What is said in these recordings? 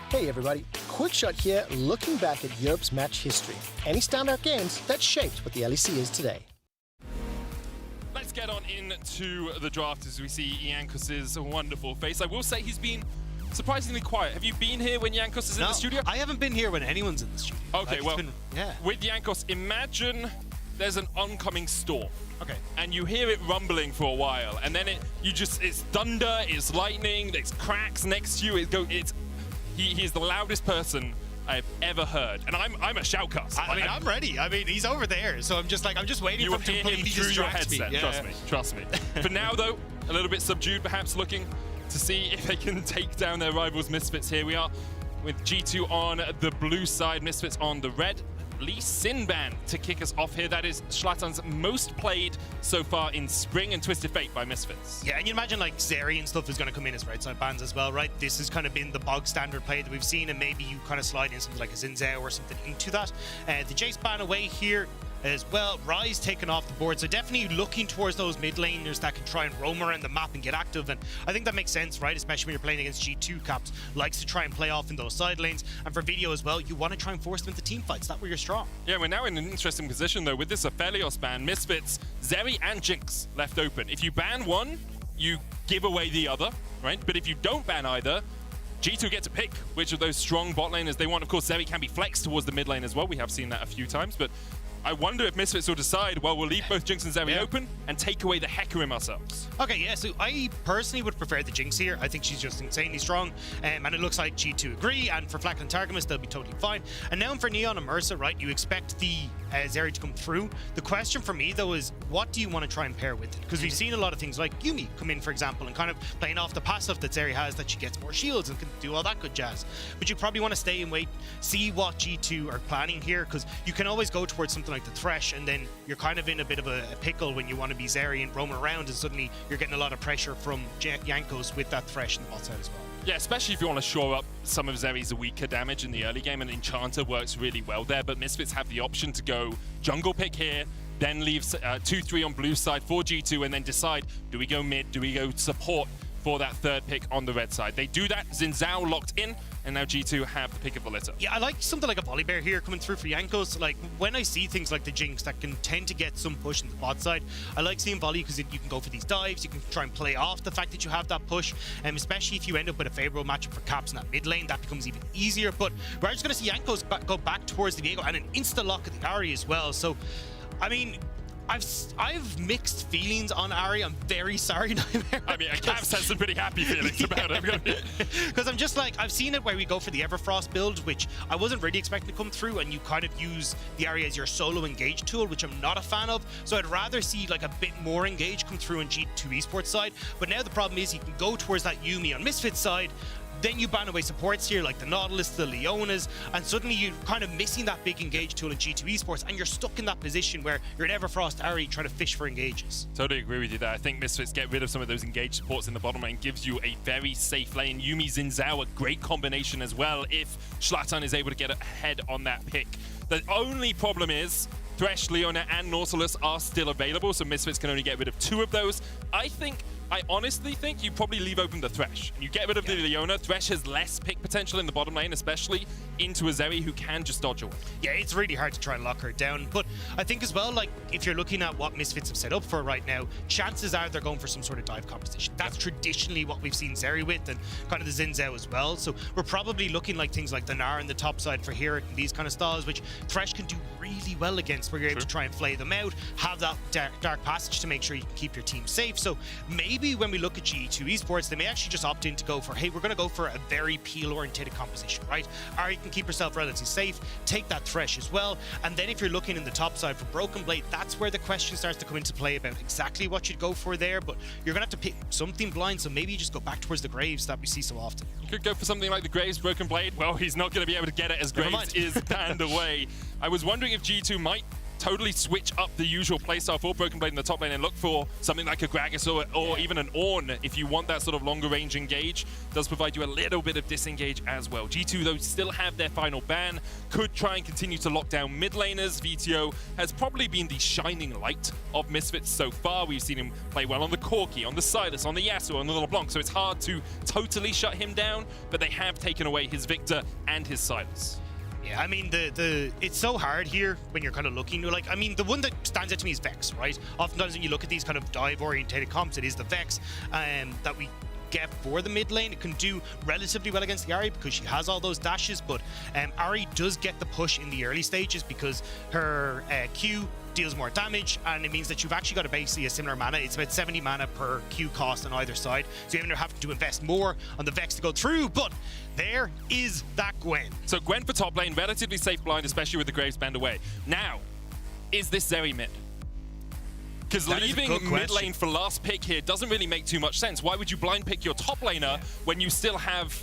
Hey everybody, quick shot here looking back at Europe's match history. Any standout games that shaped what the LEC is today? Let's get on into the draft as we see Jankos' wonderful face. I will say he's been surprisingly quiet. Have you been here when Jankos is in the studio? I haven't been here when anyone's in the studio. Okay, well, with Jankos, imagine there's an oncoming storm. Okay. And you hear it rumbling for a while, and then it's thunder, it's lightning, there's cracks next to you. He is the loudest person I've ever heard, and I'm a shoutcast. I'm ready. I mean, he's over there, so I'm just waiting for him to completely distract me. Yeah. Trust me. For now, though, a little bit subdued, perhaps looking to see if they can take down their rivals, Misfits. Here we are with G2 on the blue side, Misfits on the red. Lee Sinban to kick us off here. That is Zlatan's most played so far in Spring and Twisted Fate by Misfits. Yeah, and you imagine like Zeri and stuff is going to come in as right side bans as well, right? This has kind of been the bog standard play that we've seen, and maybe you kind of slide in something like a Zinzao or something into that. The Jace ban away here as well. Rise taken off the board, so definitely looking towards those mid laners that can try and roam around the map and get active, and I think that makes sense, right? Especially when you're playing against G2. Caps likes to try and play off in those side lanes, and for Video as well, you want to try and force them into team fights. That's where you're strong. Yeah, we're now in an interesting position though with this Aphelios ban. Misfits, Zeri and Jinx left open. If you ban one, you give away the other, right? But if you don't ban either, G2 get to pick which of those strong bot laners they want. Of course, Zeri can be flexed towards the mid lane as well. We have seen that a few times, but I wonder if Misfits will decide, well, we'll leave both Jinx and Zeri open and take away the Hecarim ourselves. Okay, yeah, so I personally would prefer the Jinx here. I think she's just insanely strong, and it looks like G2 agree, and for Flack and Targamas, they'll be totally fine. And now for Neon and Mersa, right, you expect the Zeri to come through. The question for me, though, is what do you want to try and pair with it? Because we've seen a lot of things like Yuumi come in, for example, and kind of playing off the passive that Zeri has, that she gets more shields and can do all that good jazz. But you probably want to stay and wait, see what G2 are planning here, because you can always go towards something like the Thresh, and then you're kind of in a bit of a pickle when you want to be Zeri and roaming around, and suddenly you're getting a lot of pressure from Jankos with that Thresh in the bot side as well. Yeah, especially if you want to shore up some of Zeri's weaker damage in the early game, and Enchanter works really well there, but Misfits have the option to go jungle pick here, then leave 2-3 on blue side for G2, and then decide, do we go mid, do we go support for that third pick on the red side? They do that, Zinzao locked in, and now G2 have the pick of the litter. Yeah, I like something like a Volibear here coming through for Jankos. Like, when I see things like the Jinx that can tend to get some push in the bot side, I like seeing Volley because you can go for these dives, you can try and play off the fact that you have that push, and especially if you end up with a favorable matchup for Caps in that mid lane, that becomes even easier. But we're just going to see Jankos go back towards the Viego and an insta-lock at the Ahri as well. So, I mean, I've mixed feelings on Ahri. I'm very sorry, Nightmare. I mean, Caps has some pretty happy feelings about it. Because I'm just like, I've seen it where we go for the Everfrost build, which I wasn't really expecting to come through, and you kind of use the Ahri as your solo engage tool, which I'm not a fan of. So I'd rather see like a bit more engage come through on G2 esports side. But now the problem is you can go towards that Yuumi on Misfits side, then you ban away supports here like the Nautilus, the Leonas, and suddenly you're kind of missing that big engage tool in G2 esports, and you're stuck in that position where you're an Everfrost Ahri trying to fish for engages. Totally agree with you there. I think Misfits get rid of some of those engage supports in the bottom lane, gives you a very safe lane. Yuumi Zinzao, a great combination as well if Zlatan is able to get ahead on that pick. The only problem is Thresh, Leona, and Nautilus are still available, so Misfits can only get rid of 2 of those. I honestly think you probably leave open the Thresh. You get rid of the Leona. Thresh has less pick potential in the bottom lane, especially into a Zeri who can just dodge away. Yeah, it's really hard to try and lock her down. But I think as well, like, if you're looking at what Misfits have set up for right now, chances are they're going for some sort of dive composition. That's traditionally what we've seen Zeri with, and kind of the Zinzao as well. So we're probably looking like things like the Gnar in the top side for here and these kind of styles, which Thresh can do really well against, where you're able to try and flay them out, have that dark passage to make sure you can keep your team safe. So maybe when we look at G2 esports, they may actually just opt in to go for, hey, we're going to go for a very peel-oriented composition, right? Or you can keep yourself relatively safe, take that Thresh as well, and then if you're looking in the top side for Broken Blade, that's where the question starts to come into play about exactly what you'd go for there, but you're going to have to pick something blind, so maybe you just go back towards the Graves that we see so often. You could go for something like the Graves Broken Blade. Well, he's not going to be able to get it as Graves is banned away. I was wondering if G2 might totally switch up the usual playstyle for Broken Blade in the top lane and look for something like a Gragas or even an Ornn if you want that sort of longer range engage. Does provide you a little bit of disengage as well. G2 though still have their final ban, could try and continue to lock down mid laners. VTO has probably been the shining light of Misfits so far. We've seen him play well on the Corki, on the Silas, on the Yasuo, on the LeBlanc, so it's hard to totally shut him down, but they have taken away his Victor and his Silas. Yeah, I mean, it's so hard here when you're kind of looking. Like, I mean, the one that stands out to me is Vex, right? Oftentimes when you look at these kind of dive-orientated comps, it is the Vex that we get for the mid lane. It can do relatively well against the Ahri because she has all those dashes, but Ahri does get the push in the early stages because her Q deals more damage, and it means that you've actually got basically a similar mana. It's about 70 mana per Q cost on either side, so you end up having to invest more on the Vex to go through, but there is that Gwen. So Gwen for top lane, relatively safe blind, especially with the Graves band away. Now, is this Zeri mid? Because leaving mid lane for last pick here doesn't really make too much sense. Why would you blind pick your top laner when you still have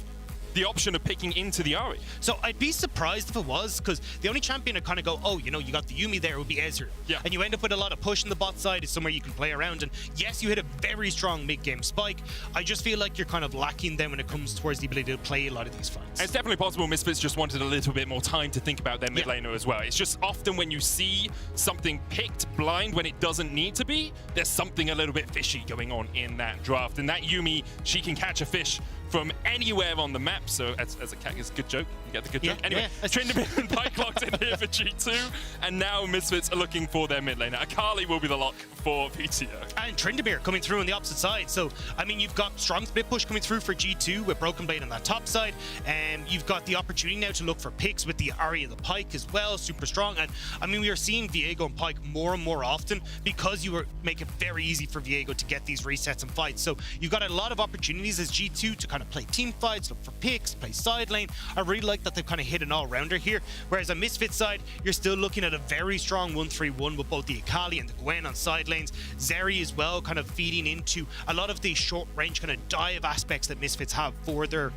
the option of picking into the Ahri? So I'd be surprised if it was, because the only champion I kind of go, oh, you know, you got the Yuumi there, would be Ezreal. Yeah. And you end up with a lot of push in the bot side. It's somewhere you can play around. And yes, you hit a very strong mid-game spike. I just feel like you're kind of lacking them when it comes towards the ability to play a lot of these fights. And it's definitely possible Misfits just wanted a little bit more time to think about their mid laner as well. It's just often when you see something picked blind when it doesn't need to be, there's something a little bit fishy going on in that draft. And that Yuumi, she can catch a fish from anywhere on the map. So as a cat, it's a good joke. You get the good joke. Anyway, Tryndamere and Pyke locked in here for G2, and now Misfits are looking for their mid laner. Akali will be the lock for VTO. And Tryndamere coming through on the opposite side. So, I mean, you've got strong split push coming through for G2 with Broken Blade on that top side. And you've got the opportunity now to look for picks with the Ahri and the Pyke as well. Super strong. And, I mean, we are seeing Viego and Pyke more and more often because you make it very easy for Viego to get these resets and fights. So, you've got a lot of opportunities as G2 to kind of play team fights, look for picks, play side lane. I really like that they've kind of hit an all-rounder here. Whereas on Misfits side, you're still looking at a very strong 1-3-1 with both the Akali and the Gwen on side lanes. Zeri as well, kind of feeding into a lot of the short-range kind of dive aspects that Misfits have for their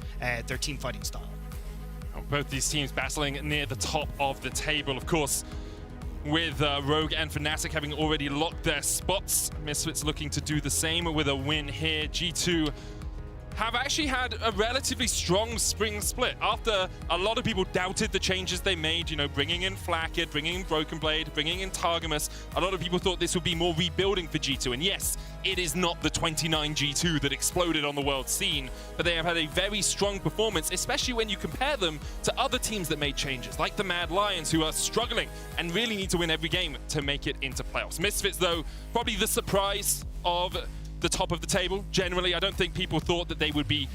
team fighting style. Both these teams battling near the top of the table, of course. With Rogue and Fnatic having already locked their spots, Misfits looking to do the same with a win here. G2 have actually had a relatively strong spring split after a lot of people doubted the changes they made, you know, bringing in Flakked, bringing in Broken Blade, bringing in Targamas. A lot of people thought this would be more rebuilding for G2, and yes, it is not the 29 G2 that exploded on the world scene, but they have had a very strong performance, especially when you compare them to other teams that made changes, like the Mad Lions, who are struggling and really need to win every game to make it into playoffs. Misfits, though, probably the surprise of the top of the table. Generally, I don't think people thought that they would be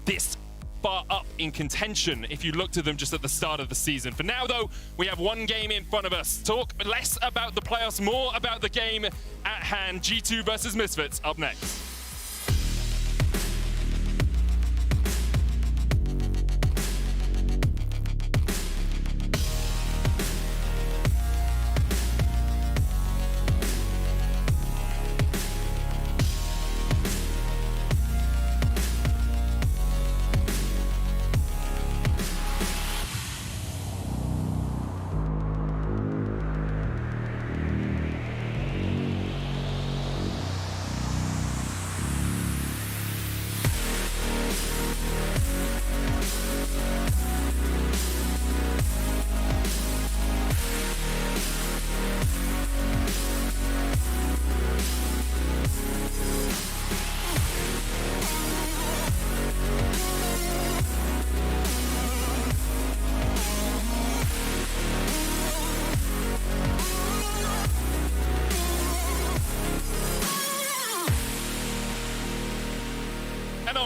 this far up in contention if you looked at them just at the start of the season. For now, though, we have one game in front of us. Talk less about the playoffs, more about the game at hand. G2 versus Misfits up next.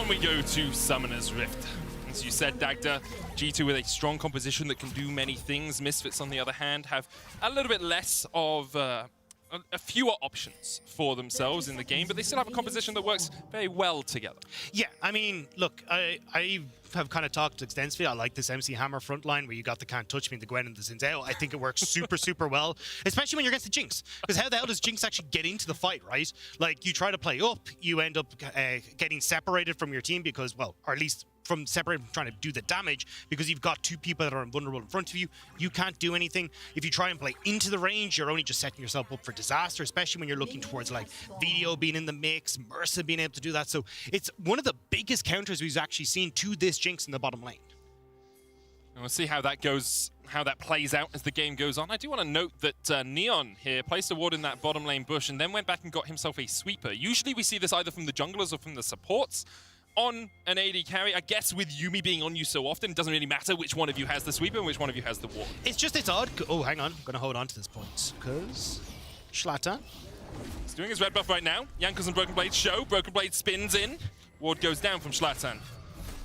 We go to Summoner's Rift. As you said, Dagda, G2 with a strong composition that can do many things. Misfits, on the other hand, have a little bit less of a fewer options for themselves in the game, but they still have a composition that works very well together. Yeah, I mean, look, I have kind of talked extensively. I like this MC Hammer frontline where you got the Can't Touch Me, the Gwen, and the Zinzao. I think it works super, super well, especially when you're against the Jinx. Because how the hell does Jinx actually get into the fight, right? Like, you try to play up, you end up getting separated from your team because, well, or at least from separating from trying to do the damage, because you've got two people that are invulnerable in front of you. You can't do anything. If you try and play into the range, you're only just setting yourself up for disaster, especially when you're looking towards like Video being in the mix, Mersa being able to do that. So it's one of the biggest counters we've actually seen to this Jinx in the bottom lane. And we'll see how that goes, how that plays out as the game goes on. I do want to note that Neon here placed a ward in that bottom lane bush and then went back and got himself a sweeper. Usually we see this either from the junglers or from the supports on an AD carry. I guess with Yuumi being on you so often, it doesn't really matter which one of you has the sweeper and which one of you has the ward. It's odd. Oh, hang on. I'm going to hold on to this point because Schlatan. He's doing his red buff right now. Jankos and Broken Blade show. Broken Blade spins in. Ward goes down from Schlatan.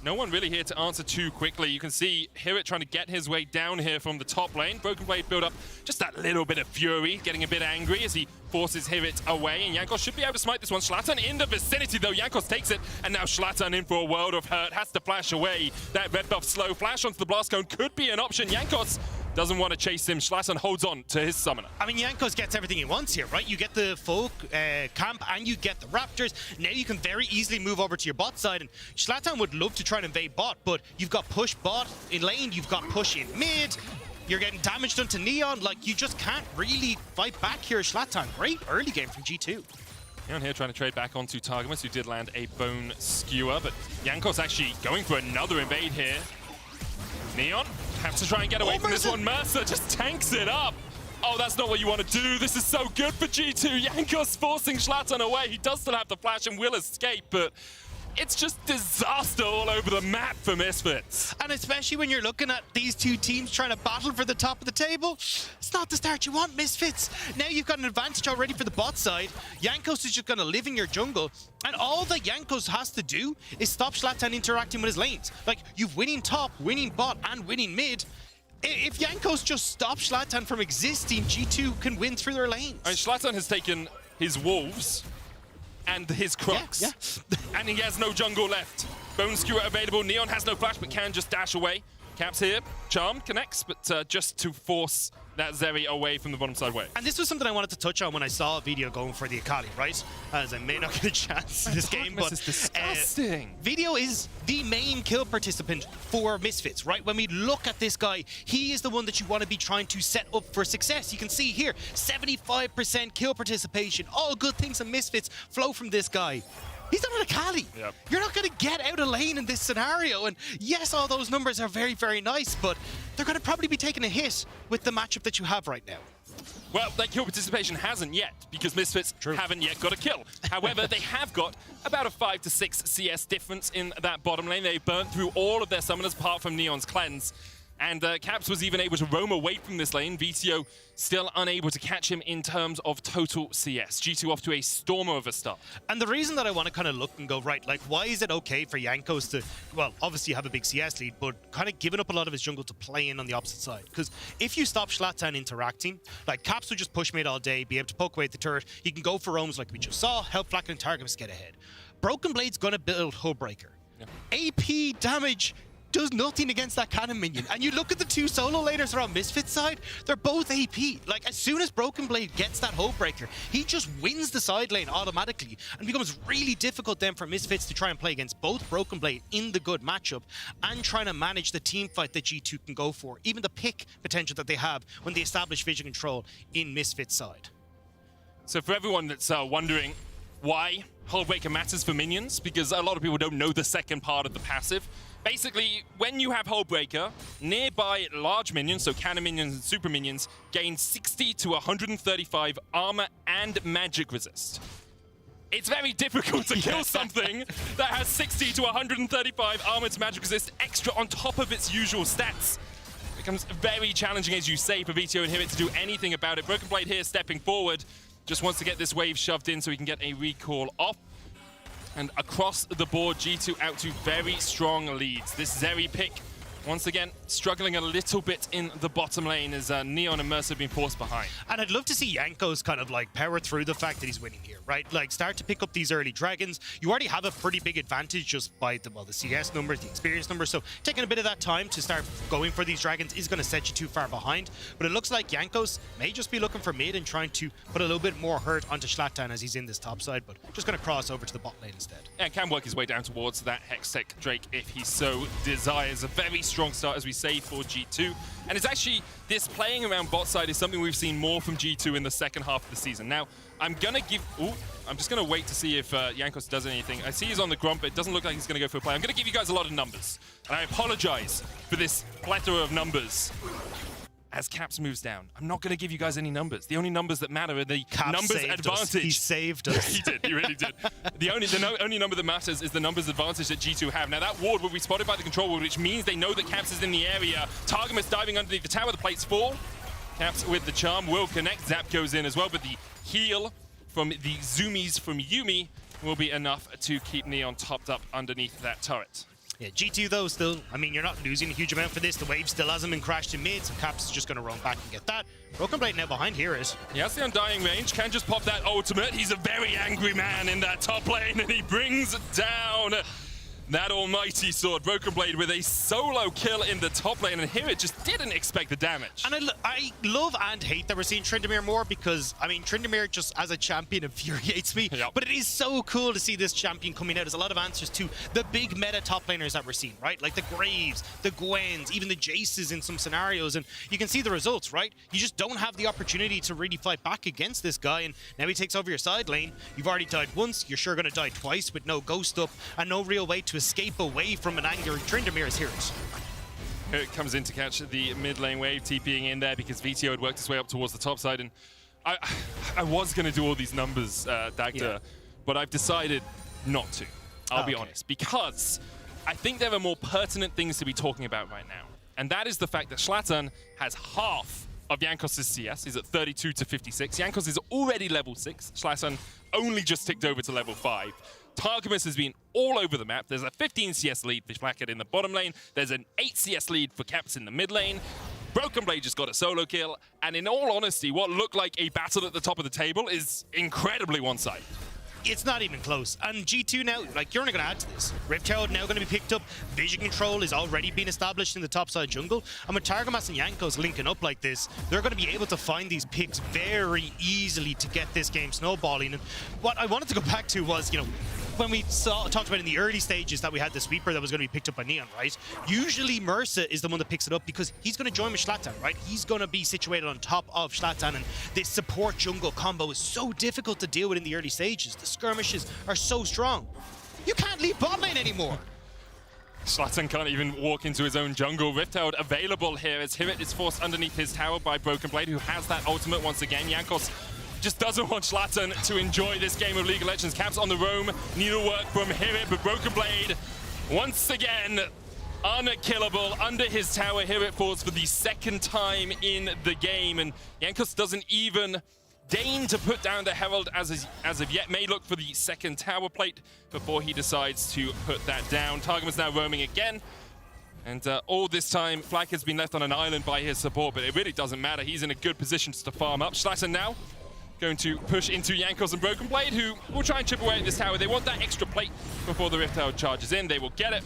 No one really here to answer too quickly. You can see Hirit trying to get his way down here from the top lane. Broken Blade build up just that little bit of fury, getting a bit angry as he forces Hirit away. And Jankos should be able to smite this one. Schlatan in the vicinity though. Jankos takes it, and now Schlatan in for a world of hurt. Has to flash away. That red buff slow flash onto the blast cone could be an option. Jankos doesn't want to chase him. Schlatan holds on to his summoner. I mean, Jankos gets everything he wants here, right? You get the folk camp and you get the Raptors. Now you can very easily move over to your bot side, and Schlatan would love to try and invade bot, but you've got push bot in lane, you've got push in mid, you're getting damage done to Neon. Like, you just can't really fight back here, Schlatan. Great early game from G2. Neon here trying to trade back onto Targamas, who did land a bone skewer, but Jankos actually going for another invade here. Neon have to try and get away from this one. Mersa just tanks it up. Oh, that's not what you want to do. This is so good for G2. Jankos forcing Schlatan away. He does still have the flash and will escape, but it's just disaster all over the map for Misfits. And especially when you're looking at these two teams trying to battle for the top of the table, it's not the start you want, Misfits. Now you've got an advantage already for the bot side. Jankos is just going to live in your jungle, and all that Jankos has to do is stop Schlatan interacting with his lanes. Like, you've winning top, winning bot, and winning mid. If Jankos just stops Schlatan from existing, G2 can win through their lanes. I mean, Schlatan has taken his wolves and his Crux, and he has no jungle left. Bone Skewer available. Neon has no flash, but can just dash away. Caps here. Charm connects, but just to force that Zeri away from the bottom side wave. And this was something I wanted to touch on when I saw a video going for the Akali, right? As I may not get a chance in this game, but is disgusting. Video is the main kill participant for Misfits, right? When we look at this guy, he is the one that you want to be trying to set up for success. You can see here, 75% kill participation. All good things in Misfits flow from this guy. He's not an Akali. Yep. You're not going to get out of lane in this scenario. And yes, all those numbers are very, very nice, but they're going to probably be taking a hit with the matchup that you have right now. Well, that kill participation hasn't yet, because Misfits haven't yet got a kill. However, they have got about a 5 to 6 CS difference in that bottom lane. They burnt through all of their summoners apart from Neon's cleanse. And Caps was even able to roam away from this lane. VTO still unable to catch him in terms of total CS. G2 off to a stormer of a start. And the reason that I want to kind of look and go, right, like, why is it okay for Jankos to, well, obviously have a big CS lead, but kind of giving up a lot of his jungle to play in on the opposite side? Because if you stop Schlatan interacting, like, Caps would just push mid all day, be able to poke away at the turret. He can go for roams like we just saw, help Flacken and Targamas get ahead. Broken Blade's going to build Hullbreaker. AP damage does nothing against that cannon minion. And you look at the two solo laners around Misfits side, they're both AP. Like, as soon as Broken Blade gets that Hullbreaker, he just wins the side lane automatically, and becomes really difficult then for Misfits to try and play against both Broken Blade in the good matchup and trying to manage the team fight that G2 can go for, even the pick potential that they have when they establish vision control in Misfits side. So for everyone that's wondering why Hullbreaker matters for minions, because a lot of people don't know the second part of the passive. Basically, when you have Hullbreaker, nearby large minions, so cannon minions and super minions, gain 60 to 135 armor and magic resist. It's very difficult to kill something that has 60 to 135 armor to magic resist extra on top of its usual stats. It becomes very challenging, as you say, for VTO and Hirit to do anything about it. Broken Blade here stepping forward, just wants to get this wave shoved in so he can get a recall off. And across the board, G2 out to very strong leads. This Zeri pick once again, struggling a little bit in the bottom lane as Neon and Mercer have been forced behind. And I'd love to see Jankos kind of like power through the fact that he's winning here, right? Like start to pick up these early dragons. You already have a pretty big advantage just by the CS numbers, the experience numbers. So taking a bit of that time to start going for these dragons is going to set you too far behind. But it looks like Jankos may just be looking for mid and trying to put a little bit more hurt onto Zlatan as he's in this top side, but just going to cross over to the bot lane instead. And can work his way down towards that Hextech Drake if he so desires. A very strong start, as we say, for G2. And it's actually, this playing around bot side is something we've seen more from G2 in the second half of the season. Now, I'm just going to wait to see if Jankos does anything. I see he's on the grump, but it doesn't look like he's going to go for a play. I'm going to give you guys a lot of numbers. And I apologize for this plethora of numbers. As Caps moves down, I'm not going to give you guys any numbers. The only numbers that matter are the Caps numbers advantage. He saved us. He did. He really did. The only number that matters is the numbers advantage that G2 have. Now, that ward will be spotted by the control ward, which means they know that Caps is in the area. Targamas diving underneath the tower. The plates fall. Caps with the charm will connect. Zap goes in as well, but the heal from the zoomies from Yuumi will be enough to keep Neon topped up underneath that turret. Yeah, G2 though still, I mean, you're not losing a huge amount for this. The wave still hasn't been crashed in mid, so Caps is just going to run back and get that. Broken Blade now behind Heroes. He has the Undying range, can just pop that ultimate. He's a very angry man in that top lane, and he brings down that almighty sword. Broken Blade with a solo kill in the top lane, and here it just didn't expect the damage. And I love and hate that we're seeing Tryndamere more because, I mean, Tryndamere just as a champion infuriates me. Yep. But it is so cool to see this champion coming out. There's a lot of answers to the big meta top laners that we're seeing, right? Like the Graves, the Gwens, even the Jaces in some scenarios. And you can see the results, right? You just don't have the opportunity to really fight back against this guy. And now he takes over your side lane. You've already died once. You're sure going to die twice with no ghost up and no real way to escape away from an angry Tryndamere as Heroes. Here it comes in to catch the mid lane wave, TPing in there because VTO had worked his way up towards the top side. And I was going to do all these numbers, Dagda, but I've decided not to. I'll be honest, because I think there are more pertinent things to be talking about right now. And that is the fact that Zlatan has half of Jankos' CS. He's at 32 to 56. Jankos is already level 6. Zlatan only just ticked over to level 5. Targamas has been all over the map. There's a 15 CS lead for Blackhead in the bottom lane. There's an 8 CS lead for Caps in the mid lane. Broken Blade just got a solo kill. And in all honesty, what looked like a battle at the top of the table is incredibly one-sided. It's not even close. And G2 now, like, you're only going to add to this. Rift Herald now going to be picked up. Vision control is already being established in the topside jungle. And with Targamas and Jankos linking up like this, they're going to be able to find these picks very easily to get this game snowballing. And what I wanted to go back to was, you know, when we talked about in the early stages that we had the sweeper that was going to be picked up by Neon, right? Usually Mercer is the one that picks it up because he's going to join with Zlatan, right? He's going to be situated on top of Zlatan, and this support jungle combo is so difficult to deal with in the early stages. The skirmishes are so strong. You can't leave bot lane anymore. Zlatan can't even walk into his own jungle. Rift Herald available here as Hirit is forced underneath his tower by Broken Blade, who has that ultimate once again. Jankos just doesn't want Zlatan to enjoy this game of League of Legends. Caps on the roam, needlework from Hirit, but Broken Blade, once again, unkillable under his tower. Hirit falls for the second time in the game, and Jankos doesn't even deign to put down the Herald as of yet. May look for the second tower plate before he decides to put that down. Targamas now roaming again. And all this time, Flack has been left on an island by his support, but it really doesn't matter. He's in a good position to farm up. Zlatan now going to push into Jankos and Broken Blade, who will try and chip away at this tower. They want that extra plate before the Rift Tower charges in. They will get it.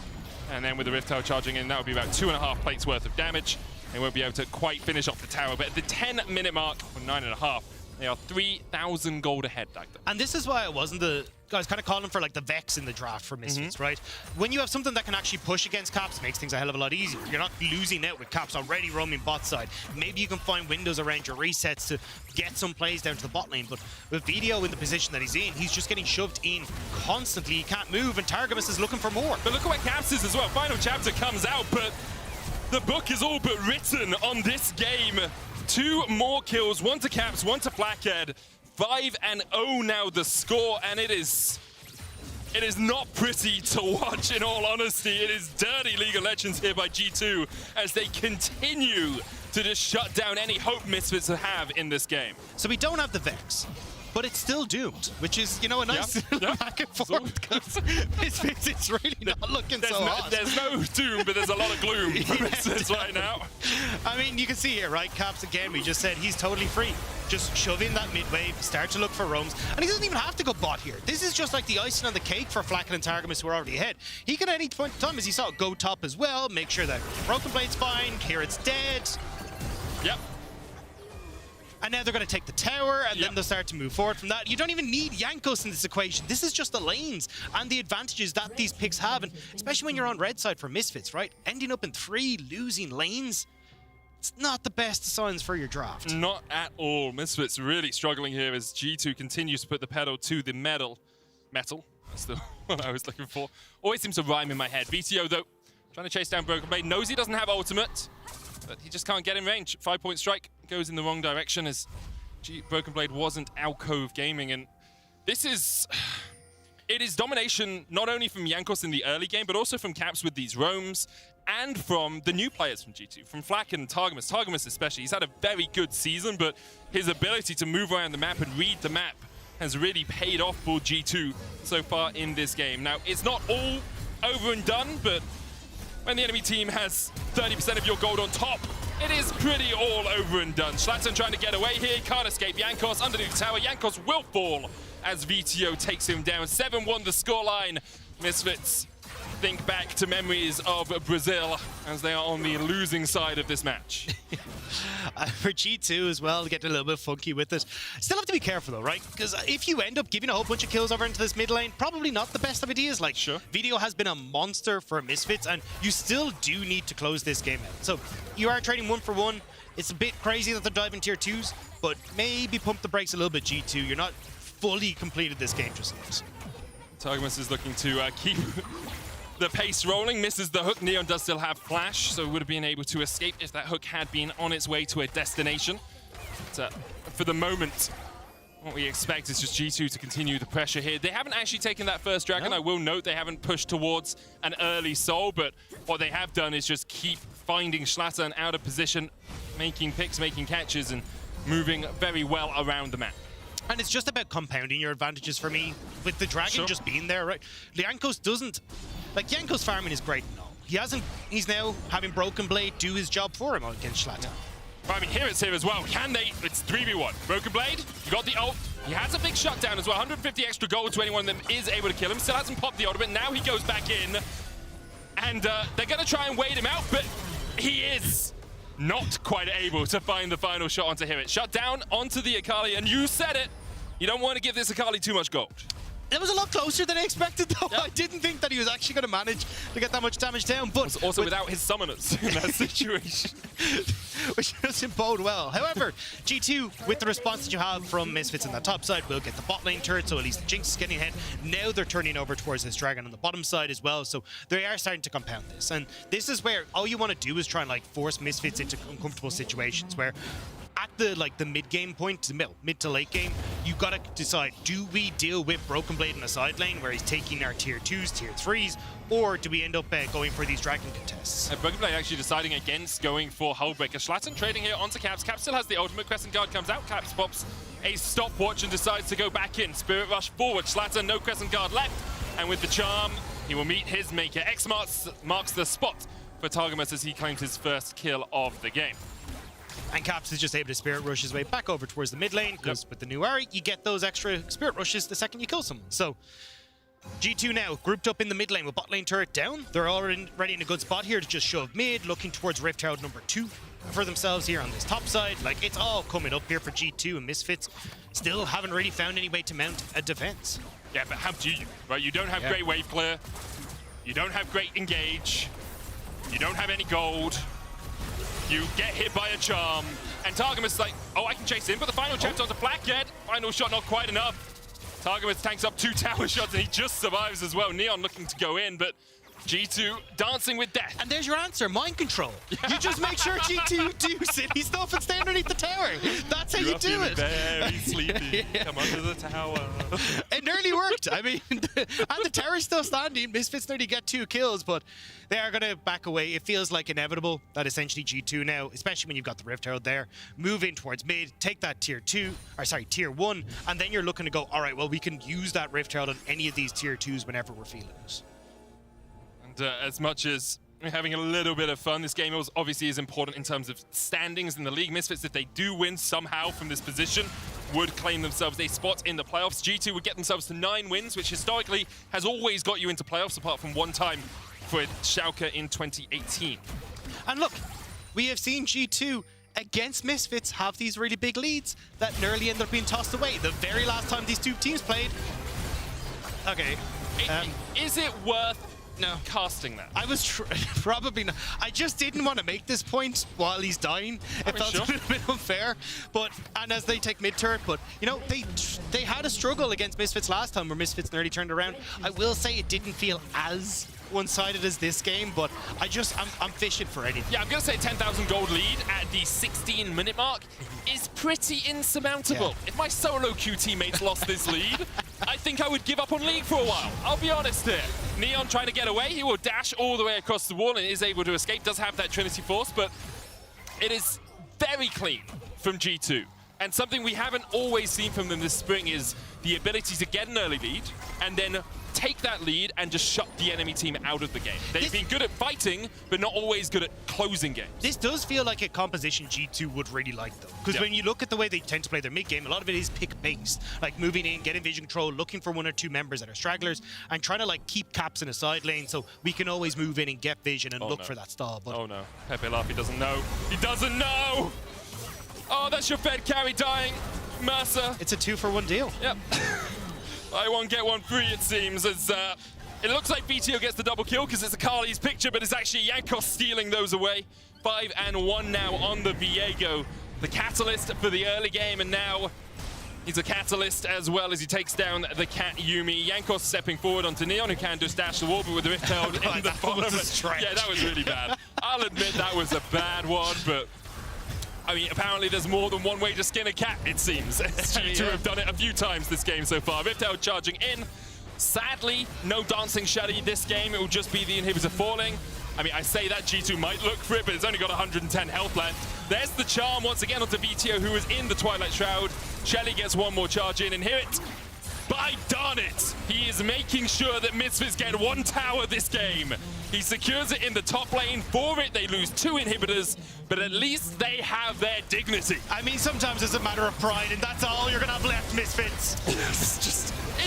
And then with the Rift Tower charging in, that will be about 2.5 plates worth of damage. They won't be able to quite finish off the tower. But at the 10-minute mark, or 9.5, they are 3,000 gold ahead, Dagda. And this is why I was kind of calling for like the Vex in the draft for Misfits, right? When you have something that can actually push against Caps, makes things a hell of a lot easier. You're not losing out with Caps already roaming bot side. Maybe you can find windows around your resets to get some plays down to the bot lane, but with Video in the position that he's in, he's just getting shoved in constantly. He can't move, and Targamas is looking for more. But look at where Caps is as well. Final chapter comes out, but the book is all but written on this game. 2 more kills, 1 to Caps, 1 to Blackhead. 5-0 now the score, and it is not pretty to watch, in all honesty. It is dirty League of Legends here by G2 as they continue to just shut down any hope Misfits have in this game. So we don't have the Vex. but it's still doomed, which is, you know, a nice back and forth, because it's really not looking so hot. There's no doom, but there's a lot of gloom for Misfits right now. I mean, you can see here, right? Caps, again, we just said he's totally free. Just shove in that mid wave, start to look for roams, and he doesn't even have to go bot here. This is just like the icing on the cake for Flacken and Targamas, who are already ahead. He can at any point in time, as he saw, go top as well, make sure that Broken Blade's fine, Kieran's dead. Yep. And now they're going to take the tower, and then they'll start to move forward from that. You don't even need Jankos in this equation. This is just the lanes and the advantages that these picks have, and especially when you're on red side for Misfits, right? Ending up in 3 losing lanes, it's not the best signs for your draft. Not at all. Misfits really struggling here as G2 continues to put the pedal to the metal. Metal, that's the what I was looking for. Always seems to rhyme in my head. VTO, though, trying to chase down Broken Blade, knows he doesn't have ultimate, but he just can't get in range. 5-point strike goes in the wrong direction as Broken Blade wasn't alcove gaming, and this is... It is domination not only from Jankos in the early game, but also from Caps with these roams, and from the new players from G2, from Flack and Targamas. Targamas especially, he's had a very good season, but his ability to move around the map and read the map has really paid off for G2 so far in this game. Now, it's not all over and done, but when the enemy team has 30% of your gold on top, it is pretty all over and done. Schlatten trying to get away here, can't escape Jankos underneath the tower. Jankos will fall as VTO takes him down. 7-1 the scoreline. Misfits think back to memories of Brazil as they are on the losing side of this match. For G2 as well, to get a little bit funky with it. Still have to be careful though, right? Because if you end up giving a whole bunch of kills over into this mid lane, probably not the best of ideas. Like, VTO has been a monster for Misfits, and you still do need to close this game out. So you are trading 1 for 1. It's a bit crazy that they're diving tier 2s, but maybe pump the brakes a little bit, G2. You're not fully completed this game just yet. Targamas is looking to keep the pace rolling, misses the hook. Neon does still have flash, so would have been able to escape if that hook had been on its way to a destination. But, for the moment, what we expect is just G2 to continue the pressure here. They haven't actually taken that first dragon. I will note they haven't pushed towards an early soul, but what they have done is just keep finding Schlatten out of position, making picks, making catches, and moving very well around the map. And it's just about compounding your advantages for me, with the dragon just being there, right? Jankos doesn't... Like, Jankos farming is great and all. He's now having Broken Blade do his job for him against Schlatten. But I mean, here it's here as well. Can they? It's 3v1. Broken Blade, you got the ult. He has a big shutdown as well. 150 extra gold to anyone that is able to kill him. Still hasn't popped the ultimate. Now he goes back in. And they're going to try and wait him out, but he is not quite able to find the final shot onto him. It shut down onto the Akali, and you said it. You don't want to give this Akali too much gold. It was a lot closer than I expected, though. I didn't think that he was actually going to manage to get that much damage down. But also without his summoners in that situation. Which doesn't bode well. However, G2, with the response that you have from Misfits on that top side, will get the bot lane turret, so at least the Jinx is getting ahead. Now they're turning over towards this dragon on the bottom side as well, so they are starting to compound this. And this is where all you want to do is try and like force Misfits into uncomfortable situations where at the mid game point, mid to late game, you gotta decide: do we deal with Broken Blade in the side lane where he's taking our tier 2s, tier 3s, or do we end up going for these dragon contests? Broken Blade actually deciding against going for Hullbreaker. Schlatten trading here onto Caps. Caps still has the ultimate. Crescent Guard comes out. Caps pops a stopwatch and decides to go back in. Spirit Rush forward. Schlatten, no Crescent Guard left, and with the charm, he will meet his maker. X marks the spot for Targamas as he claims his first kill of the game. And Caps is just able to Spirit Rush his way back over towards the mid lane, because with the new Ari, you get those extra Spirit Rushes the second you kill someone. So, G2 now grouped up in the mid lane with bot lane turret down. They're already in a good spot here to just shove mid, looking towards Rift Herald number 2 for themselves here on this top side. Like, it's all coming up here for G2, and Misfits still haven't really found any way to mount a defense. Yeah, but how do you? Right, you don't have great wave clear. You don't have great engage. You don't have any gold. You get hit by a charm, and Targamas is like, oh, I can chase in, but the final chapter onto Black yet. Final shot not quite enough. Targamas tanks up 2 tower shots, and he just survives as well. Neon looking to go in, but G2 dancing with death. And there's your answer, mind control. You just make sure G2 do silly stuff and stay underneath the tower. That's how you do it. Very sleepy. Come under the tower. It nearly worked. I mean, and the tower's still standing. Misfits nearly get 2 kills, but they are going to back away. It feels like inevitable that essentially G2 now, especially when you've got the Rift Herald there, move in towards mid, take that tier 1, and then you're looking to go, all right, well, we can use that Rift Herald on any of these tier 2s whenever we're feeling it. And as much as we're having a little bit of fun, this game obviously is important in terms of standings in the league. Misfits, if they do win somehow from this position, would claim themselves a spot in the playoffs. G2 would get themselves to 9 wins, which historically has always got you into playoffs, apart from one time for Schalke in 2018. And look, we have seen G2 against Misfits have these really big leads that nearly end up being tossed away. The very last time these two teams played. Okay. Is it worth no casting that? I was probably not. I just didn't want to make this point while he's dying. It felt a little bit unfair. And as they take mid turret, but you know, they had a struggle against Misfits last time where Misfits nearly turned around. I will say it didn't feel as one-sided as this game, but I'm fishing for anything. Yeah, I'm gonna say 10,000 gold lead at the 16-minute mark is pretty insurmountable. Yeah. If my solo queue teammates lost this lead, I think I would give up on League for a while. I'll be honest here. Neon trying to get away, he will dash all the way across the wall and is able to escape, does have that Trinity Force, but it is very clean from G2. And something we haven't always seen from them this spring is the ability to get an early lead and then take that lead and just shut the enemy team out of the game. They've been good at fighting, but not always good at closing games. This does feel like a composition G2 would really like, though. Because when you look at the way they tend to play their mid-game, a lot of it is pick-based. Like moving in, getting vision control, looking for 1 or 2 members that are stragglers, and trying to like keep caps in a side lane so we can always move in and get vision and look for that stall. But oh no, Pepe Laffy doesn't know. He doesn't know! Oh, that's your Fed carry dying. Mercer. It's a 2-for-1 deal. Yep. Buy one, get one free, it seems, as it looks like BTO gets the double kill because it's a Carly's picture, but it's actually Jankos stealing those away. 5-1 now on the Viego. The catalyst for the early game, and now he's a catalyst as well as he takes down the Cat Yuumi. Jankos stepping forward onto Neon, who can just dash the wall, but with the Rift Herald in the bottom. Yeah, that was really bad. I'll admit that was a bad one, but I mean, apparently there's more than one way to skin a cat, it seems. G2 have done it a few times this game so far. Rift Herald charging in. Sadly, no dancing Shaddy this game. It will just be the inhibitor falling. I mean, I say that G2 might look for it, but it's only got 110 health left. There's the charm once again onto BTO, who is in the Twilight Shroud. Shelly gets one more charge in, and here it. By darn it! He is making sure that Misfits get 1 tower this game. He secures it in the top lane. For it, they lose 2 inhibitors, but at least they have their dignity. I mean, sometimes it's a matter of pride, and that's all you're gonna have left, Misfits.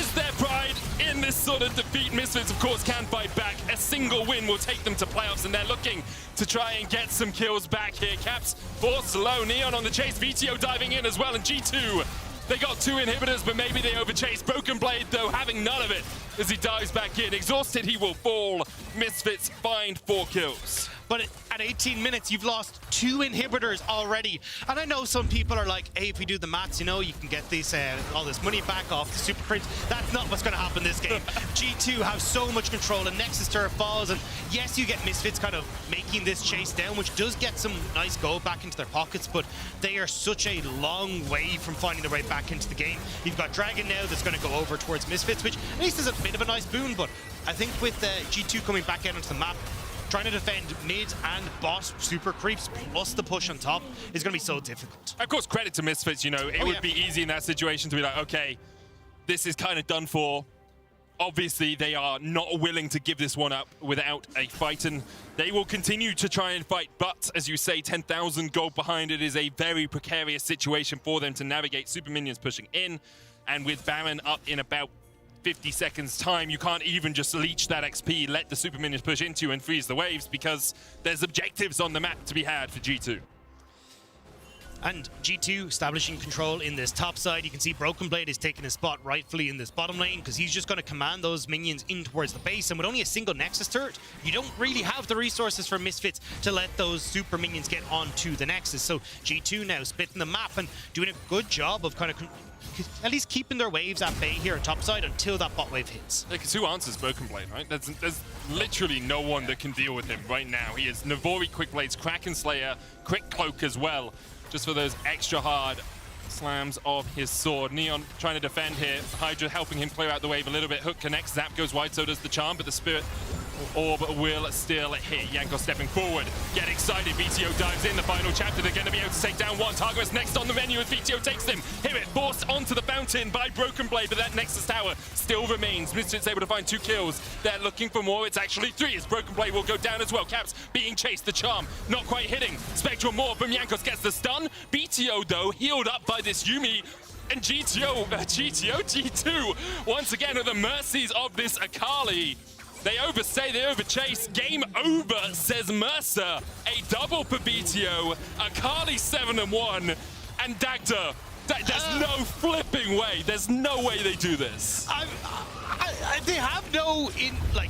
Is there pride in this sort of defeat? Misfits, of course, can fight back. A single win will take them to playoffs, and they're looking to try and get some kills back here. Caps forced low. Neon on the chase. VTO diving in as well, and G2. They got 2 inhibitors, but maybe they overchased. Broken Blade, though, having none of it as he dives back in. Exhausted, he will fall. Misfits find 4 kills. But at 18 minutes, you've lost 2 inhibitors already. And I know some people are like, hey, if we do the maths, you know, you can get this all this money back off the super print. That's not what's going to happen this game. G2 have so much control, and Nexus Turret falls. And yes, you get Misfits kind of making this chase down, which does get some nice gold back into their pockets, but they are such a long way from finding their way back into the game. You've got Dragon now that's going to go over towards Misfits, which at least is a bit of a nice boon, but I think with G2 coming back out onto the map, trying to defend mid and bot super creeps plus the push on top is going to be so difficult. Of course, credit to Misfits, you know, it would be easy in that situation to be like, okay, this is kind of done for. Obviously, they are not willing to give this one up without a fight, and they will continue to try and fight. But, as you say, 10,000 gold behind it is a very precarious situation for them to navigate. Super Minions pushing in, and with Baron up in about 50 seconds time, you can't even just leech that XP, let the Super Minions push into you and freeze the waves, because there's objectives on the map to be had for G2. And G2 establishing control in this top side. You can see Broken Blade is taking a spot rightfully in this bottom lane because he's just going to command those minions in towards the base. And with only a single Nexus turret, you don't really have the resources for Misfits to let those super minions get onto the Nexus. So G2 now splitting the map and doing a good job of kind of at least keeping their waves at bay here on top side until that bot wave hits. Because who answers Broken Blade, right? There's literally no one that can deal with him right now. He is Navori Quick Blades, Kraken Slayer, Quick Cloak as well, just for those extra hard slams of his sword. Neon trying to defend here. Hydra helping him clear out the wave a little bit. Hook connects, Zap goes wide, so does the Charm, but the Spirit Orb will still hit. Yanko stepping forward. Get excited. VTO dives in the final chapter. They're going to be able to take down one. Targus next on the menu as VTO takes them. Hit it. Forced onto the fountain by Broken Blade, but that Nexus Tower still remains. Misfits able to find 2 kills. They're looking for more. It's actually 3 as Broken Blade will go down as well. Caps being chased. The Charm not quite hitting. Spectral Morph from Yankos gets the stun. VTO though healed up by this Yuumi. And G2 once again at the mercies of this Akali. They overstay, they overchase. Game over, says Mercer. A double for BTO. Akali 7-1. And Dagda. There's no flipping way. There's no way they do this. They have no,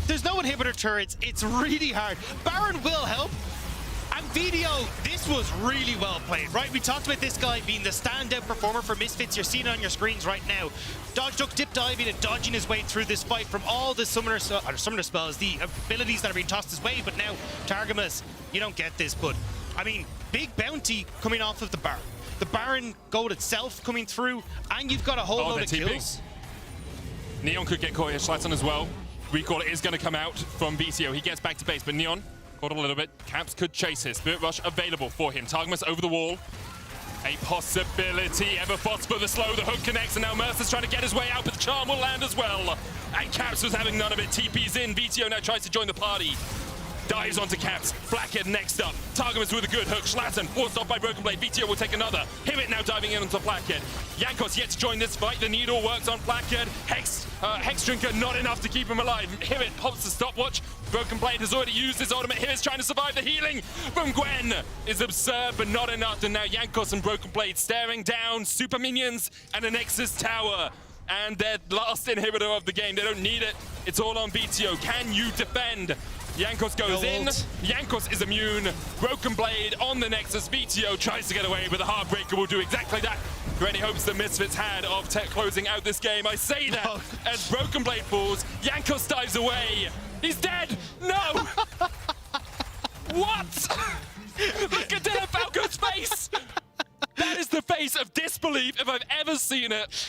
there's no inhibitor turrets. It's really hard. Baron will help. And VTO, this was really well played, right? We talked about this guy being the standout performer for Misfits. You're seeing it on your screens right now. Dodge duck, dip diving and dodging his way through this fight from all the summoner spells, the abilities that are being tossed his way. But now, Targamas, you don't get this, but I mean, big bounty coming off of the Baron. The Baron gold itself coming through, and you've got a whole load of kills. Neon could get caught here, Schlaton as well. Recall is going to come out from VTO. He gets back to base, but Neon caught a little bit. Caps could chase his Spirit Rush available for him. Targamas over the wall. A possibility. Everfoss for the slow. The hook connects, and now Mercer's trying to get his way out, but the Charm will land as well. And Caps was having none of it. TP's in. VTO now tries to join the party. Dives onto Caps. Blackhead next up. Targamas with a good hook. Schlaton forced off by Broken Blade. VTO will take another. Himmet now diving in onto Blackhead. Yankos yet to join this fight. The needle works on Blackhead. Hex Drinker not enough to keep him alive. Himmet pops the stopwatch. Broken Blade has already used his ultimate. Himmet's trying to survive. The healing from Gwen is absurd, but not enough. And now Yankos and Broken Blade staring down super minions and a Nexus Tower. And their last inhibitor of the game. They don't need it. It's all on VTO. Can you defend? Yankos goes in. Yankos is immune. Broken Blade on the Nexus. VTO tries to get away, but the Heartbreaker will do exactly that. For any hopes the Misfits had of closing out this game. I say that as Broken Blade falls. Yankos dives away. He's dead. No. What? Look at Dylan Falco's face. That is the face of disbelief if I've ever seen it.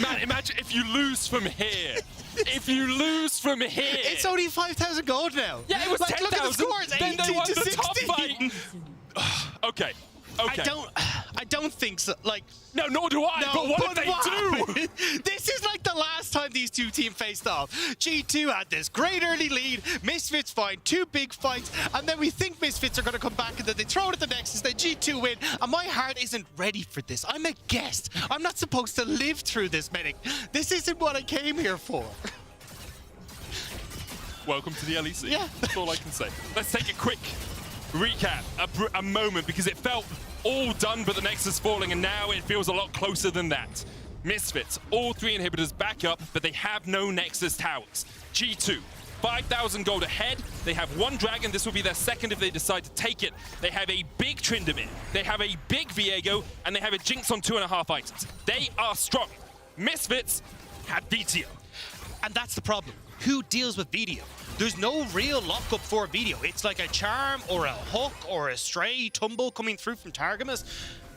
Man, imagine if you lose from here. If you lose from here. It's only 5,000 gold now. Yeah, it was 10,000. Look at the scores, then they won the 16. top fight. Okay. I don't think so. No, nor do I. No, but what did they do? This is like the last time these two teams faced off. G2 had this great early lead. Misfits find 2 big fights, and then we think Misfits are going to come back, and then they throw it at the Nexus. Then G2 win, and my heart isn't ready for this. I'm a guest. I'm not supposed to live through this, Medic. This isn't what I came here for. Welcome to the LEC. Yeah. That's all I can say. Let's take a quick recap, a moment, because it felt all done but the Nexus falling, and now it feels a lot closer than that. Misfits, all 3 inhibitors back up, but they have no Nexus towers. G2, 5,000 gold ahead. They have 1 dragon. This will be their second if they decide to take it. They have a big Tryndamere. They have a big Viego, and they have a Jinx on 2.5 items. They are strong. Misfits have VTO. And that's the problem. Who deals with VTO? There's no real lockup for VTO. It's like a Charm or a Hook or a Stray Tumble coming through from Targamas.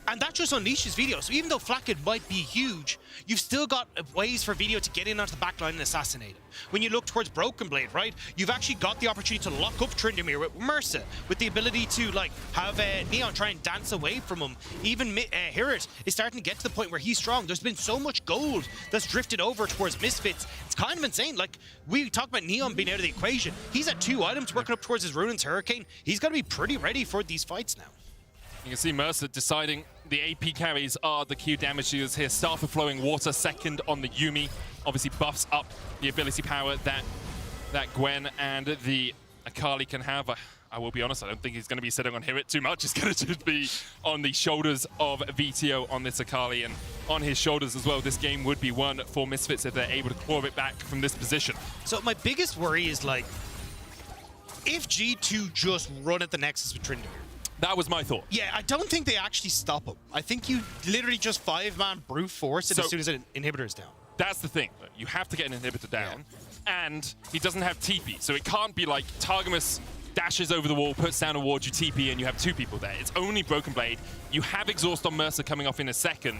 And that just unleashes VTO. So even though Flakked might be huge, you've still got ways for VTO to get in onto the backline and assassinate him. When you look towards Broken Blade, right, you've actually got the opportunity to lock up Tryndamere with Mercer, with the ability to have Neon try and dance away from him. Even Hirat is starting to get to the point where he's strong. There's been so much gold that's drifted over towards Misfits. It's kind of insane. We talk about Neon being out of the equation. He's at 2 items working up towards his Ruin's Hurricane. He's got to be pretty ready for these fights now. You can see Mercer deciding the AP carries are the key damage dealers here. Staff of Flowing Water, second on the Yuumi. Obviously buffs up the ability power that Gwen and the Akali can have. I will be honest, I don't think he's going to be sitting on Hirit too much. It's going to just be on the shoulders of VTO on this Akali, and on his shoulders as well. This game would be won for Misfits if they're able to claw it back from this position. So my biggest worry is, like, if G2 just run at the Nexus with Tryndamere. That was my thought. Yeah, I don't think they actually stop him. I think you literally just 5-man brute force it as soon as an inhibitor is down. That's the thing. You have to get an inhibitor down, and he doesn't have TP, so it can't be like Targamas dashes over the wall, puts down a ward, you TP, and you have 2 people there. It's only Broken Blade. You have Exhaust on Mercer coming off in a second.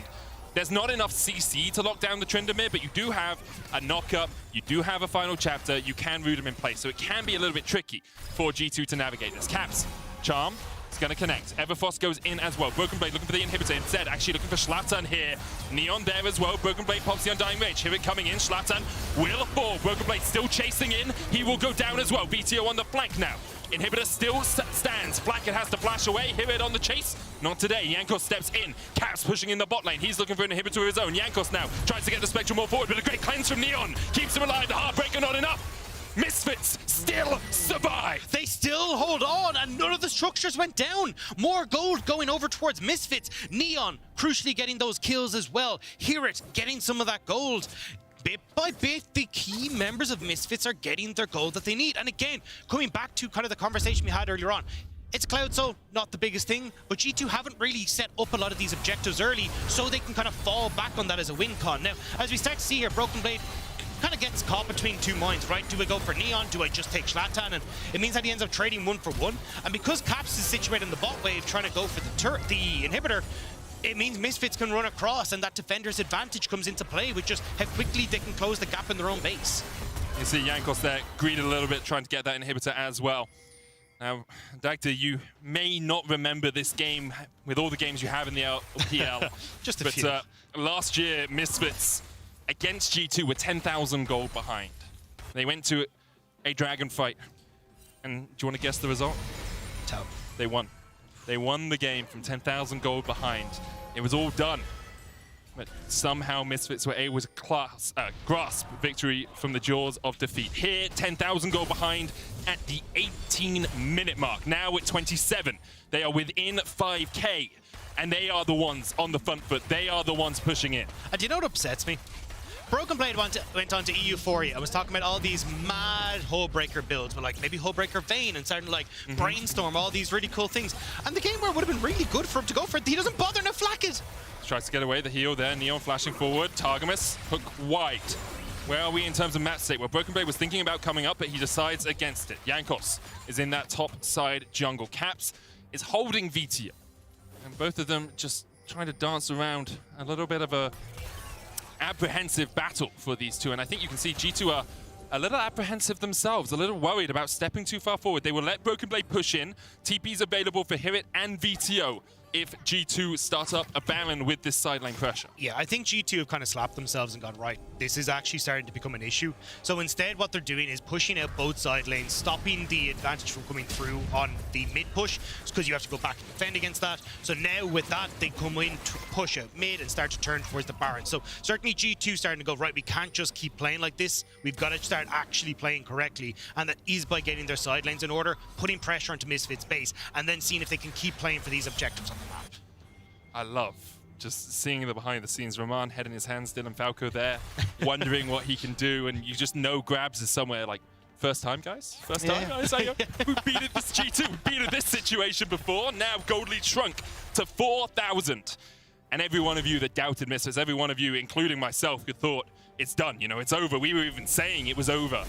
There's not enough CC to lock down the Tryndamere, but you do have a knock-up, you do have a final chapter, you can root him in place, so it can be a little bit tricky for G2 to navigate this. Caps, Charm, it's going to connect. Everfrost goes in as well. Broken Blade looking for the inhibitor instead, actually looking for Zlatan here. Neon there as well. Broken Blade pops the Undying Rage. Here it coming in. Zlatan will fall. Broken Blade still chasing in. He will go down as well. VTO on the flank now. Inhibitor still stands. Blackett has to flash away. Here it on the chase. Not today. Jankos steps in. Caps pushing in the bot lane. He's looking for an inhibitor of his own. Jankos now tries to get the Spectrum more forward, but a great cleanse from Neon keeps him alive. The Heartbreaker not enough. Misfits still survive. They still hold on, and none of the structures went down. More gold going over towards Misfits. Neon crucially getting those kills as well. Hirit getting some of that gold. Bit by bit, the key members of Misfits are getting their gold that they need. And again, coming back to kind of the conversation we had earlier on, it's Cloud Soul, not the biggest thing, but G2 haven't really set up a lot of these objectives early, so they can kind of fall back on that as a win con. Now, as we start to see here, Broken Blade kind of gets caught between 2 minds, right? Do I go for Neon? Do I just take Zlatan? And it means that he ends up trading 1 for 1. And because Caps is situated in the bot wave trying to go for the inhibitor, it means Misfits can run across, and that defender's advantage comes into play with just how quickly they can close the gap in their own base. You see Jankos there, greeted a little bit, trying to get that inhibitor as well. Now, Dagda, you may not remember this game with all the games you have in the LPL. Just a few. But last year, Misfits against G2 were 10,000 gold behind. They went to a dragon fight. And do you want to guess the result? Tell. They won. They won the game from 10,000 gold behind. It was all done. But somehow Misfits were able to grasp victory from the jaws of defeat. Here, 10,000 gold behind at the 18-minute mark. Now at 27, they are within 5K. And they are the ones on the front foot. They are the ones pushing in. And do you know what upsets me? Broken Blade went on to EU4. I was talking about all these mad Hullbreaker builds, but like maybe Hullbreaker Vayne and starting to like brainstorm all these really cool things. And the game where it would have been really good for him to go for it, he doesn't bother to flack it. Tries to get away, the heal there, Neon flashing forward. Targamas, hook wide. Where are we in terms of match state? Well, Broken Blade was thinking about coming up, but he decides against it. Jankos is in that top side jungle. Caps is holding VTO. And both of them just trying to dance around a little bit of a apprehensive battle for these two. And I think you can see G2 are a little apprehensive themselves, a little worried about stepping too far forward. They will let Broken Blade push in. TP's available for Hirit and VTO if G2 start up a Baron with this side lane pressure. Yeah, I think G2 have kind of slapped themselves and gone, right, this is actually starting to become an issue. So instead what they're doing is pushing out both side lanes, stopping the advantage from coming through on the mid push, because you have to go back and defend against that. So now with that, they come in to push out mid and start to turn towards the Baron. So certainly G2 starting to go, right, we can't just keep playing like this. We've got to start actually playing correctly. And that is by getting their side lanes in order, putting pressure onto Misfits' base, and then seeing if they can keep playing for these objectives on the map. I love just seeing the behind the scenes. Roman head in his hands, Dylan Falco there, wondering what he can do, and you just know Grabs is somewhere like, first time, guys? First time, guys? We've been at this G2, we've been in this situation before. Now Gold Lead shrunk to 4,000. And every one of you that doubted Misfits, every one of you, including myself, who thought, it's done, you know, it's over. We were even saying it was over.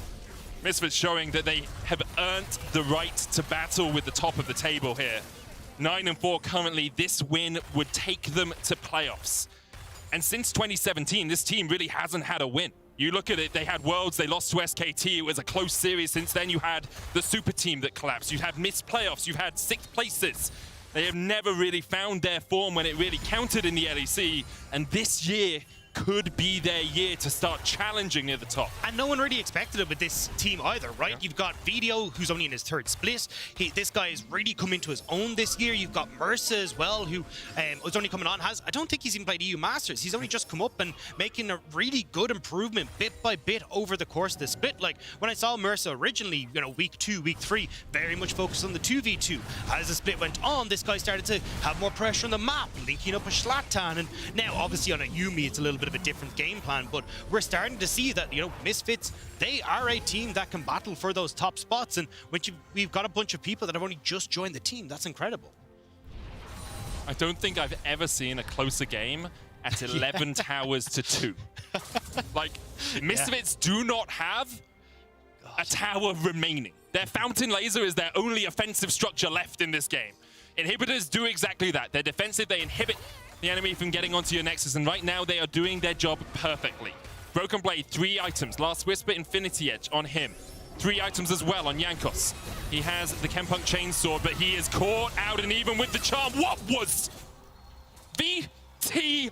Misfits showing that they have earned the right to battle with the top of the table here. 9-4 currently. This win would take them to playoffs. And since 2017, this team really hasn't had a win. You look at it, they had Worlds, they lost to SKT, it was a close series. Since then, you had the super team that collapsed. You had missed playoffs, you had 6th places. They have never really found their form when it really counted in the LEC. And this year, could be their year to start challenging near the top. And no one really expected it with this team either, right? Yeah. You've got Video, who's only in his third split. This guy has really come into his own this year. You've got Mercer as well, who was only coming on. I don't think he's even played EU Masters. He's only just come up and making a really good improvement bit by bit over the course of the split. Like, when I saw Mercer originally, you know, week 2, week 3, very much focused on the 2v2. As the split went on, this guy started to have more pressure on the map, linking up with Zlatan. And now, obviously, on a Yumi, it's a little bit of a different game plan, but we're starting to see that, you know, Misfits, they are a team that can battle for those top spots. And when we've got a bunch of people that have only just joined the team, that's incredible. I don't think I've ever seen a closer game at 11 towers to 2. Like, Misfits do not have a tower remaining. Their Fountain Laser is their only offensive structure left in this game. Inhibitors do exactly that. They're defensive, they inhibit the enemy from getting onto your Nexus, and right now they are doing their job perfectly. Broken Blade, 3 items. Last Whisper, Infinity Edge on him. 3 items as well on Jankos. He has the Chempunk Chainsword, but he is caught out, and even with the charm, what was VTO?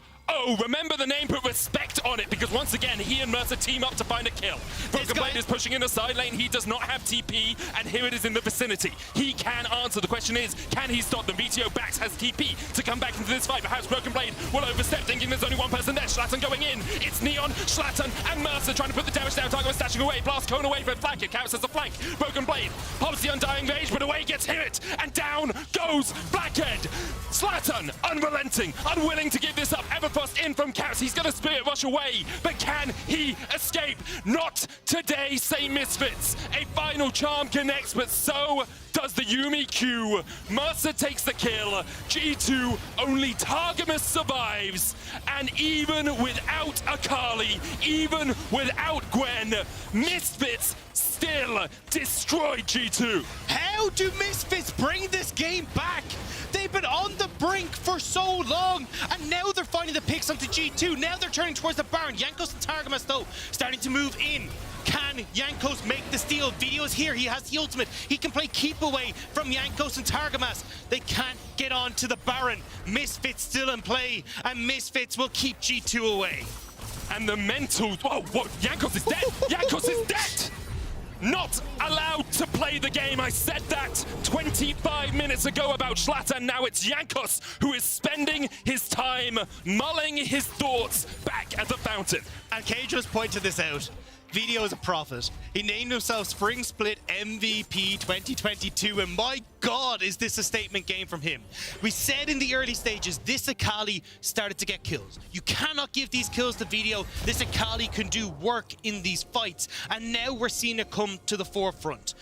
Remember the name, put respect on it, because once again, he and Mercer team up to find a kill. Broken Blade is pushing in the side lane. He does not have TP, and here it is in the vicinity. He can answer. The question is, can he stop them? VTO Bax has TP to come back into this fight. Perhaps Broken Blade will overstep, thinking there's only one person there. Zlatan going in. It's Neon, Zlatan, and Mercer trying to put the damage down. Target was stashing away. Blast cone away from flank. It counts as a flank. Broken Blade pops the Undying Rage, but away gets Hit, and down goes Blackhead. Zlatan, unrelenting, unwilling to give this up. Everfrost in from Caps. He's going to Spirit Rush away, but can he escape? Not today, say Misfits. A final charm connects, but so does the Yumi Q. Mercer takes the kill. G2, only Targamas survives. And even without Akali, even without Gwen, Misfits still destroyed G2. How do Misfits bring this game back? They've been on the brink for so long, and now they're finding the picks onto G2. Now they're turning towards the Baron. Jankos and Targamas, though, starting to move in. Can Jankos make the steal? Video's here. He has the ultimate. He can play keep away from Jankos and Targamas. They can't get on to the Baron. Misfits still in play, and Misfits will keep G2 away. And the mental... Whoa, what? Jankos is dead! Jankos is dead! Not allowed to play the game. I said that 25 minutes ago about Zlatan. Now it's Jankos who is spending his time mulling his thoughts back at the fountain. And Kay just pointed this out. Video is a prophet. He named himself Spring Split MVP 2022, and my God, is this a statement game from him. We said in the early stages, this Akali started to get kills. You cannot give these kills to Video. This Akali can do work in these fights, and now we're seeing it come to the forefront.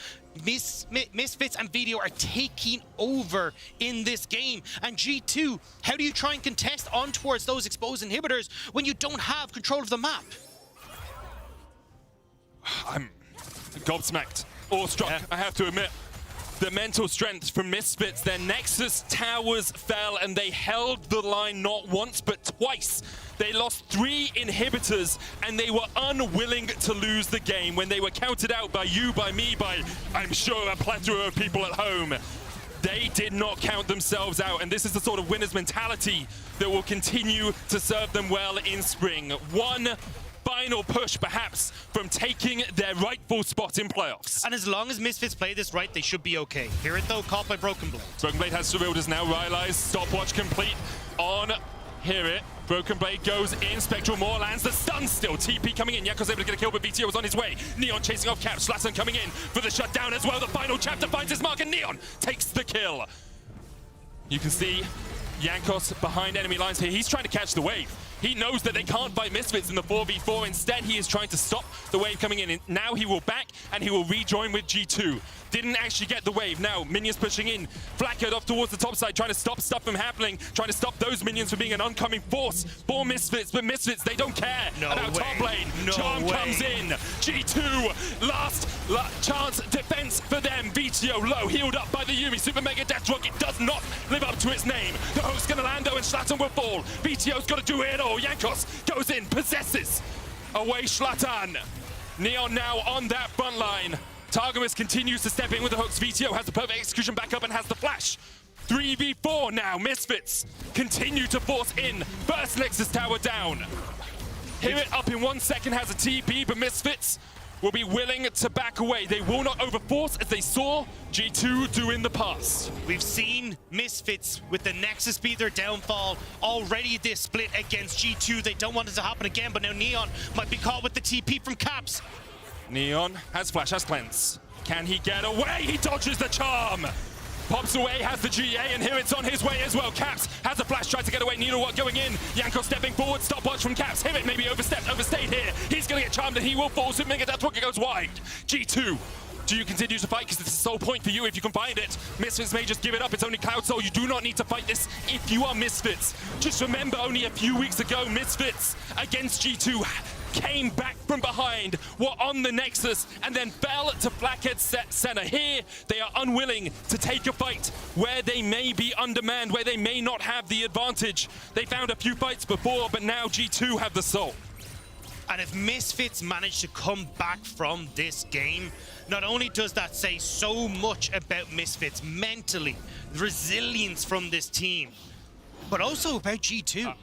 Misfits and Video are taking over in this game. And G2, how do you try and contest on towards those exposed inhibitors when you don't have control of the map? I'm gobsmacked, awestruck, I have to admit. The mental strength from Misfits, their Nexus towers fell and they held the line not once but twice. They lost 3 inhibitors and they were unwilling to lose the game when they were counted out by you, by me, by, I'm sure, a plethora of people at home. They did not count themselves out, and this is the sort of winner's mentality that will continue to serve them well in spring. One final push, perhaps, from taking their rightful spot in playoffs. And as long as Misfits play this right, they should be okay. Hear it, though, caught by Broken Blade. Broken Blade has Surrealders now, Rylai's stopwatch complete on Hear It. Broken Blade goes in, Spectral Maw lands the stun still. TP coming in, Jankos able to get a kill, but VTO was on his way. Neon chasing off Cap, Zlatan coming in for the shutdown as well. The final chapter finds his mark, and Neon takes the kill. You can see Jankos behind enemy lines here. He's trying to catch the wave. He knows that they can't fight Misfits in the 4v4. Instead, he is trying to stop the wave coming in. Now he will back and he will rejoin with G2. Didn't actually get the wave. Now, minions pushing in. Flackhead off towards the top side, trying to stop stuff from happening, trying to stop those minions from being an oncoming force for Misfits. But Misfits, they don't care about top lane. Charm comes in. G2, last chance defense for them. VTO low, healed up by the Yumi. Super Mega Death Rocket does not live up to its name. The hook's gonna land though, and Zlatan will fall. VTO's got to do it all. Jankos goes in, possesses away Zlatan. Neon now on that front line. Targamas continues to step in with the hooks. VTO has the perfect execution back up and has the flash. 3v4 now. Misfits continue to force in. First Nexus tower down. Hear it up in 1 second, has a TP, but Misfits will be willing to back away. They will not overforce as they saw G2 do in the past. We've seen Misfits with the Nexus be their downfall. Already this split against G2. They don't want it to happen again, but now Neon might be caught with the TP from Caps. Neon has flash, has cleanse. Can he get away? He dodges the charm. Pops away, has the GA, and here it's on his way as well. Caps has a flash, tries to get away. Needlewalk going in. Yanko stepping forward, stopwatch from Caps. Hit it, maybe overstayed here. He's going to get charmed and he will fall. Super Mega Death Rocket goes wide. G2, do you continue to fight? Because it's the sole point for you if you can find it. Misfits may just give it up. It's only Cloud Soul. You do not need to fight this if you are Misfits. Just remember, only a few weeks ago, Misfits against G2 came back from behind, were on the Nexus, and then fell to Blackhead center. Here, they are unwilling to take a fight where they may be undermanned, where they may not have the advantage. They found a few fights before, but now G2 have the soul. And if Misfits manage to come back from this game, not only does that say so much about Misfits mentally, the resilience from this team, but also about G2.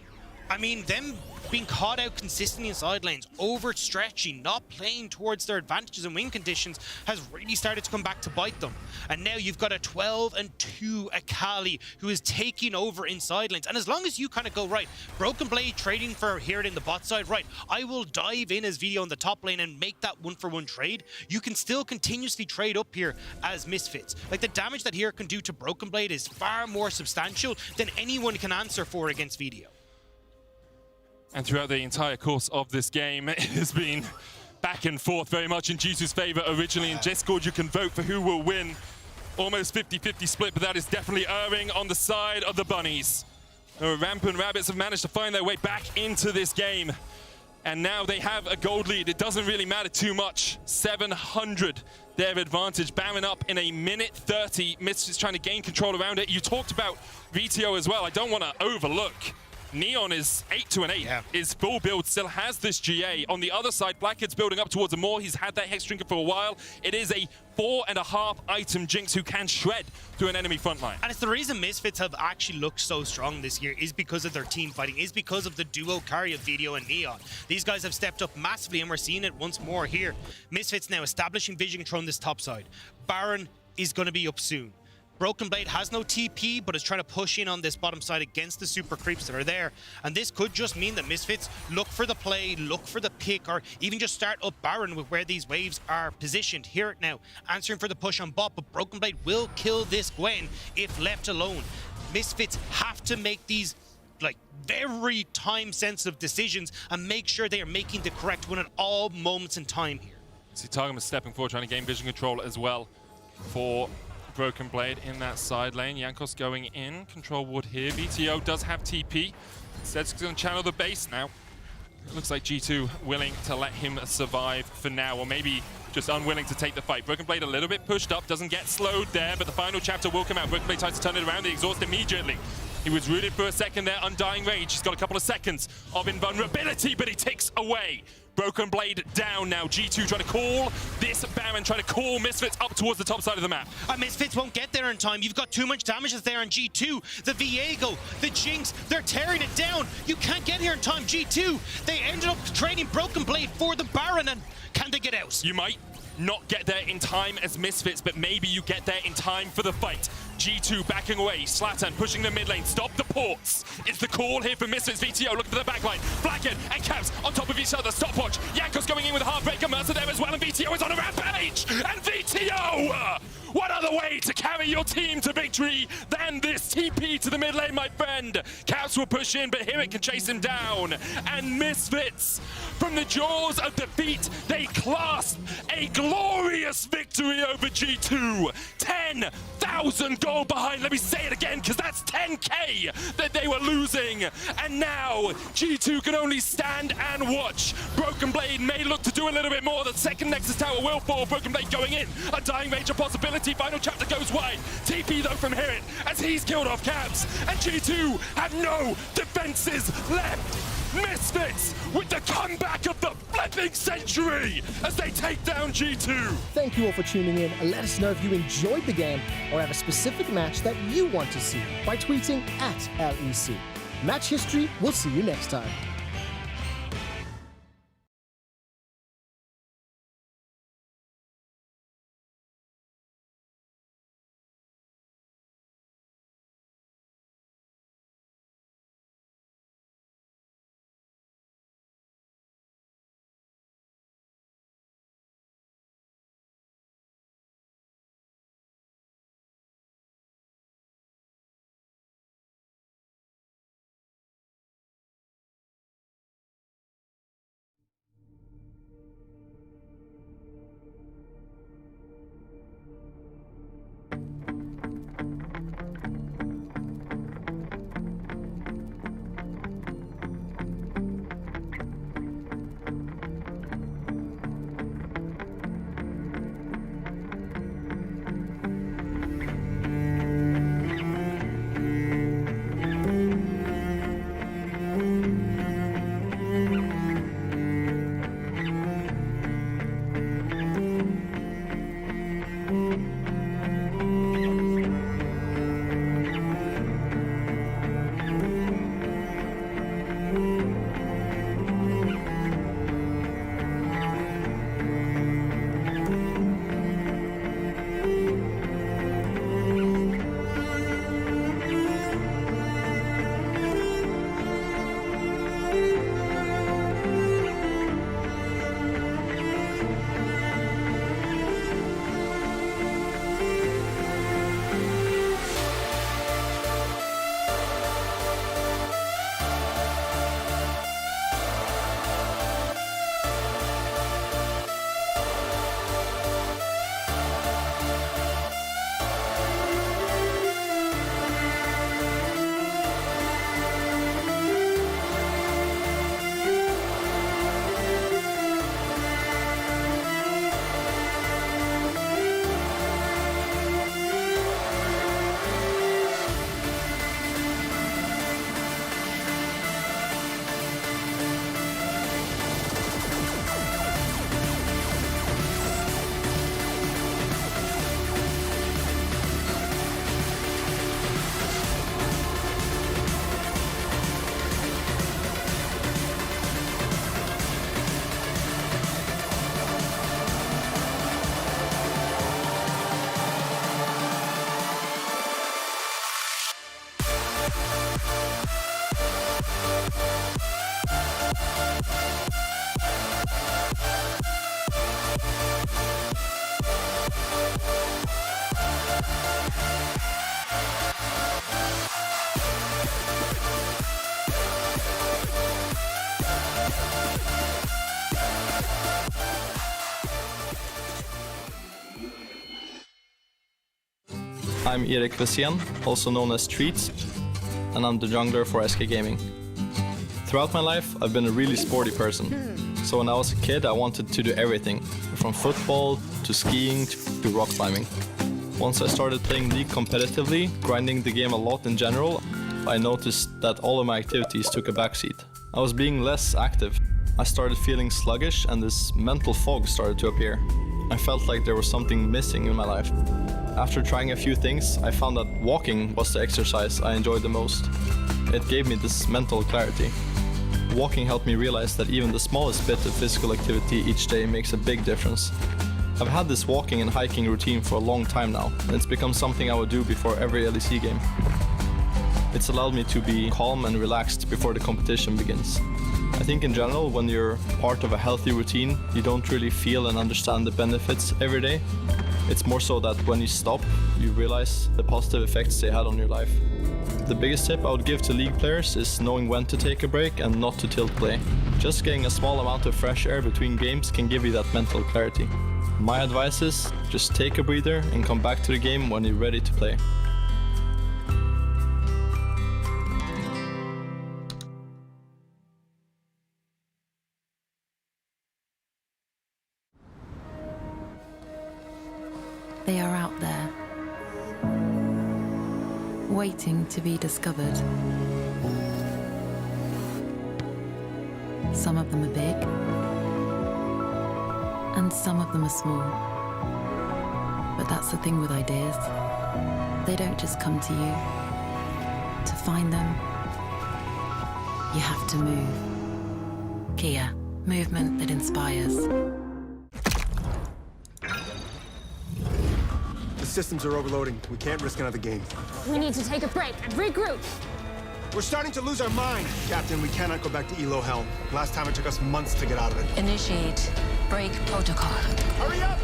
I mean, them being caught out consistently in side lanes, overstretching, not playing towards their advantages and win conditions has really started to come back to bite them. And now you've got a 12-2 Akali who is taking over in side lanes. And as long as you kind of go, right, Broken Blade trading for here in the bot side, right, I will dive in as Video on the top lane and make that one-for-one trade, you can still continuously trade up here as Misfits. Like, the damage that here can do to Broken Blade is far more substantial than anyone can answer for against Video. And throughout the entire course of this game, it has been back and forth very much in G2's favor. Originally in Discord, you can vote for who will win. Almost 50-50 split, but that is definitely erring on the side of the Bunnies. The Rampant Rabbits have managed to find their way back into this game. And now they have a gold lead. It doesn't really matter too much. 700 their advantage. Baron up in a minute 30. Misfits trying to gain control around it. You talked about VTO as well. I don't want to overlook. Neon is 8-8, Yeah. is full build, still has this GA. On the other side, Blackhead's building up towards a more. He's had that Hex Drinker for a while. It is a 4.5 item Jinx who can shred through an enemy front line. And it's the reason Misfits have actually looked so strong this year is because of their team fighting, is because of the duo carry of Video and Neon. These guys have stepped up massively and we're seeing it once more here. Misfits now establishing vision control on this top side. Baron is going to be up soon. Broken Blade has no TP, but is trying to push in on this bottom side against the super creeps that are there. And this could just mean that Misfits look for the play, look for the pick, or even just start up Baron with where these waves are positioned. Hear it now, answering for the push on bot, but Broken Blade will kill this Gwen if left alone. Misfits have to make these like very time-sensitive decisions and make sure they are making the correct one at all moments in time here. See, Targum is stepping forward, trying to gain vision control as well for Broken Blade in that side lane. Yankos going in, control wood here. VTO does have TP. Instead, it's going to channel the base now. Looks like G2 willing to let him survive for now, or maybe just unwilling to take the fight. Broken Blade a little bit pushed up, doesn't get slowed there, but the final chapter will come out. Broken Blade tries to turn it around, they exhaust immediately. He was rooted for a second there, Undying Rage. He's got a couple of seconds of invulnerability, but he ticks away. Broken Blade down now. G2 trying to call this Baron, trying to call Misfits up towards the top side of the map. And Misfits won't get there in time. You've got too much damage that's there on G2. The Viego, the Jinx, they're tearing it down. You can't get here in time. G2, they ended up trading Broken Blade for the Baron, and can they get out? You might not get there in time as Misfits, but maybe you get there in time for the fight. G2 backing away, Zlatan pushing the mid lane, stop the ports. It's the call here for Misfits. VTO looking for the backline. Blackhead and Caps on top of each other, stopwatch. Yankos going in with a Heartbreaker, Mercer there as well, and VTO is on a rampage! And VTO! What other way to carry your team to victory than this TP to the mid lane, my friend? Caps will push in, but here it can chase him down. And Misfits, from the jaws of defeat, they clasp a glorious victory over G2. 10,000 gold behind. Let me say it again, because that's 10K that they were losing. And now G2 can only stand and watch. Broken Blade may look to do a little bit more. The second Nexus Tower will fall. Broken Blade going in. A dying Rage, a possibility. Final chapter goes wide. TP though from Hirit as he's killed off Caps. And G2 have no defenses left. Misfits with the comeback of the flipping century as they take down G2. Thank you all for tuning in, and let us know if you enjoyed the game or have a specific match that you want to see by tweeting @LEC. Match History, we'll see you next time. I'm Erik Vesén, also known as Treats, and I'm the jungler for SK Gaming. Throughout my life, I've been a really sporty person. So when I was a kid, I wanted to do everything, from football to skiing to rock climbing. Once I started playing League competitively, grinding the game a lot in general, I noticed that all of my activities took a backseat. I was being less active. I started feeling sluggish and this mental fog started to appear. I felt like there was something missing in my life. After trying a few things, I found that walking was the exercise I enjoyed the most. It gave me this mental clarity. Walking helped me realize that even the smallest bit of physical activity each day makes a big difference. I've had this walking and hiking routine for a long time now, and it's become something I would do before every LEC game. It's allowed me to be calm and relaxed before the competition begins. I think in general, when you're part of a healthy routine, you don't really feel and understand the benefits every day. It's more so that when you stop, you realize the positive effects they had on your life. The biggest tip I would give to League players is knowing when to take a break and not to tilt play. Just getting a small amount of fresh air between games can give you that mental clarity. My advice is just take a breather and come back to the game when you're ready to play. They are out there, waiting to be discovered. Some of them are big, and some of them are small. But that's the thing with ideas. They don't just come to you. To find them, you have to move. Kia, movement that inspires. The systems are overloading. We can't risk another game. We need to take a break and regroup. We're starting to lose our mind. Captain, we cannot go back to Elo Hell. Last time it took us months to get out of it. Initiate break protocol. Hurry up!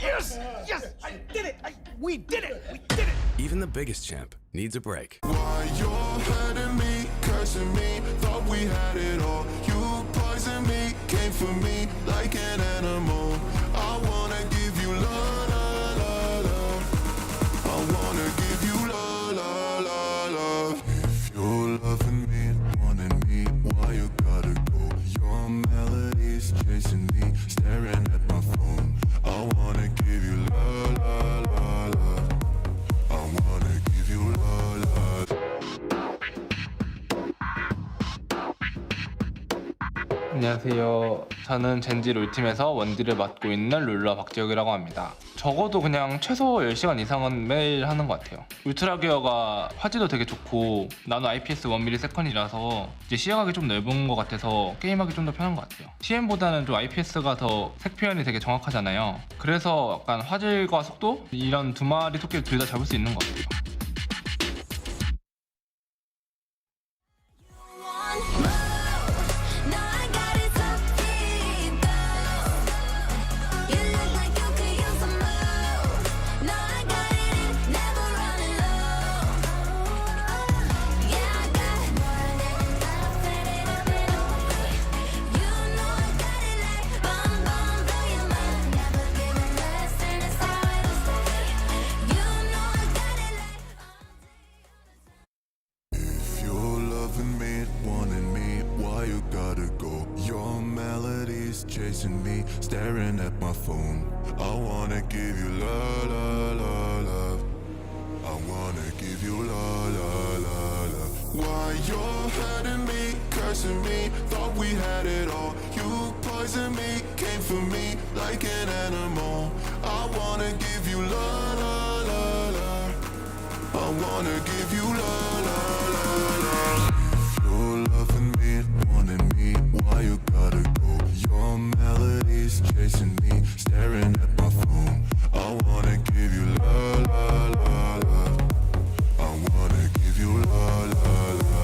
Yes! Yes! I did it! We did it! We did it! Even the biggest champ needs a break. Why you're hurting me, cursing me, thought we had it all. You poisoned me, came for me like an animal. I wanna give you love, love, love, love. I wanna give you love, love, love, love. If you're loving me, wanting me, why you gotta go? Your melodies chasing me, staring at my phone. I wanna give you love, love, love, love. I wanna give you love, love. 안녕하세요. 저는 젠지 롤팀에서 원딜을 맡고 있는 룰러 박지혁이라고 합니다. 적어도 그냥 최소 10시간 이상은 매일 하는 것 같아요. 울트라 기어가 화질도 되게 좋고 나노 IPS 1ms/s이라서 이제 시야각이 좀 넓은 것 같아서 게임하기 좀 더 편한 것 같아요. TM보다는 좀 IPS가 더 색 표현이 되게 정확하잖아요. 그래서 약간 화질과 속도? 이런 두 마리 토끼를 둘 다 잡을 수 있는 것 같아요. Chasing me, staring at my phone. I wanna give you love, love, love, love. I wanna give you love, love, love, love. Why you're hurting me, cursing me, thought we had it all. You poisoned me, came for me like an animal. I wanna give you love, love, love, love. I wanna give you love, love, love, love. If you're loving me, wanting me, why you gotta go? Your melodies chasing me, staring at my phone. I wanna give you la la la la. I wanna give you la la la la.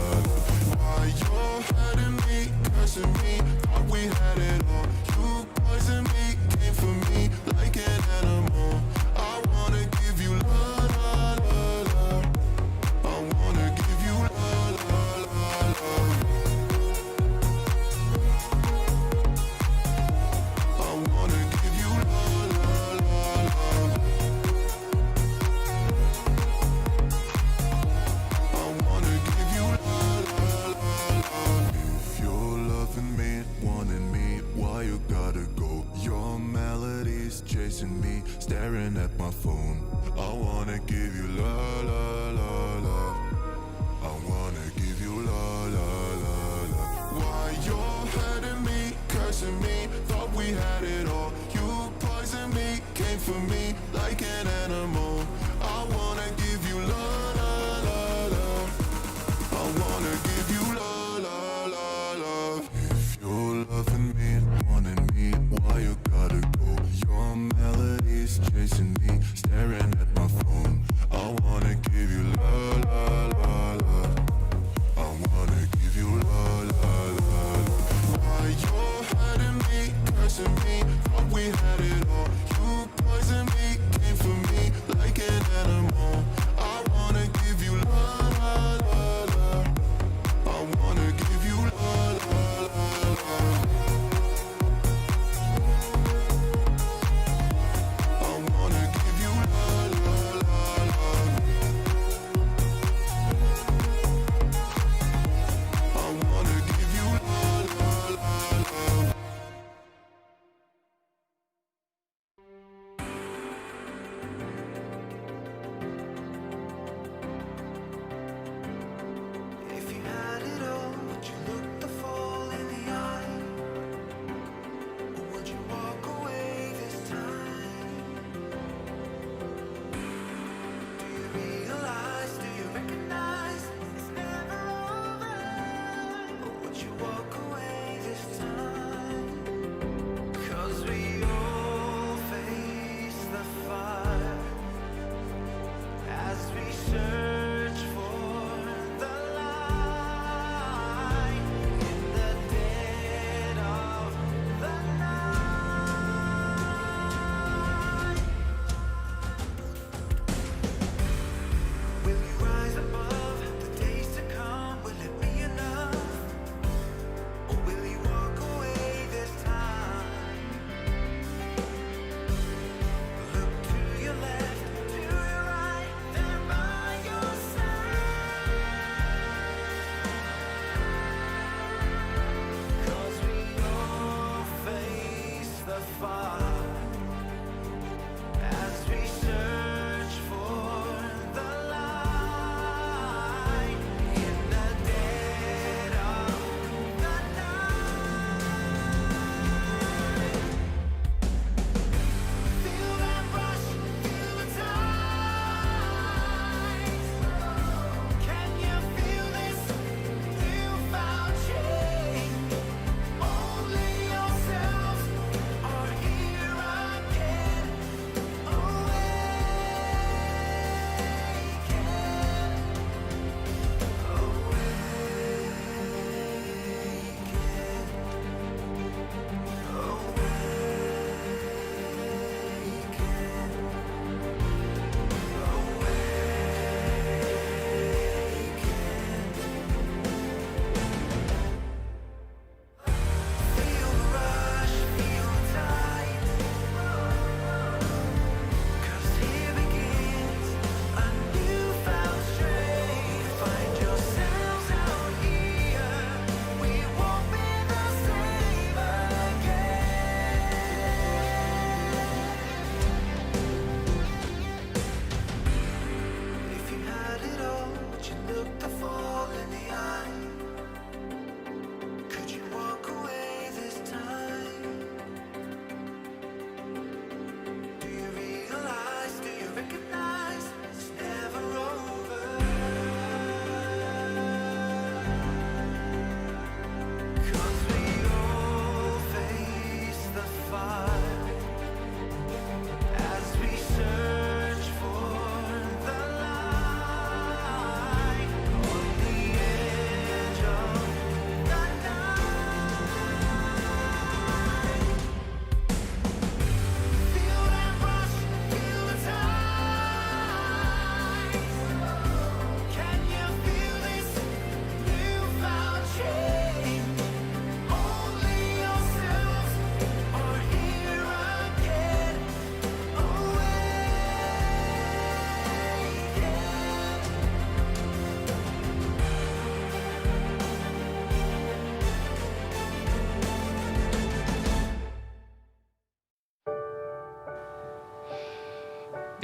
Why you're hiding me, cursing me, thought we had it all. You poison me, came for me like an animal. I wanna give you la la la la. I wanna give you la la la la. I wanna give you la la la la. I wanna give you la la la la. If you're loving me, wanting me, why you gotta go? Your melody's chasing me, staring at my phone. I wanna give you la la la la. I wanna give you la la la la. Why you're hurting me, cursing me, thought we had it all. You poison me, came for me like an animal. I wanna give you la la la la. I wanna give you la la la la. If you're loving me, wanting me, why you gotta go? Your melody's chasing me, staring at my phone. I wanna give you la la la la. I wanna give you la la la la. Why you're hiding me, cursing me, thought we had it all. You poison me, came for me like an animal. I wanna give you la la la la. I wanna give you la la la la. I wanna give you la la la la. I wanna give you la la la la. If you had it all, would you look the fall in the eye? Or would you walk away this time? Do you realize, do you recognize it's never over? Or would you walk away this time? 'Cause we all face the fire as we search for the light in the dead of the night. Will you rise above the days to come? Will it be enough? Or will you walk away this time? Look to your left, to your right, they're by your side. 'Cause we all face the fire as we search for the light in the dead of the night. Feel that rush, feel the tides. Can you feel this newfound change? Only yourselves are here again. Away.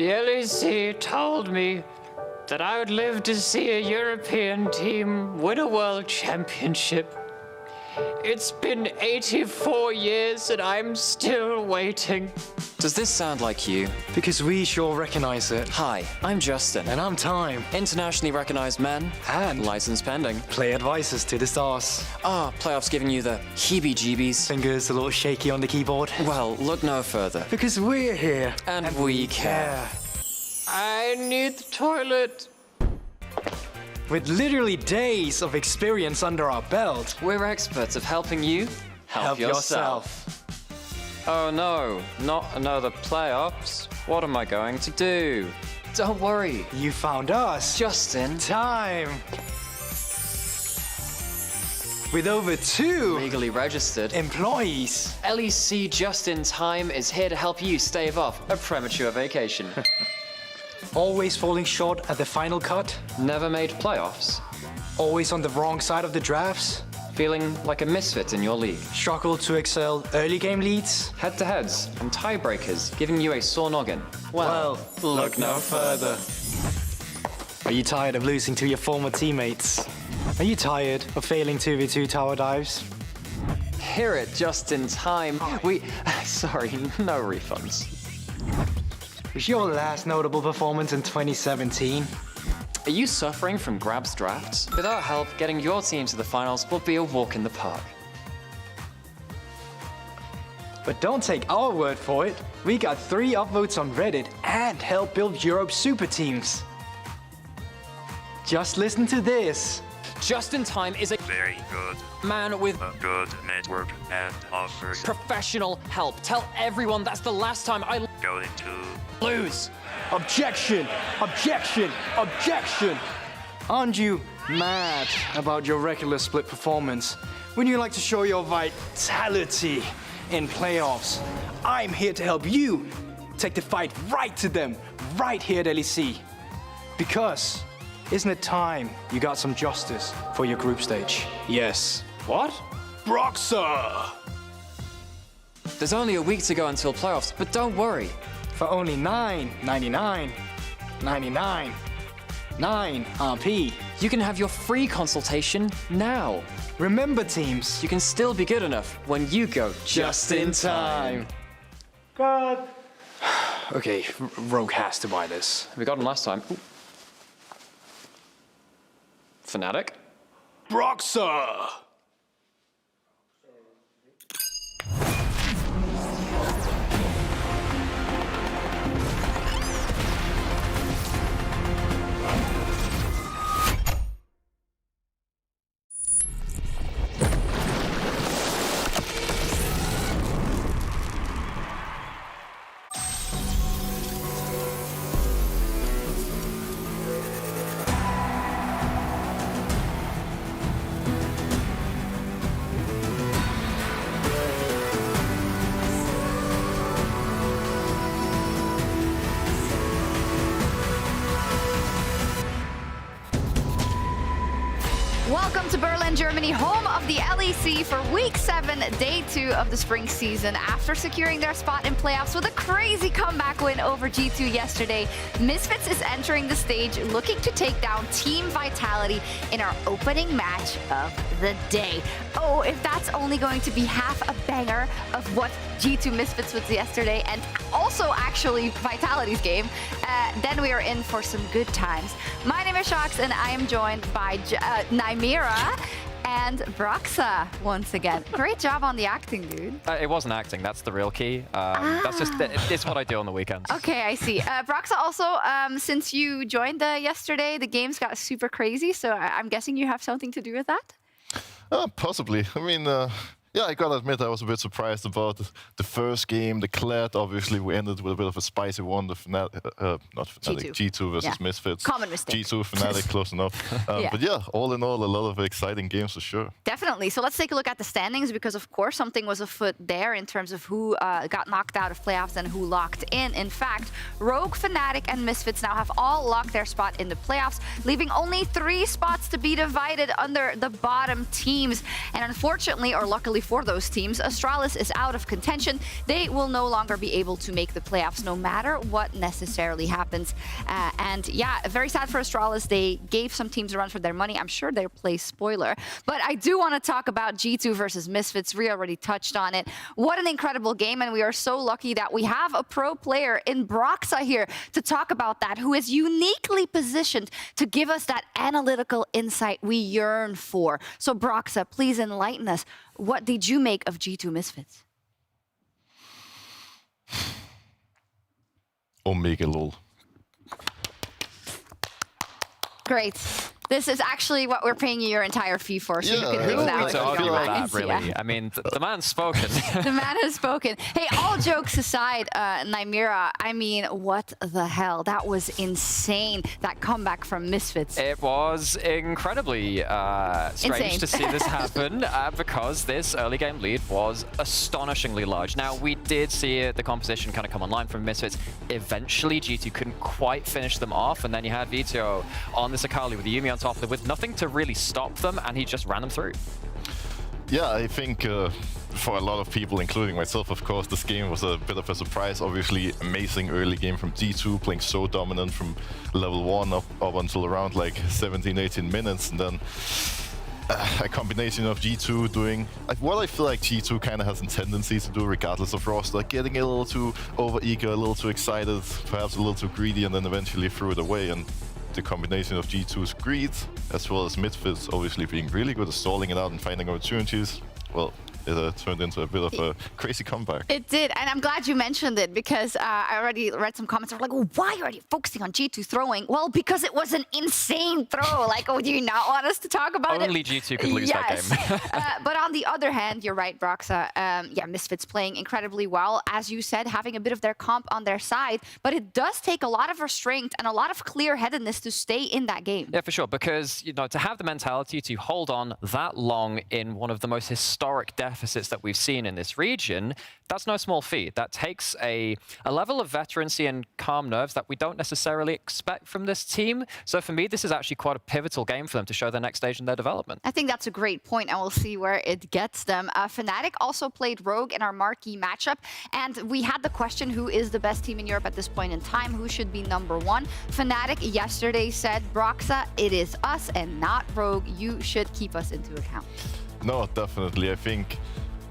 The LEC told me that I would live to see a European team win a world championship. It's been 84 years and I'm still waiting. Does this sound like you? Because we sure recognize it. Hi, I'm Justin. And I'm Time. Internationally recognized men. And license pending. Play advices to the stars. Playoffs giving you the heebie-jeebies. Fingers a little shaky on the keyboard. Well, look no further. Because we're here. And we care. I need the toilet. With literally days of experience under our belt, we're experts of helping you help yourself. Oh no, not another playoffs. What am I going to do? Don't worry. You found us. Just in time. With over 2 legally registered employees. LEC Just in Time is here to help you stave off a premature vacation. Always falling short at the final cut. Never made playoffs. Always on the wrong side of the drafts. Feeling like a misfit in your league. Struggle to excel early game leads. Head-to-heads and tiebreakers, giving you a sore noggin. Well, look no further. Are you tired of losing to your former teammates? Are you tired of failing 2v2 tower dives? Hear it just in time. Sorry, no refunds. Was your last notable performance in 2017? Are you suffering from grabs drafts? With our help, getting your team to the finals will be a walk in the park. But don't take our word for it. We got 3 upvotes on Reddit and helped build Europe's super teams. Just listen to this. Just in Time is a very good man with a good network and offers professional help. Tell everyone that's the last time I going to lose. Objection! Objection! Objection! Aren't you mad about your regular split performance? When you like to show your vitality in playoffs, I'm here to help you take the fight right to them, right here at LEC. Because isn't it time you got some justice for your group stage? Yes. What? Broxer! There's only a week to go until playoffs, but don't worry. For only $9.99, 99, 9 RP. You can have your free consultation now. Remember, teams, you can still be good enough when you go just in time. God. Okay, Rogue has to buy this. We got him last time. Ooh. Fnatic? Broxer! Welcome to Berlin, Germany, home of the LEC for Week 7, Day 2 of the spring season. After securing their spot in playoffs with a crazy comeback win over G2 yesterday, Misfits is entering the stage looking to take down Team Vitality in our opening match of the day. Oh, if that's only going to be half a banger of what G2 Misfits was yesterday, and also actually Vitality's game, then we are in for some good times. My name is Shox, and I am joined by Nymera and Broxer once again. Great job on the acting, dude. It wasn't acting, that's the real key. That's just, it's what I do on the weekends. Okay, I see. Broxer, also, since you joined yesterday, the games got super crazy, so I'm guessing you have something to do with that? Possibly. I mean, yeah, I gotta admit I was a bit surprised about the first game, the Clad. Obviously, we ended with a bit of a spicy one. The not Fnatic, G2 versus Misfits. Common mistake. G2, Fnatic, close enough. But yeah, all in all, a lot of exciting games for sure. Definitely. So let's take a look at the standings, because of course something was afoot there in terms of who got knocked out of playoffs and who locked in. In fact, Rogue, Fnatic, and Misfits now have all locked their spot in the playoffs, leaving only 3 spots to be divided under the bottom teams. And unfortunately, or luckily unfortunately for those teams, Astralis is out of contention. They will no longer be able to make the playoffs no matter what necessarily happens. And yeah, very sad for Astralis. They gave some teams a run for their money. I'm sure they're play spoiler. But I do want to talk about G2 versus Misfits. We already touched on it. What an incredible game, and we are so lucky that we have a pro player in Broxa here to talk about that, who is uniquely positioned to give us that analytical insight we yearn for. So Broxa, please enlighten us. What did you make of G2 Misfits? Omega lol. Great. This is actually what we're paying you your entire fee for, so you can leave that with that, really. I mean, the man's spoken. The man has spoken. Hey, all jokes aside, Nymira, I mean, what the hell? That was insane, that comeback from Misfits. It was incredibly strange to see this happen because this early game lead was astonishingly large. Now, we did see the composition kind of come online from Misfits. Eventually, G2 couldn't quite finish them off, and then you had Vito on this Akali with the Yuumi on top of it with nothing to really stop them, and he just ran them through. Yeah, I think for a lot of people, including myself, of course, this game was a bit of a surprise. Obviously, amazing early game from G2, playing so dominant from level 1 up until around like 17, 18 minutes, and then a combination of G2 doing what I feel like G2 kind of has a tendency to do regardless of roster, getting a little too over-eager, a little too excited, perhaps a little too greedy, and then eventually threw it away. And the combination of G2's greed, as well as Misfits obviously being really good at stalling it out and finding opportunities, well, it turned into a bit of a crazy comeback. It did, and I'm glad you mentioned it because I already read some comments. They're like, well, why are you focusing on G2 throwing? Well, because it was an insane throw. Like, oh, do you not want us to talk about it? Only G2 could lose that game. But on the other hand, you're right, Broxa. Yeah, Misfits playing incredibly well. As you said, having a bit of their comp on their side, but it does take a lot of restraint and a lot of clear-headedness to stay in that game. Yeah, for sure, because, you know, to have the mentality to hold on that long in one of the most historic deficits that we've seen in this region, that's no small feat. That takes a level of veterancy and calm nerves that we don't necessarily expect from this team. So for me, this is actually quite a pivotal game for them to show their next stage in their development. I think that's a great point, and we'll see where it gets them. Fnatic also played Rogue in our marquee matchup, and we had the question, who is the best team in Europe at this point in time? Who should be #1? Fnatic yesterday said, Broxa, it is us and not Rogue. You should keep us into account. No, definitely. I think,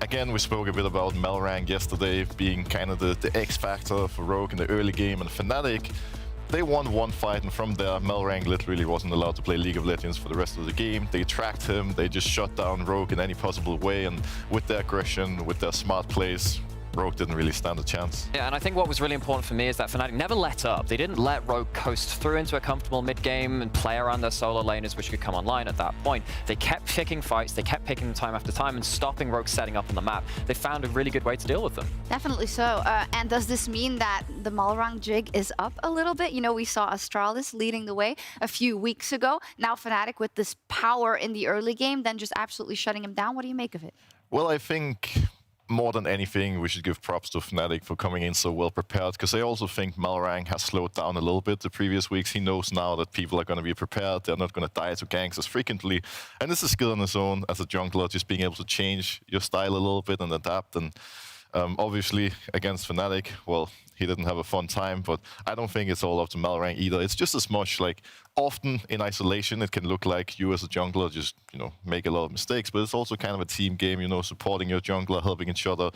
again, we spoke a bit about Melrang yesterday being kind of the X factor for Rogue in the early game, and Fnatic, they won one fight, and from there, Melrang literally wasn't allowed to play League of Legends for the rest of the game. They tracked him, they just shut down Rogue in any possible way, and with their aggression, with their smart plays, Rogue didn't really stand a chance. Yeah, and I think what was really important for me is that Fnatic never let up. They didn't let Rogue coast through into a comfortable mid-game and play around their solo laners, which could come online at that point. They kept picking fights, they kept picking them time after time and stopping Rogue setting up on the map. They found a really good way to deal with them. Definitely so. And does this mean that the Malrang jig is up a little bit? You know, we saw Astralis leading the way a few weeks ago. Now Fnatic with this power in the early game, then just absolutely shutting him down. What do you make of it? Well, I think more than anything, we should give props to Fnatic for coming in so well prepared, because I also think Malrang has slowed down a little bit the previous weeks. He knows now that people are going to be prepared. They're not going to die to ganks as frequently. And it's a skill on its own as a jungler, just being able to change your style a little bit and adapt. And obviously, against Fnatic, well, he didn't have a fun time, but I don't think it's all up to Malrang either. It's just as much like, often in isolation, it can look like you as a jungler just, you know, make a lot of mistakes, but it's also kind of a team game, you know, supporting your jungler, helping each other,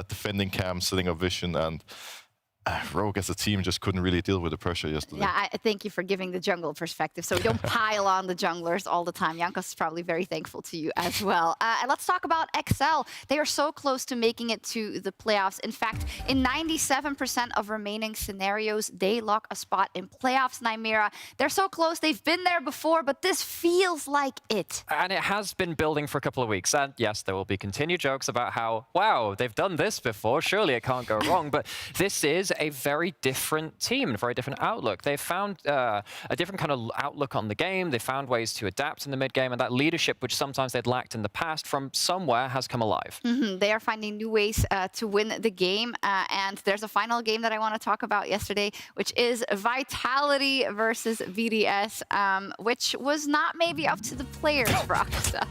defending camps, setting up vision, and Rogue as a team just couldn't really deal with the pressure yesterday. Yeah, I thank you for giving the jungle perspective. So we don't pile on the junglers all the time. Jankos is probably very thankful to you as well. And let's talk about XL. They are so close to making it to the playoffs. In fact, in 97% of remaining scenarios, they lock a spot in playoffs, Nymira. They're so close. They've been there before, but this feels like it. And it has been building for a couple of weeks. And yes, there will be continued jokes about how, wow, they've done this before. Surely it can't go wrong. But this is a very different team, a very different outlook. They've found a different kind of outlook on the game. They found ways to adapt in the mid game, and that leadership, which sometimes they'd lacked in the past, from somewhere has come alive. They are finding new ways to win the game. And there's a final game that I want to talk about yesterday, which is Vitality versus VDS, which was not maybe up to the players, Broxa.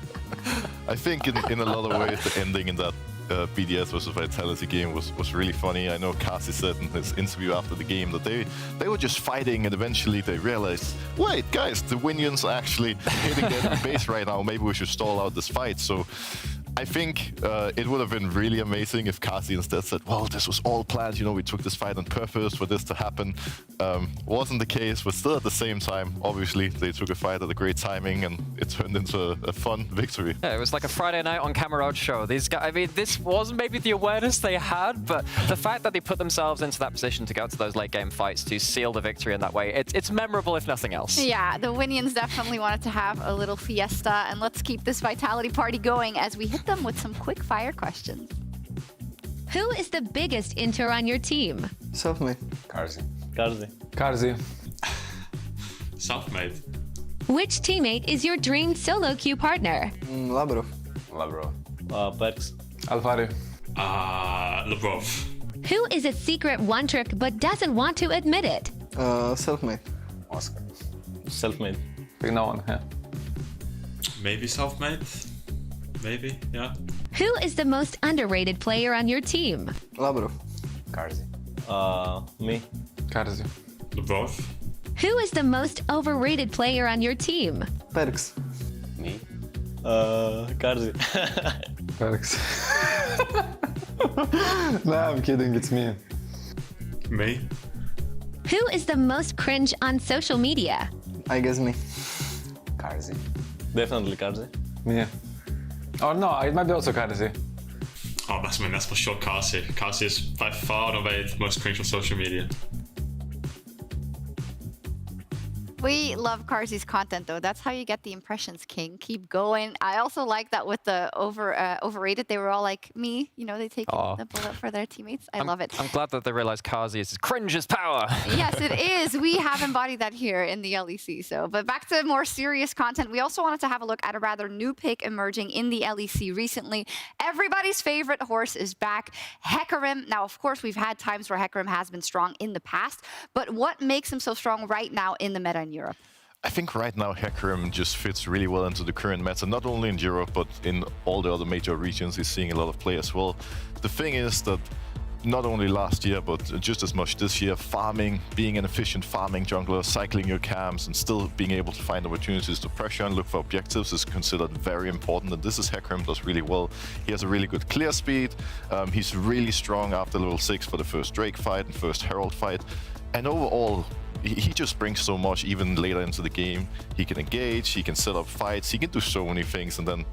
I think in a lot of ways the ending in that BDS versus Vitality game was really funny. I know Kasi said in his interview after the game that they were just fighting, and eventually they realized, wait, guys, the Winions are actually hitting their base right now. Maybe we should stall out this fight. So I think it would have been really amazing if Kasi instead said, well, this was all planned, we took this fight on purpose for this to happen. Wasn't the case, but still at the same time, obviously, they took a fight at a great timing and it turned into a fun victory. Yeah, it was like a Friday night on Camerad show. These guys, I mean, this wasn't maybe the awareness they had, but the fact that they put themselves into that position to go to those late game fights to seal the victory in that way, it's memorable if nothing else. Yeah, the Winions definitely wanted to have a little fiesta, and let's keep this Vitality party going as we hit them with some quick fire questions. Who is the biggest inter on your team? Self-made. Karzi. Self-made. Which teammate is your dream solo queue partner? Labrov. Perks. Alfari. Labrov. Who is a secret one trick but doesn't want to admit it? Self-made. Oscar. Self-made. Pick no one, yeah. Maybe self-made. Maybe, yeah. Who is the most underrated player on your team? Labrov. Karzi. Me. Karzi. Labrov. Who is the most overrated player on your team? Perks. Me. Karzi. Perks. No, I'm kidding, it's me. Me. Who is the most cringe on social media? I guess me. Karzi. Definitely Karzi. Me. Oh no, it might be also Karzi. Oh, that's for sure Kasi. Kasi is by far and away the most cringe on social media. We love Karzi's content, though. That's how you get the impressions, King. Keep going. I also like that with the overrated. They were all like me. They take the bullet for their teammates. I love it. I'm glad that they realized Kazi is cringe as power. Yes, it is. We have embodied that here in the LEC. But back to more serious content. We also wanted to have a look at a rather new pick emerging in the LEC recently. Everybody's favorite horse is back, Hecarim. Now, of course, we've had times where Hecarim has been strong in the past, but what makes him so strong right now in the meta in Europe? I think right now Hecarim just fits really well into the current meta, not only in Europe, but in all the other major regions. He's seeing a lot of play as well. The thing is that not only last year, but just as much this year, farming, being an efficient farming jungler, cycling your camps, and still being able to find opportunities to pressure and look for objectives is considered very important. And this is Hecarim does really well. He has a really good clear speed. He's really strong after level 6 for the first Drake fight and first Herald fight. And overall, he just brings so much even later into the game. He can engage, he can set up fights, he can do so many things, and then,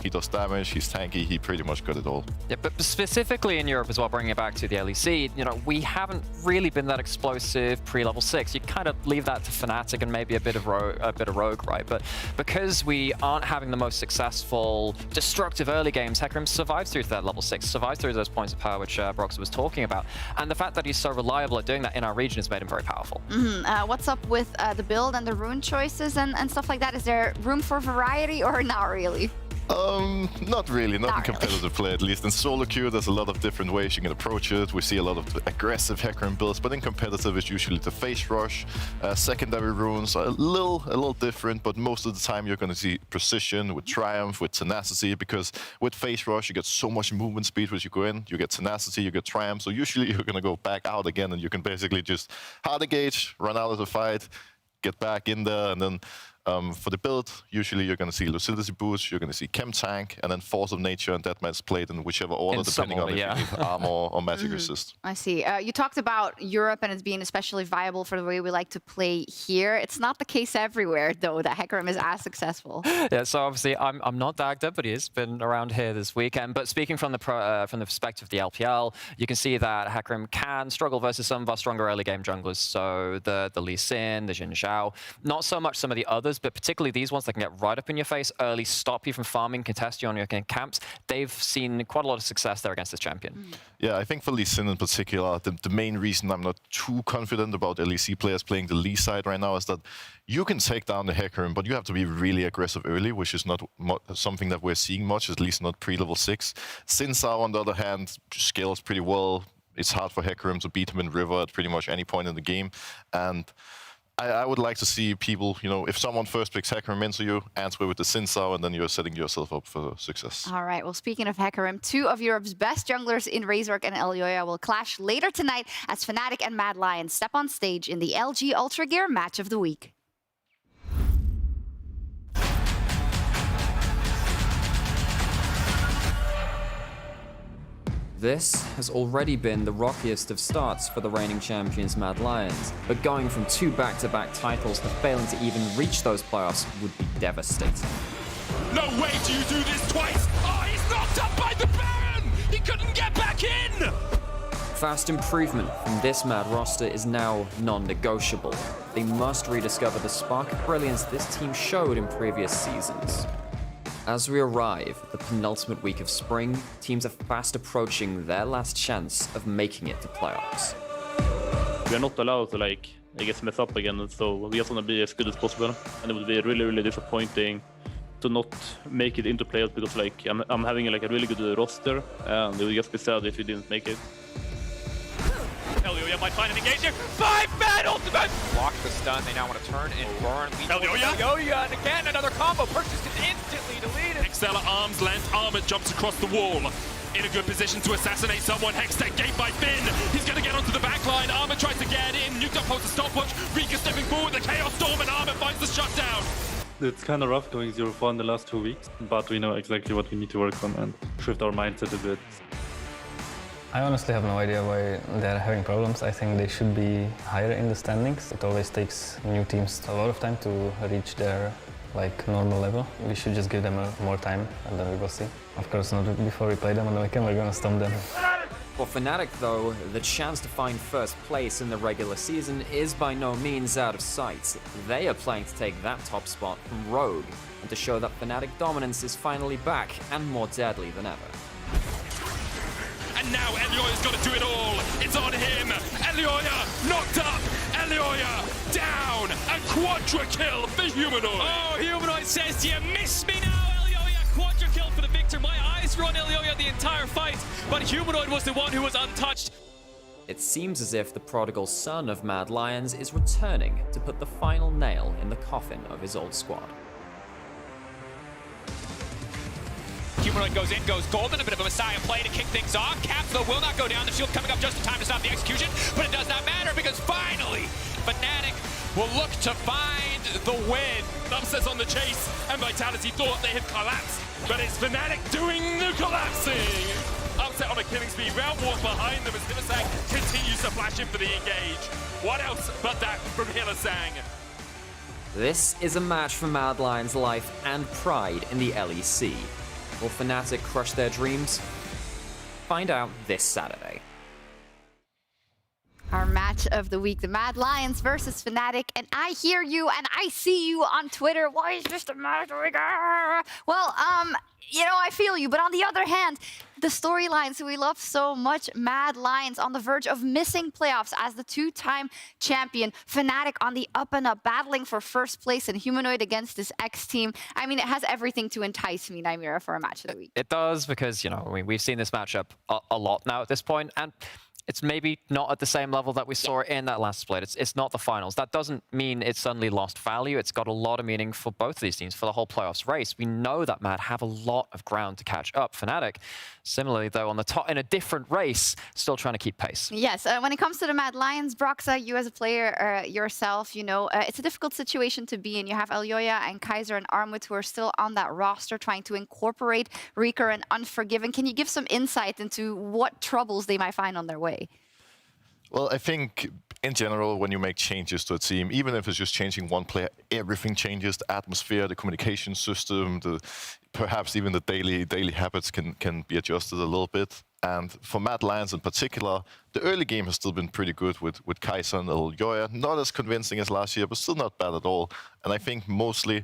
he does damage, he's tanky, he pretty much got it all. Yeah, but specifically in Europe as well, bringing it back to the LEC, we haven't really been that explosive pre-level 6. You kind of leave that to Fnatic and maybe a bit of Rogue, right? But because we aren't having the most successful, destructive early games, Hecarim survives through to that level 6, survives through those points of power which Brox was talking about. And the fact that he's so reliable at doing that in our region has made him very powerful. What's up with the build and the rune choices and stuff like that? Is there room for variety or not really? Not really, not in competitive play at least. In solo queue, there's a lot of different ways you can approach it. We see a lot of aggressive Hecarim builds, but in competitive, it's usually the face rush. Secondary runes are a little different, but most of the time you're going to see precision with Triumph, with tenacity, because with face rush, you get so much movement speed as you go in. You get tenacity, you get Triumph, so usually you're going to go back out again, and you can basically just hard engage, run out of the fight, get back in there, and then for the build, usually you're going to see Lucidity Boost, you're going to see Chem Tank, and then Force of Nature and Deathmatch played in whichever order, depending on if you need armor or magic resist. I see. You talked about Europe and it's being especially viable for the way we like to play here. It's not the case everywhere, though, that Hecarim is as successful. Yeah, so obviously I'm not Dagda, but he has been around here this weekend. But speaking from the perspective of the LPL, you can see that Hecarim can struggle versus some of our stronger early game junglers. So the Lee Sin, the Jin Zhao, not so much some of the others, but particularly these ones that can get right up in your face early, stop you from farming, contest you on your camps. They've seen quite a lot of success there against this champion. Yeah, I think for Lee Sin in particular, the main reason I'm not too confident about LEC players playing the Lee side right now is that you can take down the Hecarim, but you have to be really aggressive early, which is not something that we're seeing much, at least not pre-level 6. Xin Zhao, on the other hand, scales pretty well. It's hard for Hecarim to beat him in River at pretty much any point in the game. And I would like to see people, if someone first picks Hecarim into you, answer with the Xin Zhao, and then you're setting yourself up for success. All right, well, speaking of Hecarim, two of Europe's best junglers in Razork and Elyoya will clash later tonight as Fnatic and Mad Lions step on stage in the LG Ultra Gear Match of the Week. This has already been the rockiest of starts for the reigning champions Mad Lions, but going from 2 back-to-back titles to failing to even reach those playoffs would be devastating. No way do you do this twice! Oh, he's knocked up by the Baron! He couldn't get back in! Fast improvement from this Mad roster is now non-negotiable. They must rediscover the spark of brilliance this team showed in previous seasons. As we arrive at the penultimate week of spring, teams are fast approaching their last chance of making it to playoffs. We are not allowed to I guess mess up again, so we just want to be as good as possible. And it would be really, really disappointing to not make it into playoffs because I'm having a really good roster, and it would just be sad if we didn't make it. Elyoya might find an engagement. 5-man ultimate! Block the stun. They now want to turn and burn. Elyoya, and again, another combo. Purchased it instantly deleted. Stellar arm's length. Armor jumps across the wall. In a good position to assassinate someone. Hextech gate by Finn. He's going to get onto the backline. Armor tries to get in. Nuked up holds a stopwatch. Rika stepping forward. The Chaos Storm, and Armor finds the shutdown. It's kind of rough going 0-4 in the last 2 weeks, but we know exactly what we need to work on and shift our mindset a bit. I honestly have no idea why they're having problems. I think they should be higher in the standings. It always takes new teams a lot of time to reach their normal level. We should just give them more time and then we will see. Of course, not before we play them on the weekend, we're gonna stomp them. For Fnatic though, the chance to find first place in the regular season is by no means out of sight. They are playing to take that top spot from Rogue, and to show that Fnatic dominance is finally back and more deadly than ever. And now Elyoya's got to do it all. It's on him. Elyoya knocked up. Elyoya down. A quadra kill for Humanoid. Oh, Humanoid says, do you miss me now, Elyoya? Quadra kill for the victor. My eyes were on Elyoya the entire fight, but Humanoid was the one who was untouched. It seems as if the prodigal son of Mad Lions is returning to put the final nail in the coffin of his old squad. Humanoid goes in, goes golden, a bit of a Messiah play to kick things off. Caps though will not go down. The shield coming up just in time to stop the execution, but it does not matter because finally Fnatic will look to find the win. Upsets on the chase, and Vitality thought they had collapsed, but it's Fnatic doing the collapsing. Upset on a killing speed, round walk behind them as Hylissang continues to flash in for the engage. What else but that from Hylissang? This is a match for Mad Lions' life and pride in the LEC. Will Fnatic crush their dreams? Find out this Saturday. Our match of the week, the Mad Lions versus Fnatic. And I hear you and I see you on Twitter. Why is this the match of the week? Well, I feel you. But on the other hand, the storylines we love so much, Mad Lions on the verge of missing playoffs as the 2-time champion, Fnatic on the up and up, battling for first place, and Humanoid against this X team. I mean, it has everything to entice me, Nymira, for a match of the week. It does, because, we've seen this matchup a lot now at this point, and it's maybe not at the same level that we saw in that last split. It's not the finals. That doesn't mean it's suddenly lost value. It's got a lot of meaning for both of these teams, for the whole playoffs race. We know that Mad have a lot of ground to catch up. Fnatic, similarly, though, on the top in a different race, still trying to keep pace. Yes, when it comes to the Mad Lions, Broxa, you as a player yourself, it's a difficult situation to be in. You have Elyoya and Kaiser and Armwood who are still on that roster trying to incorporate Reaker and Unforgiven. Can you give some insight into what troubles they might find on their way? Well, I think in general, when you make changes to a team, even if it's just changing one player, everything changes. The atmosphere, the communication system, perhaps even the daily habits can be adjusted a little bit. And for Mad Lions in particular, the early game has still been pretty good with Kaiser and Elyoya. Not as convincing as last year, but still not bad at all. And I think mostly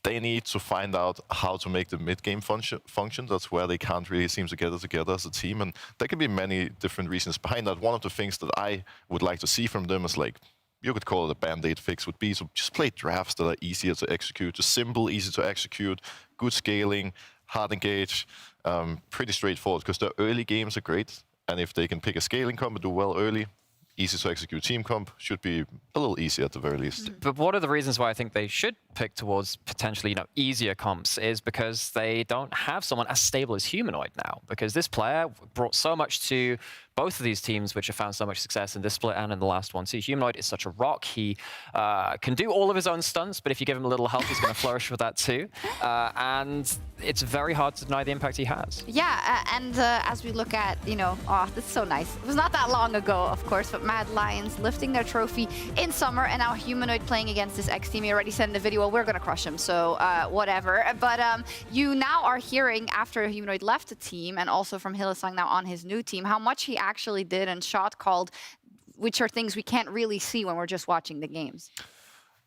they need to find out how to make the mid-game function. That's where they can't really seem to get it together as a team. And there can be many different reasons behind that. One of the things that I would like to see from them is you could call it a band-aid fix, would be to just play drafts that are easier to execute, just simple, easy to execute, good scaling, hard engage, pretty straightforward, because their early games are great. And if they can pick a scaling combo, do well early, easy to execute team comp should be a little easier at the very least. But one of the reasons why I think they should pick towards potentially, easier comps is because they don't have someone as stable as Humanoid now. Because this player brought so much to both of these teams, which have found so much success in this split and in the last one too. Humanoid is such a rock. He can do all of his own stunts, but if you give him a little help, he's going to flourish with that too. And it's very hard to deny the impact he has. Yeah, and as we look at, oh, this is so nice. It was not that long ago, of course, but Mad Lions lifting their trophy in summer, and now Humanoid playing against this X team. He already said in the video, well, we're going to crush him, so whatever. But you now are hearing, after Humanoid left the team, and also from Hillesang now on his new team, how much he actually did and shot called, which are things we can't really see when we're just watching the games.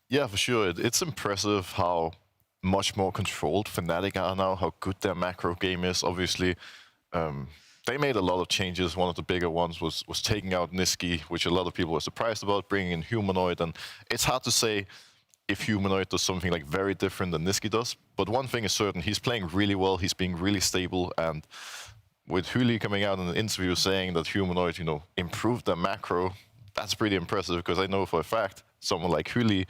Yeah, for sure. It's impressive how much more controlled Fnatic are now, how good their macro game is. Obviously, they made a lot of changes. One of the bigger ones was taking out Niski, which a lot of people were surprised about, bringing in Humanoid. And it's hard to say if Humanoid does something like very different than Niski does. But one thing is certain, he's playing really well, he's being really stable, and with Huli coming out in an interview saying that Humanoid, improved their macro, that's pretty impressive, because I know for a fact someone like Huli,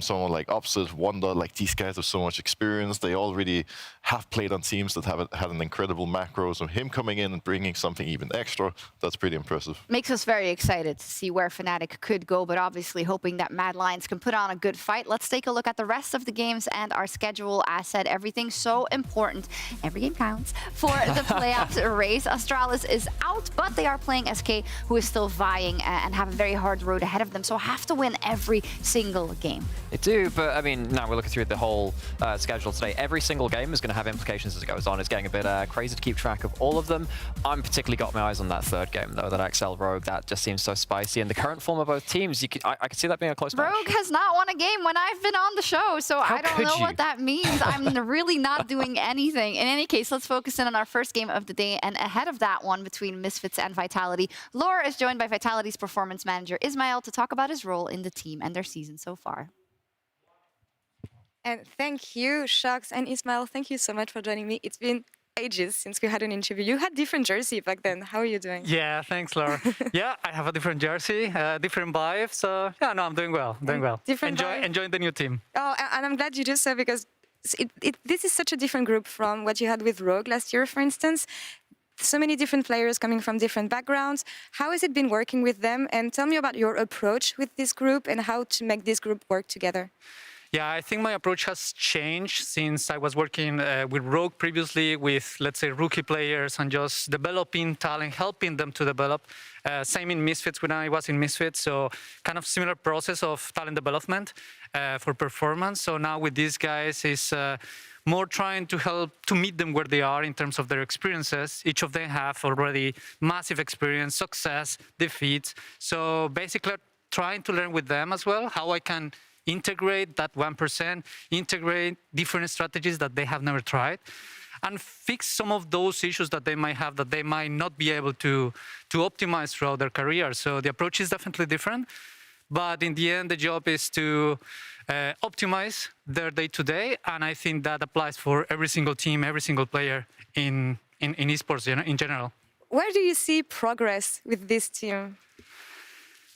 someone like Opsit, Wonder, like these guys have so much experience. They already have played on teams that have had an incredible macro. So him coming in and bringing something even extra, that's pretty impressive. Makes us very excited to see where Fnatic could go, but obviously hoping that Mad Lions can put on a good fight. Let's take a look at the rest of the games and our schedule. As said, everything's so important. Every game counts for the playoffs race. Astralis is out, but they are playing SK, who is still vying and have a very hard road ahead of them. So have to win every single game. They do, but I mean, now we're looking through the whole schedule today. Every single game is going to have implications as it goes on. It's getting a bit crazy to keep track of all of them. I'm particularly got my eyes on that third game, though, that XL Rogue. That just seems so spicy. And the current form of both teams, I could see that being a close match. Rogue has not won a game when I've been on the show, so I don't know what that means. I'm really not doing anything. In any case, let's focus in on our first game of the day, and ahead of that one between Misfits and Vitality, Laura is joined by Vitality's performance manager, Ismail, to talk about his role in the team and their season so far. And thank you, Shox and Ismail. Thank you so much for joining me. It's been ages since we had an interview. You had different jersey back then. How are you doing? Yeah, thanks, Laura. Yeah, I have a different jersey, different vibe. So yeah, no, I'm doing well. Enjoying the new team. Oh, and I'm glad you do so, because this is such a different group from what you had with Rogue last year, for instance. So many different players coming from different backgrounds. How has it been working with them? And tell me about your approach with this group and how to make this group work together. Yeah, I think my approach has changed since I was working with Rogue previously with, let's say, rookie players and just developing talent, helping them to develop. Same in Misfits when I was in Misfits, so kind of similar process of talent development for performance. So now with these guys is more trying to help to meet them where they are in terms of their experiences. Each of them have already massive experience, success, defeats. So basically trying to learn with them as well how I can integrate that 1%, integrate different strategies that they have never tried, and fix some of those issues that they might have that they might not be able to optimize throughout their career. So the approach is definitely different, but in the end, the job is to optimize their day-to-day, and I think that applies for every single team, every single player in esports in general. Where do you see progress with this team?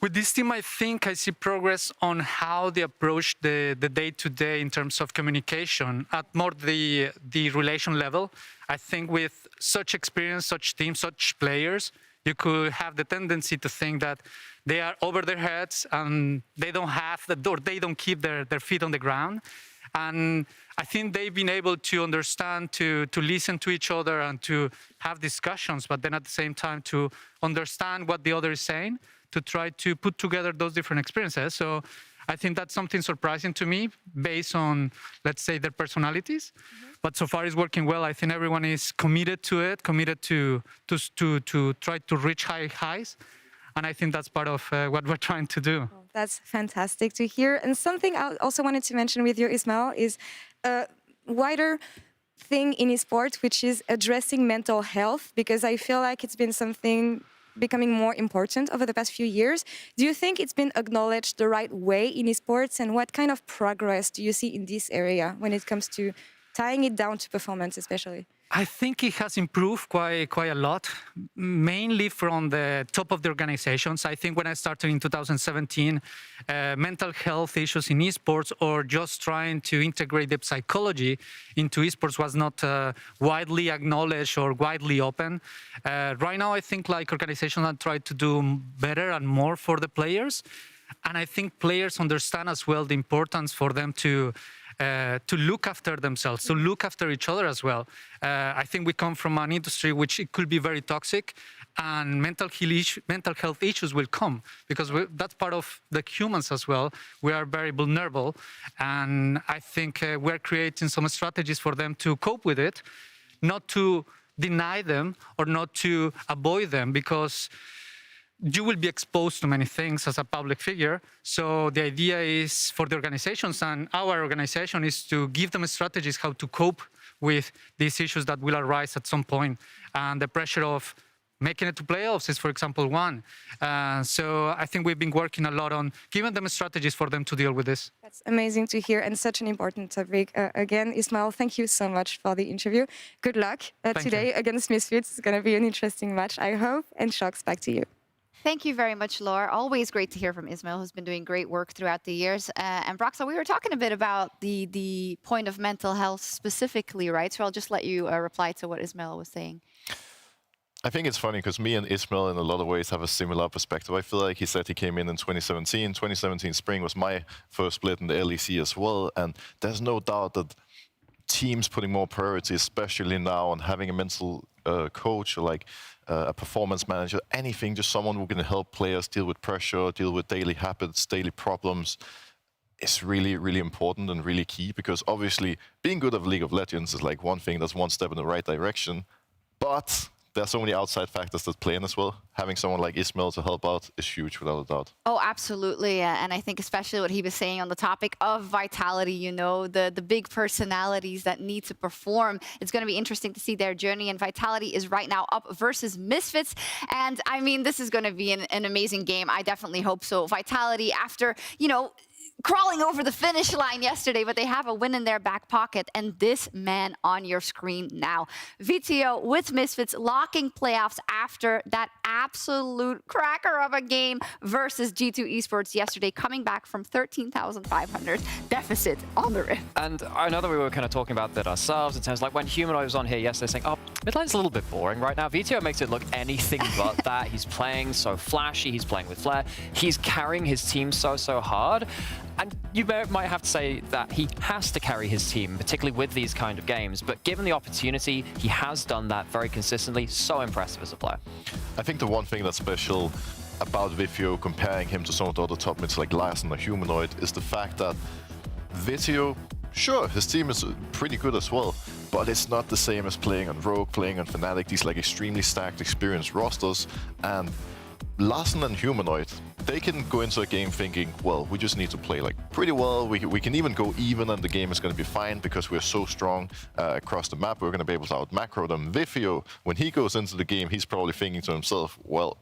With this team, I think I see progress on how they approach the day-to-day in terms of communication at more the relation level. I think with such experience, such teams, such players, you could have the tendency to think that they are over their heads and they don't have they don't keep their feet on the ground. And I think they've been able to understand, to listen to each other and to have discussions, but then at the same time to understand what the other is saying, to try to put together those different experiences. So I think that's something surprising to me based on, let's say, their personalities. But so far it's working well. I think everyone is committed to it, committed to try to reach high highs. And I think that's part of what we're trying to do. Oh, that's fantastic to hear. And something I also wanted to mention with you, Ismail, is a wider thing in esports, which is addressing mental health, because I feel like it's been something becoming more important over the past few years. Do you think it's been acknowledged the right way in esports, and what kind of progress do you see in this area when it comes to tying it down to performance especially? I think it has improved quite a lot, mainly from the top of the organizations. I think when I started in 2017, mental health issues in esports or just trying to integrate the psychology into esports was not widely acknowledged or widely open. Right now, I think like organizations are trying to do better and more for the players. And I think players understand as well the importance for them to look after themselves, to look after each other as well. I think we come from an industry which it could be very toxic, and mental health issues will come because that's part of the humans as well. We are very vulnerable, and I think we're creating some strategies for them to cope with it, not to deny them or not to avoid them, because you will be exposed to many things as a public figure. So the idea is for the organizations, and our organization is to give them strategies how to cope with these issues that will arise at some point. And the pressure of making it to playoffs is, for example, one. So I think we've been working a lot on giving them strategies for them to deal with this. That's amazing to hear, and such an important topic. Again, Ismael, thank you so much for the interview. Good luck today against Misfits. It's going to be an interesting match, I hope. And Shocks, back to you. Thank you very much, Laura. Always great to hear from Ismael, who's been doing great work throughout the years. And Broxa, we were talking a bit about the point of mental health specifically, right? So I'll just let you reply to what Ismael was saying. I think it's funny because me and Ismael in a lot of ways have a similar perspective. I feel like he said he came in 2017. 2017 spring was my first split in the LEC as well. And there's no doubt that teams putting more priority, especially now, on having a mental coach or like a performance manager, anything, just someone who can help players deal with pressure, deal with daily habits, daily problems, is really, really important and really key, because obviously being good at League of Legends is like one thing, that's one step in the right direction, but there are so many outside factors that play in as well. Having someone like Ismael to help out is huge, without a doubt. Oh, absolutely. And I think especially what he was saying on the topic of vitality, you know, the big personalities that need to perform. It's going to be interesting to see their journey. And Vitality is right now up versus Misfits. And I mean, this is going to be an amazing game. I definitely hope so. Vitality, after, you know, crawling over the finish line yesterday, but they have a win in their back pocket. And this man on your screen now, VTO with Misfits, locking playoffs after that absolute cracker of a game versus G2 Esports yesterday, coming back from 13,500 deficit on the Rift. And I know that we were kind of talking about that ourselves in terms of like when Humanoid was on here yesterday saying, oh, mid lane's a little bit boring right now. VTO makes it look anything but that. He's playing so flashy, he's playing with flair, he's carrying his team so hard. And you might have to say that he has to carry his team, particularly with these kind of games. But given the opportunity, he has done that very consistently. So impressive as a player. I think the one thing that's special about Vivio, comparing him to some of the other top mids like Larsen or Humanoid, is the fact that Vivio, sure, his team is pretty good as well, but it's not the same as playing on Rogue, playing on Fnatic, these like extremely stacked, experienced rosters. And Larsen and Humanoid, they can go into a game thinking, well, we just need to play like pretty well. We can even go even and the game is going to be fine because we're so strong across the map. We're going to be able to out-macro them. Vivio, when he goes into the game, he's probably thinking to himself, well,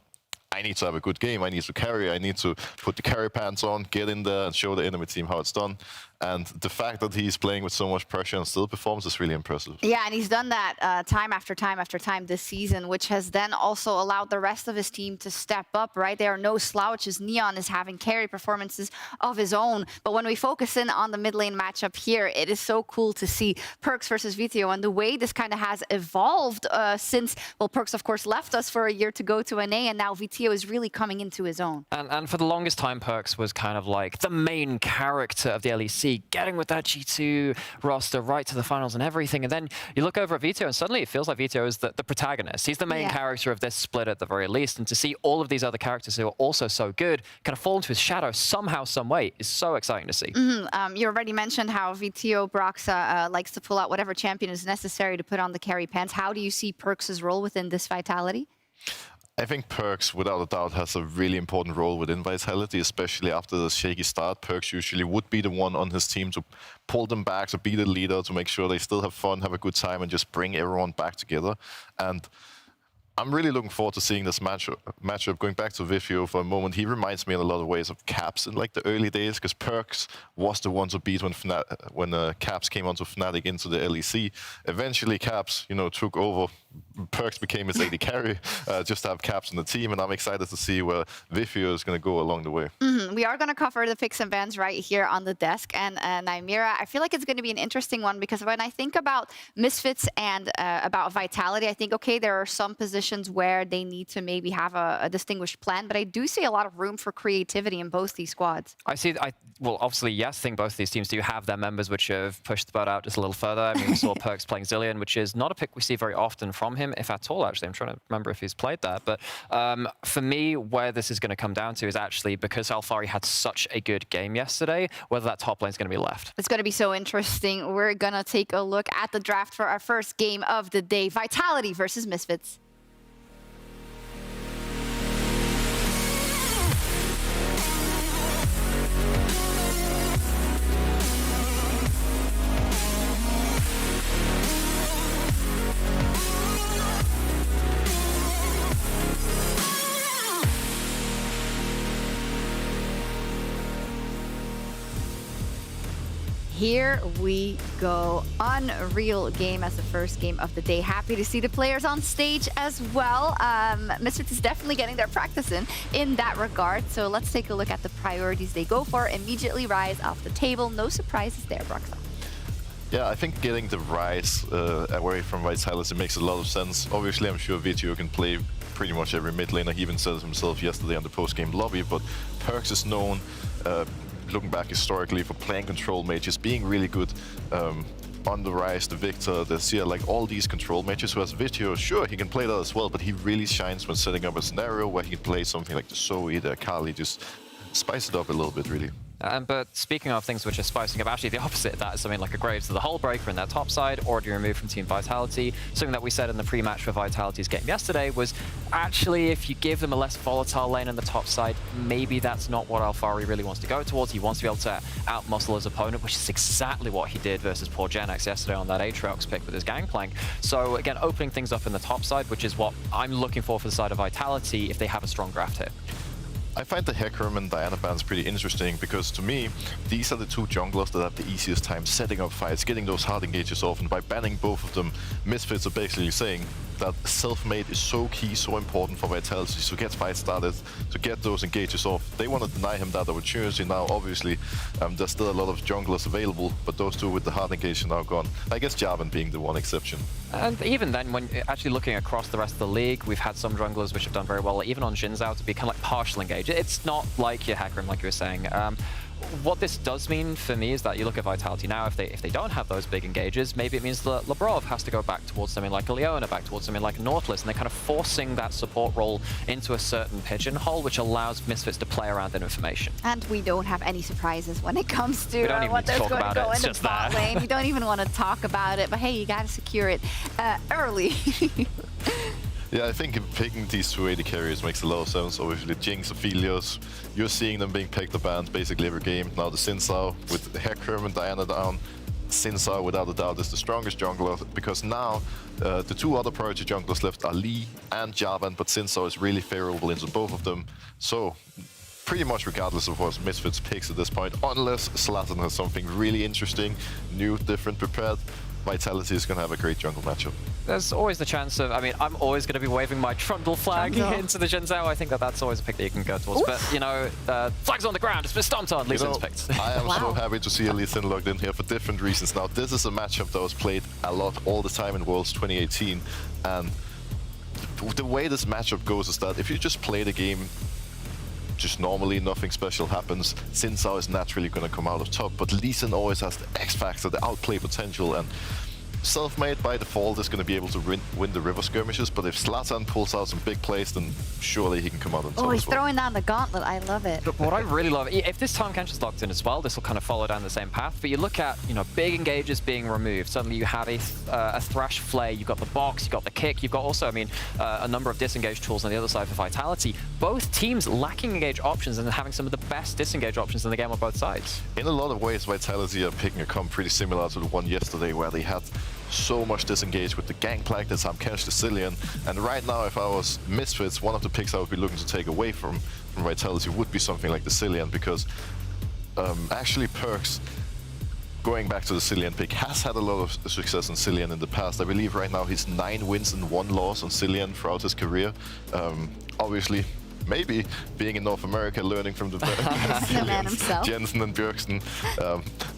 I need to have a good game. I need to carry. I need to put the carry pants on, get in there and show the enemy team how it's done. And the fact that he's playing with so much pressure and still performs is really impressive. Yeah, and he's done that time after time after time this season, which has then also allowed the rest of his team to step up, right? There are no slouches. Neon is having carry performances of his own. But when we focus in on the mid lane matchup here, it is so cool to see Perkz versus VTO and the way this kind of has evolved since, well, Perkz, of course, left us for a year to go to NA, and now VTO is really coming into his own. And for the longest time, Perkz was kind of like the main character of the LEC, getting with that G2 roster right to the finals and everything. And then you look over at VTO and suddenly it feels like VTO is the protagonist. He's the main character of this split at the very least. And to see all of these other characters who are also so good kind of fall into his shadow somehow, some way is so exciting to see. You already mentioned how VTO Broxa likes to pull out whatever champion is necessary to put on the carry pants. How do you see Perkz' role within this Vitality? I think Perkz, without a doubt, has a really important role within Vitality, especially after the shaky start. Perkz usually would be the one on his team to pull them back, to be the leader, to make sure they still have fun, have a good time, and just bring everyone back together. And I'm really looking forward to seeing this matchup. Going back to Vivio for a moment, he reminds me in a lot of ways of Caps in like the early days, because Perkz was the one to beat when Caps came onto Fnatic into the LEC. Eventually, Caps, took over. Perkz became his AD carry, just to have Caps on the team, and I'm excited to see where Vivio is going to go along the way. We are going to cover the picks and bans right here on the desk, and Nymira, I feel like it's going to be an interesting one, because when I think about Misfits and about Vitality, I think, okay, there are some positions where they need to maybe have a distinguished plan, but I do see a lot of room for creativity in both these squads. Well, obviously, yes, I think both these teams do have their members which have pushed the boat out just a little further. I mean, we saw Perkz playing Zilean, which is not a pick we see very often from him, if at all, actually. I'm trying to remember if he's played that. But for me, where this is going to come down to is actually because Alphari had such a good game yesterday, whether that top lane is going to be left. It's going to be so interesting. We're going to take a look at the draft for our first game of the day. Vitality versus Misfits. Here we go. Unreal game as the first game of the day. Happy to see the players on stage as well. Misfits is definitely getting their practice in that regard. So let's take a look at the priorities they go for. Immediately Rise off the table. No surprises there, Broxah. Yeah, I think getting the Rise away from Vitality makes a lot of sense. Obviously, I'm sure Vivio can play pretty much every mid laner. He even said it himself yesterday on the post-game lobby, but Perkz is known, looking back historically, for playing control mages, being really good on the Rise, the Victor, the Seer, like all these control mages. Whereas Vivio, sure, he can play that as well, but he really shines when setting up a scenario where he can play something like the Zoe, the Akali, just spice it up a little bit, really. But speaking of things which are spicing up, actually the opposite of that is something like a Graves to the Hull Breaker in their top side, already removed from Team Vitality. Something that we said in the pre-match for Vitality's game yesterday was actually if you give them a less volatile lane in the top side, maybe that's not what Alphari really wants to go towards. He wants to be able to outmuscle his opponent, which is exactly what he did versus poor Genex yesterday on that Aatrox pick with his Gangplank. So again, opening things up in the top side, which is what I'm looking for the side of Vitality if they have a strong draft here. I find the Hecarim and Diana bans pretty interesting because, to me, these are the two junglers that have the easiest time setting up fights, getting those hard engages off, and by banning both of them, Misfits are basically saying that self-made is so key, so important for Vitality to get fights started, to get those engages off. They want to deny him that opportunity now. Obviously, there's still a lot of junglers available, but those two with the hard engage are now gone. I guess Jarvan being the one exception. And even then, when actually looking across the rest of the league, we've had some junglers which have done very well, even on Xin Zhao, to be kind of like partial engage. It's not like your Hecarim, like you were saying. What this does mean for me is that you look at Vitality now, if they don't have those big engages, maybe it means that Labrov has to go back towards something like a Leona, back towards something like a Nautilus, and they're kind of forcing that support role into a certain pigeonhole, which allows Misfits to play around that information. And we don't have any surprises when it comes to what there's going to go in the bot lane. You don't even want to talk about it, but hey, you got to secure it early. Yeah, I think picking these two AD carriers makes a lot of sense. Obviously, Jinx, Aphelios, you're seeing them being picked up banned basically every game. Now the Xin Zhao with Hecarim and Diana down. Xin Zhao, without a doubt, is the strongest jungler because now the two other priority junglers left are Lee and Jarvan, but Xin Zhao is really favorable into both of them. So, pretty much regardless of what Misfits picks at this point, unless Zlatan has something really interesting, new, different, prepared, Vitality is going to have a great jungle matchup. There's always the chance of, I mean, I'm always going to be waving my Trundle flag into the Xin Zhao. I think that's always a pick that you can go towards. Oof. But, you know, flag's on the ground. It's been stomped on. Lee Sin's picked. I am so happy to see Lee Sin logged in here for different reasons. Now, this is a matchup that was played a lot all the time in Worlds 2018. And the way this matchup goes is that if you just play the game just normally, nothing special happens, Xin Zhao is naturally going to come out of top, but Lee Sin always has the X factor, the outplay potential, and self-made by default is going to be able to win the river skirmishes, but if Zlatan pulls out some big plays, then surely he can come out on top. Oh, he's throwing down the gauntlet. I love it. But what I really love, if this Tahm Kench is locked in as well, this will kind of follow down the same path. But you look at, you know, big engages being removed. Suddenly you have a Thrash Flay, you've got the box, you've got the kick, you've got also, I mean, a number of disengage tools on the other side for Vitality. Both teams lacking engage options and having some of the best disengage options in the game on both sides. In a lot of ways, Vitality are picking a comp pretty similar to the one yesterday, where they had so much disengaged with the Gangplank, the Tamkench, the Cillian. And right now, if I was Misfits, one of the picks I would be looking to take away from Vitality would be something like the Cillian, because actually Perkz, going back to the Cillian pick, has had a lot of success in Cillian in the past. I believe right now he's 9 wins and 1 loss on Cillian throughout his career. Obviously, maybe being in North America, learning from the man himself. Jensen and Bjergsen.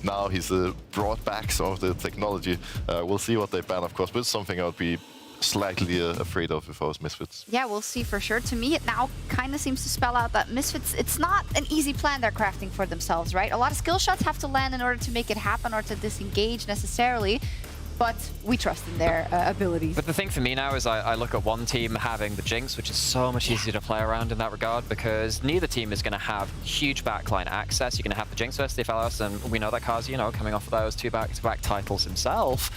Now he's brought back some of the technology. We'll see what they ban, of course, but it's something I would be slightly afraid of if I was Misfits. Yeah, we'll see for sure. To me, it now kind of seems to spell out that Misfits, it's not an easy plan they're crafting for themselves, right? A lot of skill shots have to land in order to make it happen or to disengage necessarily. But we trust in their abilities. But the thing for me now is I look at one team having the Jinx, which is so much easier to play around in that regard, because neither team is going to have huge backline access. You're going to have the Jinx versus the FLS, and we know that Kazi, you know, coming off of those 2 back-to-back titles himself,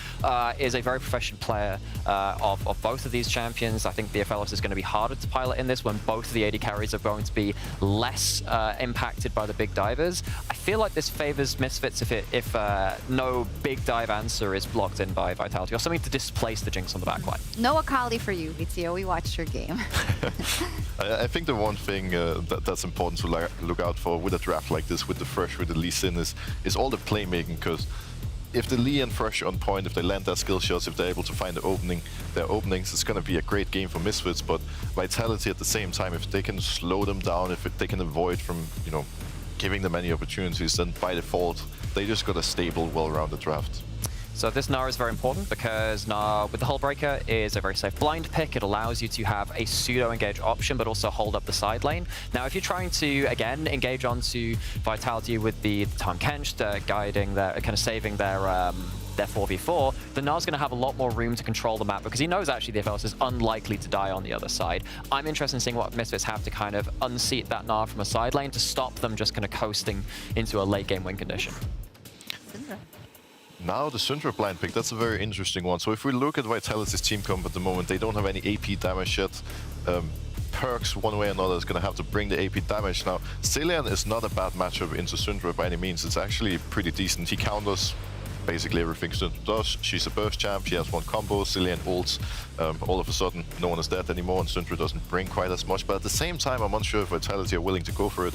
is a very proficient player of both of these champions. I think the FLS is going to be harder to pilot in this when both of the AD carries are going to be less impacted by the big divers. I feel like this favors Misfits if no big dive answer is blocked in by Vitality, or something to displace the Jinx on the backline. No Akali for you, Vizio. We watched your game. I think the one thing that's important to look out for with a draft like this, with the Thresh, with the Lee Sin, is all the playmaking, because if the Lee and Thresh are on point, if they land their skill shots, if they're able to find their openings, it's going to be a great game for Misfits. But Vitality at the same time, if they can slow them down, if they can avoid from, you know, giving them any opportunities, then by default, they just got a stable, well-rounded draft. So this Gnar is very important because Gnar with the Hullbreaker is a very safe blind pick. It allows you to have a pseudo-engage option, but also hold up the side lane. Now, if you're trying to, again, engage onto Vitality with the Tamkench, guiding their, kind of saving their 4v4, the Gnar's going to have a lot more room to control the map because he knows actually the FLS is unlikely to die on the other side. I'm interested in seeing what Misfits have to kind of unseat that Gnar from a side lane to stop them just kind of coasting into a late game win condition. Now the Syndra blind pick, that's a very interesting one. So if we look at Vitality's team comp at the moment, they don't have any AP damage yet. Perkz, one way or another, is going to have to bring the AP damage. Now, Cillian is not a bad matchup into Syndra by any means. It's actually pretty decent. He counters basically everything Syndra does. She's a burst champ, she has 1 combo, Cillian ults. All of a sudden, no one is dead anymore, and Syndra doesn't bring quite as much. But at the same time, I'm unsure if Vitality are willing to go for it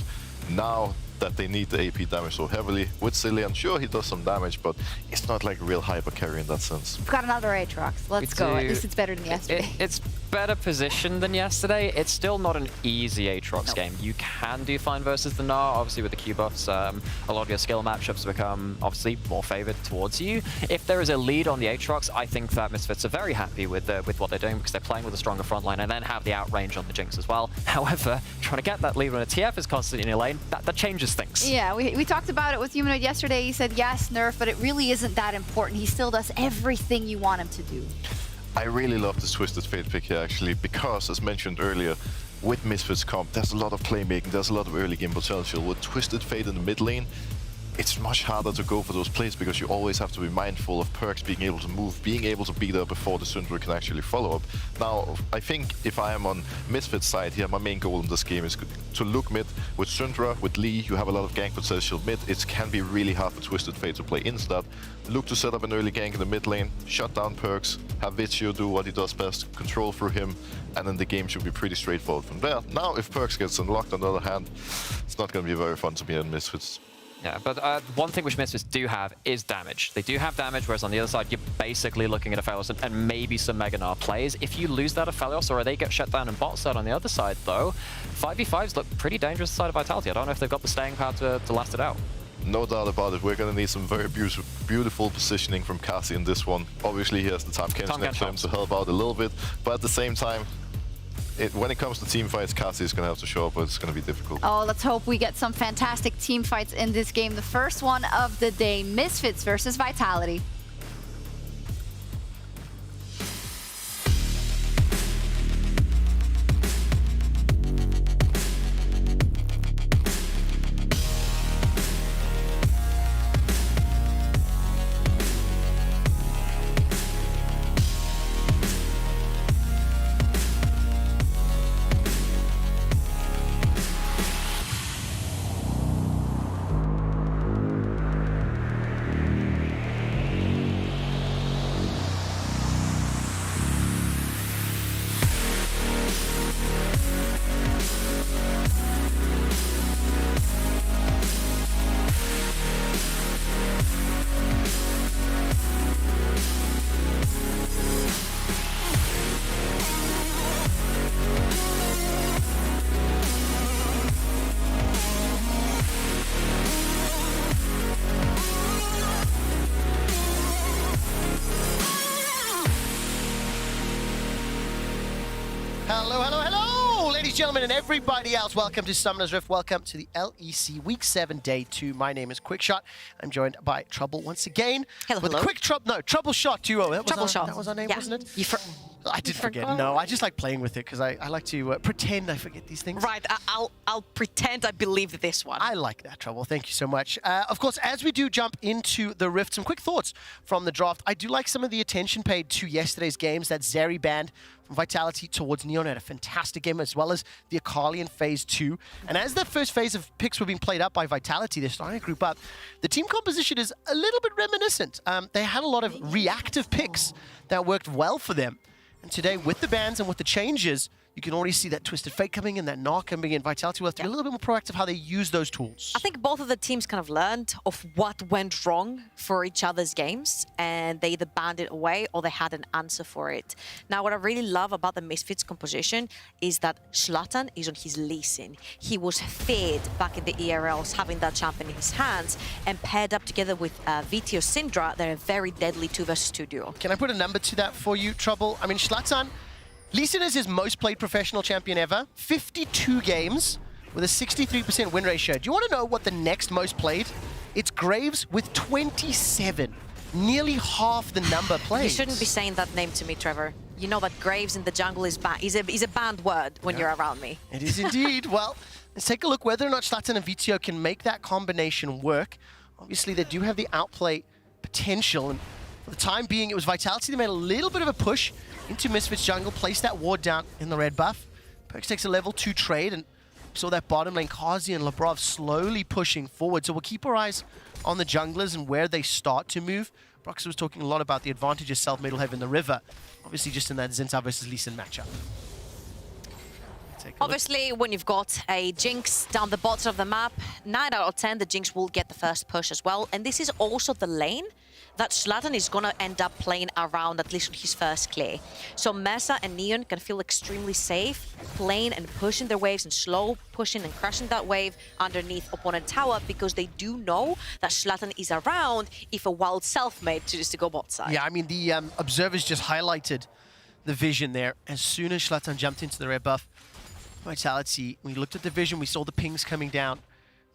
now that they need the AP damage so heavily. With Cillian, sure, he does some damage, but it's not like a real hyper carry in that sense. We've got another Aatrox. Let's go. At least it's better than yesterday. It's better positioned than yesterday. It's still not an easy Aatrox game. You can do fine versus the Gnar. Obviously, with the Q buffs, a lot of your skill matchups become obviously more favored towards you. If there is a lead on the Aatrox, I think that Misfits are very happy with what they're doing because they're playing with a stronger front line and then have the outrange on the Jinx as well. However, trying to get that lead when a TF is constantly in your lane, that changes things. Yeah, we talked about it with Humanoid yesterday. He said, yes, nerf, but it really isn't that important. He still does everything you want him to do. I really love this Twisted Fate pick here, actually, because, as mentioned earlier, with Misfits comp, there's a lot of playmaking, there's a lot of early game potential. With Twisted Fate in the mid lane, it's much harder to go for those plays because you always have to be mindful of Perkz being able to move, being able to be there before the Syndra can actually follow up. Now, I think if I am on Misfit's side here, my main goal in this game is to look mid. With Syndra, with Lee, you have a lot of gank potential mid. It can be really hard for Twisted Fate to play into that. Look to set up an early gank in the mid lane, shut down Perkz, have Vizio do what he does best, control through him, and then the game should be pretty straightforward from there. Now, if Perkz gets unlocked, on the other hand, it's not going to be very fun to be in Misfits. Yeah, but one thing which Misfits do have is damage. They do have damage, whereas on the other side, you're basically looking at Aphelios and maybe some Mega Gnar plays. If you lose that Aphelios or they get shut down in bot side on the other side, though, 5v5s look pretty dangerous side of Vitality. I don't know if they've got the staying power to last it out. No doubt about it. We're going to need some very beautiful positioning from Kasi in this one. Obviously, he has the Tamkench next to him to help out a little bit, but at the same time, when it comes to team fights, Kasi is going to have to show up, but it's going to be difficult. Oh, let's hope we get some fantastic team fights in this game. The first one of the day, Misfits versus Vitality. Ladies, gentlemen, and everybody else, welcome to Summoner's Rift. Welcome to the LEC Week 7, Day 2. My name is Quickshot. I'm joined by Trouble once again. Hello, with hello. Troubleshot duo. Troubleshot. That was our name, Yeah. wasn't it? I did forgot? forget. No, I just like playing with it because I like to pretend I forget these things. Right, I'll pretend I believed this one. I like that, Trouble. Thank you so much. Of course, as we do jump into the Rift, some quick thoughts from the draft. I do like some of the attention paid to yesterday's games. That Zeri band from Vitality towards Neon had a fantastic game, as well as the Akali in Phase 2. And as the first phase of picks were being played up by Vitality, they're starting to group up. The team composition is a little bit reminiscent. They had a lot of reactive picks that worked well for them. And today, with the bans and with the changes, you can already see that Twisted Fate coming in, that Knock coming in. Vitality will have to be a little bit more proactive how they use those tools. I think both of the teams kind of learned of what went wrong for each other's games, and they either banned it away or they had an answer for it. Now, what I really love about the Misfits composition is that Zlatan is on his Lee Sin. He was feared back in the ERLs, having that champion in his hands, and paired up together with VT or Syndra, they're a very deadly 2 versus 2 duo. Can I put a number to that for you, Trouble? I mean, Zlatan, Lee Sin is his most played professional champion ever. 52 games with a 63% win ratio. Do you want to know what the next most played? It's Graves with 27. Nearly half the number played. You shouldn't be saying that name to me, Trevor. You know that Graves in the jungle is a banned word when you're around me. It is indeed. Well, let's take a look whether or not Zlatan and VTO can make that combination work. Obviously, they do have the outplay potential. And for the time being, it was Vitality that made a little bit of a push into Misfits jungle, placed that ward down in the red buff. Perkz takes a level 2 trade, and saw that bottom lane, Kazi and Labrov slowly pushing forward. So we'll keep our eyes on the junglers and where they start to move. Brox was talking a lot about the advantages Selfmade will have in the river. Obviously just in that Zinta versus Lee Sin matchup. Obviously, when you've got a Jinx down the bottom of the map, 9 out of 10, the Jinx will get the first push as well. And this is also the lane that Zlatan is going to end up playing around, at least on his first clear. So Mesa and Neon can feel extremely safe, playing and pushing their waves and slow pushing and crushing that wave underneath opponent tower, because they do know that Zlatan is around if a wild Selfmade chooses to go bot side. Yeah, I mean, the observers just highlighted the vision there. As soon as Zlatan jumped into the red buff, Vitality, we looked at the vision, we saw the pings coming down.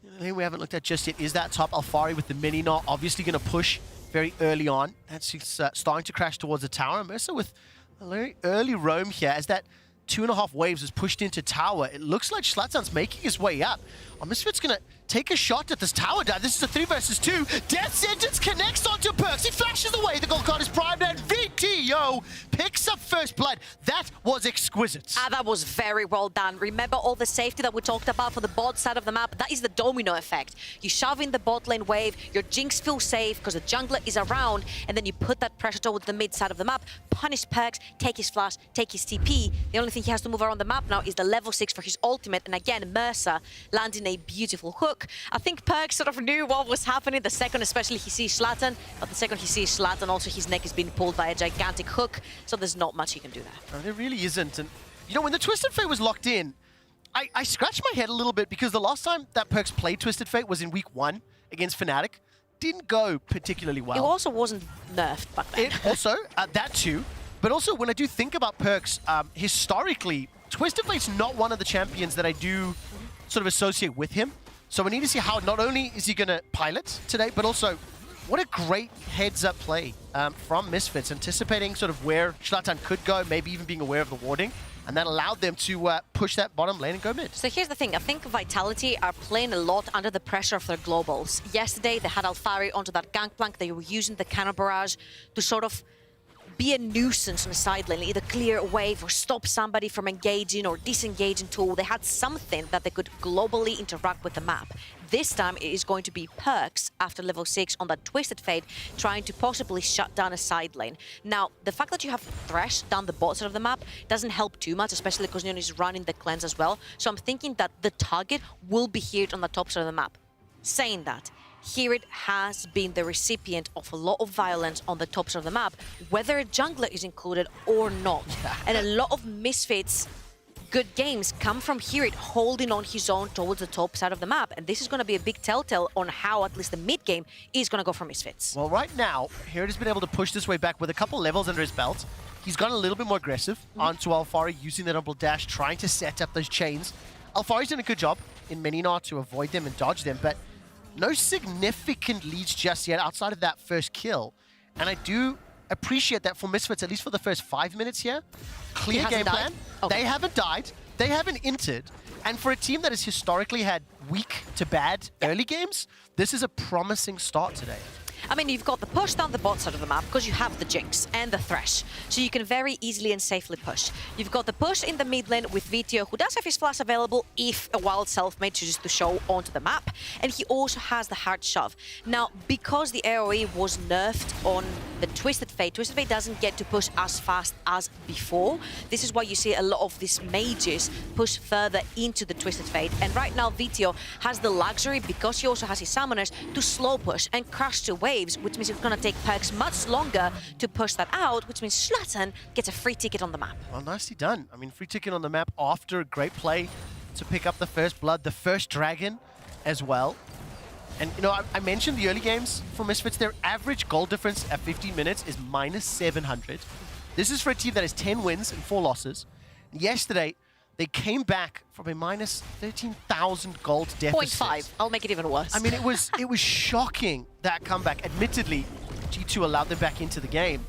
The thing we haven't looked at just yet is that top Alfari with the mini knot, obviously going to push very early on. That's starting to crash towards the tower. Mercer with a very early roam here as that 2.5 waves is pushed into tower. It looks like Zlatan's making his way up. Misfit's going to take a shot at this tower dive. This is a 3 versus 2. Death Sentence connects onto Perkz. He flashes away. The gold card is primed, and VTO picks up first blood. That was exquisite. That was very well done. Remember all the safety that we talked about for the bot side of the map? That is the domino effect. You shove in the bot lane wave, your Jinx feels safe because the jungler is around, and then you put that pressure towards the mid side of the map, punish Perkz, take his flash, take his TP. The only thing he has to move around the map now is the level 6 for his ultimate, and again, Mercer landing a beautiful hook. I think Perkz sort of knew what was happening the second, especially he sees Zlatan, but the second he sees Zlatan, also his neck is being pulled by a gigantic hook, so there's not much he can do there. No, there really isn't. And, you know, when the Twisted Fate was locked in, I scratched my head a little bit because the last time that Perkz played Twisted Fate was in week 1 against Fnatic. Didn't go particularly well. It also wasn't nerfed back then. It also, that too, but also when I do think about Perkz, historically, Twisted Fate's not one of the champions that I do sort of associate with him. So we need to see how not only is he going to pilot today, but also what a great heads-up play from Misfits, anticipating sort of where Zlatan could go, maybe even being aware of the warding, and that allowed them to push that bottom lane and go mid. So here's the thing, I think Vitality are playing a lot under the pressure of their globals. Yesterday, they had Alfari onto that gangplank, they were using the cannon barrage to sort of be a nuisance on the side lane, either clear a wave or stop somebody from engaging or disengaging tool. They had something that they could globally interact with the map. This time it is going to be Perkz after level 6 on that Twisted Fate, trying to possibly shut down a side lane. Now, the fact that you have Thresh down the bottom of the map doesn't help too much, especially because Neon is running the cleanse as well. So I'm thinking that the target will be here on the top side of the map. Saying that, Hirit has been the recipient of a lot of violence on the tops of the map, whether a jungler is included or not. And a lot of Misfits good games come from Hirit holding on his own towards the top side of the map. And this is going to be a big telltale on how at least the mid game is going to go for Misfits. Well, right now, Hirit has been able to push this way back with a couple levels under his belt. he's gone a little bit more aggressive onto Alfari, using the double dash, trying to set up those chains. Alfari's done a good job in Mininar to avoid them and dodge them, but no significant leads just yet outside of that first kill. And I do appreciate that for Misfits, at least for the first 5 minutes here. Clear game plan. Okay. They haven't died. They haven't entered. And for a team that has historically had weak to bad early games, this is a promising start today. I mean, you've got the push down the bot side of the map because you have the Jinx and the Thresh, so you can very easily and safely push. You've got the push in the mid lane with Vitio, who does have his flash available if a wild selfmade chooses to show onto the map, and he also has the hard shove. Now, because the AoE was nerfed on the Twisted Fate doesn't get to push as fast as before. This is why you see a lot of these mages push further into the Twisted Fate, and right now Vitio has the luxury, because he also has his summoners, to slow push and crash to waves, which means it's going to take Perkz much longer to push that out, which means Schlatten gets a free ticket on the map. Well, nicely done. I mean, free ticket on the map after a great play to pick up the first blood, the first dragon as well. And, you know, I mentioned the early games for Misfits. Their average goal difference at 15 minutes is -700. This is for a team that has 10 wins and 4 losses. Yesterday, they came back from a -13,000 gold deficit. 0.5. I'll make it even worse. I mean, it was shocking, that comeback. Admittedly, G2 allowed them back into the game.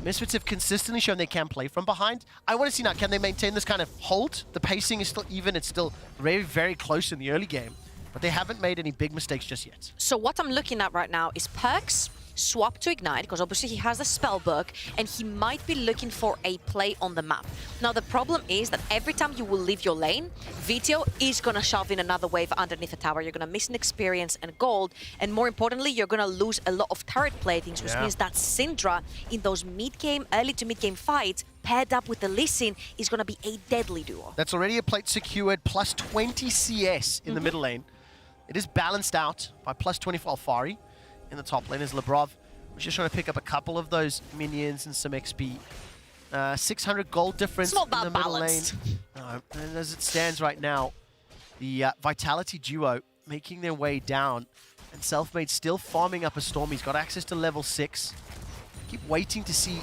Misfits have consistently shown they can play from behind. I want to see now, can they maintain this kind of hold? The pacing is still even. It's still very, very close in the early game. But they haven't made any big mistakes just yet. So what I'm looking at right now is Perkz swap to Ignite, because obviously he has the spell book, and he might be looking for a play on the map. Now the problem is that every time you will leave your lane, Vitio is going to shove in another wave underneath the tower. You're going to miss an experience and gold, and more importantly, you're going to lose a lot of turret platings, which means that Syndra in those mid-game, early to mid-game fights, paired up with the Lee Sin, is going to be a deadly duo. That's already a plate secured, plus 20 CS in the middle lane. It is balanced out by plus 20 for Alfari. In the top lane is Labrov. We're just trying to pick up a couple of those minions and some XP. 600 gold difference in the middle lane. No, and as it stands right now, the Vitality duo making their way down, and Selfmade still farming up a Storm. He's got access to level 6. Keep waiting to see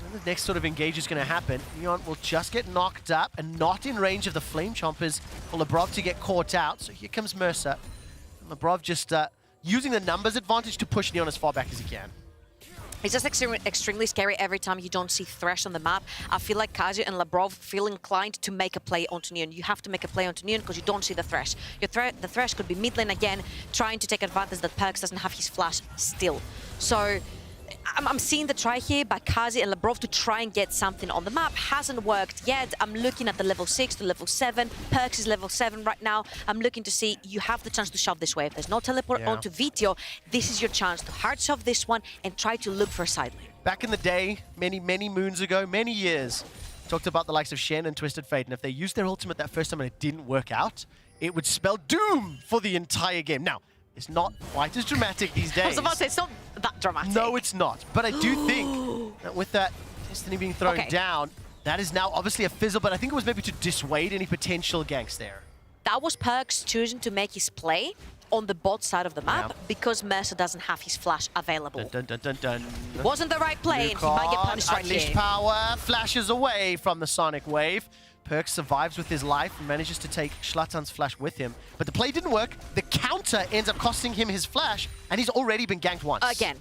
when the next sort of engage is going to happen. Neon will just get knocked up and not in range of the Flame Chompers for Labrov to get caught out. So here comes Mercer. And Labrov just using the numbers advantage to push Neon as far back as he can. It's just extremely scary every time you don't see Thresh on the map. I feel like Kazi and Labrov feel inclined to make a play onto Neon. You have to make a play onto Neon because you don't see the Thresh. The Thresh could be mid lane again, trying to take advantage that Perkz doesn't have his flash still. So I'm seeing the try here by Kazi and Labrov to try and get something on the map. Hasn't worked yet. I'm looking at the level 6 to level 7. Perkz is level 7 right now. I'm looking to see, you have the chance to shove this wave. There's no teleport onto Vitio. This is your chance to hard shove this one and try to look for a side lane. Back in the day, many moons ago, many years, talked about the likes of Shen and Twisted Fate, and if they used their ultimate that first time and it didn't work out, it would spell doom for the entire game. Now, it's not quite as dramatic these days. I was about to say, it's not that dramatic. No, it's not. But I do think that with that Destiny being thrown down, that is now obviously a fizzle, but I think it was maybe to dissuade any potential ganks there. That was Perkz choosing to make his play on the bot side of the map because Mercer doesn't have his flash available. Dun, dun, dun, dun, dun. Wasn't the right play, and he might get punished right Unleash here. power, flashes away from the Sonic Wave. Perkz survives with his life and manages to take Schlatten's flash with him. But the play didn't work. The counter ends up costing him his flash, and he's already been ganked once. Again.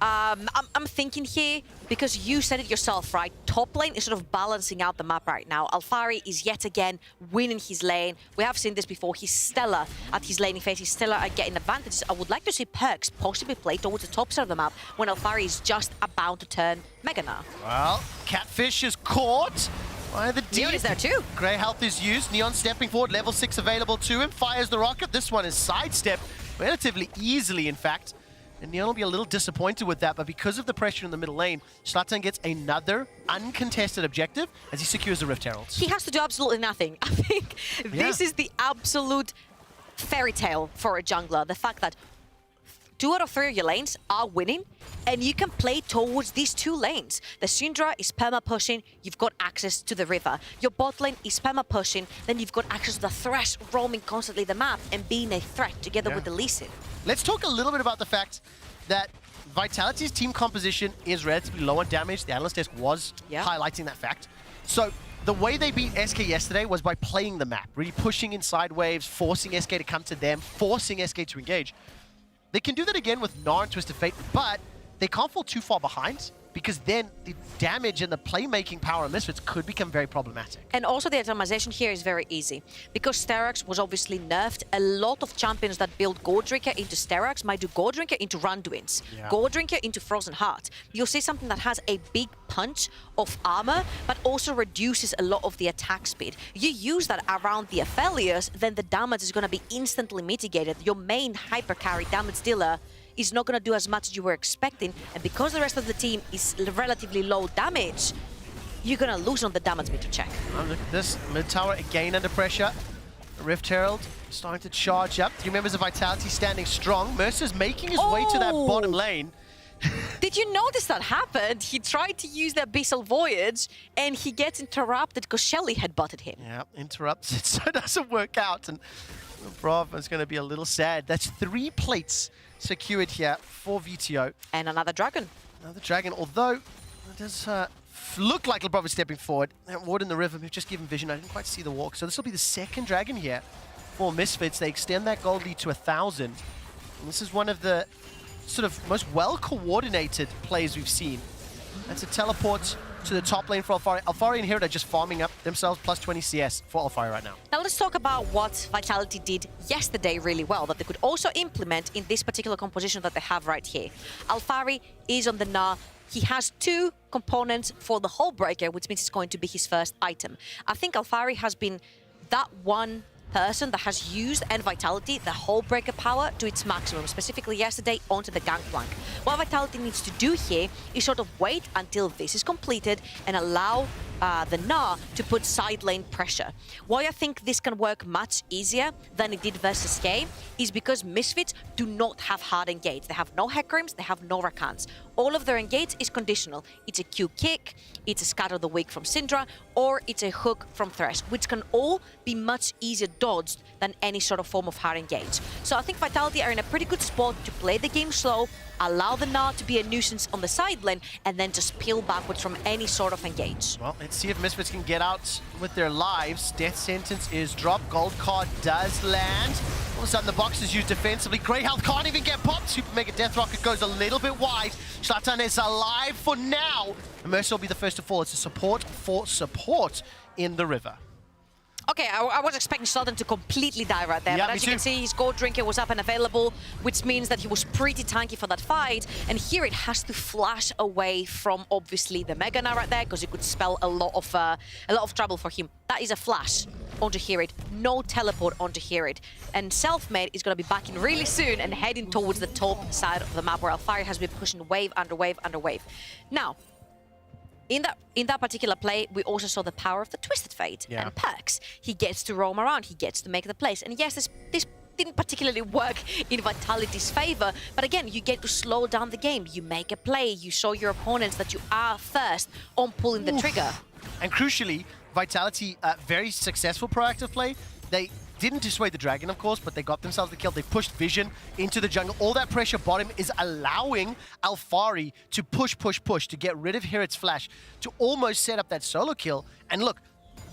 I'm thinking here, because you said it yourself, right? Top lane is sort of balancing out the map right now. Alfari is yet again winning his lane. We have seen this before. He's stellar at his laning phase. He's stellar at getting advantages. I would like to see Perkz possibly play towards the top side of the map when Alfari is just about to turn Mega now. Well, Catfish is caught by the deep. Neon is there too. Grey Health is used. Neon stepping forward, level 6 available to him. Fires the rocket. This one is sidestepped relatively easily, in fact. And Neon will be a little disappointed with that, but because of the pressure in the middle lane, Schlatten gets another uncontested objective as he secures the Rift Heralds. He has to do absolutely nothing. I think this is the absolute fairy tale for a jungler. The fact that 2 out of 3 of your lanes are winning, and you can play towards these 2 lanes. The Syndra is perma-pushing, you've got access to the river. Your bot lane is perma-pushing, then you've got access to the Thresh roaming constantly the map and being a threat together with the Lee Sin. Let's talk a little bit about the fact that Vitality's team composition is relatively low on damage. The analyst desk was highlighting that fact. So the way they beat SK yesterday was by playing the map, really pushing inside waves, forcing SK to come to them, forcing SK to engage. They can do that again with Gnar and Twisted Fate, but they can't fall too far behind, because then the damage and the playmaking power of Misfits could become very problematic. And also the atomization here is very easy. Because Sterak's was obviously nerfed, a lot of champions that build Goredrinker into Sterak's might do Goredrinker into Randuin's, Goredrinker into Frozen Heart. You'll see something that has a big punch of armor, but also reduces a lot of the attack speed. You use that around the Aphelios, then the damage is going to be instantly mitigated. Your main hyper carry damage dealer is not going to do as much as you were expecting, and because the rest of the team is relatively low damage, you're going to lose on the damage meter check. Oh, look at this, mid tower again under pressure. Rift Herald starting to charge up. 3 members of Vitality standing strong. Mercer's making his way to that bottom lane. Did you notice that happened? He tried to use the Abyssal Voyage, and he gets interrupted because Shelly had butted him. Yeah, interrupts it, so it doesn't work out, and Bravo's going to be a little sad. That's 3 plates secured here for VTO. And another dragon. Another dragon, although it does look like LeBron is stepping forward. That ward in the river, we've just given vision. I didn't quite see the walk. So this will be the second dragon here for Misfits. They extend that gold lead to 1,000. And this is one of the sort of most well-coordinated plays we've seen. That's a teleport to the top lane for Alfari. Alfari and Herod are just farming up themselves plus 20 CS for Alfari right now. Now let's talk about what Vitality did yesterday really well, that they could also implement in this particular composition that they have right here. Alfari is on the Gnar. He has 2 components for the Hullbreaker, which means it's going to be his first item. I think Alfari has been that one person that has used and Vitality, the Hullbreaker power, to its maximum, specifically yesterday onto the Gangplank. What Vitality needs to do here is sort of wait until this is completed and allow the Gnar to put side lane pressure. Why I think this can work much easier than it did versus K is because Misfits do not have hard engage. They have no Hecarim's, they have no Rakans. All of their engage is conditional. It's a Q kick, it's a Scatter the Weak from Syndra, or it's a hook from Thresh, which can all be much easier dodged than any sort of form of hard engage. So I think Vitality are in a pretty good spot to play the game slow, allow the Gnar to be a nuisance on the side lane, and then just peel backwards from any sort of engage. Well, let's see if Misfits can get out with their lives. Death sentence is dropped. Gold card does land. All of a sudden, the box is used defensively. Grey Health can't even get popped. Super Mega Death Rocket goes a little bit wide. Zlatan is alive for now. And Mercer will be the first to fall. It's a support for support in the river. Okay, I was expecting Zlatan to completely die right there, but as you can see, his Goredrinker was up and available, which means that he was pretty tanky for that fight. And here it has to flash away from, obviously, the Mega Gnar right there, because it could spell a lot of trouble for him. That is a flash onto Herod, no teleport onto Herod. And Selfmade is going to be back in really soon and heading towards the top side of the map, where Alfari has been pushing wave under wave under wave. Now, in that particular play, we also saw the power of the Twisted Fate and Perks. He gets to roam around, he gets to make the plays. And yes, this didn't particularly work in Vitality's favor, but again, you get to slow down the game. You make a play, you show your opponents that you are first on pulling the trigger. And crucially, Vitality, very successful proactive play. They didn't dissuade the dragon, of course, but they got themselves the kill. They pushed Vision into the jungle. All that pressure bottom is allowing Alfari to push to get rid of Herod's flash, to almost set up that solo kill. And look,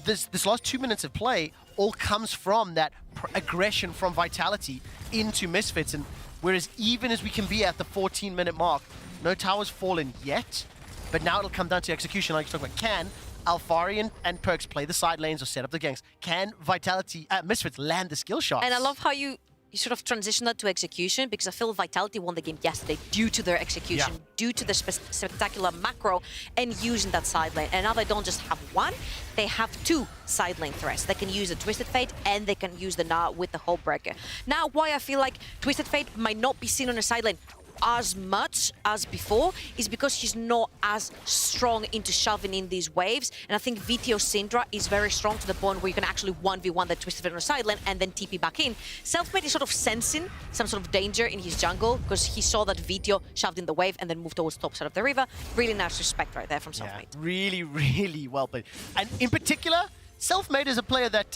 this last 2 minutes of play all comes from that aggression from Vitality into Misfits. And whereas even as we can be at the 14-minute mark, no tower's fallen yet, but now it'll come down to execution, like you talked about. Can Alfari and Perks play the side lanes or set up the ganks? Can Vitality, Misfits land the skill shots? And I love how you sort of transition that to execution, because I feel Vitality won the game yesterday due to their execution, due to the spectacular macro and using that side lane. And now they don't just have one, they have 2 side lane threats. They can use the Twisted Fate and they can use the Gnar with the Hullbreaker. Now, why I feel like Twisted Fate might not be seen on the side lane as much as before is because he's not as strong into shoving in these waves. And I think VTO Syndra is very strong to the point where you can actually 1v1 the Twisted Fate on the side lane and then TP back in. Selfmade is sort of sensing some sort of danger in his jungle because he saw that VTO shoved in the wave and then moved towards the top side of the river. Really nice respect right there from Selfmade. Really, really well played. And in particular, Selfmade is a player that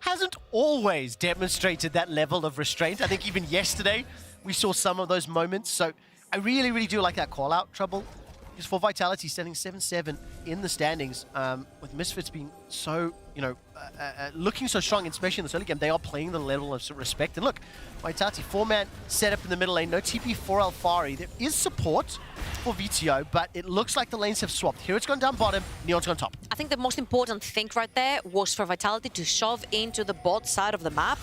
hasn't always demonstrated that level of restraint. I think even yesterday, we saw some of those moments. So I really, really do like that call-out, Trouble. Because for Vitality, standing 7-7 in the standings, with Misfits being so, looking so strong, especially in this early game, they are playing the level of respect. And look, Vitality, 4-man set up in the middle lane, no TP for Alfari. There is support for VTO, but it looks like the lanes have swapped. Here it's gone down bottom, Neon's gone top. I think the most important thing right there was for Vitality to shove into the bot side of the map,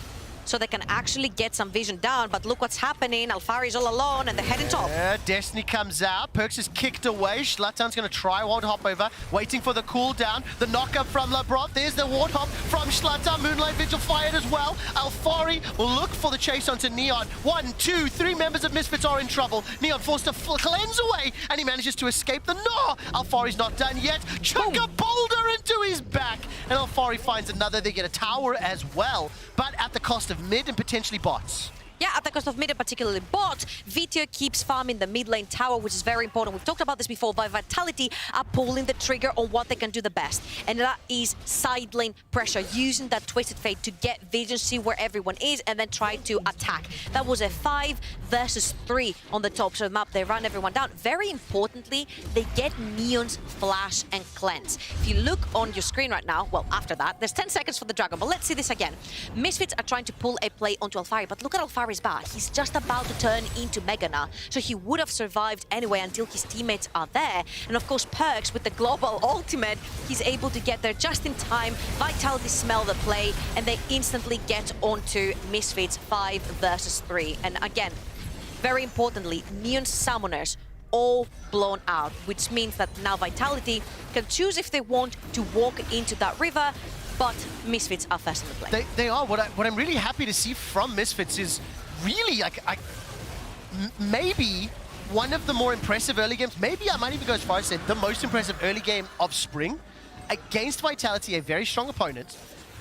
so they can actually get some vision down. But look what's happening. Alfari's all alone and they're heading top. Yeah, Destiny comes out. Perks is kicked away. Schlatan's going to try, won't hop over. Waiting for the cooldown. The knockup from Labrov. There's the warthog from Schlatan. Moonlight Vigil fired as well. Alfari will look for the chase onto Neon. 1, 2, 3 members of Misfits are in trouble. Neon forced to cleanse away and he manages to escape the no. Alfari's not done yet. Chuck a boulder into his back. And Alfari finds another. They get a tower as well, but at the cost of mid and potentially bots. Yeah, at the cost of mid and particularly bot, VTO keeps farming the mid lane tower, which is very important. We've talked about this before, but Vitality are pulling the trigger on what they can do the best. And that is side lane pressure, using that Twisted Fate to get vision, see where everyone is, and then try to attack. That was a 5 versus 3 on the top of the map. They run everyone down. Very importantly, they get Neon's flash and cleanse. If you look on your screen right now, well, after that, there's 10 seconds for the Dragon, but let's see this again. Misfits are trying to pull a play onto Alfari, but look at Alfari's back. He's just about to turn into Mega now, so he would have survived anyway until his teammates are there. And of course, Perks with the global ultimate, he's able to get there just in time. Vitality smell the play, and they instantly get onto Misfits 5 versus 3. And again, very importantly, Neon Summoners all blown out, which means that now Vitality can choose if they want to walk into that river, but Misfits are first in the play. They are. What I'm really happy to see from Misfits is really, maybe one of the more impressive early games, maybe I might even go as far as say the most impressive early game of Spring against Vitality, a very strong opponent.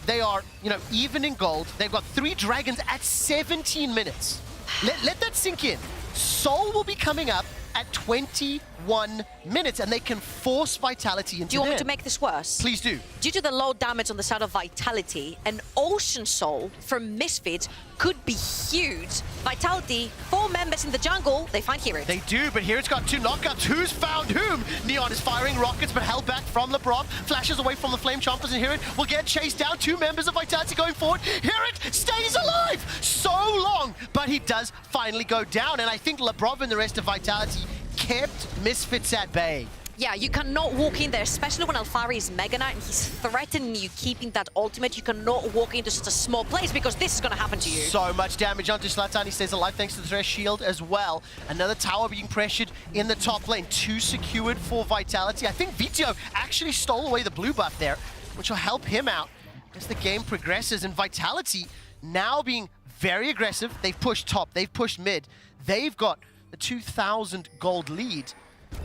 They are, even in gold. They've got 3 dragons at 17 minutes. Let that sink in. Soul will be coming up at 21 minutes, and they can force Vitality into Do you want me to make this worse? Please do. Due to the low damage on the side of Vitality, an Ocean Soul from Misfits could be huge. Vitality, 4 members in the jungle, they find Hero. They do, but Hero's got 2 knockouts. Who's found whom? Neon is firing rockets, but held back from Labrov. Flashes away from the Flame Chompers, and Hero will get chased down. 2 members of Vitality going forward. Hero stays alive so long, but he does finally go down, and I think Labrov and the rest of Vitality kept Misfits at bay. Yeah, you cannot walk in there, especially when Alfari is Mega Knight and he's threatening you keeping that ultimate. You cannot walk into such a small place because this is going to happen to you. So much damage onto Zlatan. He stays alive thanks to the Thresh Shield as well. Another tower being pressured in the top lane. 2 secured for Vitality. I think VTO actually stole away the blue buff there, which will help him out as the game progresses. And Vitality now being very aggressive. They've pushed top, they've pushed mid. They've got the 2,000 gold lead.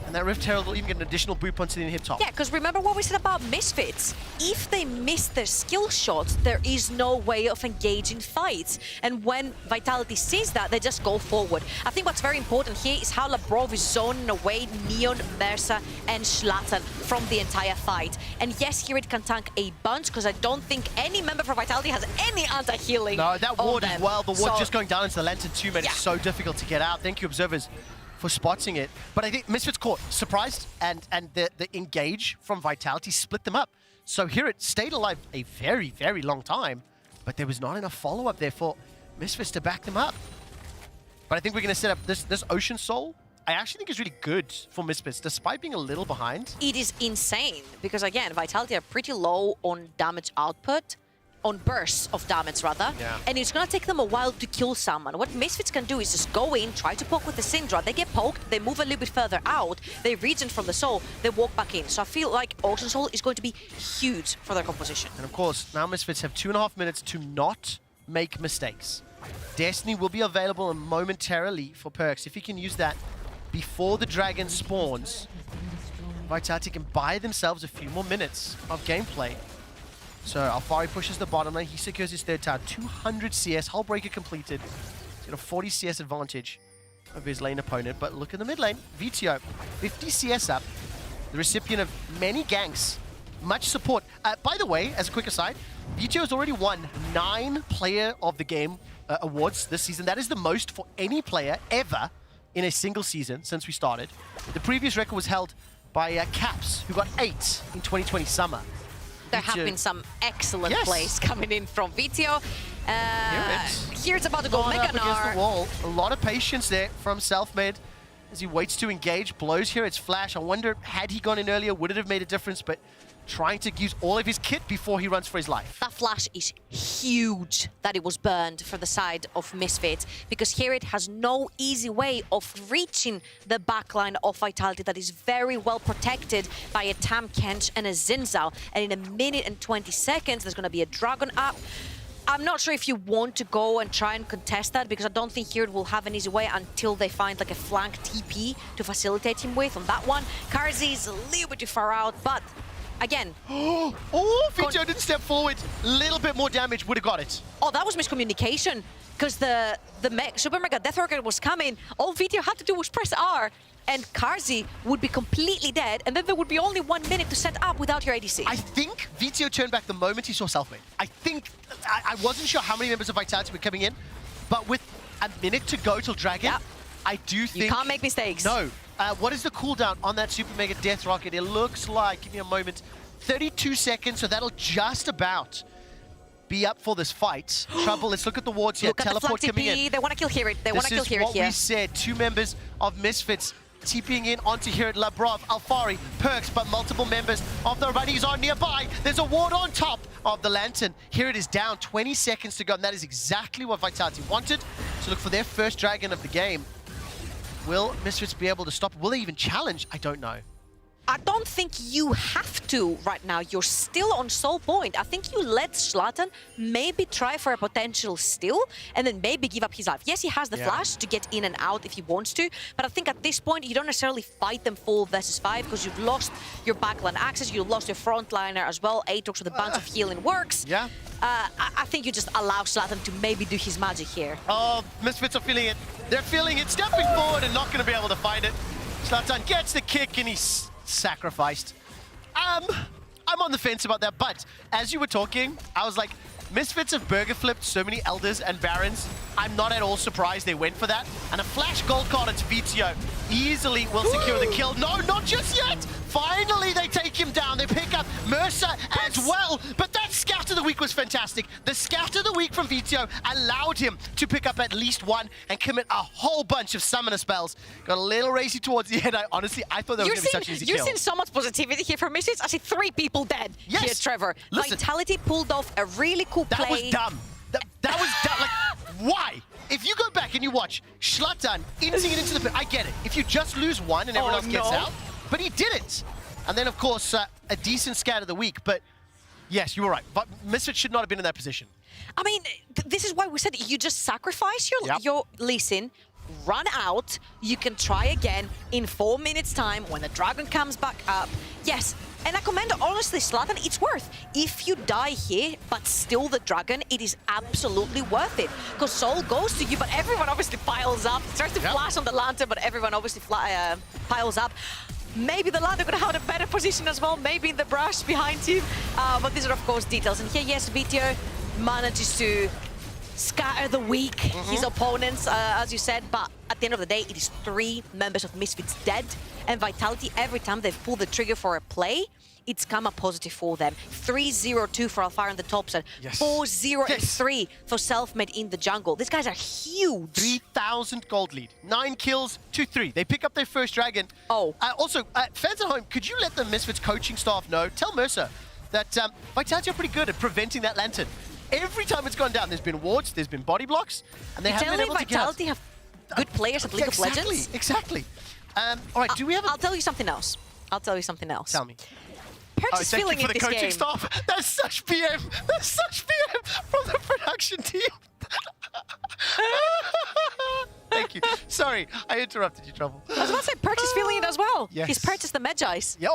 And that Rift Herald will even get an additional boop onto the hip top. Yeah, because remember what we said about Misfits. If they miss their skill shots, there is no way of engaging fights. And when Vitality sees that, they just go forward. I think what's very important here is how Labrov is zoning away Neon, Mercer, and Schlatan from the entire fight. And yes, here it can tank a bunch, because I don't think any member for Vitality has any anti-healing. No, that ward as well. The ward So, just going down into the Lantern 2 made it so difficult to get out. Thank you, observers, for spotting it. But I think Misfits caught surprised, and the engage from Vitality split them up. So here it stayed alive a very, very long time, but there was not enough follow-up there for Misfits to back them up. But I think we're going to set up this Ocean Soul. I actually think is really good for Misfits, despite being a little behind. It is insane, because again, Vitality are pretty low on damage output, on bursts of damage rather, and it's gonna take them a while to kill someone. What Misfits can do is just go in, try to poke with the Syndra. They get poked, they move a little bit further out, they regen from the soul, they walk back in. So I feel like Ocean Soul is going to be huge for their composition. And of course, now Misfits have 2.5 minutes to not make mistakes. Destiny will be available momentarily for Perks. If he can use that before the dragon spawns, Vitality can buy themselves a few more minutes of gameplay. So Alfari pushes the bottom lane, he secures his 3rd tower, 200 CS, Hull Breaker completed. He's got a 40 CS advantage over his lane opponent, but look at the mid lane, VTO, 50 CS up, the recipient of many ganks, much support. By the way, as a quick aside, VTO has already won 9 Player of the Game awards this season. That is the most for any player ever in a single season since we started. The previous record was held by Caps, who got 8 in 2020 summer. There have been some excellent Yes. plays coming in from Vitio. Here it's about to go Gone up Mega against the Gnar. wall. A lot of patience there from Selfmade as he waits to engage. Blows here, it's Flash. I wonder, had he gone in earlier, would it have made a difference? But trying to use all of his kit before he runs for his life. That flash is huge that it was burned for the side of Misfits, because here it has no easy way of reaching the backline of Vitality that is very well protected by a Tam Kench and a Zinzao. And in a minute and 20 seconds, there's going to be a Dragon up. I'm not sure if you want to go and try and contest that, because I don't think here it will have an easy way until they find like a flank TP to facilitate him with on that one. Karzi is a little bit too far out, but again. Oh, Vitio didn't step forward. A little bit more damage, would have got it. Oh, that was miscommunication, because the Super Mega Death Rocket was coming. All Vitio had to do was press R, and Karzi would be completely dead, and then there would be only 1 minute to set up without your ADC. I think Vitio turned back the moment he saw Selfmade. I wasn't sure how many members of Vitality were coming in, but with a minute to go till Dragon, I do think... You can't make mistakes. No. What is the cooldown on that Super Mega Death Rocket? It looks like, give me a moment, 32 seconds, so that'll just about be up for this fight. Trouble, let's look at the wards here. Look at the Teleport flag coming TP. in. They want to kill Hirit. They want to kill Hirit here. This is what we said. 2 members of Misfits TPing in onto Hirit, Labrov, Alfari, Perks, but multiple members of the Bunnies are nearby. There's a ward on top of the Lantern. Here it is down, 20 seconds to go, and that is exactly what Vitality wanted. So look for their first Dragon of the game. Will Misfits be able to stop? Will they even challenge? I don't know. I don't think you have to right now. You're still on soul point. I think you let Zlatan maybe try for a potential steal and then maybe give up his life. Yes, he has the flash to get in and out if he wants to, but I think at this point you don't necessarily fight them 4 versus 5 because you've lost your backline access, you lost your frontliner as well. Aatrox with a bunch of healing works. Yeah. I think you just allow Zlatan to maybe do his magic here. Oh, Misfits are feeling it. They're feeling it, stepping forward and not going to be able to find it. Zlatan gets the kick and he's sacrificed. I'm on the fence about that, but as you were talking, I was like, Misfits have burger flipped so many Elders and Barons. I'm not at all surprised they went for that. And a flash gold card into Vitio easily will secure the kill. No, not just yet! Finally, they take him down. They pick up Mercer as well. But that Scatter the Week was fantastic. The Scatter the Week from Vitio allowed him to pick up at least 1 and commit a whole bunch of summoner spells. Got a little racy towards the end. I thought that was going to be such an easy kill. You're seeing so much positivity here from Misfits. I see 3 people dead here, Trevor. Listen, Vitality pulled off a really cool play. That was dumb. That was dumb. Like, why? If you go back and you watch Zlatan inting it into the pit, I get it. If you just lose 1 and everyone else gets out, but he didn't. And then, of course, a decent Scatter of the Week. But yes, you were right. But Misfits should not have been in that position. I mean, this is why we said you just sacrifice your Lee Sin, run out, you can try again in 4 minutes' time when the Dragon comes back up. Yes, and I commend, honestly, Zlatan, it's worth. If you die here, but still the Dragon, it is absolutely worth it. Because Soul goes to you, but everyone obviously piles up. Starts to flash on the Lantern, but everyone obviously piles up. Maybe the Lantern could have a better position as well, maybe in the brush behind him. But these are, of course, details. And here, yes, Vitio manages to scatter the weak, his opponents, as you said, but at the end of the day, it is 3 members of Misfits dead, and Vitality, every time they've pulled the trigger for a play, it's come a positive for them. 3-0-2 for Alfaro in the top side, 4-0-3 for Selfmade in the jungle. These guys are huge. 3,000 gold lead, 9 kills, 2-3. They pick up their first Dragon. Also, fans at home, could you let the Misfits coaching staff know, tell Mercer that Vitality are pretty good at preventing that Lantern. Every time it's gone down, there's been wards, there's been body blocks, and they haven't been able to get out. Vitality have good players at League of Legends? Exactly. All right, do we have I'll tell you something else. Tell me. Perks is feeling for it the this coaching game. staff. That's such PM. That's such PM from the production team. Thank you. Sorry, I interrupted you, Trouble. I was about to say, Perks is feeling it as well. Yes. He's purchased the Medjais. Yeah,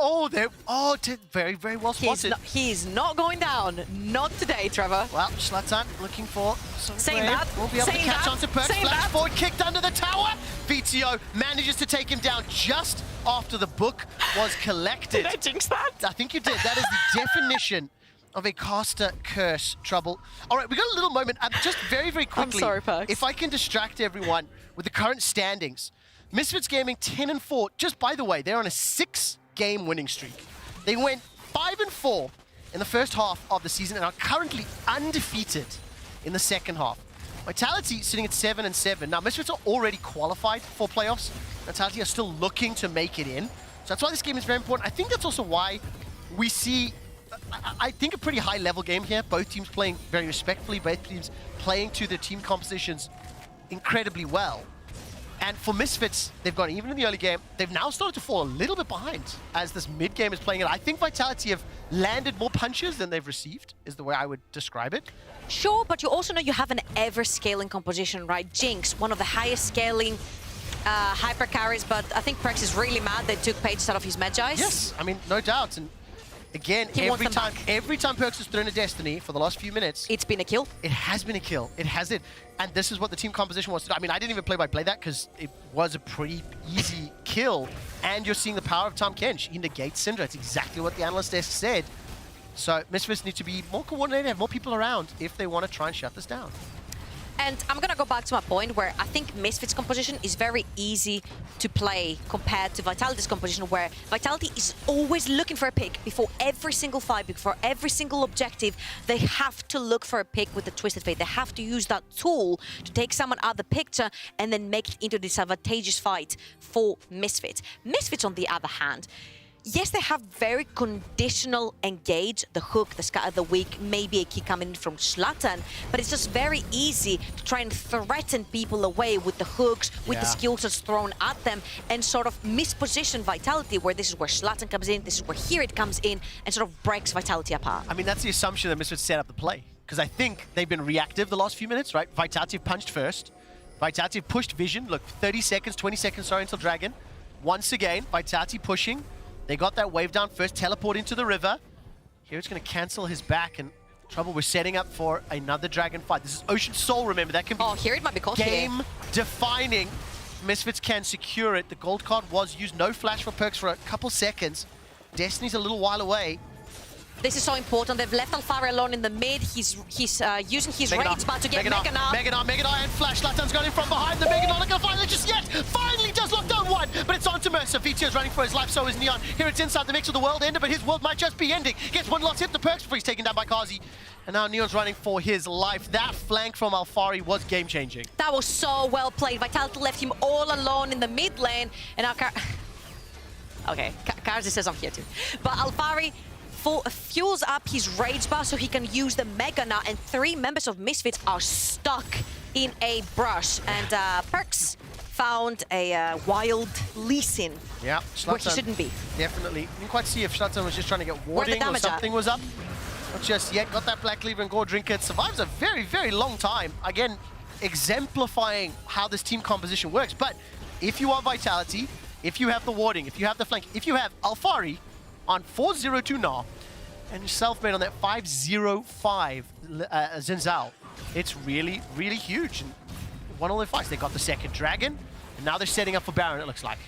very, very well spotted. He's not going down. Not today, Trevor. Well, Zlatan looking for some Saying grave. that. We'll be able to Saying catch that. on to Perks. Saying Flash that. forward, kicked under the tower. Vitio manages to take him down just after the book was collected. Did I jinx that? I think you did. That is the definition of a caster curse, Trouble. All right, we got a little moment. Just very, very quickly. I'm sorry, Perks. If I can distract everyone with the current standings. Misfits Gaming 10-4. Just by the way, they're on a 6-game winning streak. They went 5-4 in the first half of the season and are currently undefeated in the second half. Vitality sitting at 7-7. Now, Misfits are already qualified for playoffs. Vitality are still looking to make it in. So that's why this game is very important. I think that's also why we see, I think, a pretty high-level game here. Both teams playing very respectfully, both teams playing to their team compositions incredibly well. And for Misfits, they've gone even in the early game. They've now started to fall a little bit behind as this mid-game is playing it. I think Vitality have landed more punches than they've received, is the way I would describe it. Sure, but you also know you have an ever-scaling composition, right? Jinx, one of the highest scaling hyper carries, but I think Perks is really mad they took Pages out of his Magi's. Yes, I mean, no doubt. And again, every time Perks has thrown a Destiny for the last few minutes, it's been a kill. It has been a kill. It has it. And this is what the team composition wants to do. I mean, I didn't even play-by-play that because it was a pretty easy kill. And you're seeing the power of Tahm Kench. He negates Syndra. It's exactly what the analyst desk said. So Misfits need to be more coordinated, have more people around if they want to try and shut this down. And I'm going to go back to my point where I think Misfits' composition is very easy to play compared to Vitality's composition, where Vitality is always looking for a pick before every single fight, before every single objective. They have to look for a pick with the Twisted Fate. They have to use that tool to take someone out of the picture and then make it into this advantageous fight for Misfits. Misfits, on the other hand, yes, they have very conditional engage, the hook, the scatter, the weak, maybe a key coming in from Zlatan, but it's just very easy to try and threaten people away with the hooks, with the skill shots thrown at them, and sort of misposition Vitality, where this is where Zlatan comes in, this is where here it comes in, and sort of breaks Vitality apart. I mean, that's the assumption that Misfits set up the play, because I think they've been reactive the last few minutes, right? Vitality have punched first. Vitality have pushed Vision, look, 30 seconds, 20 seconds, sorry, until Dragon. Once again, Vitality pushing. They got that wave down first, teleport into the river. Here it's going to cancel his back, and Trouble, we're setting up for another Dragon fight. This is Ocean Soul, remember, that can be here it might be costly. Game-defining. Misfits can secure it. The gold card was used, no flash for Perks for a couple seconds. Destiny's a little while away. This is so important. They've left Alfari alone in the mid. He's using his rage bar to get Meganar and Flash. Latan's got in from behind. The Meganar not going to find it just yet. Finally does lock down one, but it's on to Mercer. Vito's running for his life, so is Neon. Here it's inside the mix of the world ender, but his world might just be ending. Gets one last hit to Perks before he's taken down by Kazi. And now Neon's running for his life. That flank from Alfari was game-changing. That was so well played. Vitality left him all alone in the mid lane, and now Kazi says I'm here too. But Alfari fuels up his rage bar so he can use the Meganar, and 3 members of Misfits are stuck in a brush. And Perks found a wild Lee Sin where he shouldn't be. Definitely. Didn't quite see if Zlatan was just trying to get warding or something was up. Not just yet. Got that Black Cleaver and Gore Drinker. Survives a very, very long time. Again, exemplifying how this team composition works. But if you are Vitality, if you have the warding, if you have the flank, if you have Alfari on 4-0-2 now, and yourself made on that 5-0-5 Zinzao, it's really, really huge. And won all their fights. They got the second Dragon, and now they're setting up for Baron, it looks like.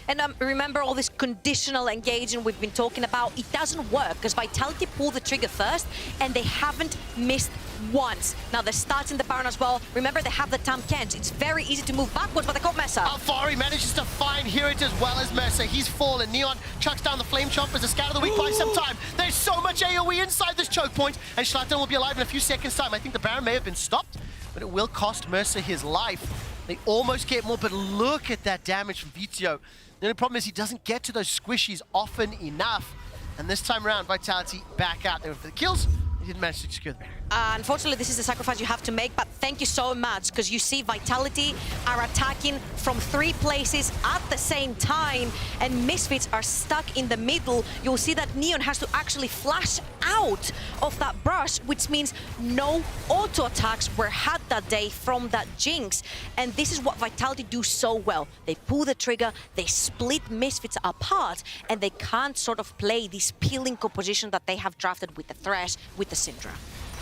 And remember all this conditional engaging we've been talking about? It doesn't work because Vitality pulled the trigger first and they haven't missed once. Now they're starting the Baron as well. Remember, they have the Tahm Kench. It's very easy to move backwards, but they caught Mercer. Alfari manages to find Hirit as well as Mercer. He's fallen. Neon chucks down the Flame Chompers to scatter the weak by some time. There's so much AoE inside this choke point, and Zlatan will be alive in a few seconds' time. I think the Baron may have been stopped, but it will cost Mercer his life. They almost get more, but look at that damage from Vito. The only problem is he doesn't get to those squishies often enough. And this time around, Vitality back out there for the kills. He didn't manage to secure the banner. Unfortunately, this is the sacrifice you have to make, but thank you so much, because you see Vitality are attacking from 3 places at the same time, and Misfits are stuck in the middle. You'll see that Neon has to actually flash out of that brush, which means no auto attacks were had that day from that Jinx. And this is what Vitality do so well. They pull the trigger, they split Misfits apart, and they can't sort of play this peeling composition that they have drafted with the Thresh, with the Syndra.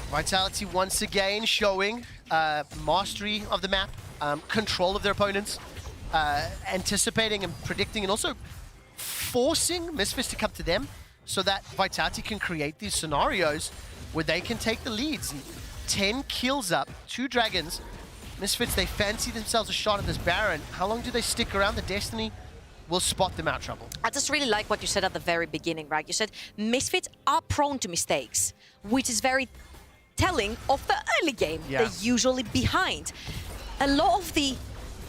Vitality once again showing mastery of the map, control of their opponents, anticipating and predicting, and also forcing Misfits to come to them so that Vitality can create these scenarios where they can take the leads. And 10 kills up, 2 Dragons, Misfits, they fancy themselves a shot at this Baron. How long do they stick around? The Destiny will spot them out trouble. I just really like what you said at the very beginning, right? You said Misfits are prone to mistakes, which is very telling of the early game. Yeah. They're usually behind. A lot of the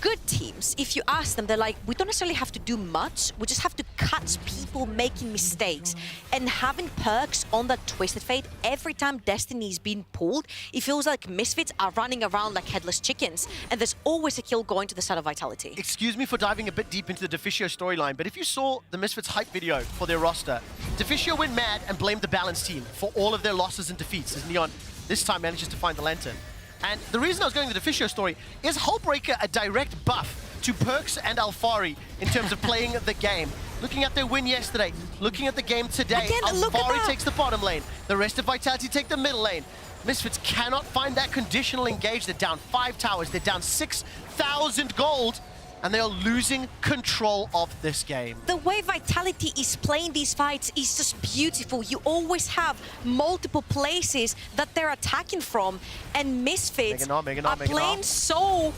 good teams, if you ask them, they're like, we don't necessarily have to do much. We just have to catch people making mistakes. And having perks on that Twisted Fate, every time Destiny is being pulled, it feels like Misfits are running around like headless chickens. And there's always a kill going to the side of Vitality. Excuse me for diving a bit deep into the Deficio storyline, but if you saw the Misfits hype video for their roster, Deficio went mad and blamed the balance team for all of their losses and defeats, as Neon this time manages to find the Lantern. And the reason I was going to the Deficio story is Hullbreaker a direct buff to Perks and Alfari in terms of playing the game. Looking at their win yesterday, looking at the game today, Again, look at Alfari that. takes the bottom lane. The rest of Vitality take the middle lane. Misfits cannot find that conditional engage. They're down 5 towers, they're down 6,000 gold, and they are losing control of this game. The way Vitality is playing these fights is just beautiful. You always have multiple places that they're attacking from, and Misfits are playing so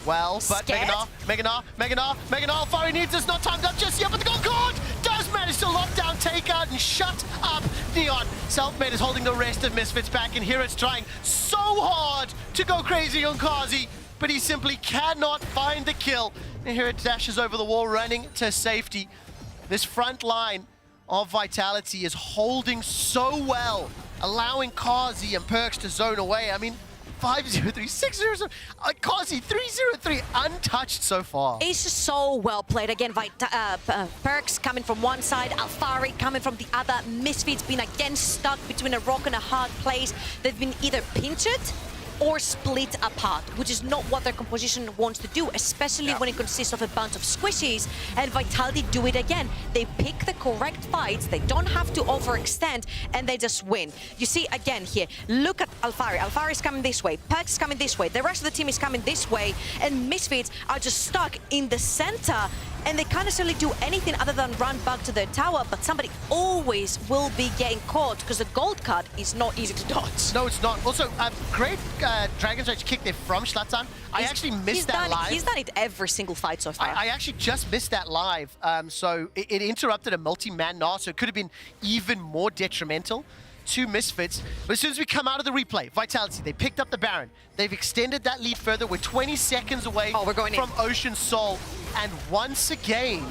well, but scared. Meganar, Alfari needs this, not timed up just yet, but the gold card does manage to lock down, take out, and shut up Neon. Selfmade is holding the rest of Misfits back, and here it's trying so hard to go crazy on Kazi, but he simply cannot find the kill. And here it dashes over the wall, running to safety. This front line of Vitality is holding so well, allowing Kazi and Perks to zone away. I mean, 5-0-3, 6-0-0, Kazi 3-0-3, untouched so far. It's just so well played. Again, Perks coming from one side, Alfari coming from the other. Misfits been again stuck between a rock and a hard place. They've been either pinched or split apart, which is not what their composition wants to do, especially when it consists of a bunch of squishies, and Vitality do it again. They pick the correct fights, they don't have to overextend, and they just win. You see, again here, look at Alfari. Alfari is coming this way, Perks is coming this way, the rest of the team is coming this way, and Misfits are just stuck in the center, and they can't necessarily do anything other than run back to their tower, but somebody always will be getting caught, because the gold card is not easy to dodge. No, it's not. Also, great Dragon's Rage kick there from Zlatan. I actually missed that live. He's done it every single fight so far. I actually just missed that live, so it interrupted a multi-man Gnar, so it could have been even more detrimental to Misfits. But as soon as we come out of the replay, Vitality, they picked up the Baron. They've extended that lead further. We're 20 seconds away from Ocean Soul. And once again,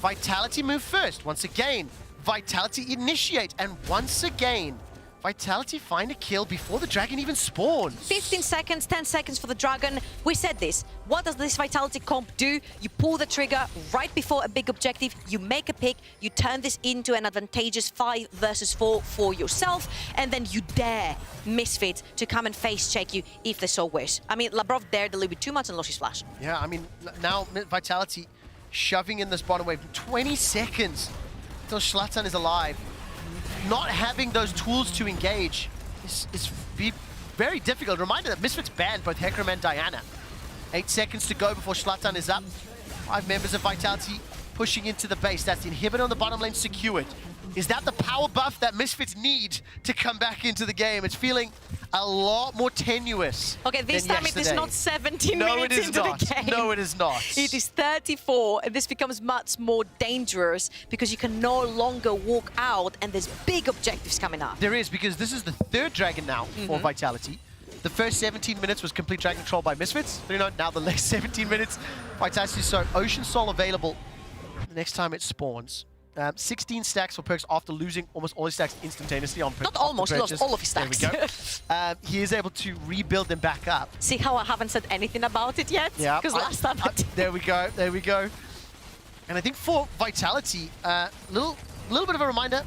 Vitality move first. Once again, Vitality initiate. And once again, Vitality find a kill before the Dragon even spawns. 15 seconds, 10 seconds for the Dragon. We said this. What does this Vitality comp do? You pull the trigger right before a big objective, you make a pick, you turn this into an advantageous 5 versus 4 for yourself, and then you dare Misfits to come and face check you if they so wish. I mean, Labrov dared a little bit too much and lost his flash. Yeah, I mean, now Vitality shoving in this bottom wave. 20 seconds until Zlatan is alive. Not having those tools to engage is very difficult. Reminder that Misfits banned both Hecarim and Diana. 8 seconds to go before Zlatan is up. 5 members of Vitality pushing into the base. That's the inhibitor on the bottom lane secured. Is that the power buff that Misfits need to come back into the game? It's feeling a lot more tenuous. Okay, this time it is not 17 minutes into the game. No, it is not. It is 34, and this becomes much more dangerous because you can no longer walk out, and there's big objectives coming up. There is, because this is the 3rd Dragon now for Vitality. The first 17 minutes was complete Dragon control by Misfits. Now the next 17 minutes, Vitality. So Ocean Soul available the next time it spawns. 16 stacks for Perks after losing almost all his stacks instantaneously on Not almost, he lost all of his stacks. There we go. He is able to rebuild them back up. See how I haven't said anything about it yet? Yeah. Because last time I did. There we go, there we go. And I think for Vitality, little bit of a reminder,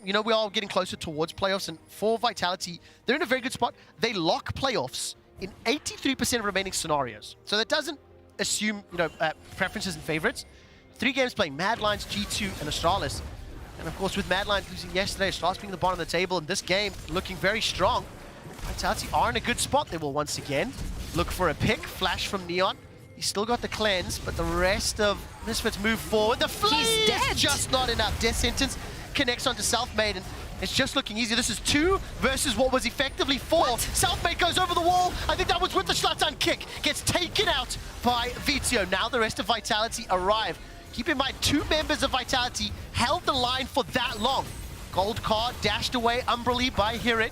you know, we are getting closer towards playoffs, and for Vitality, they're in a very good spot. They lock playoffs in 83% of remaining scenarios. So that doesn't assume, you know, preferences and favorites. 3 games playing Mad Lions, G2, and Astralis. And of course, with Mad Lions losing yesterday, Astralis being the bottom of the table, and this game looking very strong, Vitality are in a good spot. They will once again look for a pick. Flash from Neon. He's still got the cleanse, but the rest of Misfits move forward. The flame is just not enough. Death Sentence connects onto Selfmade, and it's just looking easy. This is 2 versus what was effectively 4. Selfmade goes over the wall. I think that was with the Zlatan kick gets taken out by Vizio. Now the rest of Vitality arrive. Keep in mind, 2 members of Vitality held the line for that long. Gold card dashed away umbrally by Hirit.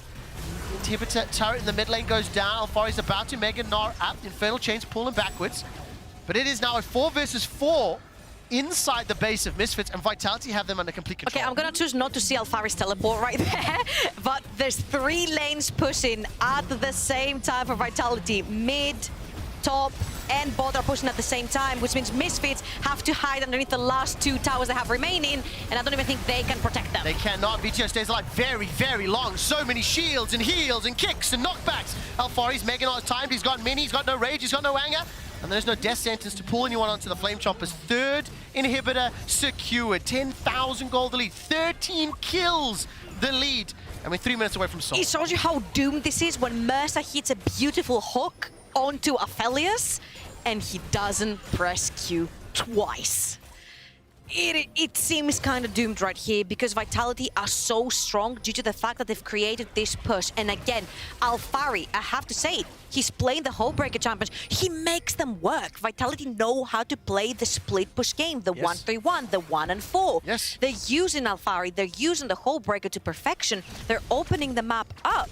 Inhibitor turret in the mid lane goes down. Alfari's about to Mega Gnar up. Infernal Chains pulling backwards. But it is now a 4 versus 4 inside the base of Misfits, and Vitality have them under complete control. Okay, I'm gonna choose not to see Alfari's teleport right there, but there's 3 lanes pushing at the same time for Vitality. Mid, top, and bot are pushing at the same time, which means Misfits have to hide underneath the last 2 towers they have remaining, and I don't even think they can protect them. They cannot. VTO stays alive very, very long. So many shields and heals and kicks and knockbacks. Alfari's Mega Gnar is timed. He's got mini, he's got no rage, he's got no anger. And there's no death sentence to pull anyone onto the Flame Chompers. 3rd inhibitor secured. 10,000 gold the lead. 13 kills the lead. And we're 3 minutes away from Soul. It shows you how doomed this is when Mercer hits a beautiful hook onto Aphelios and he doesn't press Q twice. It seems kind of doomed right here because Vitality are so strong due to the fact that they've created this push. And again, Alfari, I have to say it, he's playing the Hullbreaker champions. He makes them work. Vitality know how to play the split push game, the 1-3-1, the 1 and 4. Yes. They're using Alfari, they're using the Hullbreaker to perfection. They're opening the map up.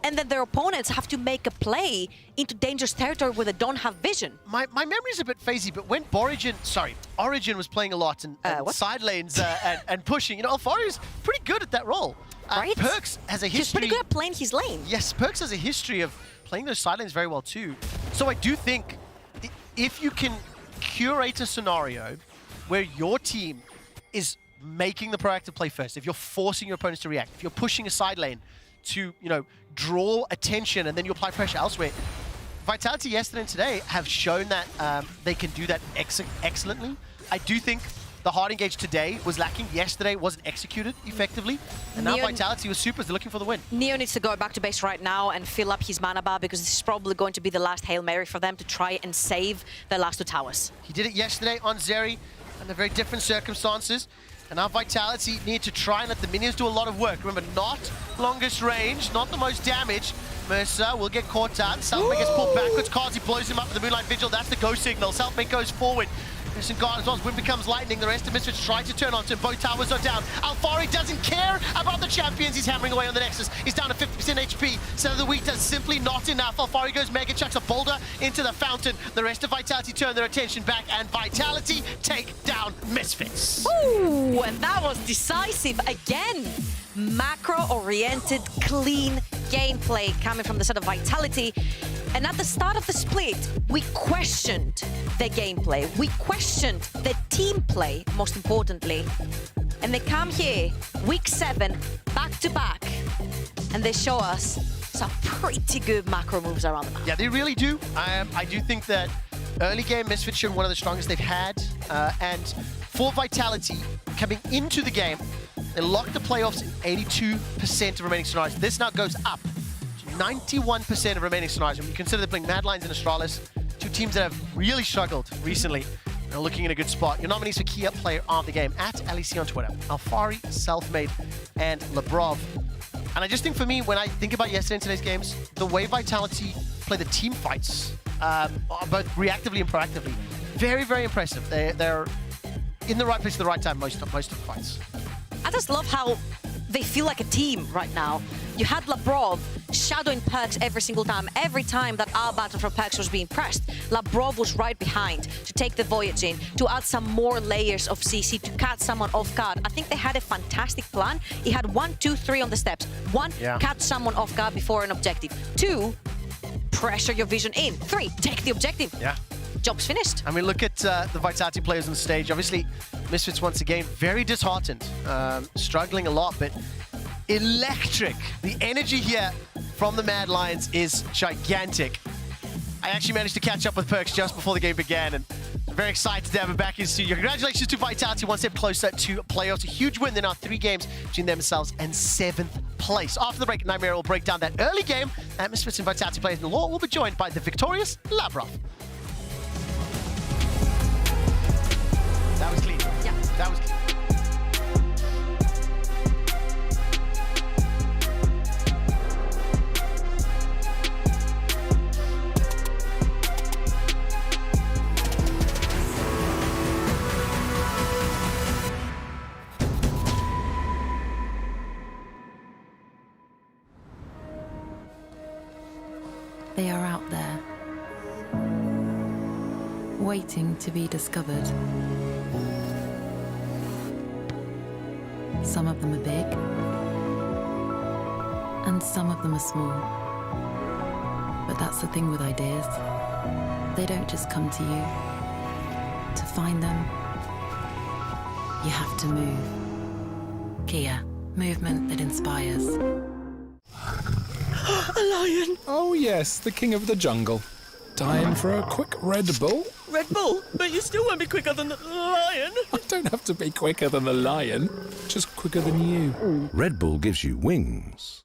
And then their opponents have to make a play into dangerous territory where they don't have vision. My memory's a bit phasey, but when Origin was playing a lot and side lanes and pushing, you know, Alfari is pretty good at that role. Right? Perks has a history. He's pretty good at playing his lane. Yes, Perks has a history of playing those side lanes very well too. So I do think if you can curate a scenario where your team is making the proactive play first, if you're forcing your opponents to react, if you're pushing a side lane to, you know, draw attention and then you apply pressure elsewhere. Vitality yesterday and today have shown that they can do that excellently. I do think the hard engage today was lacking. Yesterday wasn't executed effectively. And now Vitality with supers, they're looking for the win. Neo needs to go back to base right now and fill up his mana bar because this is probably going to be the last Hail Mary for them to try and save their last 2 towers. He did it yesterday on Zeri under very different circumstances. And now Vitality need to try and let the minions do a lot of work. Remember, not longest range, not the most damage. Mercer will get caught out. Selfmade gets pulled backwards. Kazi blows him up with the Moonlight Vigil. That's the go signal. Selfmade goes forward. Missing guard as well as Wind becomes lightning. The rest of Misfits try to turn on to him. Both towers are down. Alfari doesn't care about the champions. He's hammering away on the Nexus. He's down to 50% HP. Center of the week does simply not enough. Alfari goes mega, chucks a boulder into the fountain. The rest of Vitality turn their attention back, and Vitality take down Misfits. Ooh, and that was decisive again. Macro-oriented, clean gameplay coming from the side of Vitality. And at the start of the split, we questioned the gameplay. We questioned the team play, most importantly. And they come here, week 7, back-to-back, and they show us some pretty good macro moves around the map. Yeah, they really do. I do think that early game Misfits showed one of the strongest they've had. And for Vitality, coming into the game, they locked the playoffs in 82% of remaining scenarios. This now goes up to 91% of remaining scenarios. When you consider they're playing Mad Lions and Astralis, 2 teams that have really struggled recently, are looking in a good spot. Your nominees for key up player of the game at LEC on Twitter: Alfari, Selfmade, and Labrov. And I just think for me, when I think about yesterday and today's games, the way Vitality play the team fights, both reactively and proactively, very, very impressive. They're in the right place at the right time most of the fights. I just love how they feel like a team right now. You had Labrov shadowing Perks every single time. Every time that our battle for Perks was being pressed, Labrov was right behind to take the Voyage in, to add some more layers of CC, to catch someone off guard. I think they had a fantastic plan. He had 1, 2, 3 on the steps. 1, catch someone off guard before an objective. 2, pressure your vision in. 3, take the objective. Yeah. Job's finished. I mean, look at the Vitality players on stage. Obviously, Misfits once again very disheartened, struggling a lot, but electric. The energy here from the Mad Lions is gigantic. I actually managed to catch up with Perks just before the game began, and I'm very excited to have him back in studio. Congratulations to Vitality, one step closer to playoffs. A huge win. They're now 3 games between themselves and 7th place. After the break, Nightmare will break down that early game. Misfits and Vitality players in the law will be joined by the victorious Labrov. That was clean. Yeah. That was clean. waiting to be discovered. Some of them are big, and some of them are small. But that's the thing with ideas. They don't just come to you. To find them, you have to move. Kia, movement that inspires. A lion! Oh yes, the king of the jungle. Time for a quick Red Bull? Red Bull? But you still won't be quicker than the lion! I don't have to be quicker than the lion, just quicker than you. Red Bull gives you wings.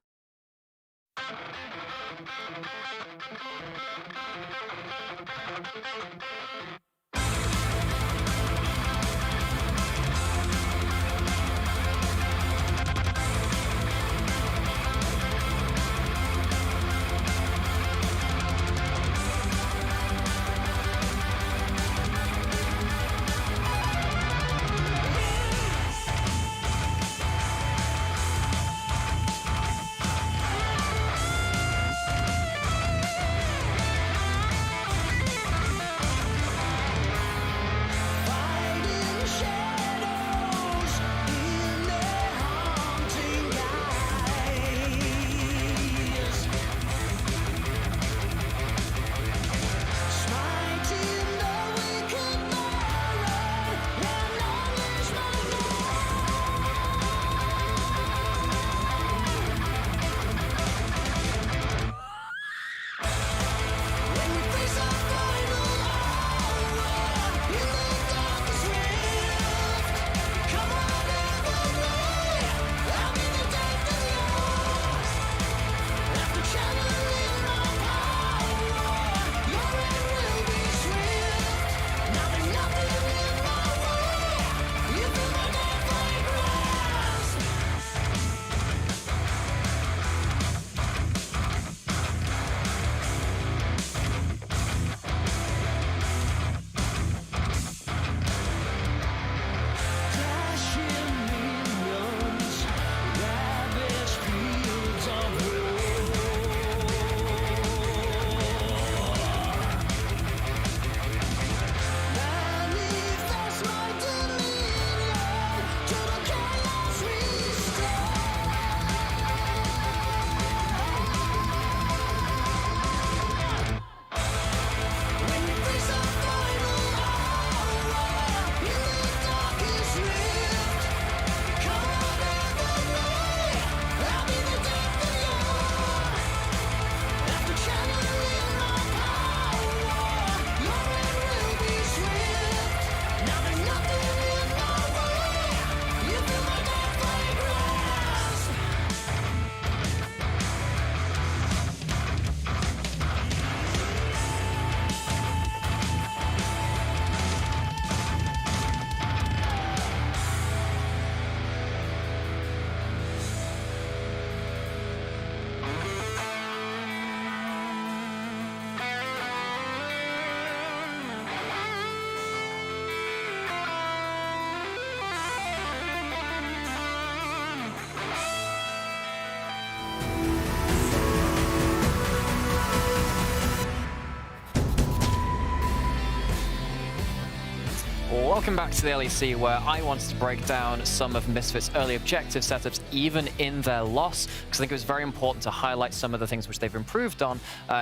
Welcome back to the LEC, where I wanted to break down some of Misfits' early objective setups, even in their loss, because I think it was very important to highlight some of the things which they've improved on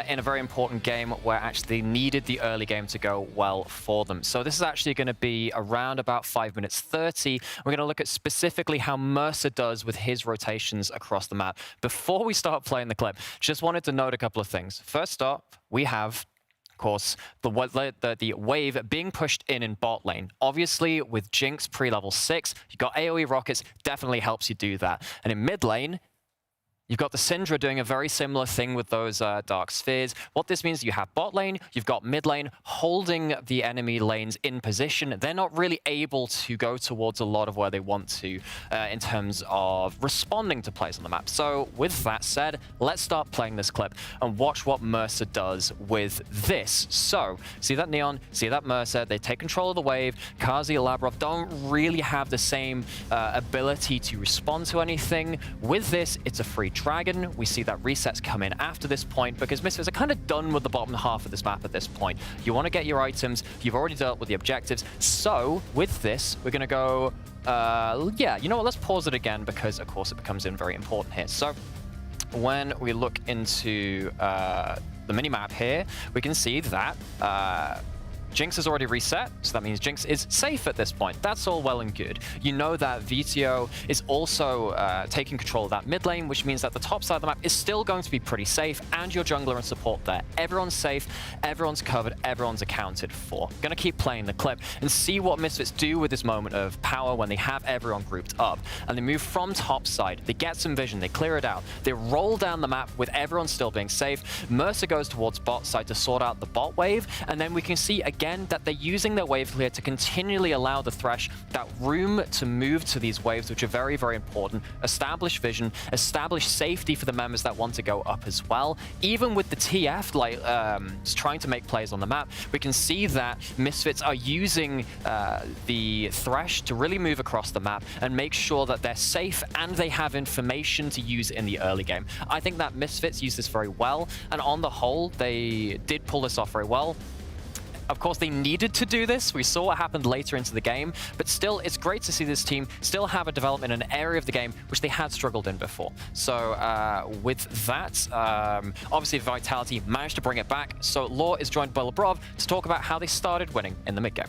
in a very important game where actually they needed the early game to go well for them. So this is actually going to be around about 5 minutes 30. We're going to look at specifically how Mercer does with his rotations across the map. Before we start playing the clip, just wanted to note a couple of things. First up, we have, of course, the wave being pushed in bot lane. Obviously, with Jinx pre-level 6, you've got AoE rockets, definitely helps you do that. And in mid lane, you've got the Syndra doing a very similar thing with those Dark Spheres. What this means is you have bot lane, you've got mid lane holding the enemy lanes in position. They're not really able to go towards a lot of where they want to in terms of responding to plays on the map. So with that said, let's start playing this clip and watch what Mercer does with this. So, see that Neon, see that Mercer, they take control of the wave. Kazi, Labrov don't really have the same ability to respond to anything. With this, it's a free Dragon. We see that resets come in after this point because Misfits are kind of done with the bottom half of this map at this point. You want to get your items. You've already dealt with the objectives. So with this, we're going to go... yeah, you know what? Let's pause it again because, of course, it becomes in very important here. So when we look into the mini-map here, we can see that Jinx has already reset, so that means Jinx is safe at this point. That's all well and good. You know that Vito is also taking control of that mid lane, which means that the top side of the map is still going to be pretty safe, and your jungler and support there. Everyone's safe, everyone's covered, everyone's accounted for. Gonna keep playing the clip and see what Misfits do with this moment of power when they have everyone grouped up. And they move from top side, they get some vision, they clear it out, they roll down the map with everyone still being safe. Mercer goes towards bot side to sort out the bot wave, and then we can see again that they're using their wave clear to continually allow the Thresh that room to move to these waves, which are very, very important. Establish vision, establish safety for the members that want to go up as well. Even with the TF like trying to make plays on the map, we can see that Misfits are using the Thresh to really move across the map and make sure that they're safe and they have information to use in the early game. I think that Misfits use this very well, and on the whole, they did pull this off very well. Of course, they needed to do this. We saw what happened later into the game, but still, it's great to see this team still have a development in an area of the game which they had struggled in before. So with that, obviously Vitality managed to bring it back. So Law is joined by Lebrov to talk about how they started winning in the mid-game.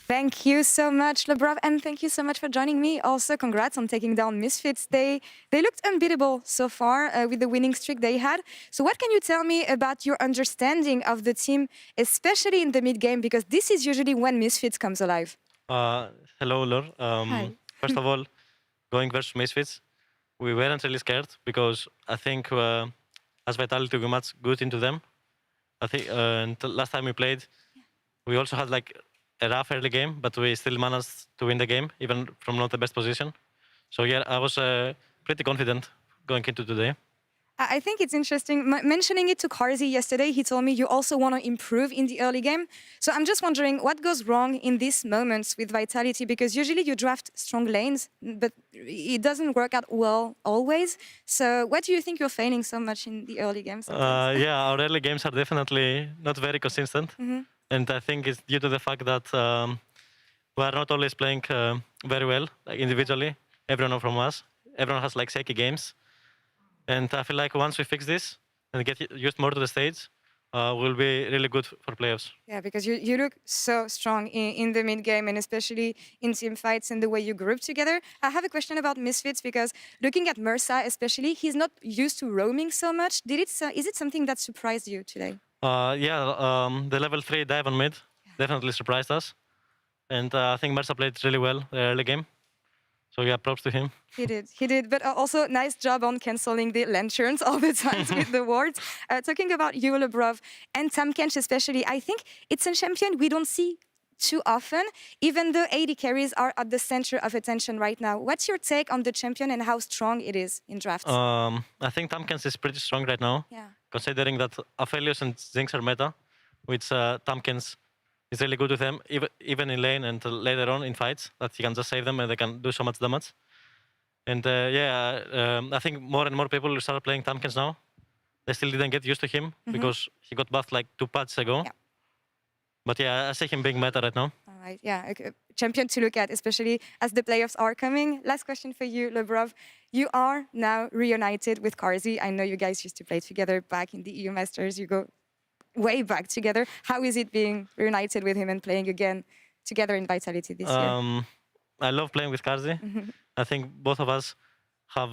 Thank you so much, Lebrov, and thank you so much for joining me. Also, congrats on taking down Misfits. They looked unbeatable so far with the winning streak they had. So what can you tell me about your understanding of the team, especially in the mid-game, because this is usually when Misfits comes alive? Hello, Lor. Hi. First of all, going versus Misfits, we weren't really scared because I think as Vitality we matched good into them. I think last time we played, we also had like a rough early game, but we still managed to win the game, even from not the best position. So yeah, I was pretty confident going into today. I think it's interesting. Mentioning it to Carzzy yesterday, he told me you also want to improve in the early game. So I'm just wondering what goes wrong in these moments with Vitality, because usually you draft strong lanes, but it doesn't work out well always. So what do you think you're failing so much in the early games? Yeah, our early games are definitely not very consistent. Mm-hmm. And I think it's due to the fact that we are not always playing very well, like individually. Everyone from us, everyone has like shaky games. And I feel like once we fix this and get used more to the stage, we'll be really good for playoffs. Yeah, because you look so strong in the mid-game and especially in team fights and the way you group together. I have a question about Misfits because looking at Mercer especially, he's not used to roaming so much. Is it something that surprised you today? The level 3 dive on mid definitely surprised us. And I think Mercer played really well the early game. So yeah, props to him. He did. But also nice job on cancelling the lanterns all the time with the wards. Talking about you, Lebrov, and Tamkench especially, I think it's a champion we don't see too often, even though AD carries are at the center of attention right now. What's your take on the champion and how strong it is in drafts? I think Tamkench is pretty strong right now. Yeah. Considering that Aphelios and Jinx are meta, which Tamkench is really good with them, even in lane and later on in fights, that he can just save them and they can do so much damage. And I think more and more people will start playing Tamkench now. They still didn't get used to him because he got buffed like 2 patches ago. Yeah. But yeah, I see him being meta right now. All right, yeah, a champion to look at, especially as the playoffs are coming. Last question for you, Lebrov. You are now reunited with Carzzy. I know you guys used to play together back in the EU Masters. You go way back together. How is it being reunited with him and playing again together in Vitality this year? I love playing with Carzzy. I think both of us have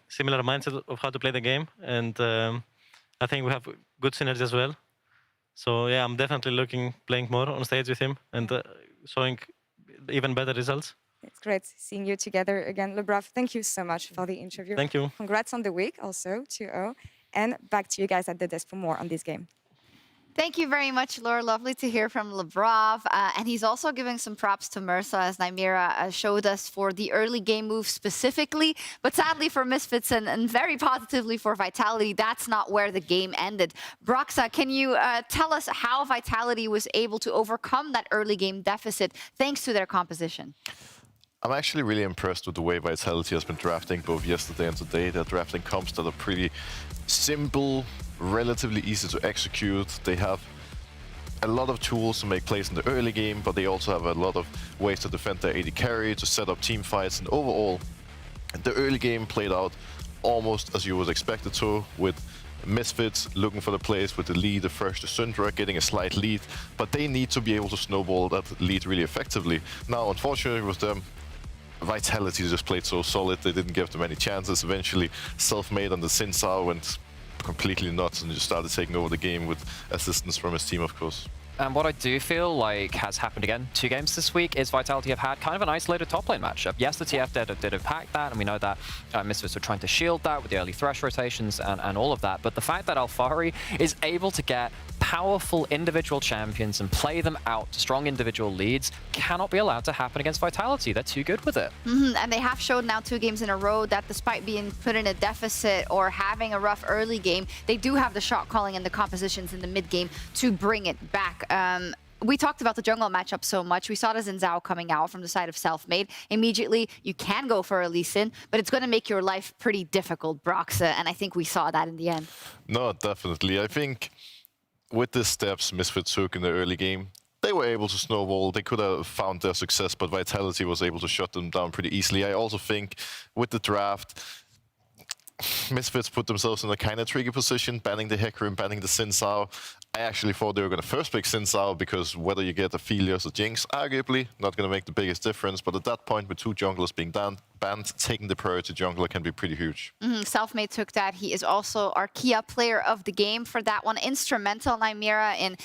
similar mindset of how to play the game, and I think we have good synergy as well. So yeah, I'm definitely playing more on stage with him and showing even better results. It's great seeing you together again, Lebrov. Thank you so much for the interview. Thank you. Congrats on the week also, 2-0. And back to you guys at the desk for more on this game. Thank you very much, Laura. Lovely to hear from Lebrov. And he's also giving some props to Mercer, as Nymira showed us, for the early game move specifically. But sadly for Misfits and very positively for Vitality, that's not where the game ended. Broxa, can you tell us how Vitality was able to overcome that early game deficit thanks to their composition? I'm actually really impressed with the way Vitality has been drafting both yesterday and today. They're drafting comps that are pretty simple, relatively easy to execute. They have a lot of tools to make plays in the early game, but they also have a lot of ways to defend their AD carry, to set up team fights, and overall, the early game played out almost as you would expect it to, with Misfits looking for the plays with the lead, the first to Syndra, getting a slight lead, but they need to be able to snowball that lead really effectively. Now, unfortunately with them, Vitality just played so solid, they didn't give them any chances. Eventually, Self-Made on the Xin Zhao went completely nuts and just started taking over the game with assistance from his team, of course. And what I do feel like has happened again 2 games this week is Vitality have had kind of an isolated top lane matchup. Yes, the TF did impact that, and we know that Misfits were trying to shield that with the early Thresh rotations and all of that. But the fact that Alphari is able to get powerful individual champions and play them out to strong individual leads cannot be allowed to happen against Vitality. They're too good with it. And they have showed now 2 games in a row that despite being put in a deficit or having a rough early game, they do have the shot calling and the compositions in the mid game to bring it back. We talked about the jungle matchup so much. We saw the Xin Zhao coming out from the side of Self-Made. Immediately, you can go for a Lee Sin, but it's going to make your life pretty difficult, Broxa, and I think we saw that in the end. No, definitely. I think with the steps Misfits took in the early game, they were able to snowball. They could have found their success, but Vitality was able to shut them down pretty easily. I also think with the draft, Misfits put themselves in a kind of tricky position, banning the Hecarim, banning the Xin Zhao. I actually thought they were going to first pick Xin Zhao because whether you get Aphelios or Jinx, arguably not going to make the biggest difference. But at that point, with 2 junglers being banned, taking the priority jungler can be pretty huge. Self-Made took that. He is also our key player of the game for that one. Instrumental Nymera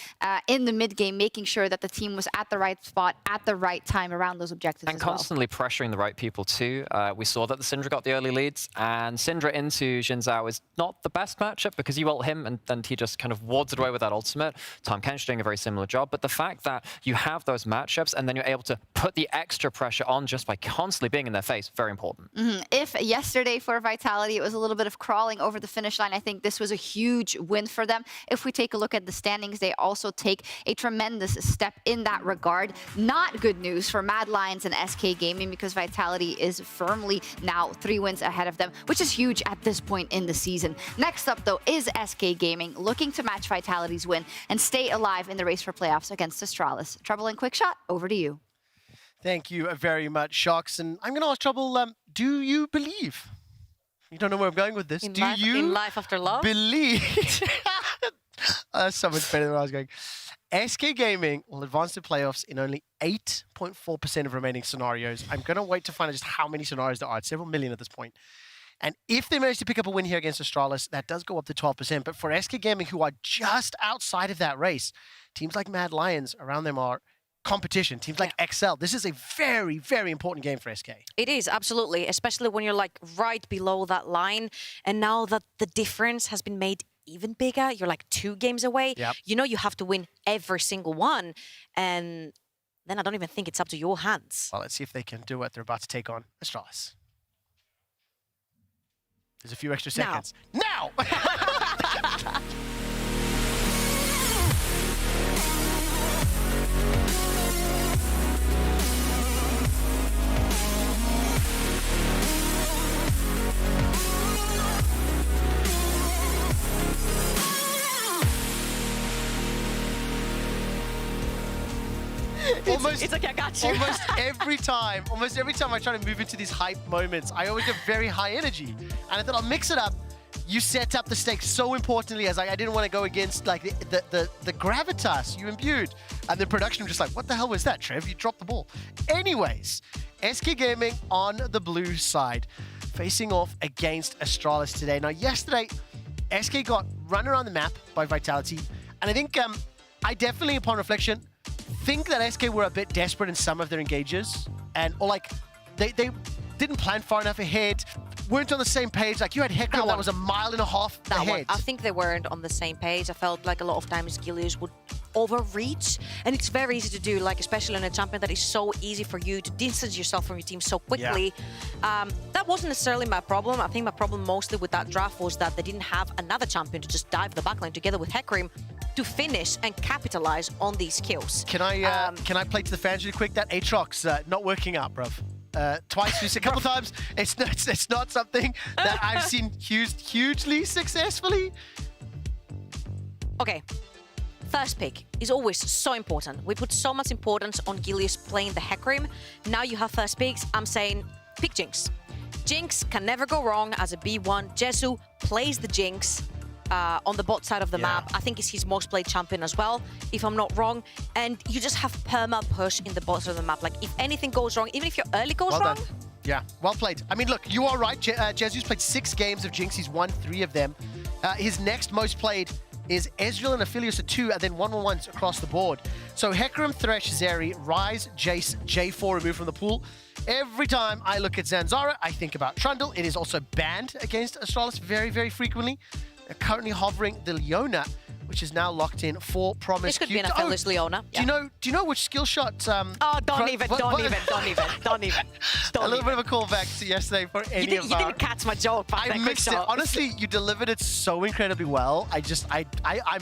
in the mid game, making sure that the team was at the right spot at the right time around those objectives and constantly pressuring the right people too. We saw that the Syndra got the early leads, and Syndra into Xin Zhao is not the best matchup because you ult him and then he just kind of wards it away with that ultimate. Tahm Kench doing a very similar job, but the fact that you have those matchups and then you're able to put the extra pressure on just by constantly being in their face, very important. If yesterday for Vitality it was a little bit of crawling over the finish line, I think this was a huge win for them. If we take a look at the standings, they also take a tremendous step in that regard. Not good news for Mad Lions and SK Gaming because Vitality is firmly now 3 wins ahead of them, which is huge at this point in the season. Next up though is SK Gaming, looking to match Vitality's win and stay alive in the race for playoffs against Astralis. Trouble and Quick Shot, over to you. Thank you very much, Shocks. And I'm going to ask Trouble, do you believe? You don't know where I'm going with this. Do you in life after love? Believe? So much better than where I was going. SK Gaming will advance to playoffs in only 8.4% of remaining scenarios. I'm going to wait to find out just how many scenarios there are. It's several million at this point. And if they manage to pick up a win here against Astralis, that does go up to 12%. But for SK Gaming, who are just outside of that race, teams like Mad Lions around them are competition. Teams like XL. This is a very, very important game for SK. It is, absolutely, especially when you're like right below that line. And now that the difference has been made even bigger, you're like 2 games away. Yep. You know you have to win every single one. And then I don't even think it's up to your hands. Well, let's see if they can do what they're about to take on Astralis. There's a few extra seconds. Now! It's like, I got you. Almost every time I try to move into these hype moments, I always get very high energy. And I thought I'll mix it up. You set up the stakes so importantly as I didn't want to go against like the gravitas you imbued. And the production was just like, what the hell was that, Trev? You dropped the ball. Anyways, SK Gaming on the blue side, facing off against Astralis today. Now, yesterday, SK got run around the map by Vitality. And I think I definitely, upon reflection, think that SK were a bit desperate in some of their engages, or like they didn't plan far enough ahead, weren't on the same page. Like you had Hecarim that was a mile and a half ahead. I think they weren't on the same page. I felt like a lot of times Gilius would overreach, and it's very easy to do, like especially on a champion that is so easy for you to distance yourself from your team so quickly. Yeah. That wasn't necessarily my problem. I think my problem mostly with that draft was that they didn't have another champion to just dive the backline together with Hecarim to finish and capitalize on these kills. Can I play to the fans really quick? That Aatrox not working out, bruv. twice, used a couple times. It's not something that I've seen used hugely successfully. Okay. First pick is always so important. We put so much importance on Gilius playing the Hecarim. Now you have first picks. I'm saying pick Jinx. Jinx can never go wrong as a B1. Jesu plays the Jinx on the bot side of the map. I think it's his most played champion as well, if I'm not wrong. And you just have perma push in the bot side of the map. Like, if anything goes wrong, even if your early goes wrong. Done. Yeah, well played. I mean, look, you are right. Jesu's played 6 games of Jinx. He's won 3 of them. His next most played is Ezreal and Aphelios at 2, and then 1-1-1s across the board. So Hecarim, Thresh, Zeri, Ryze, Jace, J4 removed from the pool. Every time I look at Zanzara, I think about Trundle. It is also banned against Astralis very, very frequently. They're currently hovering the Leona, which is now locked in for Promise. This could be an Aphelios Leona. Yeah. Do you know which skill shot? Don't even. A little bit of a callback to yesterday for any of You didn't catch my joke. I missed it. Honestly, you delivered it so incredibly well. I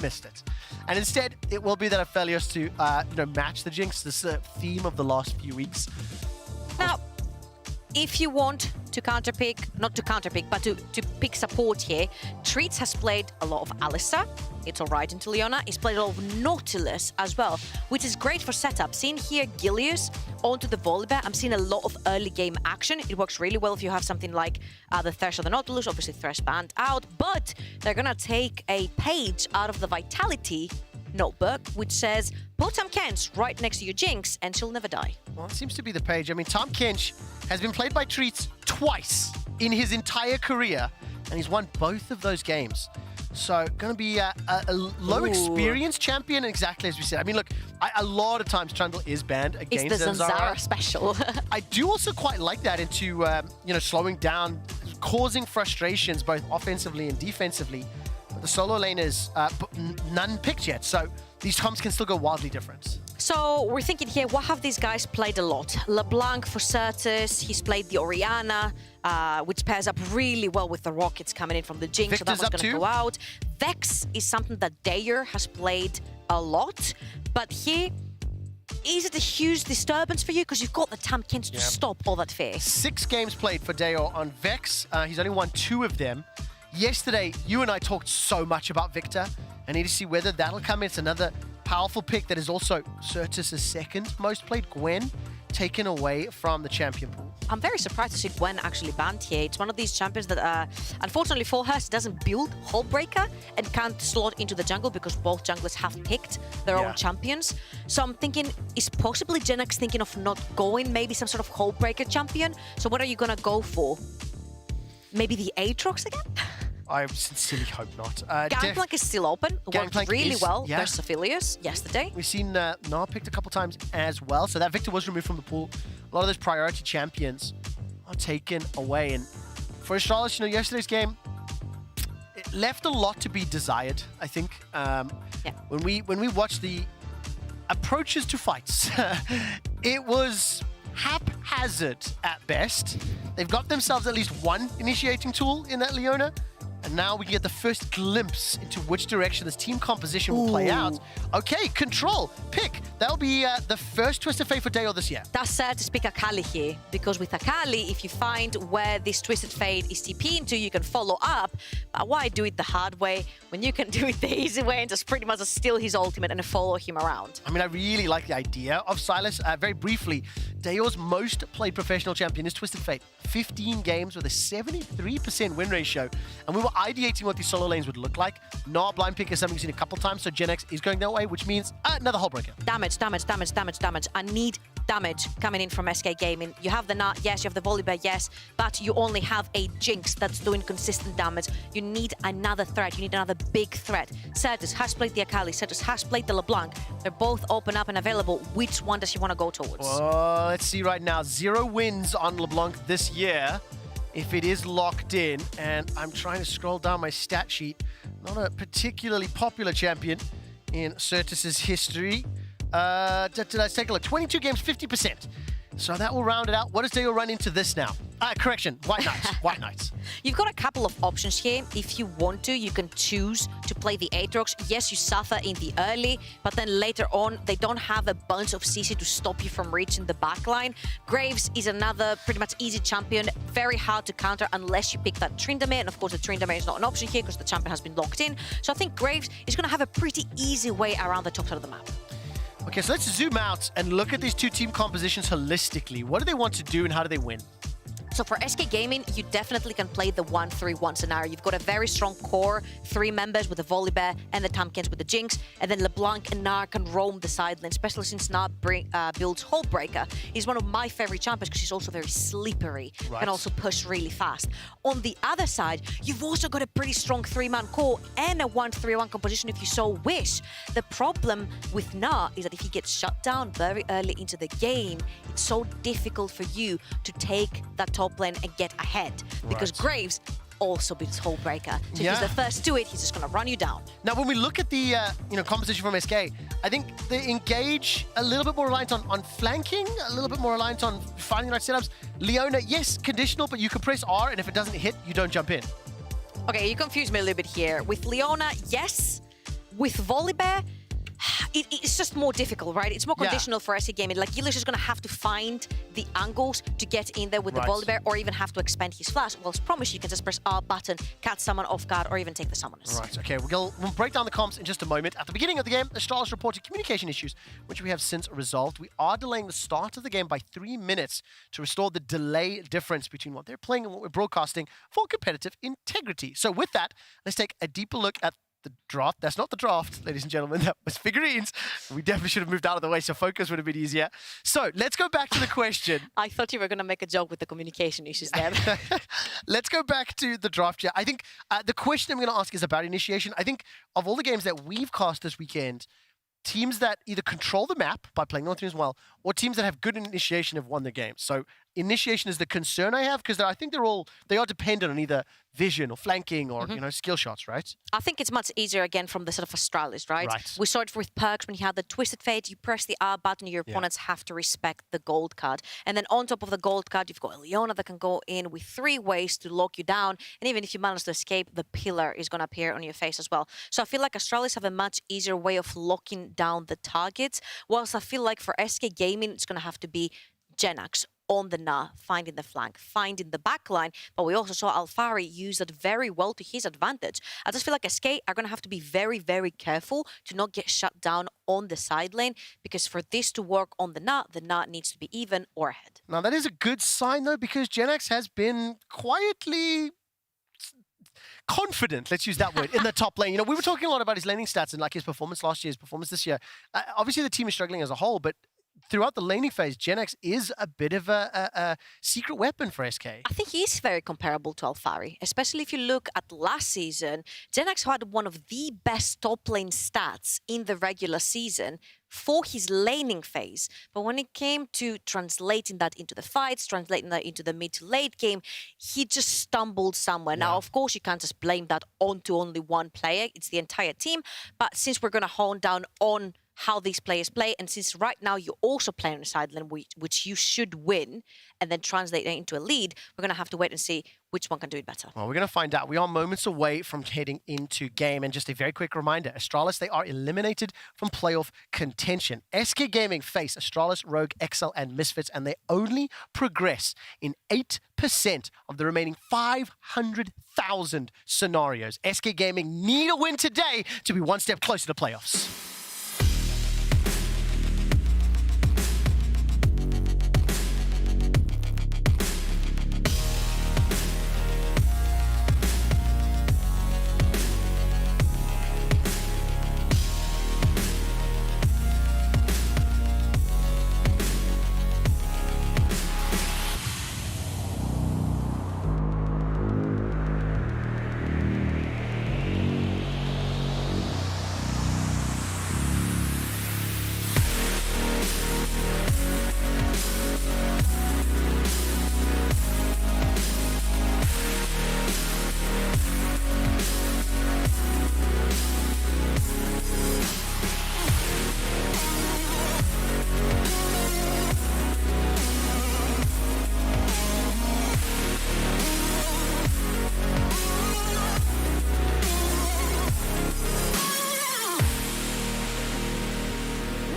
missed it. And instead, it will be that Aphelios to match the Jinx. This is a theme of the last few weeks. Now, if you want to counterpick, not to counterpick, but to pick support here, Treats has played a lot of Alistar. It's all right into Leona. He's played a lot of Nautilus as well, which is great for setup. Seeing here Gilius onto the Volibear, I'm seeing a lot of early game action. It works really well if you have something like the Thresh or the Nautilus. Obviously, Thresh banned out, but they're going to take a page out of the Vitality notebook, which says, put Tahm Kench right next to your Jinx and she'll never die. Well, it seems to be the page. I mean, Tahm Kench has been played by Treats twice in his entire career, and he's won both of those games. So, going to be a low experience champion, exactly as we said. I mean, look, a lot of times Trundle is banned against It's the Zanzara special. I do also quite like that into, slowing down, causing frustrations both offensively and defensively. But the solo laners, none picked yet, so these comps can still go wildly different. So we're thinking here, what have these guys played a lot? LeBlanc for Certus, he's played the Orianna, which pairs up really well with the Rockets coming in from the Jinx, Victor's so that one's going to go out. Vex is something that Dayer has played a lot, but here, is it a huge disturbance for you? Because you've got the Tahm Kench to stop all that fear. 6 games played for Dayor on Vex. He's only won 2 of them. Yesterday, you and I talked so much about Victor. I need to see whether that'll come in. It's another powerful pick that is also Certus' second most played Gwen, taken away from the champion pool. I'm very surprised to see Gwen actually banned here. It's one of these champions that, unfortunately for her, she doesn't build Hullbreaker and can't slot into the jungle because both junglers have picked their own champions. So I'm thinking, is possibly Genex thinking of not going maybe some sort of Hullbreaker champion? So what are you going to go for? Maybe the Aatrox again? I sincerely hope not. Gangplank is still open. Worked really well versus Aphelios yesterday. We've seen Gnar picked a couple times as well, so that Victor was removed from the pool. A lot of those priority champions are taken away. And for Astralis, yesterday's game, it left a lot to be desired, I think. When we watched the approaches to fights, it was haphazard at best. They've got themselves at least one initiating tool in that Leona. And now we can get the first glimpse into which direction this team composition will play out. Okay, Control, pick. That'll be the first Twisted Fate for Dayor this year. That's sad to pick Akali here, because with Akali, if you find where this Twisted Fate is TP into, you can follow up. But why do it the hard way when you can do it the easy way and just pretty much steal his ultimate and follow him around? I mean, I really like the idea of Sylas. Very briefly, Dayor's most played professional champion is Twisted Fate. 15 games with a 73% win ratio. And we were ideating what these solo lanes would look like. Not blind pick is something we've seen a couple times, so Gen X is going that way, which means another Hullbreaker. Damage. I need damage coming in from SK Gaming. You have the Nut, yes, you have the Volibear, yes, but you only have a Jinx that's doing consistent damage. You need another threat. You need another big threat. Certus has played the Akali. Certus has played the LeBlanc. They're both open up and available. Which one does he want to go towards? Let's see right now. 0 wins on LeBlanc this year, if it is locked in. And I'm trying to scroll down my stat sheet. Not a particularly popular champion in Certus' history. Let's take a look. 22 games, 50%. So that will round it out. What does Dale run into this now? Correction, White Knights. White Knights. You've got a couple of options here. If you want to, you can choose to play the Aatrox. Yes, you suffer in the early, but then later on, they don't have a bunch of CC to stop you from reaching the backline. Graves is another pretty much easy champion, very hard to counter unless you pick that Tryndamere. And of course, the Tryndamere is not an option here because the champion has been locked in. So I think Graves is going to have a pretty easy way around the top side of the map. Okay, so let's zoom out and look at these two team compositions holistically. What do they want to do and how do they win? So for SK Gaming, you definitely can play the 1-3-1 scenario. You've got a very strong core, 3 members with the Volibear and the Tamkins with the Jinx, and then LeBlanc and Gnar can roam the side lane, especially since Gnar builds Hullbreaker. He's one of my favorite champions because he's also very slippery, can also push really fast. On the other side, you've also got a pretty strong 3-man core and a 1-3-1 composition if you so wish. The problem with Gnar is that if he gets shut down very early into the game, it's so difficult for you to take that top lane and get ahead because Graves also builds Hullbreaker. So if he's the first to it, he's just going to run you down. Now, when we look at the composition from SK, I think they engage a little bit more reliant on flanking, a little bit more reliant on finding the right setups. Leona, yes, conditional, but you can press R, and if it doesn't hit, you don't jump in. Okay, you confused me a little bit here. With Leona, yes. With Volibear, it's just more difficult, right? It's more conditional for SK Gaming. Like, Gilish is going to have to find the angles to get in there with the Volibear or even have to expand his flash. Well, as promised, you can just press R button, catch someone off guard, or even take the summoners. Right, okay. We'll break down the comps in just a moment. At the beginning of the game, Astralis reported communication issues, which we have since resolved. We are delaying the start of the game by 3 minutes to restore the delay difference between what they're playing and what we're broadcasting for competitive integrity. So with that, let's take a deeper look at the draft. That's not the draft, ladies and gentlemen. That was figurines. We definitely should have moved out of the way so focus would have been easier. So let's go back to the question. I thought you were going to make a joke with the communication issues there. Let's go back to the draft. I think the question I'm going to ask is about initiation. I think of all the games that we've cast this weekend, teams that either control the map by playing North as well, or teams that have good initiation have won their games. So initiation is the concern I have because I think they are dependent on either vision or flanking or skill shots, right? I think it's much easier again from the sort of Astralis, right? We saw it with perks when you had the Twisted Fate. You press the R button, your opponents have to respect the gold card. And then on top of the gold card, you've got Leona that can go in with 3 ways to lock you down. And even if you manage to escape, the pillar is going to appear on your face as well. So I feel like Astralis have a much easier way of locking down the targets. Whilst I feel like for SK Gaming, it's going to have to be Genax on the Gnar, finding the flank, finding the backline. But we also saw Alphari use that very well to his advantage. I just feel like SK are going to have to be very, very careful to not get shut down on the side lane, because for this to work on the Gnar needs to be even or ahead. Now, that is a good sign, though, because Genax has been quietly confident, let's use that word, in the top lane. We were talking a lot about his laning stats and like his performance last year, his performance this year. Obviously, the team is struggling as a whole, but throughout the laning phase, Genax is a bit of a secret weapon for SK. I think he is very comparable to Alphari, especially if you look at last season. Genax had one of the best top lane stats in the regular season for his laning phase. But when it came to translating that into the fights, translating that into the mid to late game, he just stumbled somewhere. Now, of course, you can't just blame that onto only one player. It's the entire team. But since we're going to hone down on how these players play, and since right now you're also playing on the side lane, which you should win, and then translate that into a lead, we're going to have to wait and see which one can do it better. Well, we're going to find out. We are moments away from heading into game, and just a very quick reminder, Astralis, they are eliminated from playoff contention. SK Gaming face Astralis, Rogue, XL, and Misfits, and they only progress in 8% of the remaining 500,000 scenarios. SK Gaming need a win today to be one step closer to playoffs.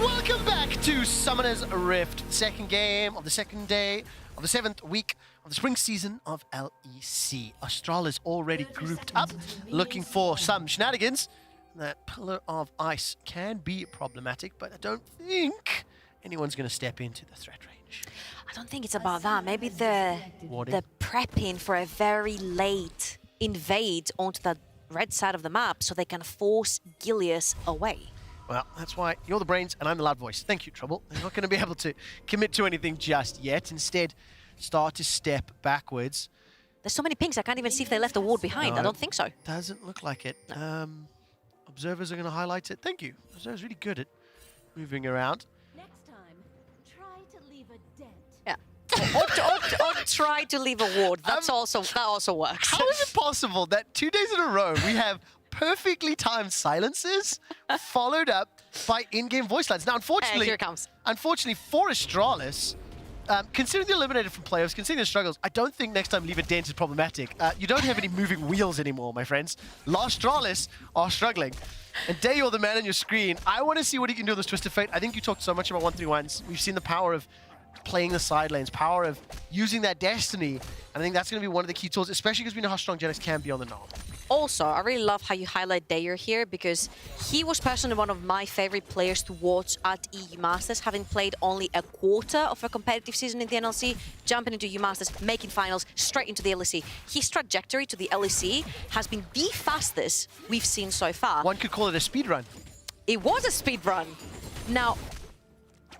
Welcome back to Summoner's Rift, second game of the second day of the 7th week of the spring season of LEC. Astralis already grouped up, looking for some shenanigans. That pillar of ice can be problematic, but I don't think anyone's going to step into the threat range. I don't think it's about that. Maybe the prepping for a very late invade onto the red side of the map so they can force Gilius away. Well, that's why you're the brains and I'm the loud voice. Thank you, Trouble. They're not going to be able to commit to anything just yet. Instead, start to step backwards. There's so many pings, I can't even see if they left a ward behind. No, I don't think so. Doesn't look like it. No. Observers are going to highlight it. Thank you. Observer's really good at moving around. Next time, try to leave a dent. Yeah. or try to leave a ward. That also works. How is it possible that 2 days in a row we have perfectly timed silences followed up by in-game voice lines? Now, unfortunately, here it comes. Unfortunately for Astralis, considering the eliminated from playoffs, considering the struggles, I don't think next time leave a dent is problematic. You don't have any moving wheels anymore, my friends. Astralis are struggling. And Dayo, the man on your screen, I want to see what he can do with this Twisted Fate. I think you talked so much about 131s. We've seen the power of playing the side lanes, power of using that destiny. And I think that's going to be one of the key tools, especially because we know how strong Genex can be on the knob. Also, I really love how you highlight Dayer here because he was personally one of my favorite players to watch at EU Masters, having played only a quarter of a competitive season in the NLC, jumping into EU Masters, making finals, straight into the LEC. His trajectory to the LEC has been the fastest we've seen so far. One could call it a speed run. It was a speed run. Now,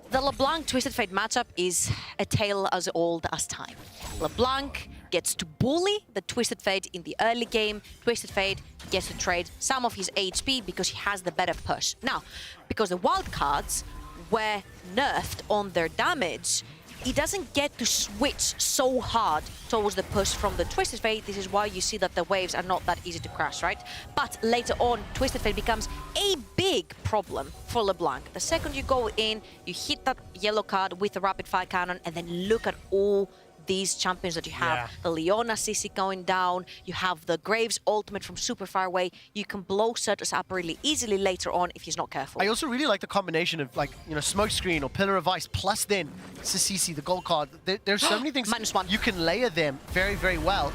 the LeBlanc Twisted Fate matchup is a tale as old as time. LeBlanc gets to bully the Twisted Fate in the early game. Twisted Fate gets to trade some of his HP because he has the better push. Now, because the wildcards were nerfed on their damage, he doesn't get to switch so hard towards the push from the Twisted Fate. This is why you see that the waves are not that easy to crash, right? But later on, Twisted Fate becomes a big problem for LeBlanc. The second you go in, you hit that yellow card with the rapid fire cannon, and then look at all these champions that you have. Yeah. The Leona CC going down, you have the Graves ultimate from super far away. You can blow Certus up really easily later on if he's not careful. I also really like the combination of, like, you know, Smoke Screen or Pillar of Ice plus then CC, the gold card. There's so many things -1. you can layer them very, very well.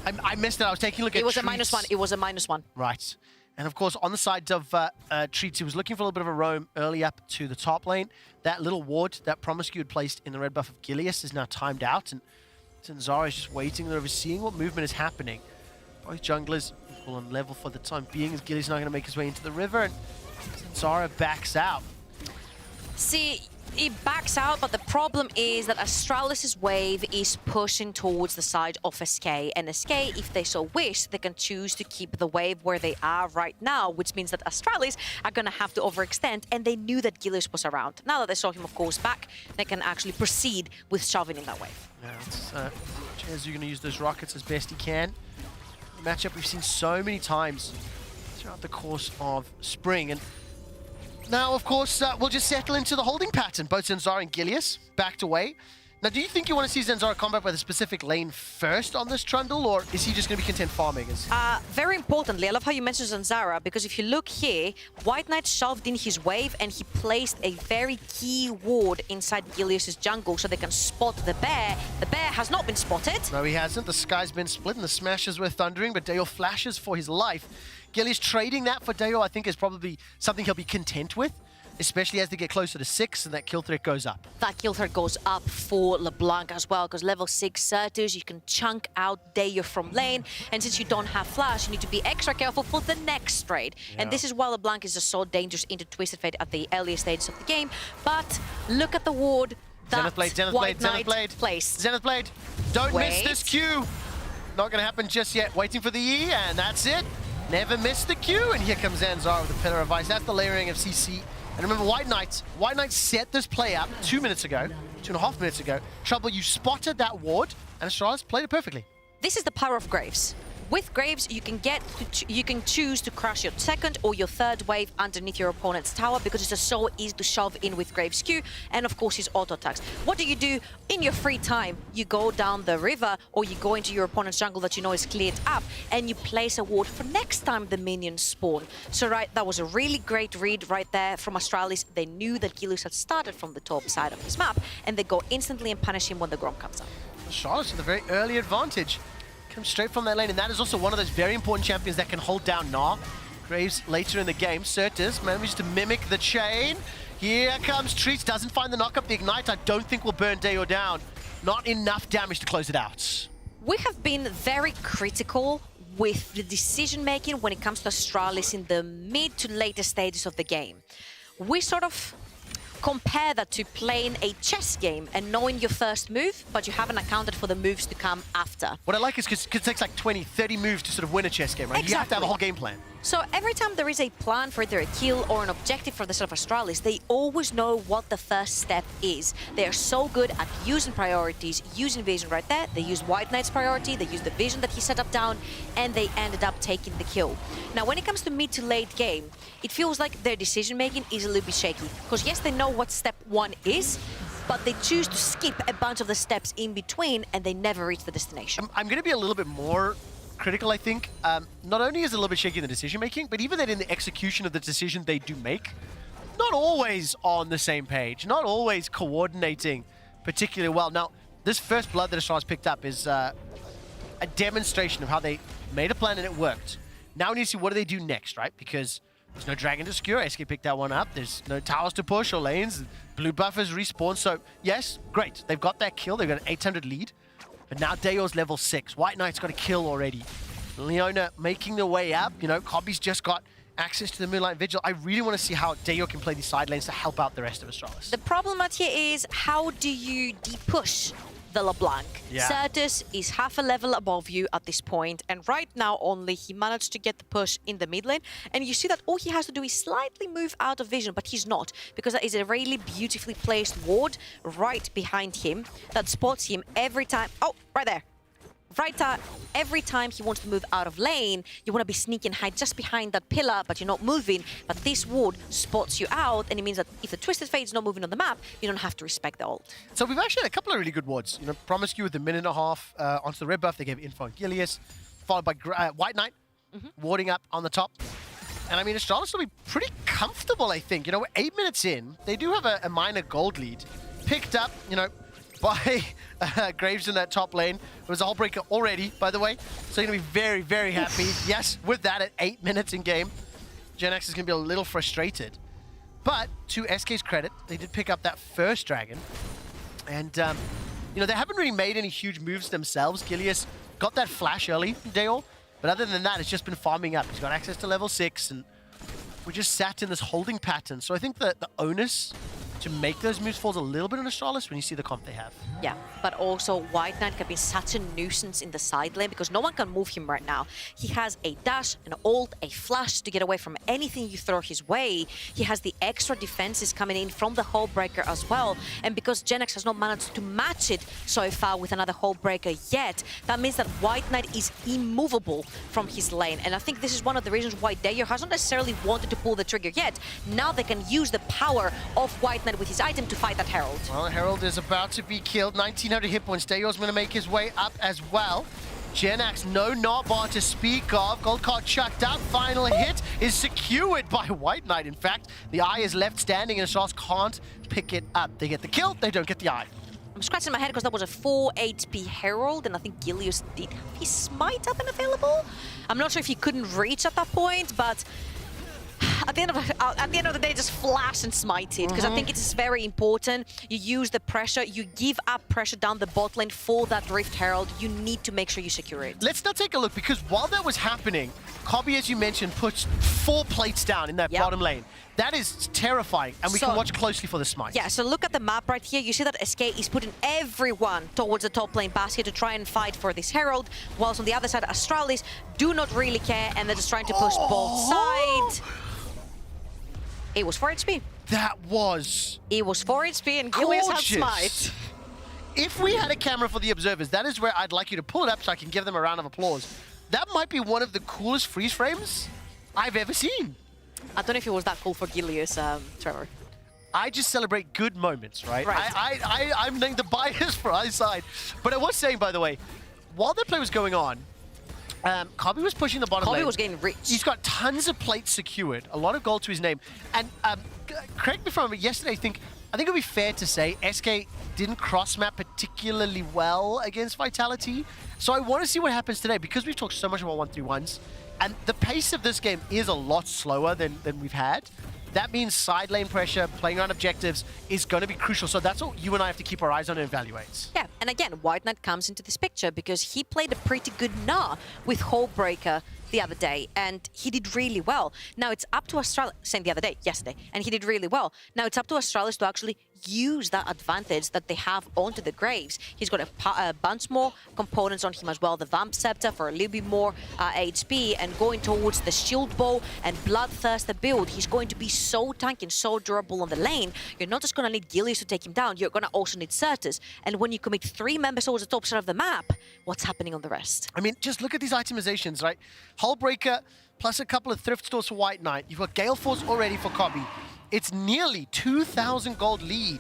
I missed it. I was taking a look at It was Treats. a -1. It was a -1. Right. And of course, on the side of Treats, he was looking for a little bit of a roam early up to the top lane. That little ward that Promiscue had placed in the red buff of Gilius is now timed out, and Zanzara is just waiting there, overseeing what movement is happening. Both junglers equal on level for the time being, as Gilius not going to make his way into the river, and Zanzara backs out. See, he backs out, but the problem is that Astralis' wave is pushing towards the side of SK. And SK, if they so wish, they can choose to keep the wave where they are right now, which means that Astralis are going to have to overextend, and they knew that Gilius was around. Now that they saw him, of course, back, they can actually proceed with shoving in that wave. Yeah, Jezu going to use those rockets as best he can. The matchup we've seen so many times throughout the course of spring, and now, of course, we'll just settle into the holding pattern. Both Zanzara and Gilius backed away. Now, do you think you want to see Zanzara combat with a specific lane first on this Trundle, or is he just going to be content farming? Very importantly, I love how you mentioned Zanzara, because if you look here, White Knight shoved in his wave and he placed a very key ward inside Gilius' jungle so they can spot the bear. The bear has not been spotted. No, he hasn't. The sky's been split and the smashes were thundering, but Dayo flashes for his life. Gilius trading that for Dayo, I think, is probably something he'll be content with, especially as they get closer to 6 and that kill threat goes up. That kill threat goes up for LeBlanc as well, because level 6 Certus, you can chunk out Dayo from lane, and since you don't have flash, you need to be extra careful for the next trade. Yeah. And this is why LeBlanc is just so dangerous into Twisted Fate at the earliest stages of the game. But look at the ward that White Knight placed. Zenith Blade, don't miss this Q. Not going to happen just yet. Waiting for the E, and that's it. Never missed the Q, and here comes Zanzara with the Pillar of Ice. That's the layering of CC. And remember, White Knight set this play up 2 minutes ago, 2.5 minutes ago. Trouble, you spotted that ward, and Astralis played it perfectly. This is the power of Graves. With Graves, you can choose to crush your second or your third wave underneath your opponent's tower because it's just so easy to shove in with Graves' Q and of course his auto attacks. What do? In your free time? You go down the river or you go into your opponent's jungle that you know is cleared up and you place a ward for next time the minions spawn. So that was a really great read right there from Astralis. They knew that Gilius had started from the top side of his map and they go instantly and punish him when the Grom comes up. Charlotte with a very early advantage. Comes straight from that lane, and that is also one of those very important champions that can hold down Gnar. Graves later in the game. Certus manages to mimic the chain. Here comes Treats, doesn't find the knock-up. The Ignite I don't think will burn Dayo down. Not enough damage to close it out. We have been very critical with the decision-making when it comes to Astralis in the mid to later stages of the game. We sort of compare that to playing a chess game and knowing your first move, but you haven't accounted for the moves to come after. What I like is because it takes like 20, 30 moves to sort of win a chess game, right? Exactly. You have to have a whole game plan. So every time there is a plan for either a kill or an objective for the sort of Astralis, they always know what the first step is. They are so good at using priorities, using vision right there. They used White Knight's priority, they used the vision that he set up down, and they ended up taking the kill. Now, when it comes to mid to late game, it feels like their decision-making is a little bit shaky. Because yes, they know what step one is, but they choose to skip a bunch of the steps in between, and they never reach the destination. I'm going to be a little bit more critical, I think. Not only is it a little bit shaky in the decision-making, but even then in the execution of the decision they do make, not always on the same page, not always coordinating particularly well. Now, this first blood that Astralis picked up is a demonstration of how they made a plan and it worked. Now we need to see what do they do next, right? Because there's no dragon to secure. SK picked that one up. There's no towers to push or lanes. Blue buffers respawn. So, yes, great. They've got that kill. They've got an 800 lead. But now Dayo's level 6. White Knight's got a kill already. Leona making their way up. You know, Cobby's just got access to the Moonlight Vigil. I really want to see how Dayo can play these side lanes to help out the rest of Astralis. The problem out here is how do you de-push the LeBlanc? Yeah. Certus is half a level above you at this point, and right now only he managed to get the push in the mid lane, and you see that all he has to do is slightly move out of vision, but he's not, because that is a really beautifully placed ward right behind him that spots him every time. Oh, right there. Right, every time he wants to move out of lane, you want to be sneaky and hide just behind that pillar, but you're not moving. But this ward spots you out, and it means that if the Twisted Fate's not moving on the map, you don't have to respect the ult. So we've actually had a couple of really good wards. You know, Promised You with the minute and a half onto the red buff. They gave info on Gilius, followed by White Knight warding up on the top. And I mean, Astralis will be pretty comfortable, I think. You know, we're 8 minutes in. They do have a minor gold lead. Picked up, you know, by Graves in that top lane. It was a hull breaker already, by the way. So you're going to be very, very happy. Yes, with that at 8 minutes in game. GenX is going to be a little frustrated. But to SK's credit, they did pick up that first dragon. And, you know, they haven't really made any huge moves themselves. Gilius got that flash early from Dayo. But other than that, it's just been farming up. He's got access to level 6. And we just sat in this holding pattern. So I think that the onus to make those moves falls a little bit on Astralis when you see the comp they have. Yeah, but also White Knight can be such a nuisance in the side lane because no one can move him right now. He has a dash, an ult, a flash to get away from anything you throw his way. He has the extra defenses coming in from the hull breaker as well. And because GenX has not managed to match it so far with another hull breaker yet, that means that White Knight is immovable from his lane. And I think this is one of the reasons why Dayo hasn't necessarily wanted to pull the trigger yet. Now they can use the power of White Knight with his item to fight that Herald. Well, Herald is about to be killed. 1900 hit points. Dayo's going to make his way up as well. GenX, no not bar to speak of. Gold card chucked up. Final hit is secured by White Knight. In fact, the eye is left standing and Astralis can't pick it up. They get the kill, they don't get the eye. I'm scratching my head because that was a 4 HP Herald, and I think Gilius did have his smite up and available. I'm not sure if he couldn't reach at that point, but at the end of the day, just flash and smite it, because I think it's very important. You use the pressure, you give up pressure down the bot lane for that Rift Herald. You need to make sure you secure it. Let's now take a look, because while that was happening, Cobby, as you mentioned, puts 4 plates down in that bottom lane. That is terrifying, and we can watch closely for the smite. Yeah, so look at the map right here. You see that SK is putting everyone towards the top lane basket to try and fight for this Herald, whilst on the other side, Astralis do not really care, and they're just trying to push both sides. It was 4 HP. That was... It was 4 HP, and Gilius had smite. If we had a camera for the observers, that is where I'd like you to pull it up so I can give them a round of applause. that might be one of the coolest freeze frames I've ever seen. I don't know if it was that cool for Gilius, Trevor. I just celebrate good moments, right? I'm the bias for either side. But I was saying, by the way, while the play was going on, Kobe was pushing the bottom lane. Kobe was getting rich. He's got tons of plates secured, a lot of gold to his name. And correct me if I'm wrong, yesterday I think it would be fair to say SK didn't cross-map particularly well against Vitality. So I want to see what happens today, because we've talked so much about 1-3-1s, and the pace of this game is a lot slower than we've had. That means side lane pressure, playing around objectives is going to be crucial. So that's what you and I have to keep our eyes on and evaluate. Yeah, and again, White Knight comes into this picture because he played a pretty good Gnar with Hullbreaker the other day, and he did really well. Now it's up to Astralis, saying the other day, yesterday, and he did really well. Now it's up to Astralis to actually use that advantage that they have onto the Graves. He's got a bunch more components on him as well. The Vamp Scepter for a little bit more HP, and going towards the Shield Bow and Bloodthirster build. He's going to be so tanky and so durable on the lane. You're not just going to need Gilius to take him down, you're going to also need Certus. And when you commit 3 members towards the top side of the map, what's happening on the rest? I mean, just look at these itemizations, right? Hullbreaker plus a couple of thrift stores for White Knight. You've got Gale Force already for Kobe. It's nearly 2,000 gold lead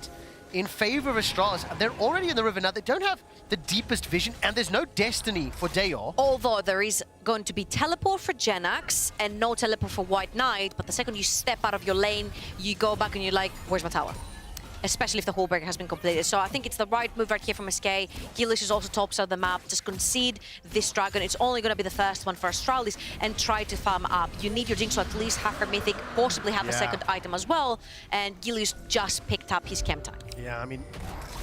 in favor of Astralis. They're already in the river now. They don't have the deepest vision, and there's no Destiny for Dayor. Although there is going to be teleport for Genax and no teleport for White Knight, but the second you step out of your lane, you go back and you're like, where's my tower? Especially if the Hullbreaker has been completed. So I think it's the right move right here from SK. Gilius is also top side of the map. Just concede this dragon. It's only going to be the first one for Astralis, and try to farm up. You need your Jinx to at least have her Mythic, possibly have a second item as well. And Gilius just picked up his chem time. Yeah, I mean,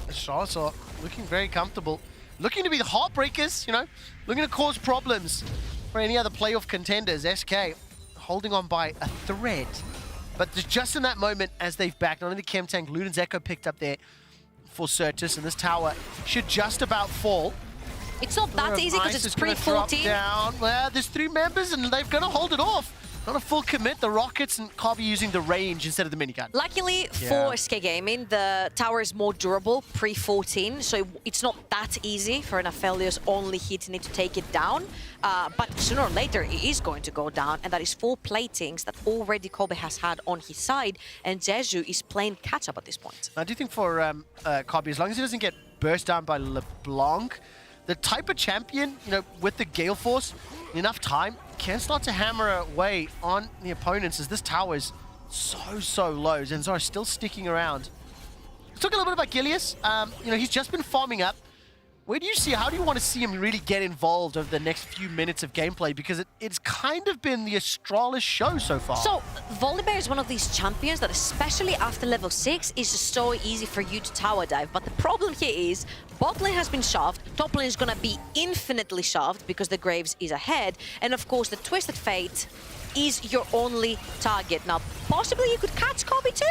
Astralis are looking very comfortable. Looking to be the heartbreakers, you know, looking to cause problems for any other playoff contenders. SK holding on by a thread. But just in that moment, as they've backed, not only Chem Tank, Luden's Echo picked up there for Certus, and this tower should just about fall. It's not that easy because it's pre-14. Well, there's 3 members, and they're going to hold it off. Not a full commit. The Rockets and Kobe using the range instead of the minigun. Luckily for SK Gaming, the tower is more durable pre-14, so it's not that easy for an Aphelios only hitting it to take it down. But sooner or later, it is going to go down, and that is 4 platings that already Kobe has had on his side, and Jeju is playing catch-up at this point. I do think for Kobe, as long as he doesn't get burst down by LeBlanc, the type of champion, you know, with the Gale Force, enough time, can start to hammer away on the opponents as this tower is so low. Zenzara still sticking around. Let's talk a little bit about Gilius. You know, he's just been farming up. Where do you see, how do you want to see him really get involved over the next few minutes of gameplay? Because it's kind of been the Astralis show so far. So, Volibear is one of these champions that, especially after level 6, is just so easy for you to tower dive. But the problem here is, bot lane has been shoved, top lane is going to be infinitely shoved because the Graves is ahead, and of course the Twisted Fate is your only target. Now, possibly you could catch Kobe too?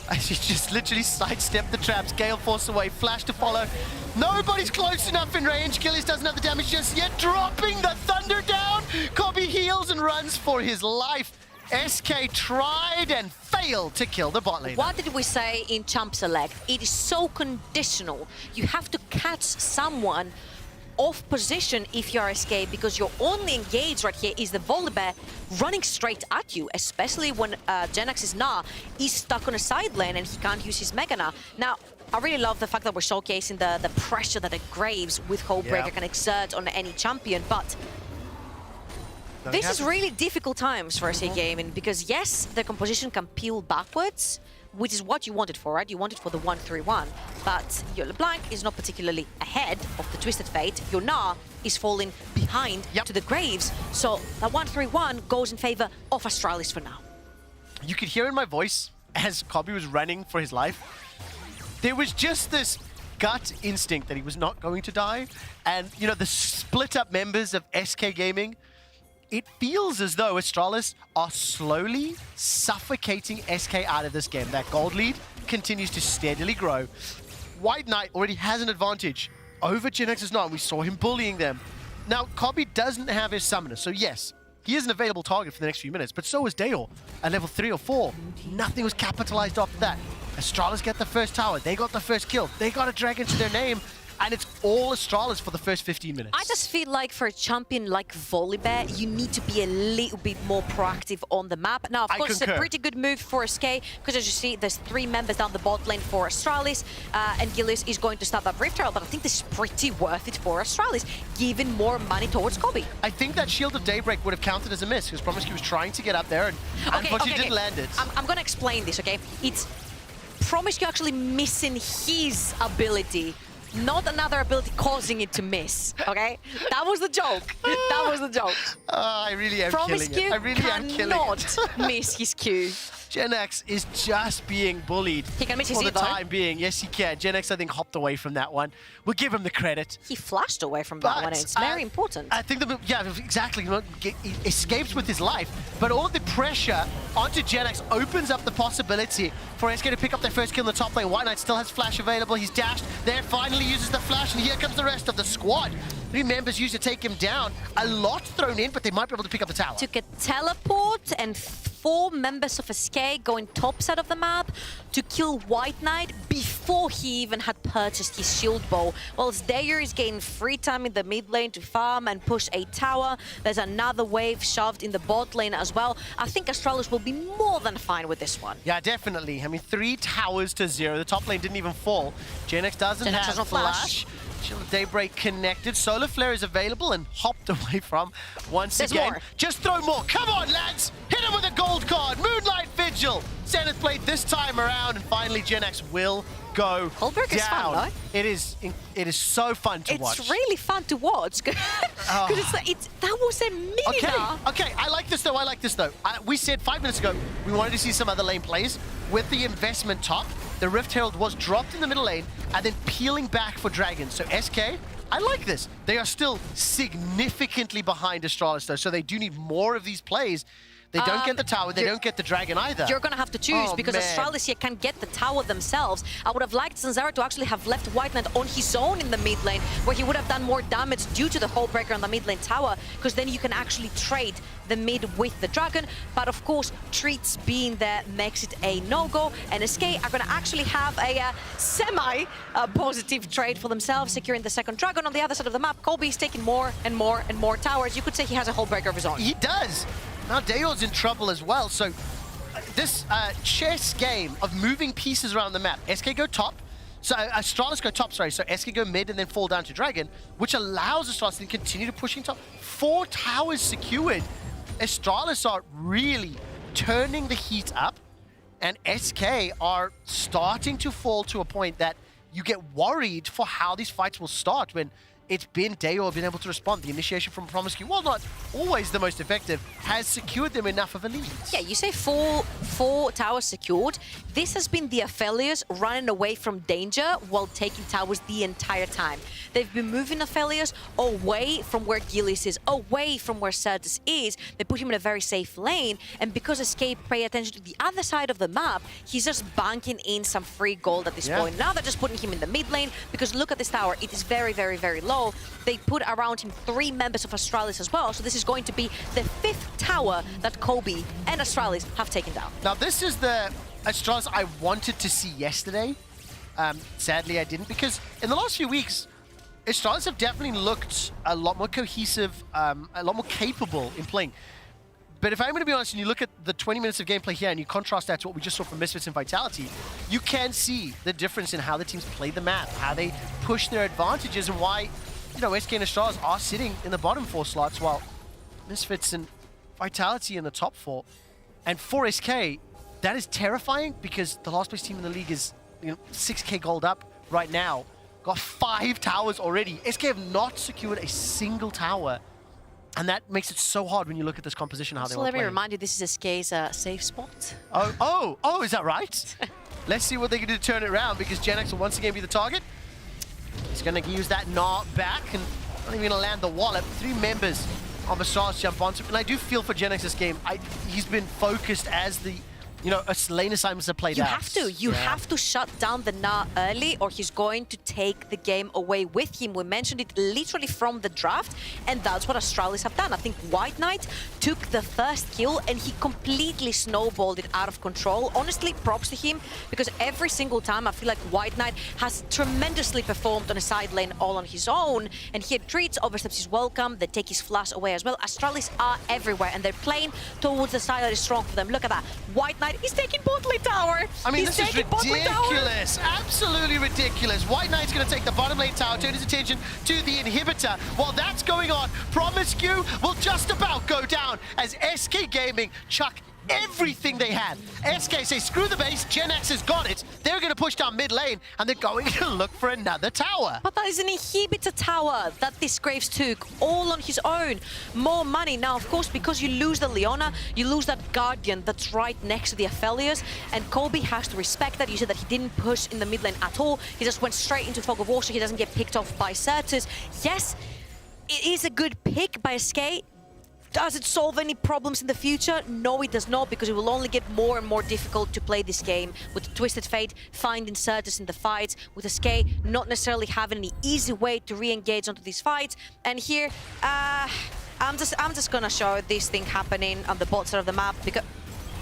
He just literally sidestepped the traps. Gale Force away, flash to follow. Nobody's close enough in range. Gilius doesn't have the damage just yet. Dropping the thunder down. Kobe heals and runs for his life. SK tried and failed to kill the bot lane. What did we say in Champ Select? It is so conditional. You have to catch someone off position if you're SK, because your only engage right here is the Volibear running straight at you, especially when Genax's Gnar is stuck on a side lane and he can't use his Mega Gnar. Now, I really love the fact that we're showcasing the pressure that the Graves with Hullbreaker can exert on any champion, but this is really difficult times for SK Gaming, because yes, the composition can peel backwards, which is what you want it for, right? You want it for the 1-3-1, but your LeBlanc is not particularly ahead of the Twisted Fate. Your Gnar is falling behind to the Graves, so that 1-3-1 goes in favor of Astralis for now. You could hear in my voice as Kobe was running for his life, there was just this gut instinct that he was not going to die, and you know, the split up members of SK Gaming, it feels as though Astralis are slowly suffocating SK out of this game. That gold lead continues to steadily grow. White Knight already has an advantage over Genax's Gnar. We saw him bullying them. Now, Kobe doesn't have his summoner, so yes, he is an available target for the next few minutes, but so is Dayor at level 3 or 4. Nothing was capitalized after that. Astralis get the first tower. They got the first kill. They got a dragon to their name. and it's all Astralis for the first 15 minutes. I just feel like for a champion like Volibear, you need to be a little bit more proactive on the map. Now, of course, it's a pretty good move for SK, because as you see, there's 3 members down the bot lane for Astralis, and Gillis is going to start that Rift Herald, but I think this is pretty worth it for Astralis, giving more money towards Kobe. I think that Shield of Daybreak would have counted as a miss, because Promiscu was trying to get up there, and unfortunately didn't land it. I'm going to explain this, okay? It's Promiscu actually missing his ability, not another ability causing it to miss, okay? That was the joke. That was the joke. I really am killing it. I really am killing it. Promiscu cannot miss his Q. Gen X is just being bullied He can miss his for the E, though. time being. Yes, he can. Gen X, I think, hopped away from that one. We'll give him the credit. He flashed away from that one. It's very important. I think, yeah, exactly. He escapes with his life. But all of the pressure onto Gen X opens up the possibility for SK to pick up their first kill in the top lane. White Knight still has flash available. He's dashed there, finally uses the flash, and here comes the rest of the squad. 3 members used to take him down. A lot thrown in, but they might be able to pick up the tower. Took a teleport and 4 members of SK going top side of the map to kill White Knight before he even had purchased his shield bow. Whilst Dayer is getting free time in the mid lane to farm and push a tower. There's another wave shoved in the bot lane as well. I think Astralis will be more than fine with this one. Yeah, definitely. I mean, 3 towers to 0. The top lane didn't even fall. Gen X doesn't have flash. Shield of Daybreak connected. Solar Flare is available and hopped away from once again. More. Just throw more. Come on, lads. Hit him with a gold card. Moonlight Vigil. Zenith played this time around, and finally Gen X will go Goldberg down. is fun, though. It is so fun to watch. It's really fun to watch. Because that was a minute. Okay, I like this though. We said 5 minutes ago we wanted to see some other lane plays. With the investment top, the Rift Herald was dropped in the middle lane and then peeling back for Dragons. So SK, I like this. They are still significantly behind Astralis though, so they do need more of these plays. They don't get the tower, they don't get the dragon either. You're going to have to choose because Astralis here can get the tower themselves. I would have liked Zanzara to actually have left White Knight on his own in the mid lane, where he would have done more damage due to the whole breaker on the mid lane tower, because then you can actually trade the mid with the dragon. But of course, Treats being there makes it a no-go, and SK are going to actually have a semi-positive trade for themselves, securing the second dragon on the other side of the map. Kobe is taking more and more and more towers. You could say he has a whole breaker of his own. He does. Now Dayor's in trouble as well, so this chess game of moving pieces around the map. SK go top, so Astralis go top, sorry, so SK go mid and then fall down to Dragon, which allows Astralis to continue to pushing top. 4 towers secured. Astralis are really turning the heat up, and SK are starting to fall to a point that you get worried for how these fights will start when it's been Dayor being able to respond. The initiation from Promiscu, while not always the most effective, has secured them enough of a lead. Yeah, you say four towers secured. This has been the Aphelios running away from danger while taking towers the entire time. They've been moving Aphelios away from where Gillis is, away from where Certus is. They put him in a very safe lane, and because Escape pay attention to the other side of the map, he's just banking in some free gold at this point. Now they're just putting him in the mid lane, because look at this tower. It is very, very, very low. They put around him 3 members of Astralis as well, so this is going to be the 5th tower that Kobe and Astralis have taken down. Now this is the Astralis I wanted to see yesterday. Sadly I didn't, because in the last few weeks Astralis have definitely looked a lot more cohesive, a lot more capable in playing. But if I'm going to be honest, and you look at the 20 minutes of gameplay here and you contrast that to what we just saw from Misfits and Vitality, you can see the difference in how the teams play the map, how they push their advantages, and why, you know, SK and Astralis are sitting in the bottom 4 slots while Misfits and Vitality in the top 4. And for SK, that is terrifying, because the last place team in the league is, you know, 6k gold up right now. Got 5 towers already. SK have not secured a single tower. And that makes it so hard when you look at this composition, how they So want to let play. me remind you, this is SK's safe spot. Oh, is that right? Let's see what they can do to turn it around, because Gen X will once again be the target. He's going to use that gnaw back and not even going to land the wallop. 3 members on Astralis jump onto him. And I do feel for Gen X's game. He's been focused as the you know, lane assignments are played out. You have to shut down the Na early, or he's going to take the game away with him. We mentioned it literally from the draft, and that's what Astralis have done. I think White Knight took the first kill, and he completely snowballed it out of control. Honestly, props to him, because every single time I feel like White Knight has tremendously performed on a side lane all on his own, and he treats oversteps his welcome, they take his flash away as well. Astralis are everywhere, and they're playing towards the side that is strong for them. Look at that. White Knight is taking bot lane tower. I mean, He's this is taking bot lane tower. ridiculous. Absolutely ridiculous. White Knight's going to take the bottom lane tower, turn his attention to the inhibitor. While that's going on, Promiscu will just about go down as SK Gaming chuck everything they had. SK say, screw the base, Gen X has got it. They're going to push down mid lane, and they're going to look for another tower. But that is an inhibitor tower that this Graves took all on his own. More money. Now, of course, because you lose the Leona, you lose that Guardian that's right next to the Aphelios, and Kobe has to respect that. You said that he didn't push in the mid lane at all. He just went straight into Fog of War so he doesn't get picked off by Certus. Yes, it is a good pick by SK. Does it solve any problems in the future? No, it does not, because it will only get more and more difficult to play this game with Twisted Fate finding Certus in the fights, with SK not necessarily having any easy way to re-engage onto these fights. And here, I'm just gonna show this thing happening on the bot side of the map, because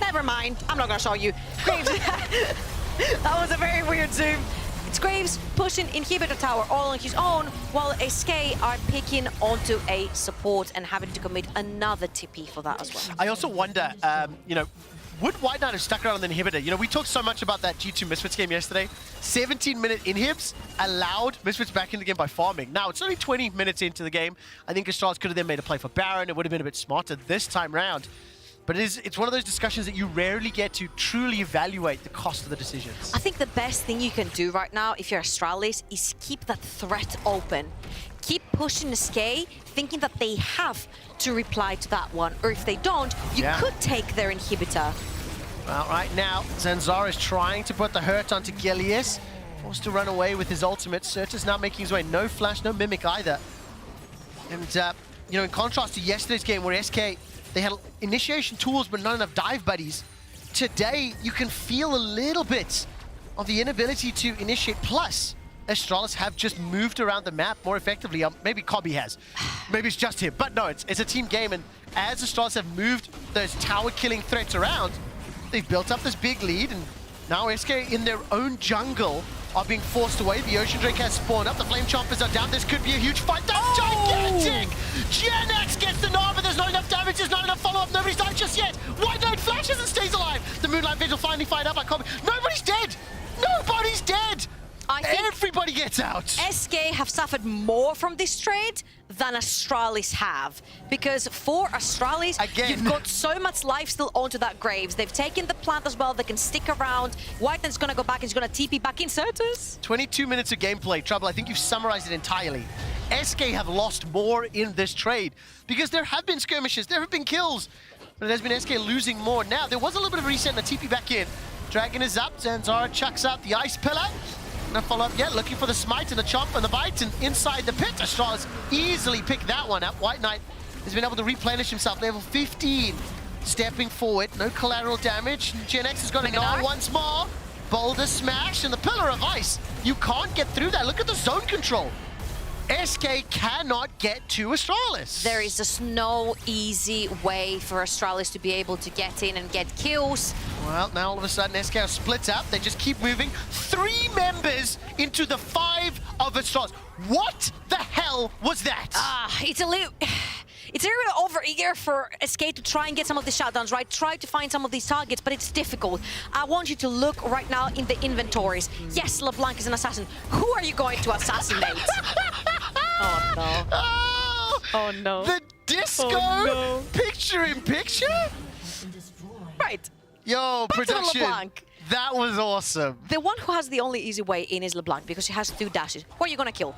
never mind, I'm not gonna show you. Graves, that was a very weird zoom. It's Graves pushing inhibitor tower all on his own, while SK are picking onto a support and having to commit another TP for that as well. I also wonder, you know, would White Knight have stuck around on the inhibitor? You know, we talked so much about that G2 Misfits game yesterday. 17-minute inhibs allowed Misfits back in the game by farming. Now, it's only 20 minutes into the game. I think Astralis could have then made a play for Baron. It would have been a bit smarter this time round. But it's one of those discussions that you rarely get to truly evaluate the cost of the decisions. I think the best thing you can do right now, if you're Astralis, is keep that threat open. Keep pushing SK, thinking that they have to reply to that one. Or if they don't, you could take their inhibitor. Well, right now, Zanzar is trying to put the hurt onto Gilius. Forced to run away with his ultimate. Certus now making his way. No flash, no mimic either. And, you know, in contrast to yesterday's game where SK, they had initiation tools, but not enough dive buddies. Today, you can feel a little bit of the inability to initiate. Plus, Astralis have just moved around the map more effectively. Maybe Kobe has. Maybe it's just him. But no, it's a team game. And as Astralis have moved those tower-killing threats around, they've built up this big lead. And now SK in their own jungle are being forced away. The Ocean Drake has spawned up. The Flame Chompers are down. This could be a huge fight. That's gigantic! Gen X gets the knob, but there's not enough damage. There's not enough follow-up. Nobody's died just yet. White Knight flashes and stays alive. The Moonlight Vigil finally fired up by Kobe. Nobody's dead! Nobody's dead! I think everybody gets out. SK have suffered more from this trade than Astralis have. Because for Astralis, you've got so much life still onto that Graves. They've taken the plant as well. They can stick around. White Knight's going to go back. He's going to TP back in Certus. 22 minutes of gameplay. Trouble, I think you've summarized it entirely. SK have lost more in this trade because there have been skirmishes. There have been kills. But it has been SK losing more. Now, there was a little bit of reset and a TP back in. Dragon is up. Zanzara chucks out the Ice Pillar. No follow-up yet, looking for the smite and the chomp and the bite, and inside the pit, Astralis easily picked that one up. White Knight has been able to replenish himself, level 15. Stepping forward, no collateral damage. Gen X has got a gnaw once more. Boulder smash and the Pillar of Ice. You can't get through that. Look at the zone control. SK cannot get to Astralis. There is just no easy way for Astralis to be able to get in and get kills. Well, now all of a sudden SK are split up. They just keep moving. 3 members into the 5 of Astralis. What the hell was that? It's a little bit over-eager for SK to try and get some of the shutdowns, right? Try to find some of these targets, but it's difficult. I want you to look right now in the inventories. Yes, LeBlanc is an assassin. Who are you going to assassinate? Oh, no. Oh, no. The disco picture-in-picture? Right. Yo, Back to production. LeBlanc. That was awesome. The one who has the only easy way in is LeBlanc because he has 2 dashes. Who are you gonna kill?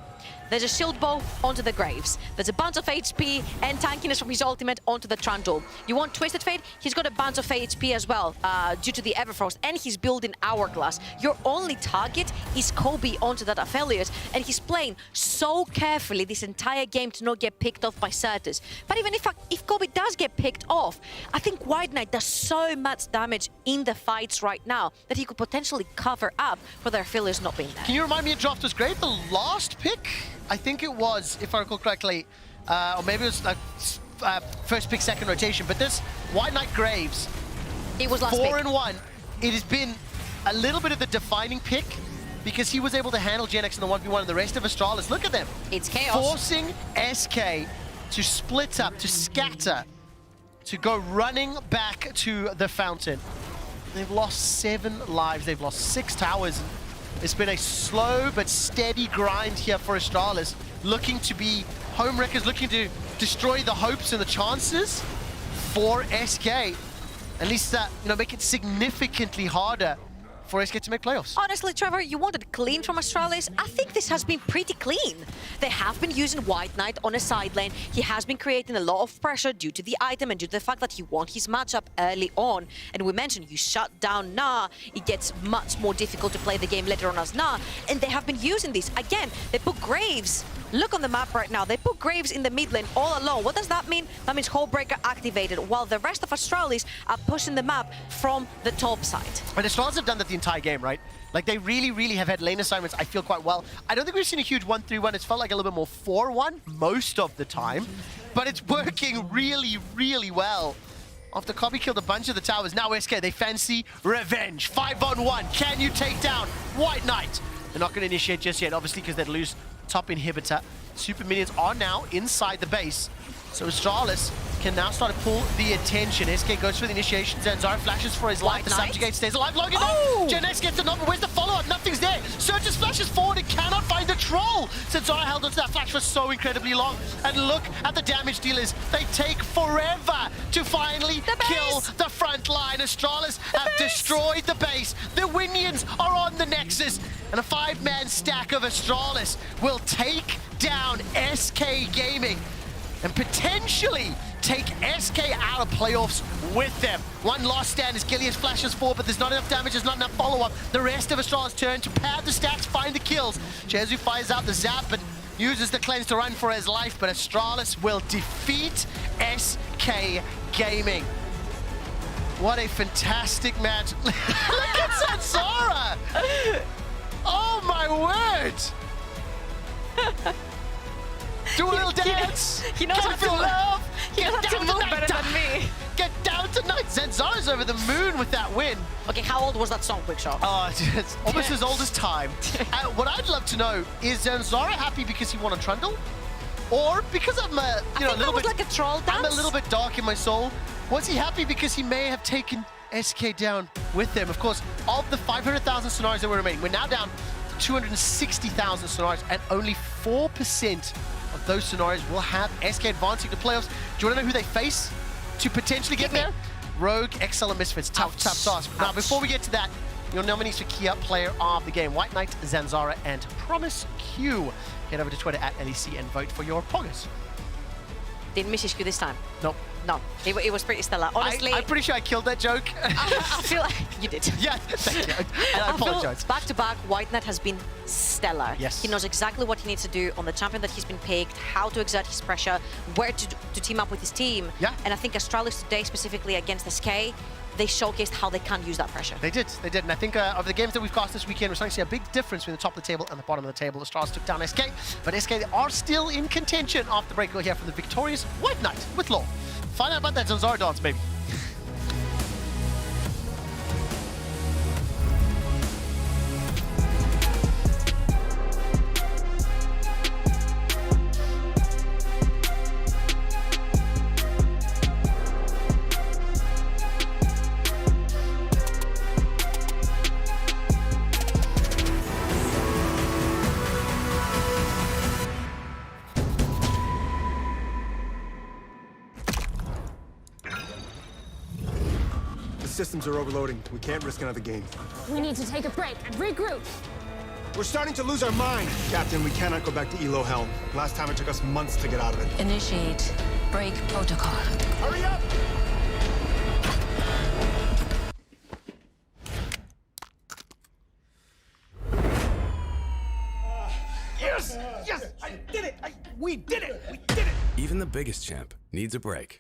There's a shield bow onto the Graves. There's a bunch of HP and tankiness from his ultimate onto the Trundle. You want Twisted Fate? He's got a bunch of HP as well due to the Everfrost, and he's building Hourglass. Your only target is Kobe onto that Aphelios, and he's playing so carefully this entire game to not get picked off by Certus. But even if Kobe does get picked off, I think White Knight does so much damage in the fights right now that he could potentially cover up for their Aphelios not being there. Can you remind me of Drafter's Grave? The last pick? I think it was, if I recall correctly, or maybe it was like first pick, second rotation, but this White Knight Graves, it was last 4-1. It has been a little bit of the defining pick because he was able to handle Gen X in the 1v1 and the rest of Astralis. Look at them. It's chaos. Forcing SK to split up, to scatter, to go running back to the fountain. They've lost 7 lives, they've lost 6 towers. It's been a slow but steady grind here for Astralis, looking to be home wreckers, looking to destroy the hopes and the chances for SK. At least make it significantly harder for SK to make playoffs. Honestly, Trevor, you wanted clean from Astralis. I think this has been pretty clean. They have been using White Knight on a side lane. He has been creating a lot of pressure due to the item and due to the fact that he won his matchup early on. And we mentioned you shut down Na, it gets much more difficult to play the game later on as Na. And they have been using this. Again, they put Graves. Look on the map right now. They put Graves in the mid lane all alone. What does that mean? That means Hullbreaker activated, while the rest of Astralis are pushing the map from the top side. And Astralis have done that the entire game, right? Like, they really, really have had lane assignments, I feel, quite well. I don't think we've seen a huge 1-3-1. It's felt like a little bit more 4-1 most of the time. But it's working really, really well. After Kobe killed a bunch of the towers, now SK, they fancy revenge. 5-on-1. Can you take down White Knight? They're not going to initiate just yet, obviously, because they'd lose top inhibitor. Super minions are now inside the base. So Astralis can now start to pull the attention. SK goes for the initiation. Zanzara flashes for his life. The subjugate stays alive long enough. Gen X gets a number. Where's the follow-up? Nothing's there. Surges flashes forward and cannot find the troll. Zanzara held onto that flash for so incredibly long. And look at the damage dealers. They take forever to finally kill the front line. Astralis have destroyed the base. The Winions are on the Nexus. And a 5-man stack of Astralis will take down SK Gaming and potentially take SK out of playoffs with them. One last stand as Gilius flashes forward, but there's not enough damage, there's not enough follow-up. The rest of Astralis turn to pad the stacks, find the kills. Jezu fires out the zap, but uses the cleanse to run for his life, but Astralis will defeat SK Gaming. What a fantastic match. Look at Zanzara! Oh my word! Do a little dance. He knows how to love. He knows how to move better than me. Get down tonight. Zanzara's over the moon with that win. Okay, how old was that song, Quick Shot? Oh, it's almost as old as time. What I'd love to know is Zanzara happy because he won a Trundle, or because I'm a little bit like a troll dance. I'm a little bit dark in my soul. Was he happy because he may have taken SK down with him? Of course, of the 500,000 Sonaris that were remaining, we're now down to 260,000 Sonaris, and only 4% of those scenarios will have SK advancing to playoffs. Do you want to know who they face to potentially get there? Rogue, XL, and Misfits. Tough task. Now, before we get to that, your nominees for Key Up Player of the Game: White Knight, Zanzara, and Promise Q. Head over to Twitter at LEC and vote for your poggers. Didn't miss HQ this time. Nope. No, it was pretty stellar. Honestly, I'm pretty sure I killed that joke. I feel like you did. Yeah, thank you. And I apologize. Back to back, White Knight has been stellar. Yes. He knows exactly what he needs to do on the champion that he's been picked, how to exert his pressure, where to team up with his team. Yeah. And I think Astralis today, specifically against SK, they showcased how they can use that pressure. They did. And I think of the games that we've cast this weekend, we're starting to see a big difference between the top of the table and the bottom of the table. Astralis took down SK, but SK are still in contention after the break. We'll hear from the victorious White Knight with Law. Find out about that Zanzara dance, baby. systems are overloading. We can't risk another game. We need to take a break and regroup. We're starting to lose our mind. Captain, we cannot go back to Elo Hell. Last time it took us months to get out of it. Initiate break protocol. Hurry up! Yes! Yes! I did it! We did it! We did it! Even the biggest champ needs a break.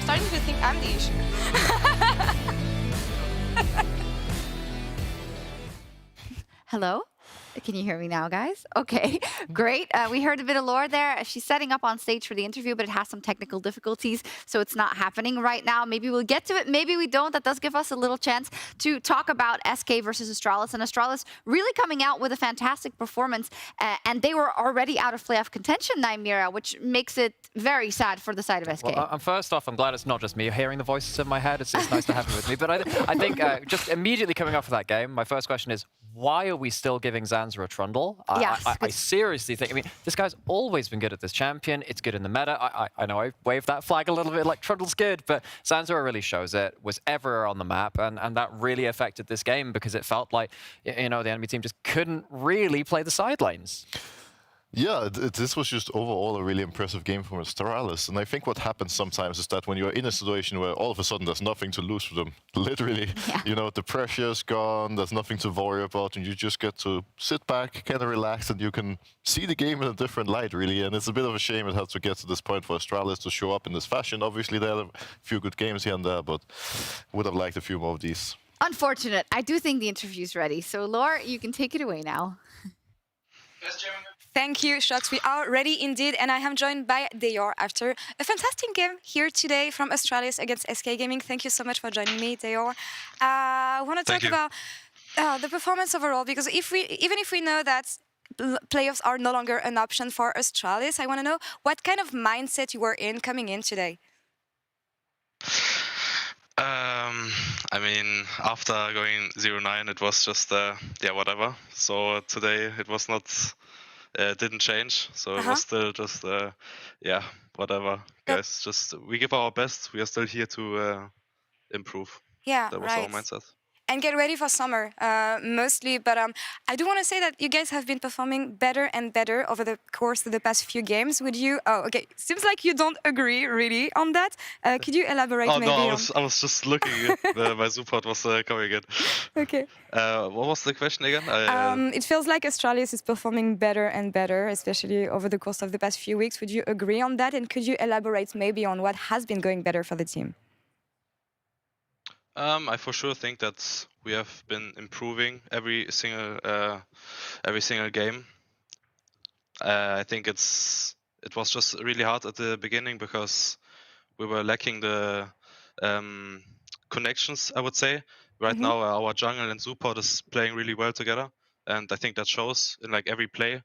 starting to think I'm the issue. Hello? Can you hear me now, guys? Okay, great. We heard a bit of Laura there. She's setting up on stage for the interview, but it has some technical difficulties, so it's not happening right now. Maybe we'll get to it, maybe we don't. That does give us a little chance to talk about SK versus Astralis, and Astralis really coming out with a fantastic performance, and they were already out of playoff contention, Nymira, which makes it very sad for the side of SK. Well, first off, I'm glad it's not just me hearing the voices in my head. It's nice to have you with me. But I think just immediately coming off of that game, my first question is, why are we still giving Zanza a Trundle? Yes, I seriously think, I mean, this guy's always been good at this champion. It's good in the meta. I know I waved that flag a little bit like Trundle's good, but Zanza really shows it, was everywhere on the map, and that really affected this game because it felt like, you know, the enemy team just couldn't really play the side lanes. Yeah, this was just overall a really impressive game from Astralis. And I think what happens sometimes is that when you're in a situation where all of a sudden there's nothing to lose for them, literally, you know, the pressure's gone, there's nothing to worry about, and you just get to sit back, kind of relax, and you can see the game in a different light, really. And it's a bit of a shame it had to get to this point for Astralis to show up in this fashion. Obviously, they had a few good games here and there, but would have liked a few more of these. Unfortunate. I do think the interview's ready. So, Laura, you can take it away now. Thank you, Shox. We are ready indeed, and I am joined by Deyor after a fantastic game here today from Astralis against SK Gaming. Thank you so much for joining me, Deyor. I want to talk about the performance overall, because even if we know that playoffs are no longer an option for Astralis, I want to know what kind of mindset you were in coming in today. I mean, after going 0-9, it was just, yeah, whatever. So today it was not... didn't change, so it was still just, yeah, whatever, guys. Just we give our best. We are still here to improve. Yeah, that was our mindset. And get ready for summer, mostly. But I do want to say that you guys have been performing better and better over the course of the past few games. Would you? Oh, okay. Seems like you don't agree really on that. Could you elaborate? Oh maybe no, I was just looking. My support was coming in. Okay. What was the question again? It feels like Astralis is performing better and better, especially over the course of the past few weeks. Would you agree on that? And could you elaborate maybe on what has been going better for the team? I for sure think that we have been improving every single game. I think it was just really hard at the beginning because we were lacking the connections, I would say. Right now, our jungle and support is playing really well together, and I think that shows in like every play.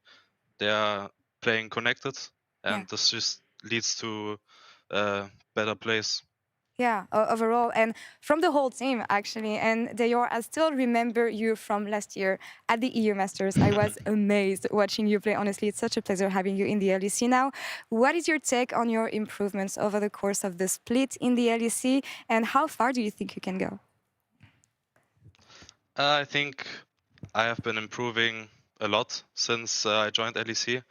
They are playing connected, and this just leads to better plays. Yeah, overall, and from the whole team, actually. And Deyor, I still remember you from last year at the EU Masters. I was amazed watching you play. Honestly, it's such a pleasure having you in the LEC now. What is your take on your improvements over the course of the split in the LEC, and how far do you think you can go? I think I have been improving a lot since I joined LEC.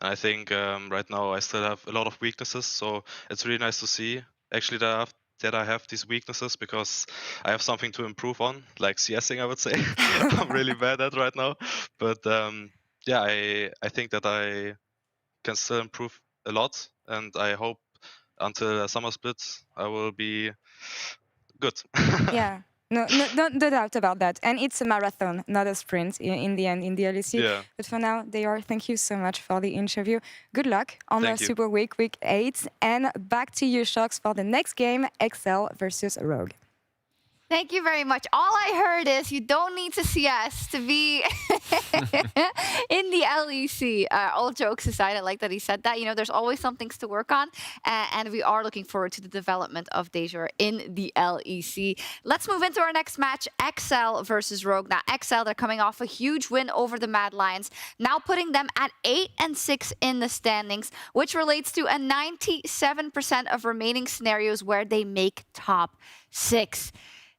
And I think right now I still have a lot of weaknesses, so it's really nice to see actually that I have these weaknesses, because I have something to improve on, like CSing, I would say. I'm really bad at right now. But yeah, I think that I can still improve a lot, and I hope until summer split I will be good. Yeah. No doubt about that. And it's a marathon, not a sprint in the end, in the LEC. Yeah. But for now, Deyor, thank you so much for the interview. Good luck on the Super Week, Week 8. And back to you, Shox, for the next game, XL versus Rogue. Thank you very much. All I heard is you don't need to CS to be in the LEC. All jokes aside, I like that he said that. You know, there's always some things to work on, and we are looking forward to the development of Deyor in the LEC. Let's move into our next match, XL versus Rogue. Now, XL, they're coming off a huge win over the Mad Lions, now putting them at 8-6 in the standings, which relates to a 97% of remaining scenarios where they make top 6.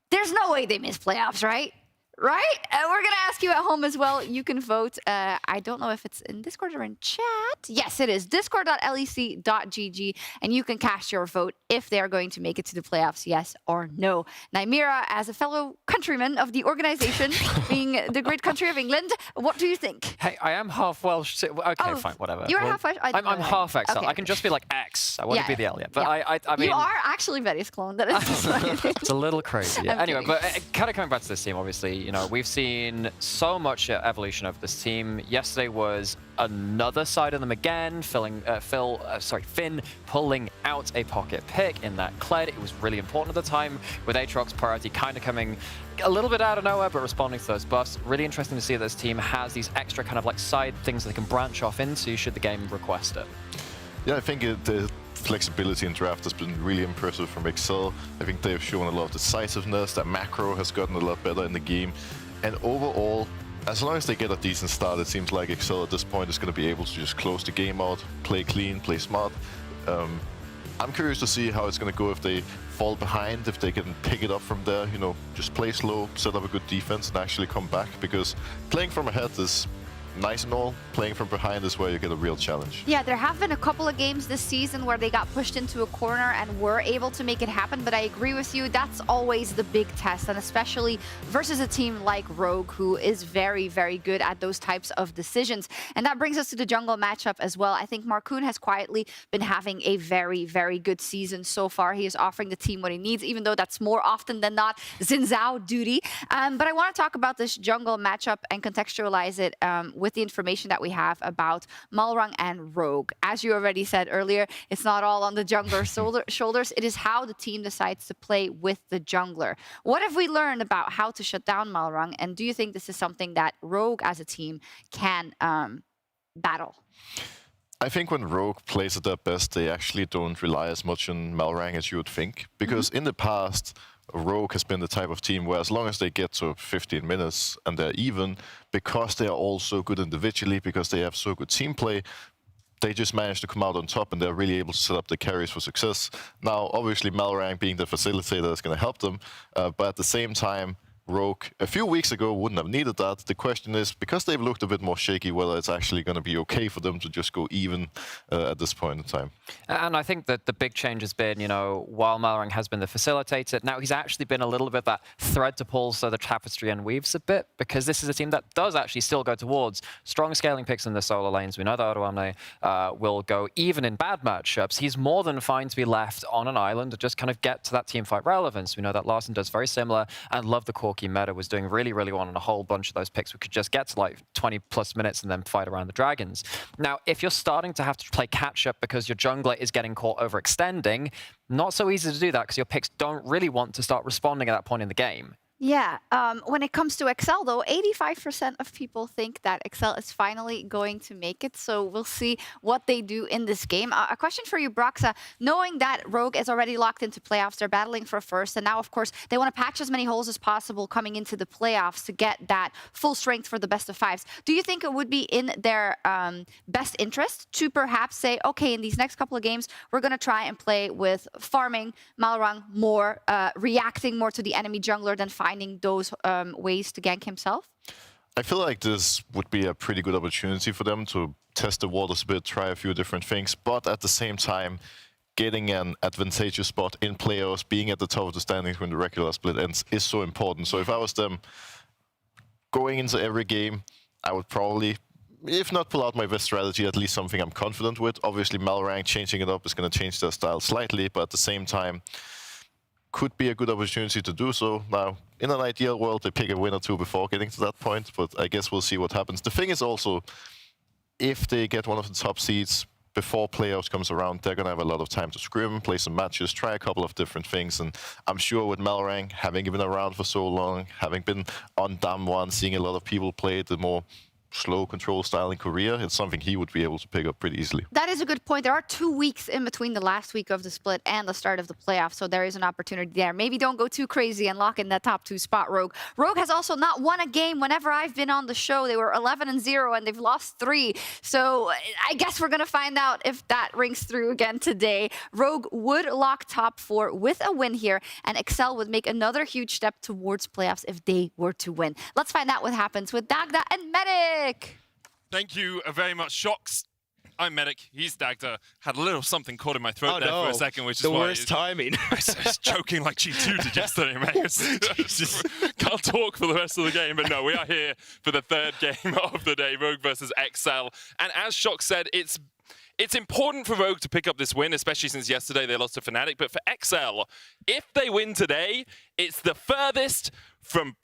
There's no way they miss playoffs, right? Right? We're going to ask you at home as well. You can vote. I don't know if it's in Discord or in chat. Yes, it is. Discord.lec.gg. And you can cast your vote if they are going to make it to the playoffs, yes or no. Nymira, as a fellow countryman of the organization, being the great country of England, what do you think? Hey, I am half Welsh. Okay, fine, whatever. You're half Welsh? I'm half XL. Okay. I can just be like X. I want to be the L yet. But I mean... You are actually Veris clone. That is It's a little crazy. Yeah. Anyway, kidding. but kind of coming back to this team, obviously, you know, we've seen so much evolution of this team. Yesterday was another side of them again, Finn pulling out a pocket pick in that Kled. It was really important at the time, with Aatrox's priority kind of coming a little bit out of nowhere, but responding to those buffs. Really interesting to see that this team has these extra kind of like side things they can branch off into should the game request it. Yeah, I think the flexibility in draft has been really impressive from XL. I think they've shown a lot of decisiveness. That macro has gotten a lot better in the game. And overall, as long as they get a decent start, it seems like Excel at this point is going to be able to just close the game out, play clean, play smart. I'm curious to see how it's going to go if they fall behind, if they can pick it up from there, you know, just play slow, set up a good defense and actually come back, because playing from ahead is nice and all, playing from behind is where you get a real challenge. Yeah, there have been a couple of games this season where they got pushed into a corner and were able to make it happen, but I agree with you, that's always the big test, and especially versus a team like Rogue, who is very, very good at those types of decisions. And that brings us to the jungle matchup as well. I think Marcoon has quietly been having a very, very good season so far. He is offering the team what he needs, even though that's more often than not Xin Zhao duty. But I want to talk about this jungle matchup and contextualize it with the information that we have about Malrang and Rogue. As you already said earlier, it's not all on the jungler's shoulders. It is how the team decides to play with the jungler. What have we learned about how to shut down Malrang? And do you think this is something that Rogue as a team can battle? I think when Rogue plays at their best, they actually don't rely as much on Malrang as you would think. Because in the past, Rogue has been the type of team where as long as they get to 15 minutes and they're even, because they are all so good individually, because they have so good team play, they just manage to come out on top and they're really able to set up the carries for success. Now, obviously, Malrang being the facilitator is going to help them, but at the same time, Rogue a few weeks ago wouldn't have needed that. The question is, because they've looked a bit more shaky, whether it's actually going to be okay for them to just go even at this point in time. And I think that the big change has been, you know, while Malrang has been the facilitator, now he's actually been a little bit that thread to pull so the tapestry unweaves a bit, because this is a team that does actually still go towards strong scaling picks in the solo lanes. We know that Oruamne will go even in bad matchups. He's more than fine to be left on an island to just kind of get to that teamfight relevance. We know that Larssen does very similar, and love the Corki meta was doing really, really well on a whole bunch of those picks. We could just get to like 20 plus minutes and then fight around the dragons. Now, if you're starting to have to play catch up because your jungler is getting caught overextending, not so easy to do that because your picks don't really want to start responding at that point in the game. Yeah, when it comes to Excel, though, 85% of people think that Excel is finally going to make it. So we'll see what they do in this game. A question for you, Broxa. Knowing that Rogue is already locked into playoffs, they're battling for first. And now, of course, they want to patch as many holes as possible coming into the playoffs to get that full strength for the best of fives. Do you think it would be in their best interest to perhaps say, okay, in these next couple of games, we're going to try and play with farming Malrang more, reacting more to the enemy jungler than finding those ways to gank himself? I feel like this would be a pretty good opportunity for them to test the waters a bit, try a few different things, but at the same time, getting an advantageous spot in playoffs, being at the top of the standings when the regular split ends is so important. So if I was them going into every game, I would probably, if not pull out my best strategy, at least something I'm confident with. Obviously, Malrang changing it up is going to change their style slightly, but at the same time, could be a good opportunity to do so. Now, in an ideal world, they pick a win or two before getting to that point, but I guess we'll see what happens. The thing is also, if they get one of the top seeds before playoffs comes around, they're going to have a lot of time to scrim, play some matches, try a couple of different things, and I'm sure with Malrang, having been around for so long, having been on Dam 1, seeing a lot of people play the more slow control style in Korea, it's something he would be able to pick up pretty easily. That is a good point. There are 2 weeks in between the last week of the split and the start of the playoffs, so there is an opportunity there. Maybe don't go too crazy and lock in that top 2 spot, Rogue. Rogue has also not won a game whenever I've been on the show. They were 11-0 and they've lost 3. So I guess we're going to find out if that rings through again today. Rogue would lock top 4 with a win here, and Excel would make another huge step towards playoffs if they were to win. Let's find out what happens with Dagda and Medic. Thank you very much, Shocks. I'm Medic, he's Dagda. Had a little something caught in my throat there for a second, which is the why worst timing. I was choking like G2 did yesterday, mate. Can't talk for the rest of the game, but no, we are here for the 3rd game of the day, Rogue versus Excel. And as Shock said, it's important for Rogue to pick up this win, especially since yesterday they lost to Fnatic. But for XL, if they win today, it's the furthest from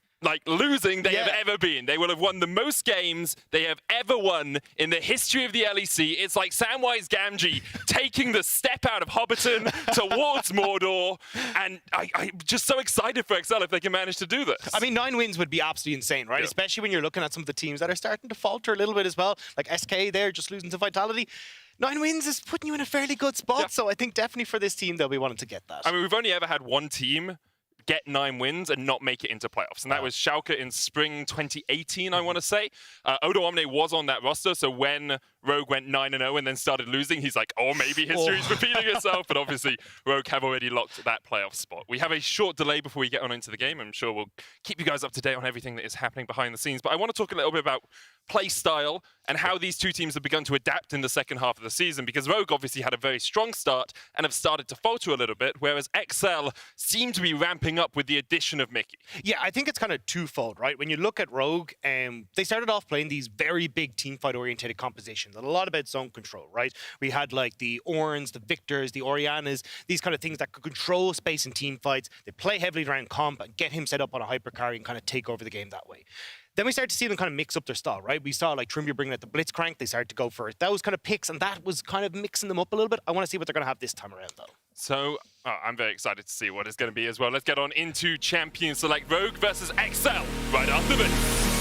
losing they have ever been. They will have won the most games they have ever won in the history of the LEC. It's like Samwise Gamgee taking the step out of Hobbiton towards Mordor, and I'm just so excited for XL if they can manage to do this. I mean, 9 wins would be absolutely insane, right? Yeah. Especially when you're looking at some of the teams that are starting to falter a little bit as well, like SK there, just losing to Vitality. 9 wins is putting you in a fairly good spot, so I think definitely for this team, they'll be wanting to get that. I mean, we've only ever had one team get 9 wins and not make it into playoffs. And that was Schalke in spring 2018, I want to say. Odo Omne was on that roster, so when Rogue went 9-0 and then started losing, he's like, oh, maybe history's repeating itself. But obviously, Rogue have already locked that playoff spot. We have a short delay before we get on into the game. I'm sure we'll keep you guys up to date on everything that is happening behind the scenes. But I want to talk a little bit about play style and how these two teams have begun to adapt in the second half of the season, because Rogue obviously had a very strong start and have started to falter a little bit, whereas XL seem to be ramping up with the addition of Mickey. Yeah, I think it's kind of twofold, right? When you look at Rogue, they started off playing these very big teamfight-oriented compositions, and a lot about zone control, right? We had like the Orns, the Victors, the Orianas, these kind of things that could control space in team fights. They play heavily around comp and get him set up on a hypercarry and kind of take over the game that way. Then we started to see them kind of mix up their style, right? We saw like Trimbia bringing out the Blitzcrank. They started to go for those kind of picks, and that was kind of mixing them up a little bit. I want to see what they're going to have this time around, though. So I'm very excited to see what it's going to be as well. Let's get on into Champion Select Rogue versus XL right after this.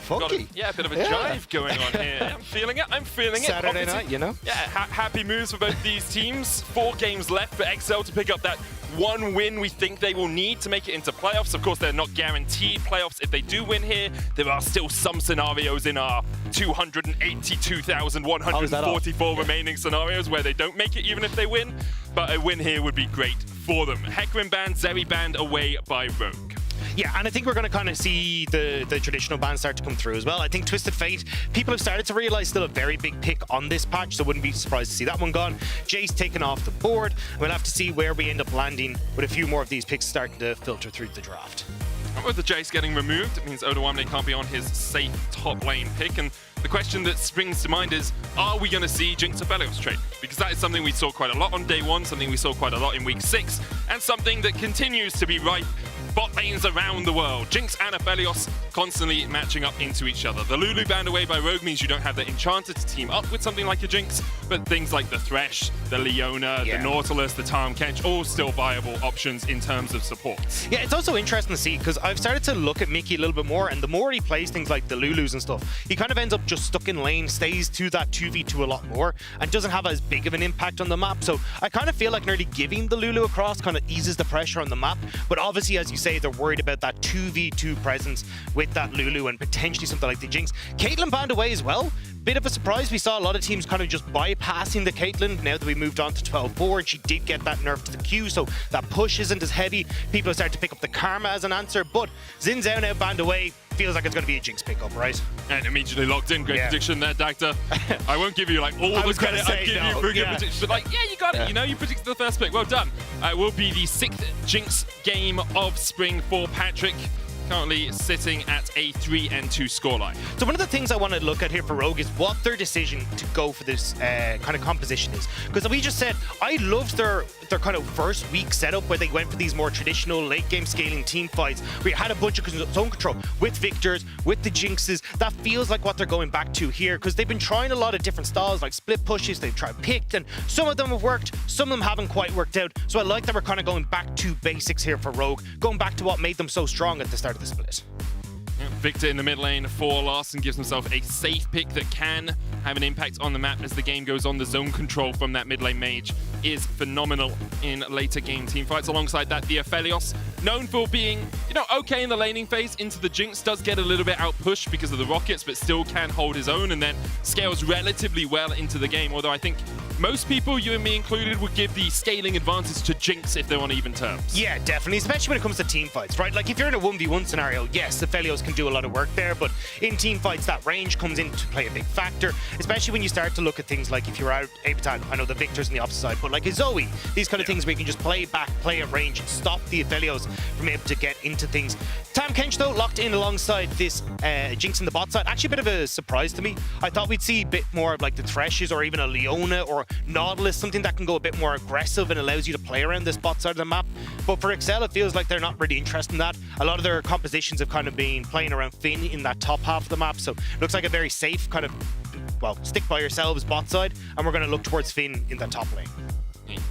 Funky. Yeah, a bit of a jive going on here. I'm feeling it. I'm feeling it. Saturday night, you know? Yeah, happy moves for both these teams. 4 games left for XL to pick up that 1 win we think they will need to make it into playoffs. Of course, they're not guaranteed playoffs if they do win here. There are still some scenarios in our 282,144 remaining scenarios where they don't make it even if they win. But a win here would be great for them. Hecarim banned, Zeri banned away by Rogue. Yeah, and I think we're going to kind of see the traditional bans start to come through as well. I think Twisted Fate, people have started to realize still a very big pick on this patch, so wouldn't be surprised to see that one gone. Jace taken off the board. We'll have to see where we end up landing with a few more of these picks starting to filter through the draft. With the Jace getting removed, it means Odo Omne can't be on his safe top lane pick. And the question that springs to mind is, are we going to see Jinx Aphelios trade? Because that is something we saw quite a lot on day 1, something we saw quite a lot in week 6, and something that continues to be ripe bot lanes around the world. Jinx and Aphelios constantly matching up into each other. The Lulu banned away by Rogue means you don't have the Enchanter to team up with something like a Jinx, but things like the Thresh, the Leona, the Nautilus, the Tahm Kench, all still viable options in terms of support. Yeah, it's also interesting to see, because I've started to look at Mickey a little bit more, and the more he plays things like the Lulus and stuff, he kind of ends up just stuck in lane, stays to that 2v2 a lot more, and doesn't have as big of an impact on the map. So I kind of feel like nearly giving the Lulu across kind of eases the pressure on the map, but obviously, as you say, they're worried about that 2v2 presence with that Lulu and potentially something like the Jinx. Caitlyn banned away as well. Bit of a surprise. We saw a lot of teams kind of just bypassing the Caitlyn now that we moved on to 12-4, and she did get that nerf to the Q, so that push isn't as heavy. People have started to pick up the Karma as an answer, but Xin Zhao now banned away. Feels like it's going to be a Jinx pickup, right? And immediately locked in. Great prediction there, Dacta. I won't give you like all the credit I give you for a good prediction, but like, yeah, you got it. You know, you predicted the first pick. Well done. It will be the 6th Jinx game of spring for Patrick. Currently sitting at a 3-2 scoreline. So one of the things I want to look at here for Rogue is what their decision to go for this kind of composition is. Because we just said, I loved their kind of first week setup where they went for these more traditional late game scaling team fights. We had a bunch of zone control with Victors, with the Jinxes. That feels like what they're going back to here, because they've been trying a lot of different styles like split pushes. They've tried picked, and some of them have worked, some of them haven't quite worked out. So I like that we're kind of going back to basics here for Rogue, going back to what made them so strong at the start of the split. Victor in the mid lane for Larson gives himself a safe pick that can have an impact on the map as the game goes on. The zone control from that mid lane mage is phenomenal in later game team fights. Alongside that, the Aphelios, known for being, you know, okay in the laning phase, into the Jinx, does get a little bit outpushed because of the rockets, but still can hold his own and then scales relatively well into the game. Although I think most people, you and me included, would give the scaling advantage to Jinx if they're on even terms. Yeah, definitely, especially when it comes to team fights, right? Like if you're in a 1v1 scenario, yes, the Aphelios can do a lot of work there, but in team fights, that range comes into play a big factor, especially when you start to look at things like if you're out able to, I know the Victors on the opposite side, but like a Zoe, these kind of things where you can just play back, play at range, and stop the Aphelios from able to get into things. Tahm Kench, though, locked in alongside this Jinx in the bot side. Actually a bit of a surprise to me. I thought we'd see a bit more of like the Threshes or even a Leona or Nautilus, something that can go a bit more aggressive and allows you to play around this bot side of the map. But for XL, it feels like they're not really interested in that. A lot of their compositions have kind of been playing around Finn in that top half of the map, so it looks like a very safe kind of stick by yourselves bot side, and we're going to look towards Finn in that top lane.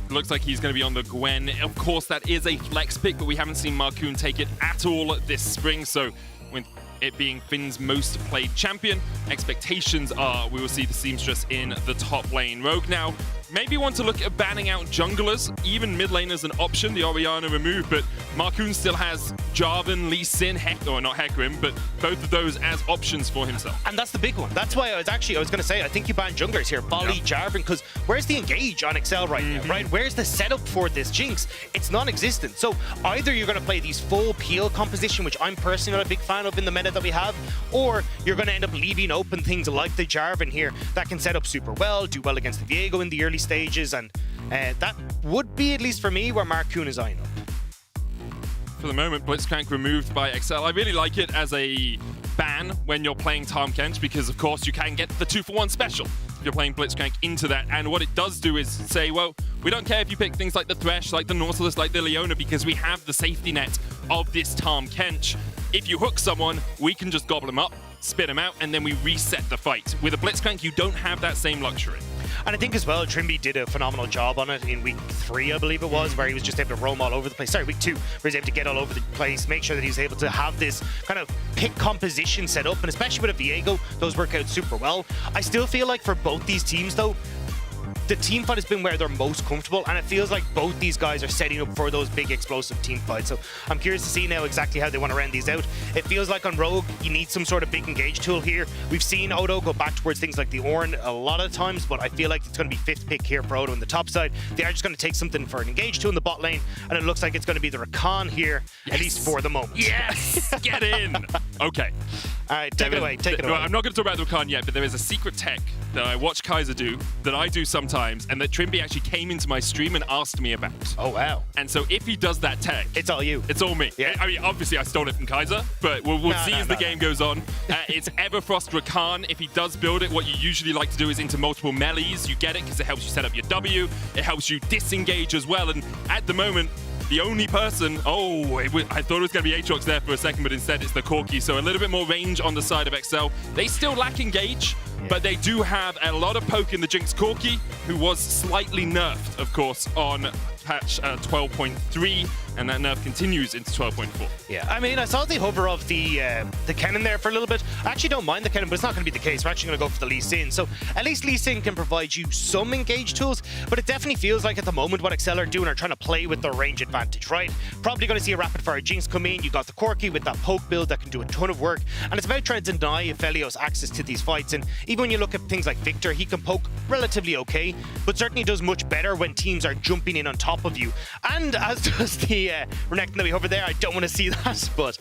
Looks like he's going to be on the Gwen. Of course, that is a flex pick, but we haven't seen Markoon take it at all this spring. So with it being Finn's most played champion, expectations are we will see the Seamstress in the top lane. Rogue now maybe want to look at banning out junglers, even mid lane as an option, the Orianna removed, but Markoon still has Jarvan, Lee Sin, not Hecarim, but both of those as options for himself. And that's the big one. That's why I was going to say, I think you ban junglers here, Volley, Jarvan, because where's the engage on Excel right now, right? Where's the setup for this Jinx? It's non-existent. So either you're going to play these full peel composition, which I'm personally not a big fan of in the meta that we have, or you're going to end up leaving open things like the Jarvan here that can set up super well, do well against the Viego in the early stages, and that would be, at least for me, where Markoon is eyeing up. For the moment, Blitzcrank removed by Excel. I really like it as a ban when you're playing Tahm Kench, because of course you can get the 2-for-1 special if you're playing Blitzcrank into that. And what it does do is say, well, we don't care if you pick things like the Thresh, like the Nautilus, like the Leona, because we have the safety net of this Tahm Kench. If you hook someone, we can just gobble them up, spit them out, and then we reset the fight. With a Blitzcrank, you don't have that same luxury. And I think as well, Trimby did a phenomenal job on it in week 3, I believe it was, where he was just able to roam all over the place. Sorry, week 2, where he was able to get all over the place, make sure that he's able to have this kind of pick composition set up, and especially with a Viego, those work out super well. I still feel like for both these teams, though, the team fight has been where they're most comfortable, and it feels like both these guys are setting up for those big explosive team fights. So I'm curious to see now exactly how they want to round these out. It feels like on Rogue, you need some sort of big engage tool here. We've seen Odo go back towards things like the Ornn a lot of times, but I feel like it's going to be 5th pick here for Odo on the top side. They are just going to take something for an engage tool in the bot lane, and it looks like it's going to be the Rakan here, at least for the moment. Yes! Get in! Okay. All right, take it away. I'm not going to talk about the Rakan yet, but there is a secret tech that I watch Kaiser do, that I do sometimes, and that Trimby actually came into my stream and asked me about. Oh, wow. And so if he does that tech... It's all you. It's all me. Yeah. I mean, obviously I stole it from Kaiser, but we'll see as the game goes on. It's Everfrost Rakan. If he does build it, what you usually like to do is into multiple melees. You get it because it helps you set up your W. It helps you disengage as well. And at the moment, the only person... I thought it was going to be Aatrox there for a second, but instead it's the Corki. So a little bit more range on the side of Excel. They still lack engage, but they do have a lot of poke in the Jinx Corki, who was slightly nerfed, of course, on patch 12.3, and that nerf continues into 12.4. Yeah, I mean, I saw the hover of the cannon there for a little bit. I actually don't mind the cannon, but it's not going to be the case. We're actually going to go for the Lee Sin. So at least Lee Sin can provide you some engage tools, but it definitely feels like at the moment what Excel are doing are trying to play with their range advantage, right? Probably going to see a rapid fire Jinx come in. You got the Corki with that poke build that can do a ton of work, and it's about trying to deny Aphelios access to these fights. And even when you look at things like Victor, he can poke relatively okay, but certainly does much better when teams are jumping in on top of you. And as does the Renekton that we hover there. I don't want to see that, but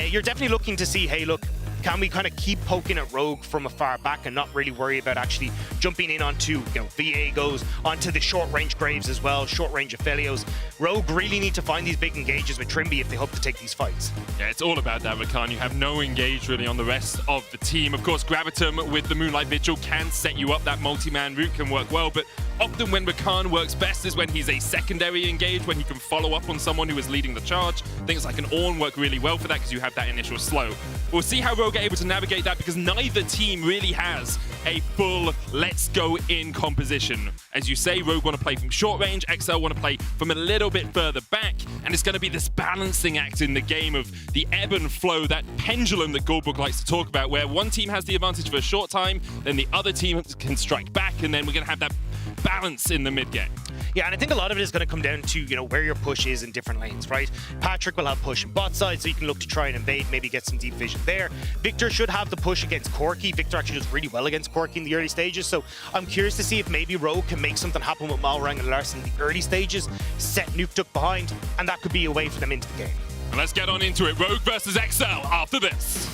you're definitely looking to see, hey, look, can we kind of keep poking at Rogue from afar back and not really worry about actually jumping in onto, Viegos, onto the short-range Graves as well, short-range Aphelios. Rogue really need to find these big engages with Trimby if they hope to take these fights. Yeah, it's all about that, Rakan. You have no engage really on the rest of the team. Of course, Gravitum with the Moonlight Vigil can set you up. That multi-man route can work well, but often when Rakan works best is when he's a secondary engage, when he can follow up on someone who is leading the charge. Things like an Ornn work really well for that because you have that initial slow. We'll see how Rogue are able to navigate that, because neither team really has a full let's go in composition. As you say, Rogue want to play from short range, XL want to play from a little bit further back, and it's going to be this balancing act in the game of the ebb and flow, that pendulum that Goldbook likes to talk about, where one team has the advantage for a short time, then the other team can strike back, and then we're going to have that balance in the mid game. Yeah, and I think a lot of it is going to come down to, where your push is in different lanes, right? Patrick will have push in bot side, so you can look to try and invade, maybe get some deep vision there. Victor should have the push against Corki. Victor actually does really well against Corki in the early stages, so I'm curious to see if maybe Rogue can make something happen with Malrang and Lars in the early stages, set Nuke Duck behind, and that could be a way for them into the game. And let's get on into it. Rogue versus XL after this.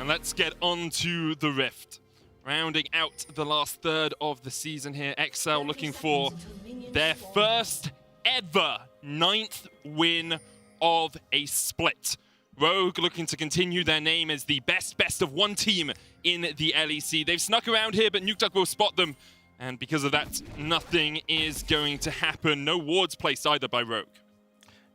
And let's get on to the Rift. Rounding out the last third of the season here, XL looking for their first ever 9th win of a split. Rogue looking to continue their name as the best of one team in the LEC. They've snuck around here, but Nukeduck will spot them. And because of that, nothing is going to happen. No wards placed either by Rogue.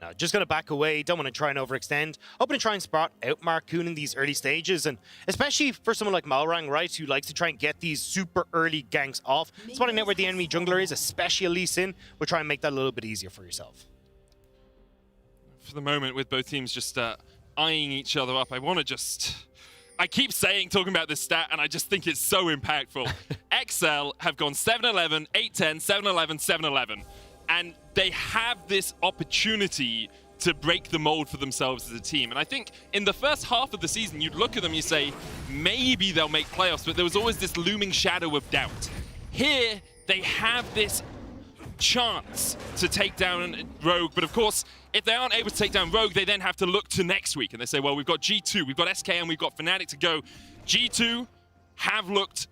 No, just going to back away. Don't want to try and overextend. Hoping to try and spot out Marcoon in these early stages. And especially for someone like Malrang, right, who likes to try and get these super early ganks off. Spotting out where the enemy jungler is, especially a Lee Sin, will try and make that a little bit easier for yourself. For the moment, with both teams just eyeing each other up, I want to just... I keep talking about this stat, and I just think it's so impactful. XL have gone 7-11, 8-10, 7-11, 7-11. And they have this opportunity to break the mold for themselves as a team. And I think in the first half of the season, you'd look at them, you say, maybe they'll make playoffs, but there was always this looming shadow of doubt. Here, they have this chance to take down Rogue, but of course, if they aren't able to take down Rogue, they then have to look to next week, and they say, well, we've got G2, we've got SK, and we've got Fnatic to go. G2 have looked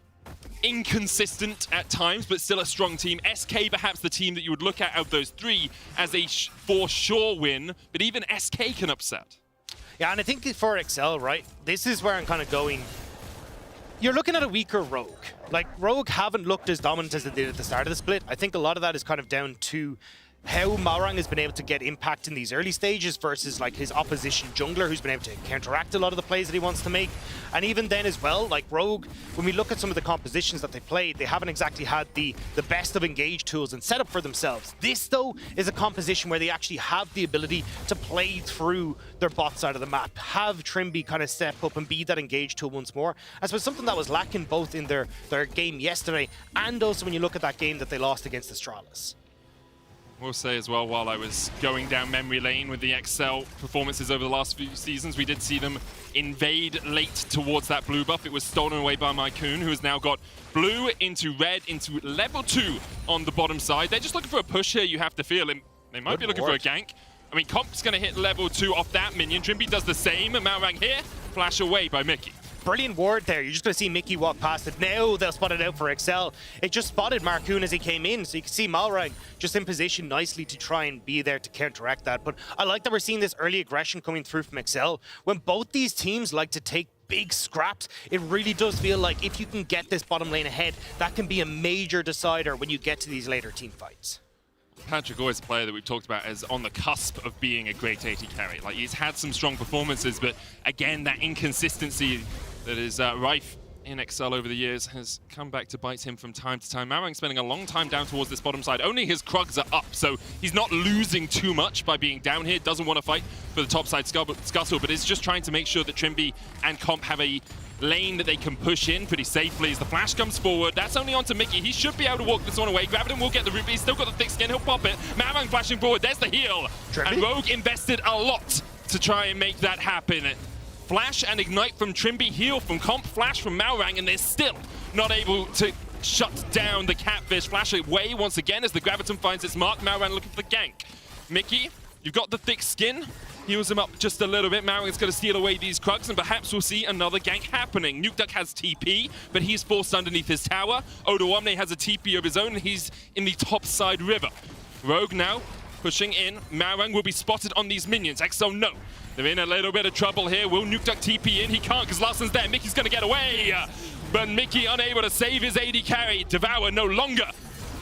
inconsistent at times, but still a strong team. SK perhaps the team that you would look at of those three as a for sure win, but even SK can upset. Yeah, and I think for XL, right, this is where I'm kind of going. You're looking at a weaker Rogue. Like, Rogue haven't looked as dominant as they did at the start of the split. I think a lot of that is kind of down to how Malrang has been able to get impact in these early stages versus like his opposition jungler who's been able to counteract a lot of the plays that he wants to make. And even then as well, like Rogue, when we look at some of the compositions that they played, they haven't exactly had the best of engage tools and setup for themselves. This though is a composition where they actually have the ability to play through their bot side of the map, have Trimby kind of step up and be that engage tool once more. I suppose something that was lacking both in their game yesterday and also when you look at that game that they lost against Astralis. We'll say as well, while I was going down memory lane with the XL performances over the last few seasons, we did see them invade late towards that blue buff. It was stolen away by Mycoon, who has now got blue into red into level 2 on the bottom side. They're just looking for a push here, you have to feel. They might be looking for a gank. I mean, Comp's going to hit level 2 off that minion. Trimby does the same. Malrang here, flash away by Mickey. Brilliant ward there. You're just going to see Mickey walk past it. Now they'll spot it out for XL. It just spotted Marcoon as he came in, so you can see Malrang just in position nicely to try and be there to counteract that. But I like that we're seeing this early aggression coming through from XL. When both these teams like to take big scraps, it really does feel like if you can get this bottom lane ahead, that can be a major decider when you get to these later team fights. Patrick always a player that we've talked about as on the cusp of being a great AT carry. Like, he's had some strong performances, but again, that inconsistency that is rife in XL over the years has come back to bite him from time to time. Malrang spending a long time down towards this bottom side. Only his Krugs are up, so he's not losing too much by being down here. Doesn't want to fight for the top side scuttle, but is just trying to make sure that Trimby and Comp have a lane that they can push in pretty safely as the flash comes forward. That's only onto Mickey. He should be able to walk this one away. Graviton will get the root, but he's still got the thick skin. He'll pop it. Malrang flashing forward. There's the heal. Trimby? And Rogue invested a lot to try and make that happen. Flash and Ignite from Trimby, heal from Comp, flash from Malrang, and they're still not able to shut down the Catfish. Flash away once again as the Graviton finds its mark. Malrang looking for the gank. Mickey, you've got the thick skin. Heals him up just a little bit. Malrang's going to steal away these Krugs, and perhaps we'll see another gank happening. Nukeduck has TP, but he's forced underneath his tower. Odo Omne has a TP of his own, and he's in the top side river. Rogue now pushing in. Malrang will be spotted on these minions. XL, no. They're in a little bit of trouble here. Will Nukeduck TP in? He can't because Larson's there. Mickey's going to get away. But Mickey unable to save his AD carry. Devour no longer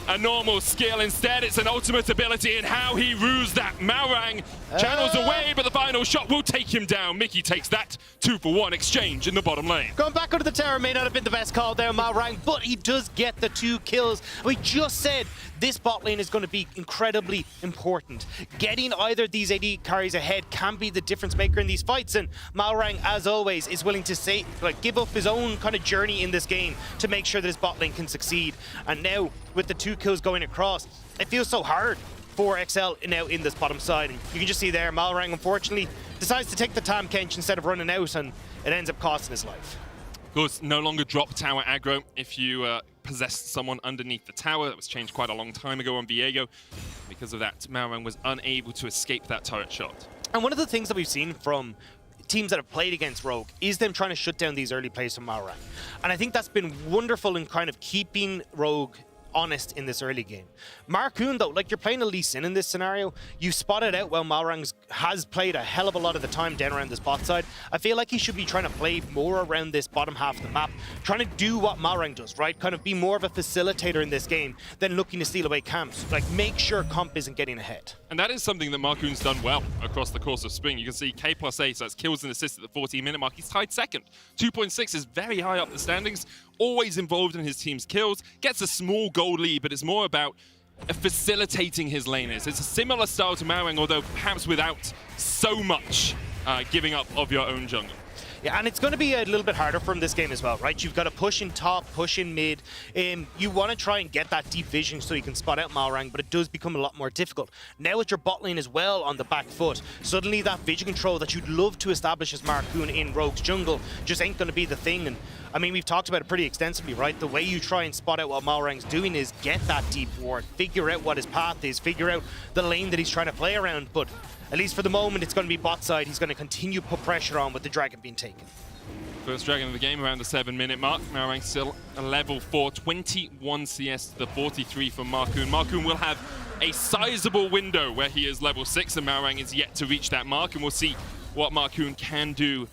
a normal skill. Instead, it's an ultimate ability in how he rues that. Malrang channels away, but the final shot will take him down. Mickey takes that 2-for-1 exchange in the bottom lane. Going back under the tower may not have been the best call there, Malrang, but he does get the 2 kills. We just said this bot lane is going to be incredibly important. Getting either of these AD carries ahead can be the difference maker in these fights, and Malrang, as always, is willing to give up his own kind of journey in this game to make sure that his bot lane can succeed. And now, with the 2 kills going across, it feels so hard for XL now in this bottom side. And you can just see there, Malrang, unfortunately, decides to take the Tam Kench instead of running out, and it ends up costing his life. Of course, no longer drop tower aggro if you possessed someone underneath the tower. That was changed quite a long time ago on Viego. Because of that, Malrang was unable to escape that turret shot. And one of the things that we've seen from teams that have played against Rogue is them trying to shut down these early plays from Malrang. And I think that's been wonderful in kind of keeping Rogue honest in this early game. Marcoon, though, like, you're playing a Lee Sin in this scenario. You spotted out well Malrang has played a hell of a lot of the time down around this bot side. I feel like he should be trying to play more around this bottom half of the map, trying to do what Malrang does, right? Kind of be more of a facilitator in this game than looking to steal away camps. Like, make sure comp isn't getting ahead. And that is something that Marcoon's done well across the course of Spring. You can see K+8, so that's kills and assists at the 14-minute mark. He's tied second. 2.6 is very high up the standings, always involved in his team's kills, gets a small gold lead, but it's more about facilitating his laners. It's a similar style to Malrang, although perhaps without so much giving up of your own jungle. Yeah, and it's going to be a little bit harder for him this game as well, right? You've got to push in top, push in mid. You want to try and get that deep vision so you can spot out Malrang, but it does become a lot more difficult. Now with your bot lane as well on the back foot, suddenly that vision control that you'd love to establish as Marcoon in Rogue's jungle just ain't going to be the thing. And I mean, we've talked about it pretty extensively, right? The way you try and spot out what Malrang's doing is get that deep ward, figure out what his path is, figure out the lane that he's trying to play around. But at least for the moment, it's going to be bot side. He's going to continue to put pressure on with the dragon being taken. First dragon of the game around the 7-minute mark. Malrang still a level 4, 21 CS to the 43 for Marcoon. Marcoon will have a sizable window where he is level 6, and Malrang is yet to reach that mark, and we'll see what Marcoon can do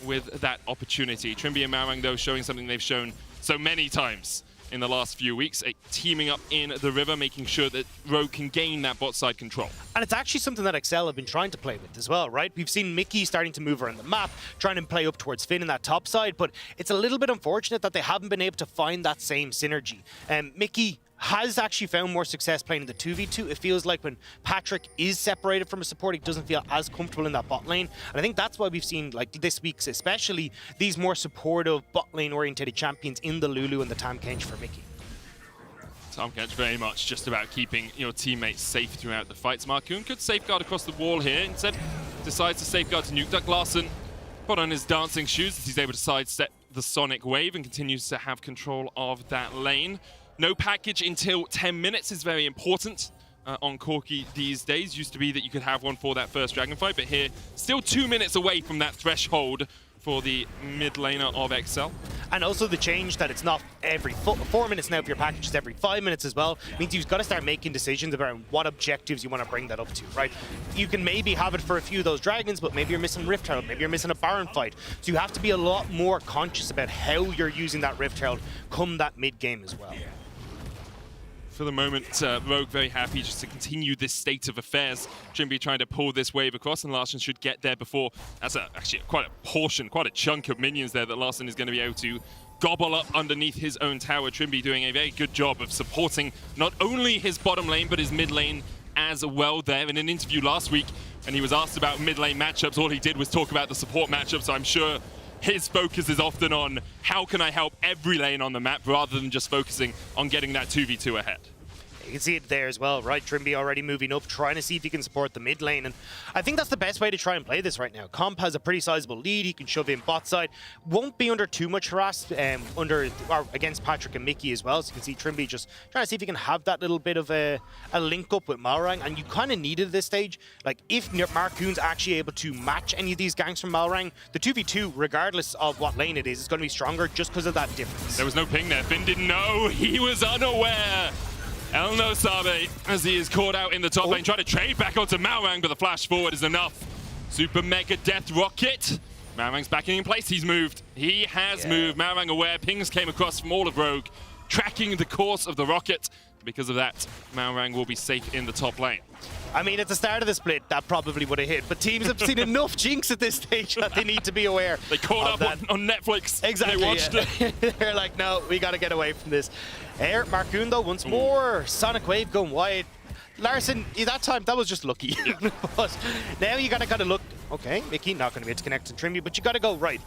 with that opportunity. Trimby and Malrang, though, showing something they've shown so many times in the last few weeks, teaming up in the river, making sure that Rogue can gain that bot side control. And it's actually something that Excel have been trying to play with as well, right? We've seen Mickey starting to move around the map, trying to play up towards Finn in that top side, but it's a little bit unfortunate that they haven't been able to find that same synergy. Mickey has actually found more success playing in the 2v2. It feels like when Patrick is separated from a support, he doesn't feel as comfortable in that bot lane. And I think that's why we've seen, like this week's especially, these more supportive bot lane oriented champions in the Lulu and the Tam Kench for Mickey. Tam Kench very much just about keeping your teammates safe throughout the fights. Marcoon could safeguard across the wall here. Instead, decides to safeguard to nuke. Duck Larson put on his dancing shoes as he's able to sidestep the Sonic Wave and continues to have control of that lane. No package until 10 minutes is very important on Corki these days. Used to be that you could have one for that first dragon fight, but here, still 2 minutes away from that threshold for the mid laner of Excel. And also the change that it's not every 4 minutes now for your package, it's every 5 minutes as well, means you've got to start making decisions about what objectives you want to bring that up to, right? You can maybe have it for a few of those dragons, but maybe you're missing Rift Herald, maybe you're missing a Baron fight. So you have to be a lot more conscious about how you're using that Rift Herald come that mid game as well. For the moment, Rogue very happy just to continue this state of affairs. Trimby trying to pull this wave across, and Larson should get there before. That's actually quite a portion, quite a chunk of minions there that Larson is going to be able to gobble up underneath his own tower. Trimby doing a very good job of supporting not only his bottom lane, but his mid lane as well there. In an interview last week, when he was asked about mid lane matchups, all he did was talk about the support matchups. So I'm sure his focus is often on how can I help every lane on the map rather than just focusing on getting that 2v2 ahead. You can see it there as well, right? Trimby already moving up, trying to see if he can support the mid lane. And I think that's the best way to try and play this right now. Comp has a pretty sizable lead. He can shove in bot side. Won't be under too much harass against Patrick and Mickey as well. So you can see Trimby just trying to see if he can have that little bit of a link up with Malrang. And you kind of need it at this stage. Like, if Marcoon's actually able to match any of these ganks from Malrang, the 2v2, regardless of what lane it is going to be stronger just because of that difference. There was no ping there. Finn didn't know. He was unaware. El No Sabe, as he is caught out in the top lane, trying to trade back onto Malrang, but the flash forward is enough. Super Mega Death Rocket. Malrang's backing in place. He's moved. He has moved. Malrang aware. Pings came across from all of Rogue, tracking the course of the rocket. Because of that, Malrang will be safe in the top lane. I mean, at the start of the split, that probably would have hit, but teams have seen enough jinx at this stage that they need to be aware. They caught up on Netflix. Exactly. They watched it. They're like, no, we got to get away from this. Here, Marcoon, though, once more. Sonic Wave going wide. Larson, that time, that was just lucky. But now you got to kind of look, okay, Mickey not going to be able to connect to Trimby, but you got to go, right.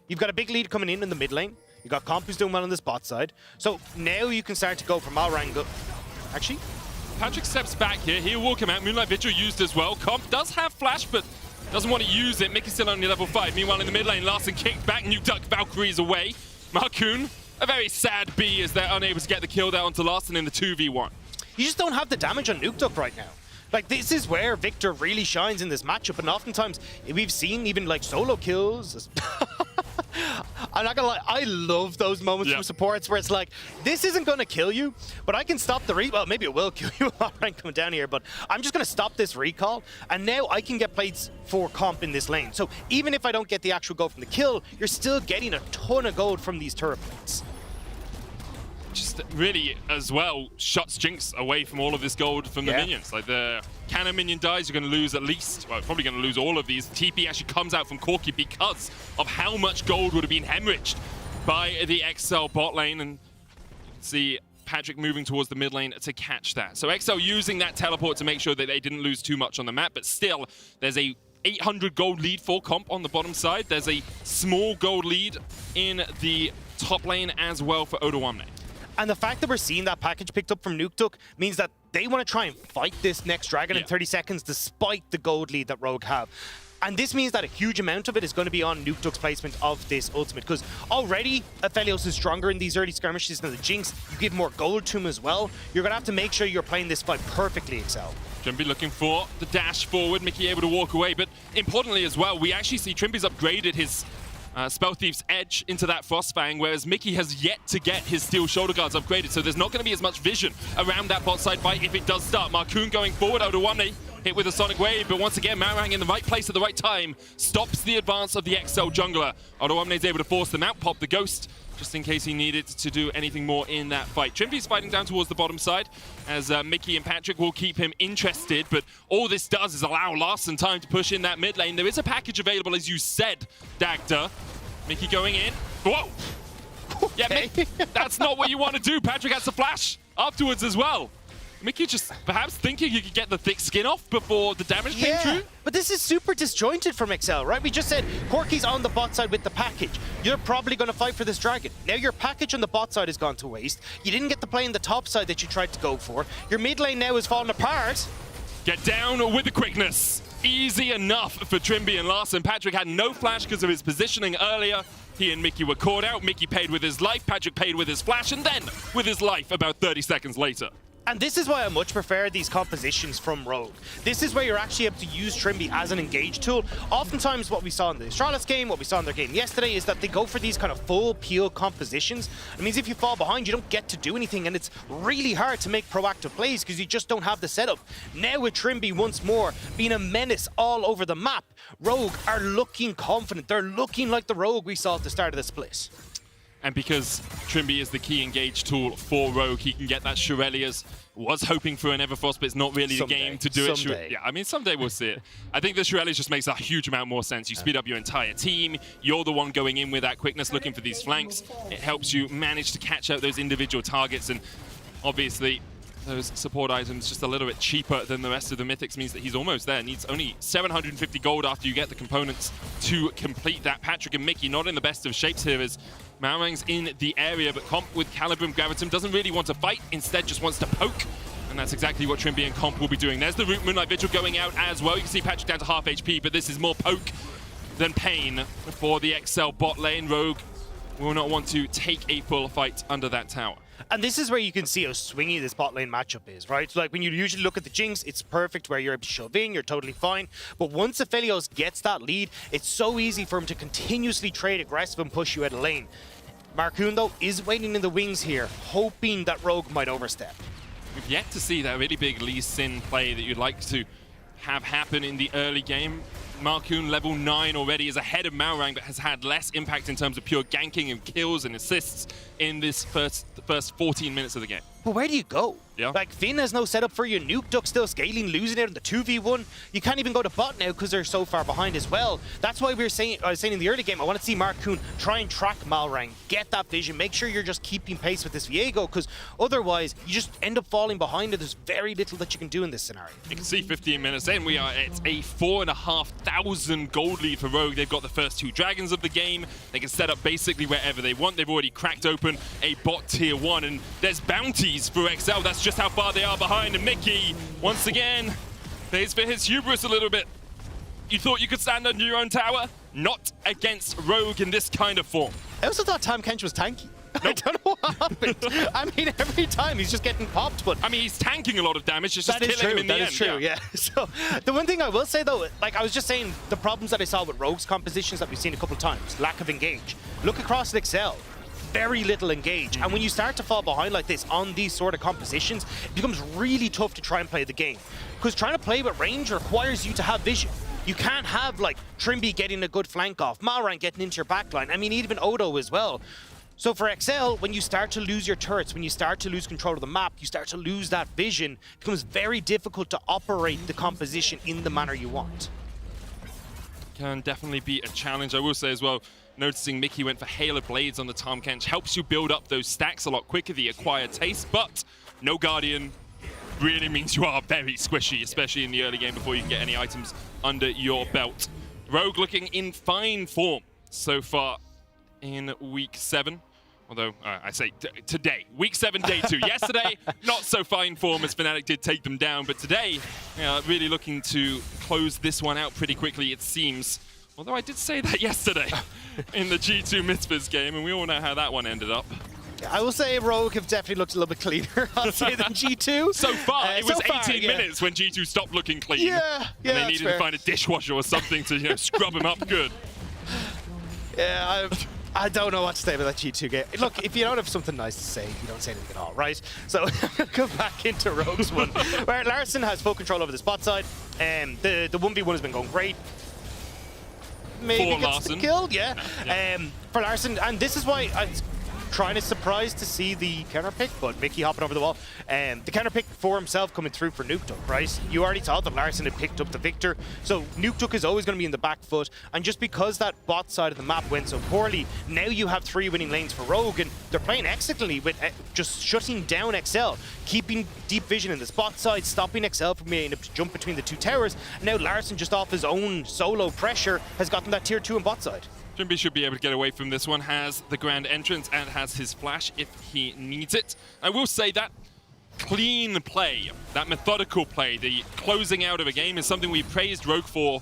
You've got a big lead coming in the mid lane. You got Comp who's doing well on this bot side. So now you can start to go from Malrang. Actually, Patrick steps back here. He'll walk him out. Moonlight Vigil used as well. Comp does have flash, but doesn't want to use it. Mickey's still only level 5. Meanwhile, in the mid lane, Larson kicked back. New Duck Valkyries away. Marcoon, a very sad B as they're unable to get the kill there onto Larson in the 2v1. You just don't have the damage on Nuke Duck right now. Like, this is where Victor really shines in this matchup, and oftentimes we've seen even like solo kills. I'm not gonna lie, I love those moments from supports where it's like, this isn't gonna kill you, but I can stop the well, maybe it will kill you rank coming down here, but I'm just gonna stop this recall, and now I can get plates for comp in this lane. So even if I don't get the actual gold from the kill, you're still getting a ton of gold from these turret plates. Just really, as well, shuts Jinx away from all of this gold from the minions. Like, the cannon minion dies, you're going to lose at least, well, probably going to lose all of these. TP actually comes out from Corki because of how much gold would have been hemorrhaged by the XL bot lane. And you can see Patrick moving towards the mid lane to catch that. So XL using that teleport to make sure that they didn't lose too much on the map, but still, there's a 800 gold lead for comp on the bottom side. There's a small gold lead in the top lane as well for Odoamne. And the fact that we're seeing that package picked up from Nukeduck means that they want to try and fight this next dragon in 30 seconds despite the gold lead that Rogue have. And this means that a huge amount of it is going to be on Nukeduck's placement of this ultimate, because already Aphelios is stronger in these early skirmishes than the Jinx. You give more gold to him as well. You're going to have to make sure you're playing this fight perfectly, Excel. Trimby looking for the dash forward, Mickey able to walk away, but importantly as well, we actually see Trimby's upgraded his Spell Thief's Edge into that Frostfang, whereas Mickey has yet to get his Steel Shoulder Guards upgraded, so there's not going to be as much vision around that bot side fight if it does start. Marcoon going forward, Odoamne hit with a Sonic Wave, but once again, Marang in the right place at the right time stops the advance of the XL jungler. Odoamne is able to force them out, pop the Ghost, just in case he needed to do anything more in that fight. Trimby's fighting down towards the bottom side, as Mickey and Patrick will keep him interested, but all this does is allow Larson time to push in that mid lane. There is a package available, as you said, Dagda. Mickey going in. Whoa! Yeah, Mickey, that's not what you want to do. Patrick has to flash afterwards as well. Mickey just perhaps thinking he could get the thick skin off before the damage came through. But this is super disjointed from XL, right? We just said Corki's on the bot side with the package. You're probably going to fight for this dragon. Now your package on the bot side has gone to waste. You didn't get to play in the top side that you tried to go for. Your mid lane now is falling apart. Get down with the quickness. Easy enough for Trimby and Larson. Patrick had no flash because of his positioning earlier. He and Mickey were caught out. Mickey paid with his life. Patrick paid with his flash, and then with his life about 30 seconds later. And this is why I much prefer these compositions from Rogue. This is where you're actually able to use Trimby as an engage tool. Oftentimes what we saw in the Astralis game, what we saw in their game yesterday, is that they go for these kind of full peel compositions. It means if you fall behind, you don't get to do anything, and it's really hard to make proactive plays because you just don't have the setup. Now with Trimby once more being a menace all over the map, Rogue are looking confident. They're looking like the Rogue we saw at the start of the split. And because Trimby is the key engage tool for Rogue, he can get that Shurelia's. Was hoping for an Everfrost, but it's not really the game to do it. Yeah, I mean, someday we'll see it. I think the Shurelia's just makes a huge amount more sense. You speed up your entire team. You're the one going in with that quickness, looking for these flanks. It helps you manage to catch out those individual targets. And obviously, those support items just a little bit cheaper than the rest of the mythics means that he's almost there. Needs only 750 gold after you get the components to complete that. Patrick and Mickey not in the best of shapes here as Malrang's in the area, but Comp with Calibrum Gravitum doesn't really want to fight, instead just wants to poke. And that's exactly what Trimby and Comp will be doing. There's the Root Moonlight Vigil going out as well. You can see Patrick down to half HP, but this is more poke than pain for the XL bot lane. Rogue will not want to take a full fight under that tower. And this is where you can see how swingy this bot lane matchup is, right? So like when you usually look at the Jinx, it's perfect where you're able to shove in, you're totally fine. But once Aphelios gets that lead, it's so easy for him to continuously trade aggressive and push you out of lane. Marcoon, though, is waiting in the wings here, hoping that Rogue might overstep. We've yet to see that really big Lee Sin play that you'd like to have happen in the early game. Marcoon, level 9 already, is ahead of Malrang, but has had less impact in terms of pure ganking and kills and assists in this first 14 minutes of the game. But where do you go? Yeah. Like, Finn has no setup for you. Nukeduck still scaling, losing out in the 2v1. You can't even go to bot now because they're so far behind as well. That's why I was saying in the early game, I want to see Marcoon try and track Malrang, get that vision, make sure you're just keeping pace with this Viego, because otherwise you just end up falling behind and there's very little that you can do in this scenario. You can see 15 minutes in, we are at a 4,500 gold lead for Rogue. They've got the first 2 dragons of the game. They can set up basically wherever they want. They've already cracked open a bot tier 1, and there's bounties for XL. That's just how far they are behind. And Mickey, once again, pays for his hubris a little bit. You thought you could stand on your own tower? Not against Rogue in this kind of form. I also thought Tahm Kench was tanky. I don't know what happened. I mean, every time he's just getting popped, but... I mean, he's tanking a lot of damage, just that is killing true, him in the end. That is true, yeah. So, the one thing I will say, though, like I was just saying, the problems that I saw with Rogue's compositions that we've seen a couple of times, lack of engage. Look across at Excel. Very little engage. And when you start to fall behind like this on these sort of compositions, it becomes really tough to try and play the game. Because trying to play with range requires you to have vision. You can't have like Trimby getting a good flank off, Malrang getting into your backline. I mean, even Odo as well. So for XL, when you start to lose your turrets, when you start to lose control of the map, you start to lose that vision, it becomes very difficult to operate the composition in the manner you want. Can definitely be a challenge. I will say as well, noticing Mickey went for Hail of Blades on the Tahm Kench helps you build up those stacks a lot quicker, the acquired taste, but no Guardian really means you are very squishy, especially in the early game before you can get any items under your belt. Rogue looking in fine form so far in week 7. Although, I say today, week 7, day 2. Yesterday, not so fine form as Fnatic did take them down, but today, really looking to close this one out pretty quickly, it seems. Although I did say that yesterday in the G2 Misfits game, and we all know how that one ended up. I will say Rogue have definitely looked a little bit cleaner, I'll say, than G2. So far, it was so far, 18 minutes when G2 stopped looking clean. Yeah, and they needed to find a dishwasher or something to scrub him up good. Yeah, I don't know what to say about that G2 game. Look, if you don't have something nice to say, you don't say anything at all, right? So, go back into Rogue's one, where Larson has full control over the spot side, and the 1v1 has been going great. Maybe gets the kill, yeah. For Larson, and this is why I'm trying to surprise to see the counter pick, but Mickey hopping over the wall. The counter pick for himself coming through for Nukeduck, right? You already thought that Larson had picked up the victor, so Nukeduck is always going to be in the back foot, and just because that bot side of the map went so poorly, now you have 3 winning lanes for Rogue, and they're playing excellently with just shutting down XL, keeping deep vision in the spot side, stopping XL from being able to jump between the 2 towers, and now Larson, just off his own solo pressure, has gotten that tier 2 in bot side. Trimby should be able to get away from this one, has the grand entrance and has his flash if he needs it. I will say that clean play, that methodical play, the closing out of a game is something we praised Rogue for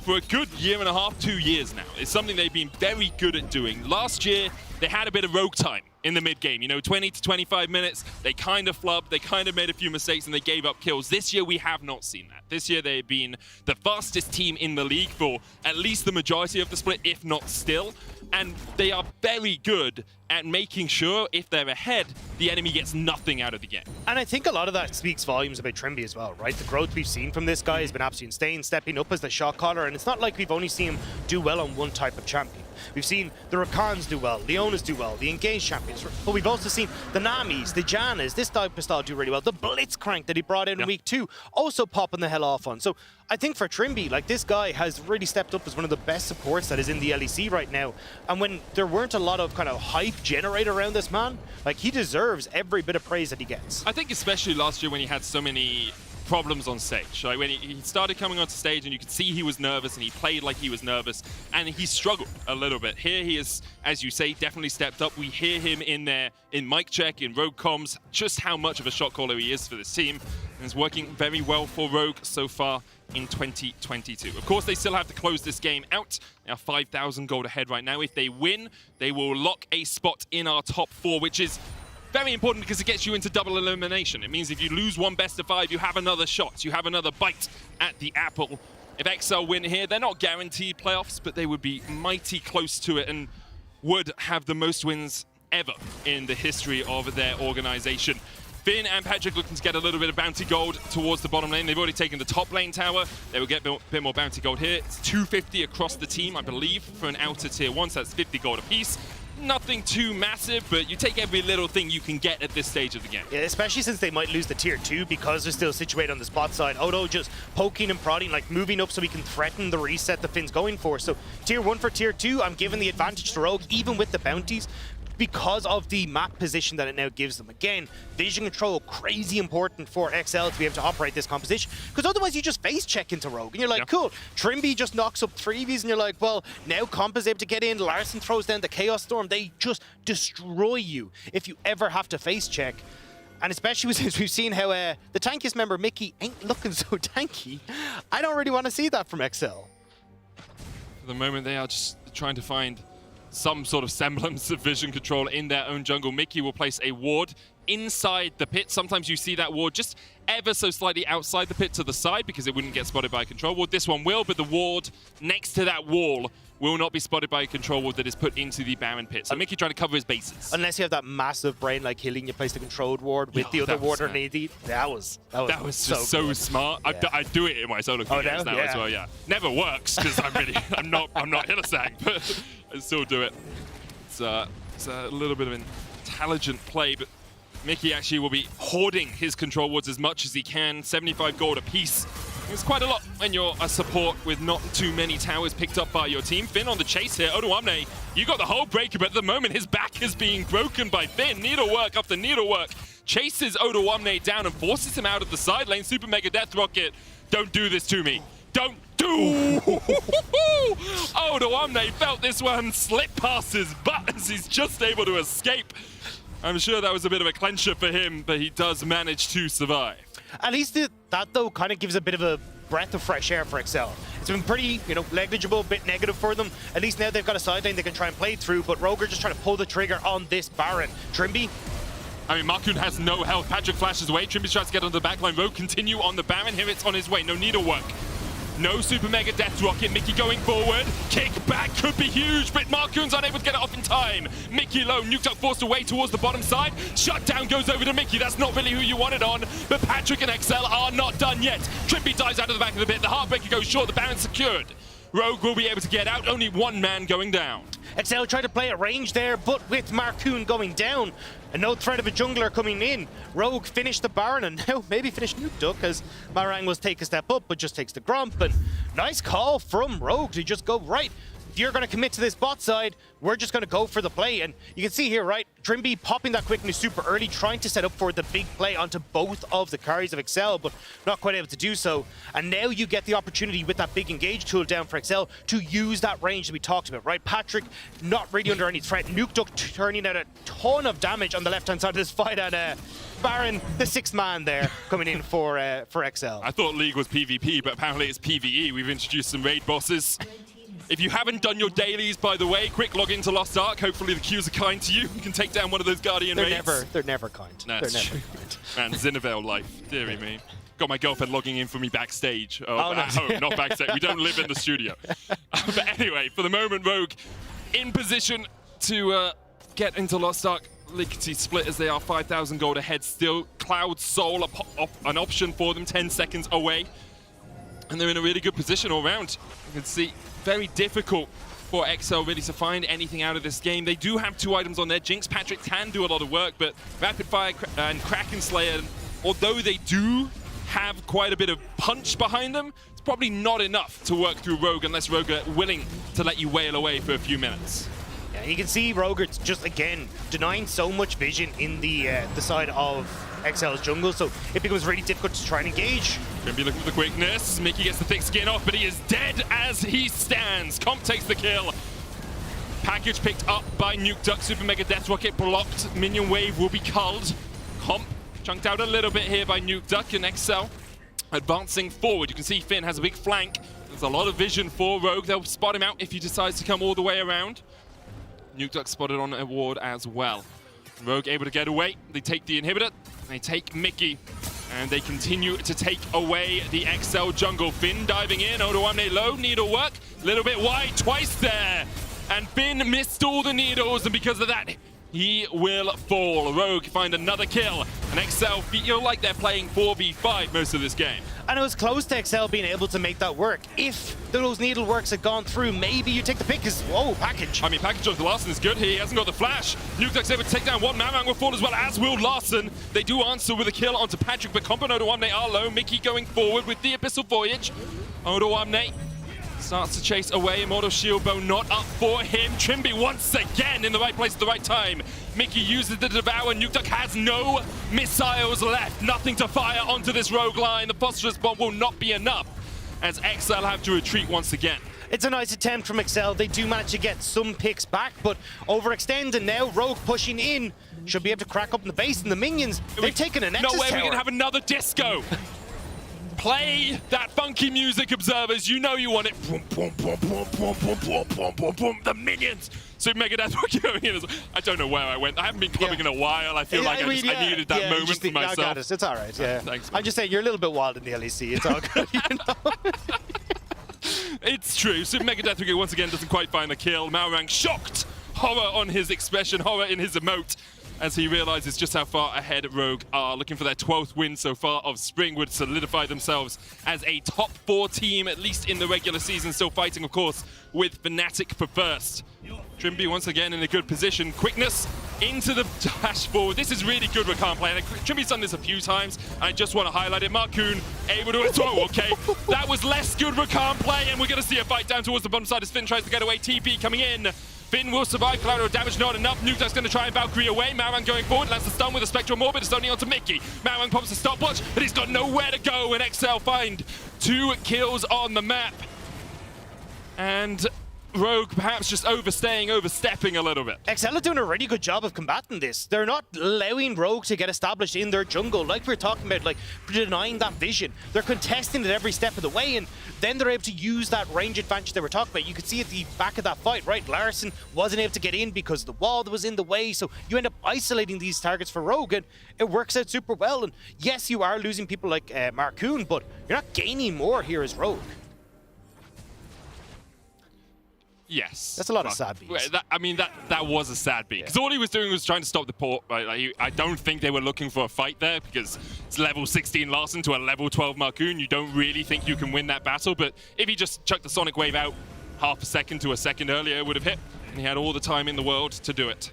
a good 1.5, 2 years now. It's something they've been very good at doing. Last year, they had a bit of Rogue time in the mid game, 20 to 25 minutes. They kind of flubbed, they kind of made a few mistakes, and they gave up kills. This year, we have not seen that. This year, they've been the fastest team in the league for at least the majority of the split, if not still. And they are very good at making sure, if they're ahead, the enemy gets nothing out of the game. And I think a lot of that speaks volumes about Trimby as well, right? The growth we've seen from this guy has been absolutely insane, stepping up as the shot caller, and it's not like we've only seen him do well on one type of champion. We've seen the Rakans do well, Leonas do well, the engaged champions, but we've also seen the Namis, the Jannas, this type of style do really well. The Blitzcrank that he brought in week 2, also popping the hell off on. So I think for Trimby, like, this guy has really stepped up as one of the best supports that is in the LEC right now. And when there weren't a lot of kind of hype generated around this man, like, he deserves every bit of praise that he gets. I think especially last year when he had so many problems on stage. Like when he started coming onto stage and you could see he was nervous and he played like he was nervous and he struggled a little bit. Here he is, as you say, definitely stepped up. We hear him in there in mic check, in Rogue comms, just how much of a shot caller he is for this team. And it's working very well for Rogue so far in 2022. Of course, they still have to close this game out. They are 5,000 gold ahead right now. If they win, they will lock a spot in our top 4, which is very important because it gets you into double elimination. It means if you lose one best of 5, you have another shot. You have another bite at the apple. If XL win here, they're not guaranteed playoffs, but they would be mighty close to it and would have the most wins ever in the history of their organization. Finn and Patrick looking to get a little bit of bounty gold towards the bottom lane. They've already taken the top lane tower. They will get a bit more bounty gold here. It's 250 across the team, I believe, for an outer tier 1, so that's 50 gold apiece. Nothing too massive, but you take every little thing you can get at this stage of the game. Yeah, especially since they might lose the tier 2 because they're still situated on the spot side. Odo just poking and prodding, like moving up so he can threaten the reset that Finn's going for. So tier 1 for tier 2, I'm giving the advantage to Rogue, even with the bounties, because of the map position that it now gives them. Again, vision control, crazy important for XL to be able to operate this composition, because otherwise you just face check into Rogue, and you're like, cool, Trimby just knocks up 3Vs, and you're like, well, now Comp is able to get in, Larson throws down the Chaos Storm, they just destroy you if you ever have to face check. And especially since we've seen how the tankiest member, Mickey, ain't looking so tanky, I don't really want to see that from XL. For the moment, they are just trying to find some sort of semblance of vision control in their own jungle. Mickey will place a ward inside the pit. Sometimes you see that ward just ever so slightly outside the pit to the side because it wouldn't get spotted by a control ward. This one will, but the ward next to that wall will not be spotted by a control ward that is put into the Baron pit. So Mickey trying to cover his bases. Unless you have that massive brain like Hillian, you place the controlled ward with the other ward on AD. That was just so smart. Yeah. I do it in my solo queue games now as well. Yeah, never works because I'm not Hillisang, but I still do it. It's a little bit of an intelligent play, but Mickey actually will be hoarding his control wards as much as he can. 75 gold apiece. It's quite a lot when you're a support with not too many towers picked up by your team. Finn on the chase here. Odoamne, you got the whole breaker, but at the moment his back is being broken by Finn. Needlework after needlework chases Odoamne down and forces him out of the side lane. Super Mega Death Rocket, don't do this to me. Don't do! Odoamne felt this one slip past his butt as he's just able to escape. I'm sure that was a bit of a clencher for him, but he does manage to survive. At least that, though, kind of gives a bit of a breath of fresh air for Excel. It's been pretty, negligible, a bit negative for them. At least now they've got a side lane they can try and play through, but Roger just trying to pull the trigger on this Baron. Trimby? I mean, Markun has no health. Patrick flashes away. Trimby tries to get on the backline. Rogue continue on the Baron. Here it's on his way. No needlework. No Super Mega Death Rocket. Mickey going forward. Kick back could be huge, but Markun's unable to get it off in time. Mickey low. Nukeduck forced away towards the bottom side. Shutdown goes over to Mickey. That's not really who you wanted on, but Patrick and XL are not done yet. Trimby dies out of the back of the pit. The Heartbreaker goes short. The Baron's secured. Rogue will be able to get out. Only one man going down. XL tried to play at range there, but with Markun going down and no threat of a jungler coming in, Rogue finished the Baron and now maybe finished Nukeduck as Marang was take a step up but just takes the Grump. And nice call from Rogue to just go, right, if you're going to commit to this bot side, we're just going to go for the play. And you can see here, right, Trimby popping that quickness super early, trying to set up for the big play onto both of the carries of Excel, but not quite able to do so. And now you get the opportunity with that big engage tool down for Excel to use that range that we talked about, right? Patrick not really under any threat. Nukeduck turning out a ton of damage on the left-hand side of this fight, and Baron, the sixth man there, coming in for XL. I thought League was PvP, but apparently it's PvE. We've introduced some raid bosses. If you haven't done your dailies, by the way, quick log into Lost Ark. Hopefully the queues are kind to you. You can take down one of those Guardian raids. They're never kind. No, they're never kind. Man, Zinnovale life, dearie me. Got my girlfriend logging in for me backstage. At home, not backstage. We don't live in the studio. But anyway, for the moment, Rogue in position to get into Lost Ark. Lickety split as they are 5,000 gold ahead still. Cloud Soul, an option for them, 10 seconds away. And they're in a really good position all round. You can see very difficult for XL really to find anything out of this game. They do have 2 items on their Jinx. Patrick can do a lot of work, but Rapid Fire and Kraken Slayer, although they do have quite a bit of punch behind them, it's probably not enough to work through Rogue unless Rogue are willing to let you wail away for a few minutes. Yeah, you can see Roger's just, again, denying so much vision in the side of XL's jungle, so it becomes really difficult to try and engage. Gonna be looking for the quickness. Mickey gets the thick skin off, but he is dead as he stands. Comp takes the kill. Package picked up by Nukeduck. Super Mega Death Rocket blocked. Minion wave will be culled. Comp chunked out a little bit here by Nukeduck, and XL advancing forward. You can see Finn has a big flank. There's a lot of vision for Rogue. They'll spot him out if he decides to come all the way around. Nukeduck spotted on a ward as well. Rogue able to get away. They take the inhibitor. They take Mickey. And they continue to take away the XL jungle. Finn diving in. Odoamne low. Needlework. A little bit wide. Twice there. And Finn missed all the needles. And because of that, he will fall. Rogue find another kill. And XL feel like they're playing 4v5 most of this game. And it was close to XL being able to make that work. If those needleworks had gone through, maybe you take the pick because, whoa, Package. I mean, Package of the Larson is good here. He hasn't got the flash. Nukeduck's able to take down one. Marang will fall as well, as will Larson. They do answer with a kill onto Patrick, but Comp and Odoamne are low. Mickey going forward with the Abyssal Voyage. Odoamne starts to chase away. Immortal Shield Bow not up for him. Trimby once again in the right place at the right time. Mickey uses the Devour. Nukeduck has no missiles left. Nothing to fire onto this Rogue line. The Phosphorus Bomb will not be enough as XL have to retreat once again. It's a nice attempt from XL. They do manage to get some picks back, but overextend, and now Rogue pushing in. Should be able to crack up in the base, and the minions, they've taken an Nexus No way tower. we can have another disco. Play that funky music, observers. You know you want it. Boom, boom, boom, boom, boom, boom, boom, boom, boom, boom. The minions. Super Mega Death were going in as well. I don't know where I went. I haven't been clubbing in a while. I feel like I needed that moment for myself. I got it. It's all right. Yeah. Thanks, I'm just saying you're a little bit wild in the LEC. It's all good. You know? It's true. Super Mega Death once again doesn't quite find the kill. Malrang shocked. Horror on his expression. Horror in his emote. As he realizes just how far ahead Rogue are. Looking for their 12th win so far of Spring would solidify themselves as a top 4 team, at least in the regular season. Still fighting, of course, with Fnatic for first. Trimby once again in a good position. Quickness into the dash forward. This is really good Rakan play. Trimby's done this a few times. I just want to highlight it. Marcoon able to throw. Okay, that was less good Rakan play, and we're going to see a fight down towards the bottom side as Finn tries to get away. TP coming in. Finn will survive. Collateral damage not enough. Nuke's going to try and Valkyrie away. Malrang going forward. Lands the stun with a Spectral Morbid. It's only onto Mickey. Malrang pops a stopwatch, but he's got nowhere to go. And XL find 2 kills on the map. And Rogue perhaps just overstepping a little bit. XL are doing a really good job of combating this. They're not allowing Rogue to get established in their jungle, like we were talking about, like denying that vision. They're contesting it every step of the way, and then they're able to use that range advantage they were talking about. You could see at the back of that fight, right? Larson wasn't able to get in because the wall was in the way, so you end up isolating these targets for Rogue, and it works out super well. And yes, you are losing people like Marcoon, but you're not gaining more here as Rogue. Yes. That's a lot of sad beats. That was a sad beat. Because all he was doing was trying to stop the port. Right? I don't think they were looking for a fight there because it's level 16 Larson to a level 12 Marcoon. You don't really think you can win that battle. But if he just chucked the Sonic Wave out half a second to a second earlier, it would have hit. And he had all the time in the world to do it.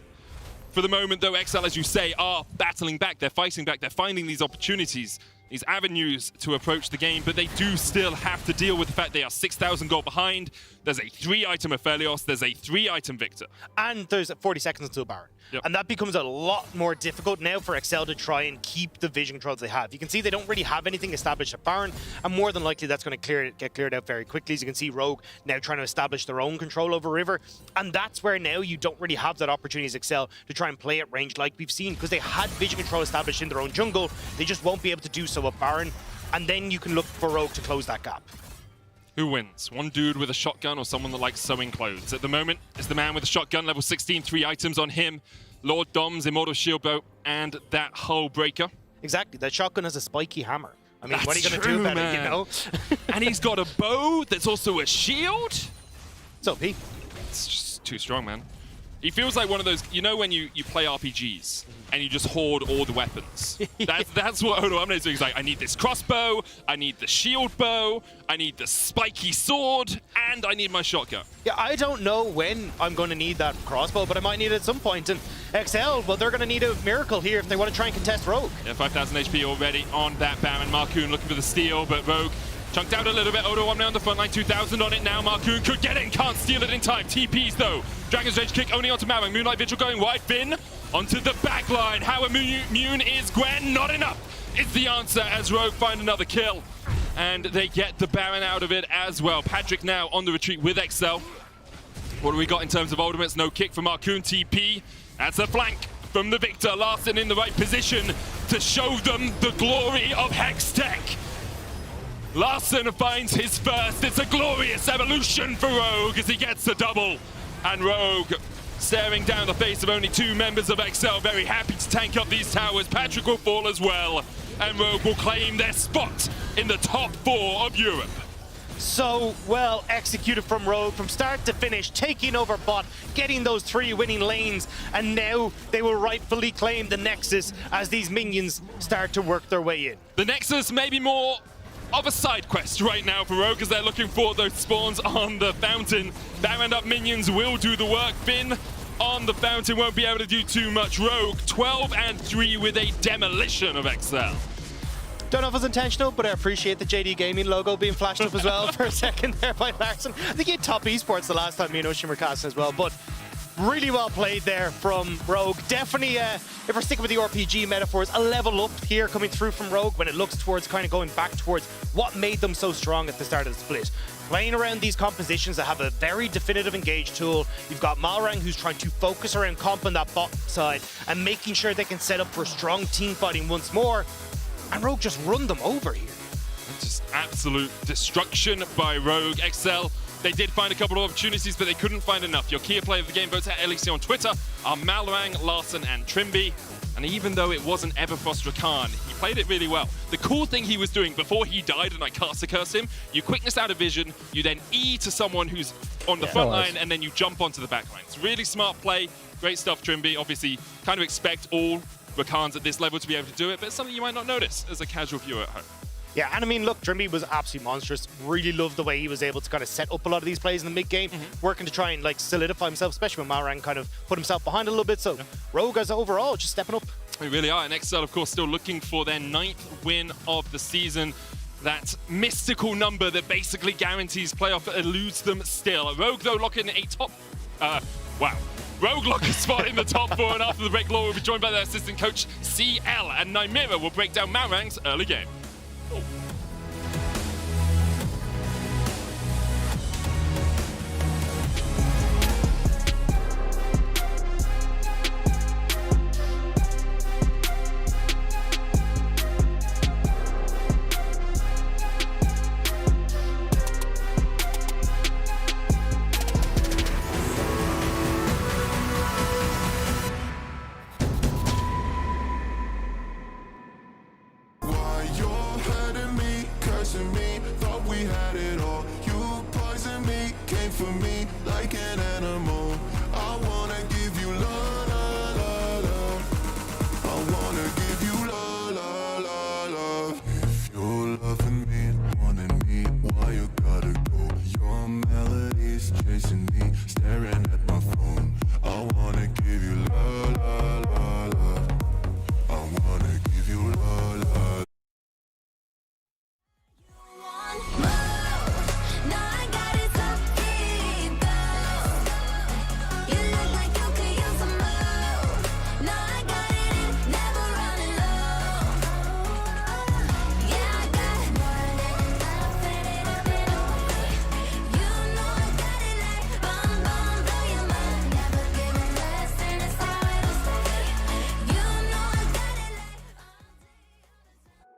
For the moment, though, XL, as you say, are battling back. They're fighting back. They're finding these opportunities, these avenues to approach the game, but they do still have to deal with the fact they are 6,000 gold behind. There's a 3-item Aphelios, there's a 3-item Victor. And there's 40 seconds until Baron. Yep. And that becomes a lot more difficult now for XL to try and keep the vision controls they have. You can see they don't really have anything established at Baron, and more than likely that's going to get cleared out very quickly. As you can see, Rogue now trying to establish their own control over River, and that's where now you don't really have that opportunity as XL to try and play at range like we've seen, because they had vision control established in their own jungle. They just won't be able to do so at Baron, and then you can look for Rogue to close that gap. Who wins? One dude with a shotgun or someone that likes sewing clothes? At the moment, it's the man with a shotgun, level 16, 3 items on him. Lord Dom's Immortal Shield Bow and that Hull Breaker. Exactly, that shotgun has a spiky hammer. I mean, That's what are you going to do about it, you know? And he's got a bow that's also a shield? It's OP. It's just too strong, man. He feels like one of those, you know when you play RPGs and you just hoard all the weapons. That's what Odo Amne is doing. He's like, I need this crossbow, I need the shield bow, I need the spiky sword, and I need my shotgun. Yeah, I don't know when I'm going to need that crossbow, but I might need it at some point. And XL, well, they're going to need a miracle here if they want to try and contest Rogue. Yeah, 5,000 HP already on that Baron. Marcoon looking for the steal, but Rogue chunked out a little bit. Odo Omne on the front line, 2,000 on it now. Marcoon could get it and can't steal it in time. TPs though. Dragon's Rage kick only onto Malrang. Moonlight Vigil going wide. Finn onto the back line. How immune is Gwen? Not enough is the answer as Rogue find another kill. And they get the Baron out of it as well. Patrick now on the retreat with XL. What do we got in terms of ultimates? No kick from Marcoon. TP. That's a flank from the Victor. Larson in the right position to show them the glory of Hex Tech. Larson finds his first. It's a glorious evolution for Rogue as he gets the double. And Rogue staring down the face of only 2 members of XL, very happy to tank up these towers. Patrick will fall as well, and Rogue will claim their spot in the top 4 of Europe. So well executed from Rogue from start to finish, taking over bot, getting those 3 winning lanes, and now they will rightfully claim the Nexus as these minions start to work their way in. The Nexus may be more of a side quest right now for Rogue as they're looking for those spawns on the fountain. Baron up minions will do the work. Finn on the fountain won't be able to do too much. Rogue 12-3 with a demolition of XL. Don't know if it was intentional, but I appreciate the JD Gaming logo being flashed up as well for a second there by Larson. I think he had top esports the last time me and Ocean were casting as well, but really well played there from Rogue. Definitely, if we're sticking with the RPG metaphors, a level up here coming through from Rogue when it looks towards kind of going back towards what made them so strong at the start of the split. Playing around these compositions that have a very definitive engage tool. You've got Malrang who's trying to focus around comp on that bot side and making sure they can set up for strong team fighting once more. And Rogue just run them over here. Just absolute destruction by Rogue. XL, they did find a couple of opportunities, but they couldn't find enough. Your key player of the game votes at LEC on Twitter are Malrang, Larson, and Trimby. And even though it wasn't Everfrost Rakan, he played it really well. The cool thing he was doing before he died and I caster curse him, you quickness out of vision, you then E to someone who's on the front line, and then you jump onto the back line. It's really smart play. Great stuff, Trimby. Obviously, kind of expect all Rakans at this level to be able to do it, but it's something you might not notice as a casual viewer at home. Yeah, and I mean, look, Trimby was absolutely monstrous. Really loved the way he was able to kind of set up a lot of these plays in the mid-game, working to try and like solidify himself, especially when Malrang kind of put himself behind a little bit. So Rogue as overall just stepping up. We really are, and XL, of course, still looking for their 9th win of the season. That mystical number that basically guarantees playoff eludes them still. Rogue, though, locking a top... Rogue lock a spot in the top 4, and after the break, Law will be joined by their assistant coach, CL, and Nymira will break down Malrang's early game.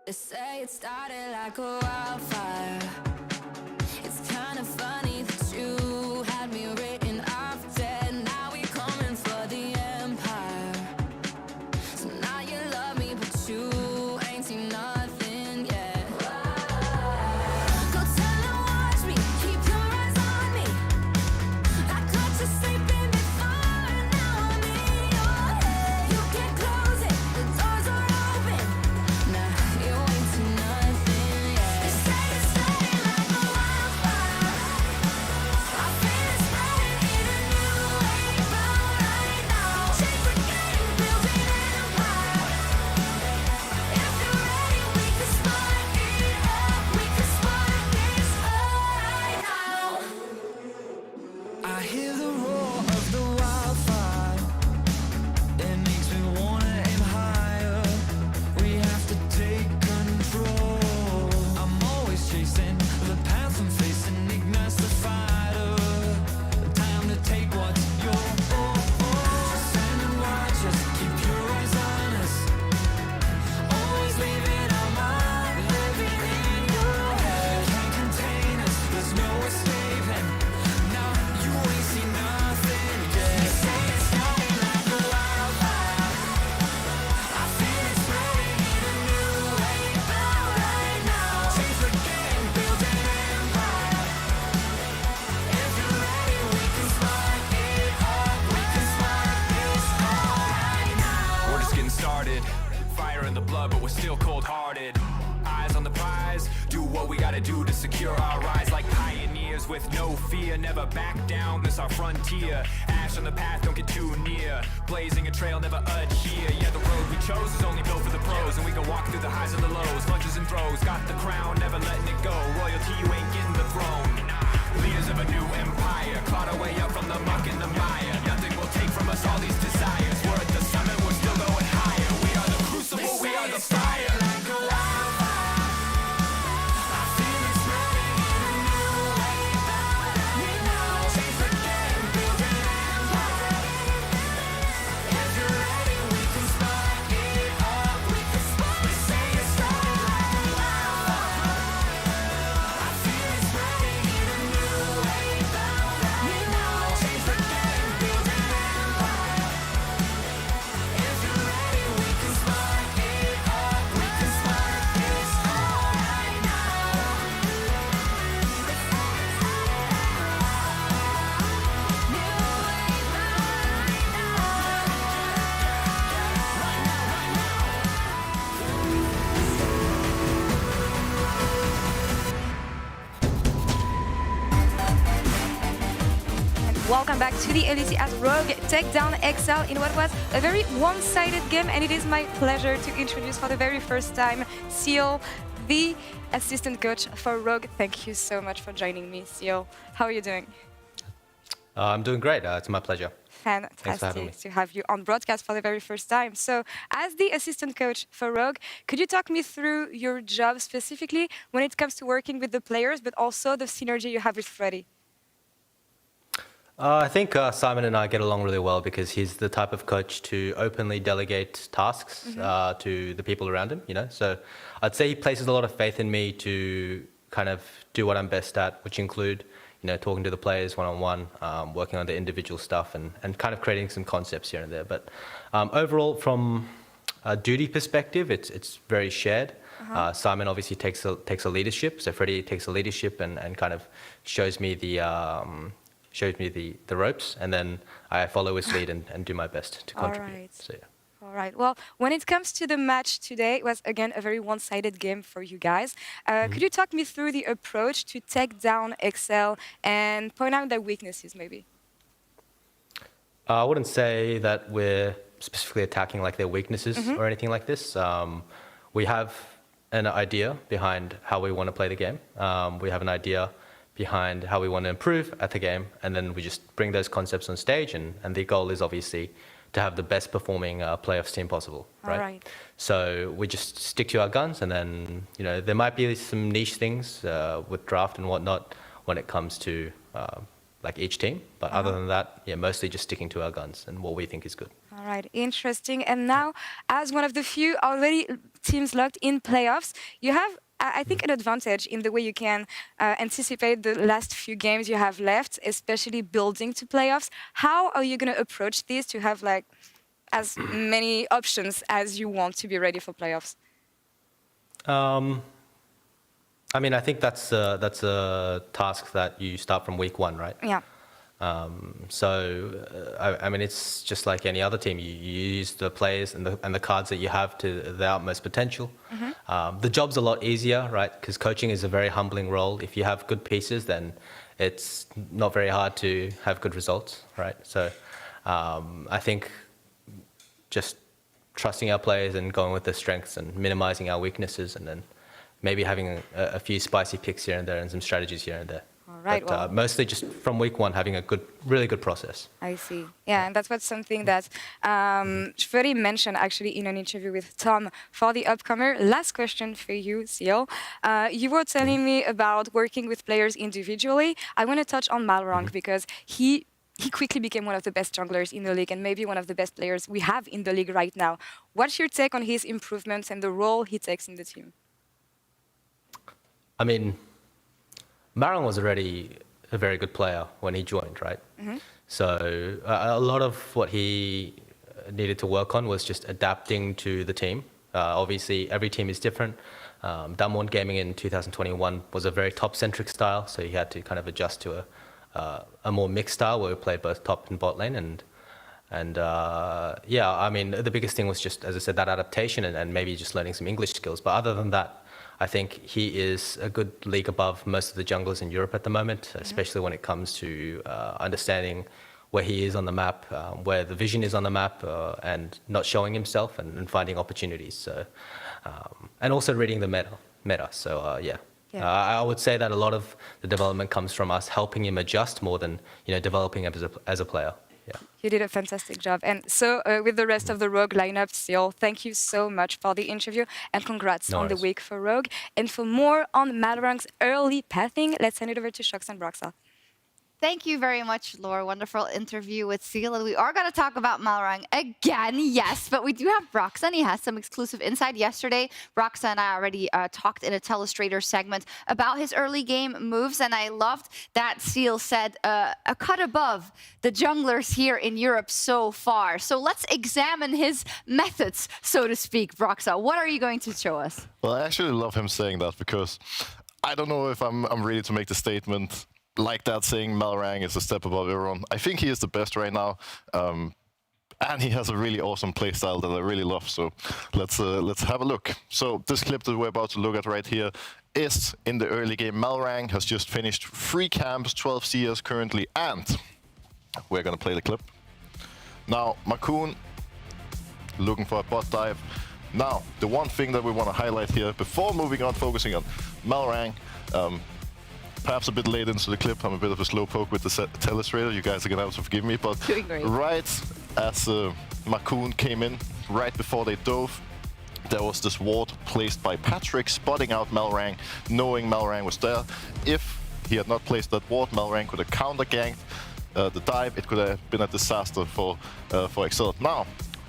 They say it started like a wildfire. It's kind of funny that you had me written off dead. Now we're coming for the empire. So now you love me, but you ain't seen nothing yet. Go tell and watch me, keep your eyes on me. I caught you sleeping before, and now I'm in your head. You can't close it, the doors are open. Nah, you ain't seen nothing yet. They say it's starting like a wildfire. I feel it spreading in a new way, but right now, change the game, build an empire. If you're ready, we can spark it up. We can spark this right now. I hear the roar of the wildfire. It makes me wanna aim higher. We have to take control. I'm always chasing the path I'm facing. Ignites the fighter. Time to take what's yours. Stand and watch us. Keep your eyes on us. Always leaving our mark. Living in your head. Can't contain us. There's no escaping. Nah, you ain't seen nothing yet. They say it's starting like a wildfire. I feel it spreading in a new way, but right now, change the game, build an empire. If you're ready, we can spark it up. We can spark this right now. We're just getting started. Fire in the blood, but we're still cold-hearted. Eyes on the prize. Do what we gotta do to secure our rise. Like pioneers with no fear. Never back down, this our frontier. Ash on the path, don't get too near. Blazing a trail, never adhere. Yeah, the road we chose is only built for the pros. And we can walk through the highs and the lows. Lunges and throws, got the crown, never letting it go. Royalty, you ain't getting the throne. Leaders of a new empire. Clawed our way up from the muck and the mire. Nothing will take from us all these desires. We're at the summit, we're still going higher. We are the crucible, we are the fire. Like a wildfire. I feel it spreading in a new way, but right now, change the game, build an empire. If you're ready, we can spark it up. We can spark. They say it's starting like a wildfire. Welcome back to the LEC as Rogue take down XL in what was a very one-sided game, and it is my pleasure to introduce for the very first time Seal, the assistant coach for Rogue. Thank you so much for joining me, Seal. How are you doing? I'm doing great. It's my pleasure. Fantastic to have you on broadcast for the very first time. So, as the assistant coach for Rogue, could you talk me through your job specifically when it comes to working with the players, but also the synergy you have with Freddy? I think Simon and I get along really well because he's the type of coach to openly delegate tasks to the people around him, you know. So I'd say he places a lot of faith in me to kind of do what I'm best at, which include, you know, talking to the players one-on-one, working on the individual stuff and kind of creating some concepts here and there. But overall, from a duty perspective, it's very shared. Simon obviously takes a leadership, so Freddie takes a leadership and kind of shows me the ropes, and then I follow his lead and do my best to contribute. All right. So, yeah. All right. Well, when it comes to the match today, it was again a very one-sided game for you guys. Could you talk me through the approach to take down XL and point out their weaknesses, maybe? I wouldn't say that we're specifically attacking like their weaknesses or anything like this. We have an idea behind how we want to play the game. We have an idea behind how we want to improve at the game, and then we just bring those concepts on stage, and the goal is obviously to have the best performing playoffs team possible, right? All right. So we just stick to our guns, and then, you know, there might be some niche things with draft and whatnot when it comes to like each team, but other than that, yeah, mostly just sticking to our guns and what we think is good. All right, interesting. And now, as one of the few already teams locked in playoffs, you have, I think, an advantage in the way you can anticipate the last few games you have left, especially building to playoffs. How are you going to approach this to have like as many options as you want to be ready for playoffs? I mean, I think that's a task that you start from week one, right? Yeah. I mean, it's just like any other team. You use the players and the cards that you have to their utmost potential. The job's a lot easier, right? Because coaching is a very humbling role. If you have good pieces, then it's not very hard to have good results, right? So I think just trusting our players and going with their strengths and minimizing our weaknesses, and then maybe having a few spicy picks here and there and some strategies here and there. All right. But mostly just from week one, having a really good process. I see. Yeah, and that's what's something that Freddie mentioned actually in an interview with Tom for the upcomer. Last question for you, Seal. You were telling me about working with players individually. I want to touch on Malrang because he quickly became one of the best junglers in the league and maybe one of the best players we have in the league right now. What's your take on his improvements and the role he takes in the team? I mean, Malrang was already a very good player when he joined, right? So a lot of what he needed to work on was just adapting to the team. Obviously, every team is different. Damwon Gaming in 2021 was a very top-centric style, so he had to kind of adjust to a more mixed style where we played both top and bot lane. And yeah, I mean, the biggest thing was just, as I said, that adaptation and maybe just learning some English skills. But other than that, I think he is a good league above most of the junglers in Europe at the moment, especially when it comes to understanding where he is on the map, where the vision is on the map, and not showing himself and finding opportunities. So, and also reading the meta. So yeah. I would say that a lot of the development comes from us helping him adjust more than, you know, developing him as a player. Yeah. You did a fantastic job. And so with the rest of the Rogue lineup, Seal, thank you so much for the interview and congrats on the week for Rogue. And for more on Malrang's early pathing, let's hand it over to Shox and Broxa. Thank you very much, Laura. Wonderful interview with Seal. And we are going to talk about Malrang again, yes, but we do have Broxa, and he has some exclusive insight. Yesterday, Broxa and I already talked in a Telestrator segment about his early game moves, and I loved that Seal said a cut above the junglers here in Europe so far. So let's examine his methods, so to speak, Broxa. What are you going to show us? Well, I actually love him saying that because I don't know if I'm ready to make the statement like that, saying Malrang is a step above everyone. I think he is the best right now, and he has a really awesome playstyle that I really love. So let's have a look. So this clip that we're about to look at right here is in the early game. Malrang has just finished 3 camps, 12 CS currently, and we're going to play the clip. Now, Makoon looking for a bot dive. Now, the one thing that we want to highlight here, before moving on, focusing on Malrang, perhaps a bit late into the clip, I'm a bit of a slow poke with the telestrator, you guys are going to have to forgive me, but right as Makoon came in, right before they dove, there was this ward placed by Patrick, spotting out Malrang, knowing Malrang was there. If he had not placed that ward, Malrang could have counter-ganked the dive. It could have been a disaster for Excel. Now,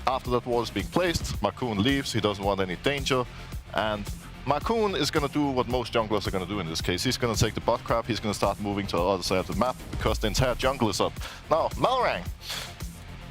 after that ward is being placed, Makoon leaves. He doesn't want any danger, and Makoon is going to do what most junglers are going to do in this case. He's going to take the bot crab. He's going to start moving to the other side of the map because the entire jungle is up. Now, Malrang,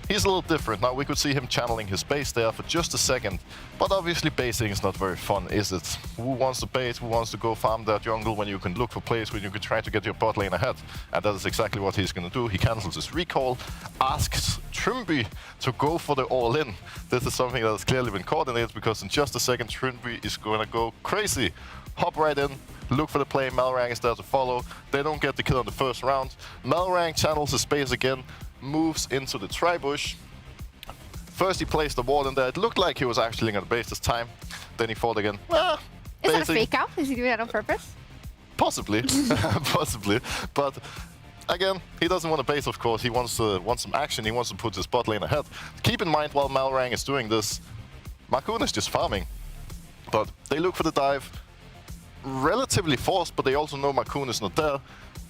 he's a little different. Now, we could see him channeling his base there for just a second, but obviously basing is not very fun, is it? Who wants to base? Who wants to go farm their jungle when you can look for plays, when you can try to get your bot lane ahead? And that is exactly what he's going to do. He cancels his recall, asks Trimby to go for the all-in. This is something that has clearly been coordinated, because in just a second, Trimby is going to go crazy. Hop right in, look for the play. Malrang is there to follow. They don't get the kill in the first round. Malrang channels his base again, moves into the tri-bush. First he placed the ward in there. It looked like he was actually going to base this time. Then he fought again. Well, is that a fake out? Is he doing that on purpose? Possibly. Possibly. But again, he doesn't want to base, of course. He wants some action. He wants to put his bot lane ahead. Keep in mind, while Malrang is doing this, Makoon is just farming. But they look for the dive. Relatively forced, but they also know Makoon is not there.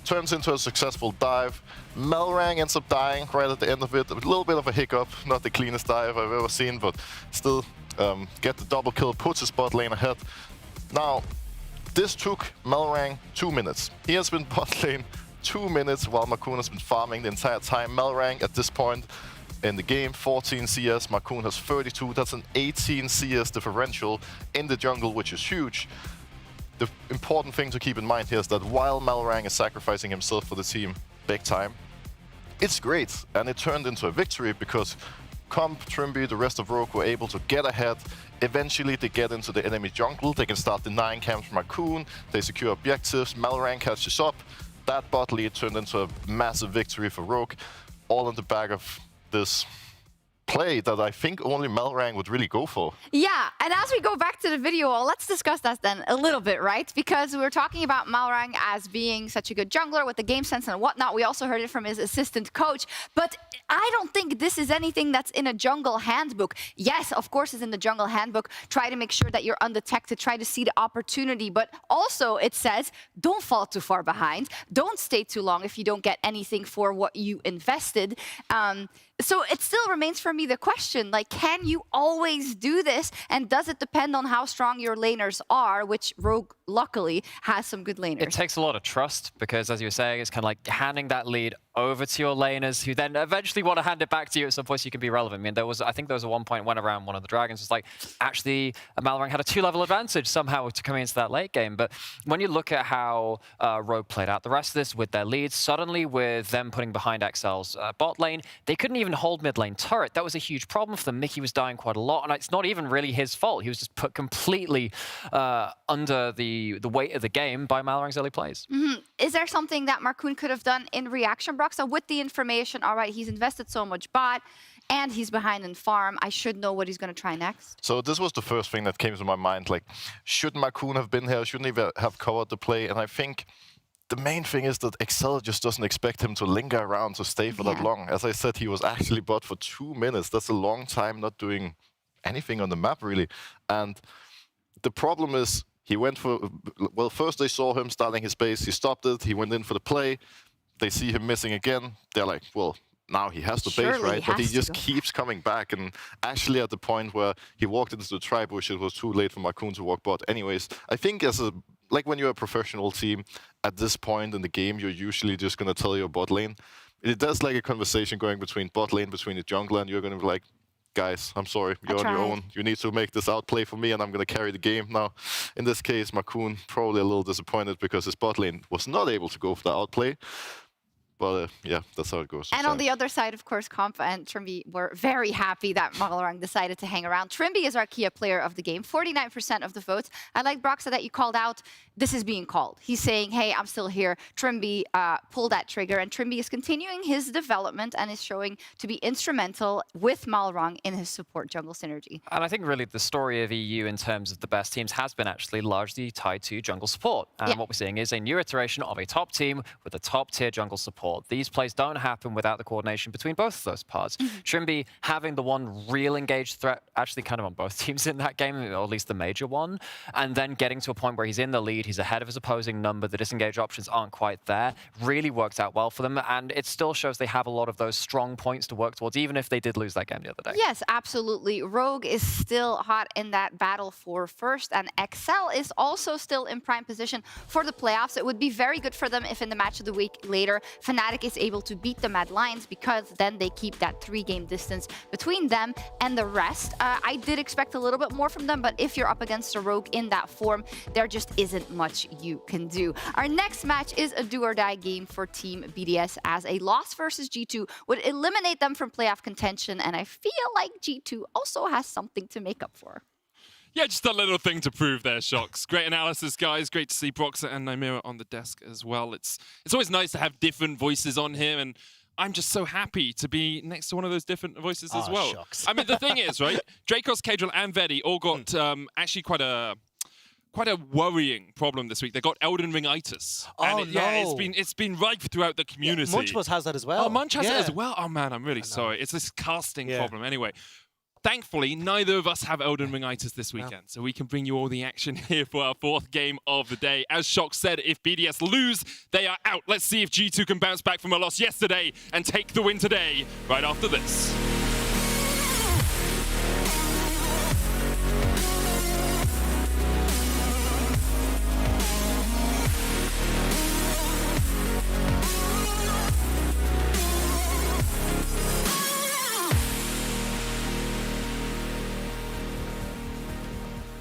Turns into a successful dive. Malrang ends up dying right at the end of it. A little bit of a hiccup, not the cleanest dive I've ever seen, but still get the double kill, puts his bot lane ahead. Now, this took Malrang 2 minutes. He has been bot lane 2 minutes while Makoon has been farming the entire time. Malrang at this point in the game, 14 CS, Makoon has 32. That's an 18 CS differential in the jungle, which is huge. The important thing to keep in mind here is that while Malrang is sacrificing himself for the team big time, it's great, and it turned into a victory because Comp, Trimby, the rest of Rogue were able to get ahead. Eventually they get into the enemy jungle, they can start denying camps from Makoon, they secure objectives, Malrang catches up. That bot lead turned into a massive victory for Rogue, all in the back of this play that I think only Malrang would really go for. Yeah, and as we go back to the video, let's discuss that then a little bit, right? Because we were talking about Malrang as being such a good jungler with the game sense and whatnot. We also heard it from his assistant coach, but I don't think this is anything that's in a jungle handbook. Yes, of course it's in the jungle handbook. Try to make sure that you're undetected, try to see the opportunity, but also it says don't fall too far behind, don't stay too long if you don't get anything for what you invested. So it still remains for me the question, like, can you always do this? And does it depend on how strong your laners are, which Rogue luckily has some good laners? It takes a lot of trust because, as you were saying, it's kind of like handing that lead over to your laners who then eventually want to hand it back to you at some point so you can be relevant. I mean, I think there was a one point went around one of the dragons. It's like, actually, Malrang had a 2-level advantage somehow to come into that late game. But when you look at how Rogue played out the rest of this with their leads, suddenly with them putting behind XL's bot lane, they couldn't even hold mid lane turret. That was a huge problem for them. Mickey was dying quite a lot, and it's not even really his fault. He was just put completely under the weight of the game by Malrang's early plays. Is there something that Makoon could have done in reaction, Brock? So with the information, all right, he's invested so much bot, and he's behind in farm. I should know what he's going to try next. So this was the first thing that came to my mind. Like, should Makoon have been here? Shouldn't he have covered the play? And I think the main thing is that Excel just doesn't expect him to linger around to stay for that long. As I said, he was actually bot for 2 minutes. That's a long time not doing anything on the map, really. And the problem is, he went for, well, first they saw him starting his base, he stopped it, he went in for the play, they see him missing again, they're like, well, now he has to base, right? But he just keeps coming back, and actually at the point where he walked into the tri-bush, it was too late for Makoon to walk bot. Anyways, I think like when you're a professional team, at this point in the game, you're usually just going to tell your bot lane. It does like a conversation going between bot lane, between the jungler, and you're going to be like, guys, I'm sorry, you're on your own. You need to make this outplay for me, and I'm going to carry the game. Now, in this case, Makoon probably a little disappointed because his bot lane was not able to go for the outplay. But yeah, that's how it goes. And on the other side, of course, Comp and Trimby were very happy that Malrang decided to hang around. Trimby is our Kia player of the game, 49% of the votes. I like Broxa that you called out, this is being called. He's saying, hey, I'm still here. Trimby pulled that trigger, and Trimby is continuing his development and is showing to be instrumental with Malrang in his support jungle synergy. And I think really the story of EU in terms of the best teams has been actually largely tied to jungle support. And what we're seeing is a new iteration of a top team with a top tier jungle support. These plays don't happen without the coordination between both of those parts. Trimby having the one real engaged threat, actually kind of on both teams in that game, or at least the major one, and then getting to a point where he's in the lead, he's ahead of his opposing number, the disengage options aren't quite there, really works out well for them, and it still shows they have a lot of those strong points to work towards, even if they did lose that game the other day. Yes, absolutely. Rogue is still hot in that battle for first, and Excel is also still in prime position for the playoffs. It would be very good for them if in the match of the week later, Fnatic is able to beat the Mad Lions, because then they keep that 3-game distance between them and the rest. I did expect a little bit more from them, but if you're up against a Rogue in that form, there just isn't much you can do. Our next match is a do-or-die game for Team BDS, as a loss versus G2 would eliminate them from playoff contention, and I feel like G2 also has something to make up for. Yeah, just a little thing to prove there, Shocks. Great analysis, guys. Great to see Broxa and Nymera on the desk as well. It's always nice to have different voices on here, and I'm just so happy to be next to one of those different voices as well. Shocks. I mean, the thing is, right? Dracos, Kadril, and Vedi all got actually quite a worrying problem this week. They got Elden Ring-itis. Oh, Yeah, it's been rife throughout the community. Yeah, Munchbus has that as well. Oh, Munch has it as well? Oh, man, I'm really sorry. It's this casting problem. Anyway, thankfully, neither of us have Elden Ring-itis this weekend, so we can bring you all the action here for our 4th game of the day. As Shock said, if BDS lose, they are out. Let's see if G2 can bounce back from a loss yesterday and take the win today, right after this.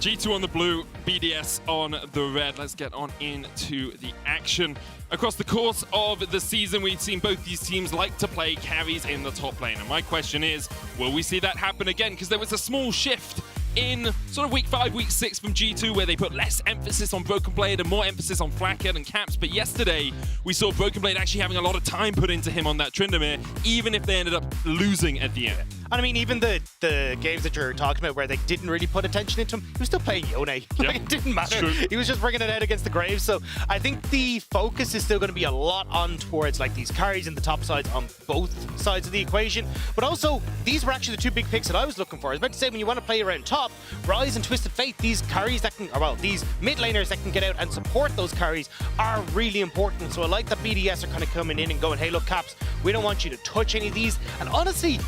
G2 on the blue, BDS on the red. Let's get on into the action. Across the course of the season, we've seen both these teams like to play carries in the top lane. And my question is, will we see that happen again? Because there was a small shift in sort of week 5, week 6 from G2, where they put less emphasis on Broken Blade and more emphasis on Flackhead and Caps. But yesterday, we saw Broken Blade actually having a lot of time put into him on that Tryndamere, even if they ended up losing at the end. And I mean, even the games that you're talking about where they didn't really put attention into him, he was still playing Yone. Like, it didn't matter. He was just bringing it out against the Graves. So I think the focus is still going to be a lot on towards like these carries and the top sides on both sides of the equation. But also, these were actually the 2 big picks that I was looking for. I was about to say, when you want to play around top, Rise and Twisted Fate, these carries that can, or well, these mid laners that can get out and support those carries are really important. So I like that BDS are kind of coming in and going, hey, look, Caps, we don't want you to touch any of these. And honestly,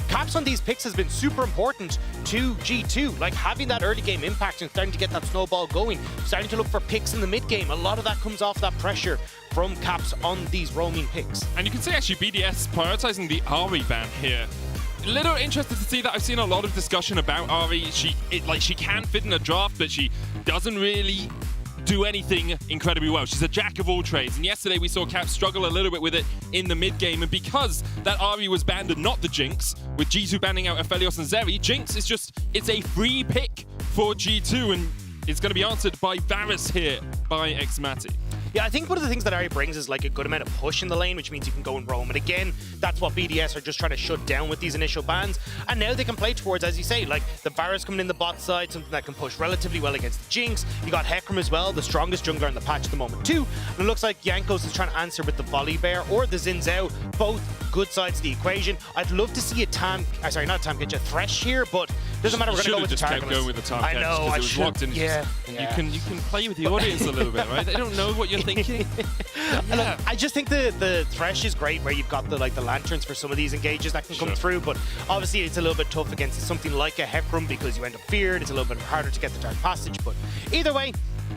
Caps on these picks has been super important to G2, like having that early game impact and starting to get that snowball going, starting to look for picks in the mid game. A lot of that comes off that pressure from Caps on these roaming picks. And you can see actually BDS prioritizing the Ahri ban here. A little interested to see that. I've seen a lot of discussion about Ahri. She can fit in a draft, but she doesn't really do anything incredibly well. She's a jack of all trades, and yesterday we saw Cap struggle a little bit with it in the mid game, and because that Ahri was banned and not the Jinx, with G2 banning out Aphelios and Zeri, Jinx is it's a free pick for G2, and it's going to be answered by Varus here by Xmati. Yeah, I think one of the things that Ahri brings is like a good amount of push in the lane, which means you can go and roam. And again, that's what BDS are just trying to shut down with these initial bans. And now they can play towards, as you say, like the Varus coming in the bot side, something that can push relatively well against the Jinx. You got Hecarim as well, the strongest jungler in the patch at the moment too. And it looks like Jankos is trying to answer with the Volley Bear or the Xin Zhao, both good sides of the equation. I'd love to see a Thresh here, but doesn't matter. We're going to go with the Target. Kept going with the Target. I know. I should. Locked in. Yeah. And you can play with the audience a little bit, right? They don't know what you're thinking. Yeah. I just think the Thresh is great, where you've got the lanterns for some of these engages that can come through, but obviously it's a little bit tough against something like a Hecarim because you end up feared. It's a little bit harder to get the Dark Passage, but either way,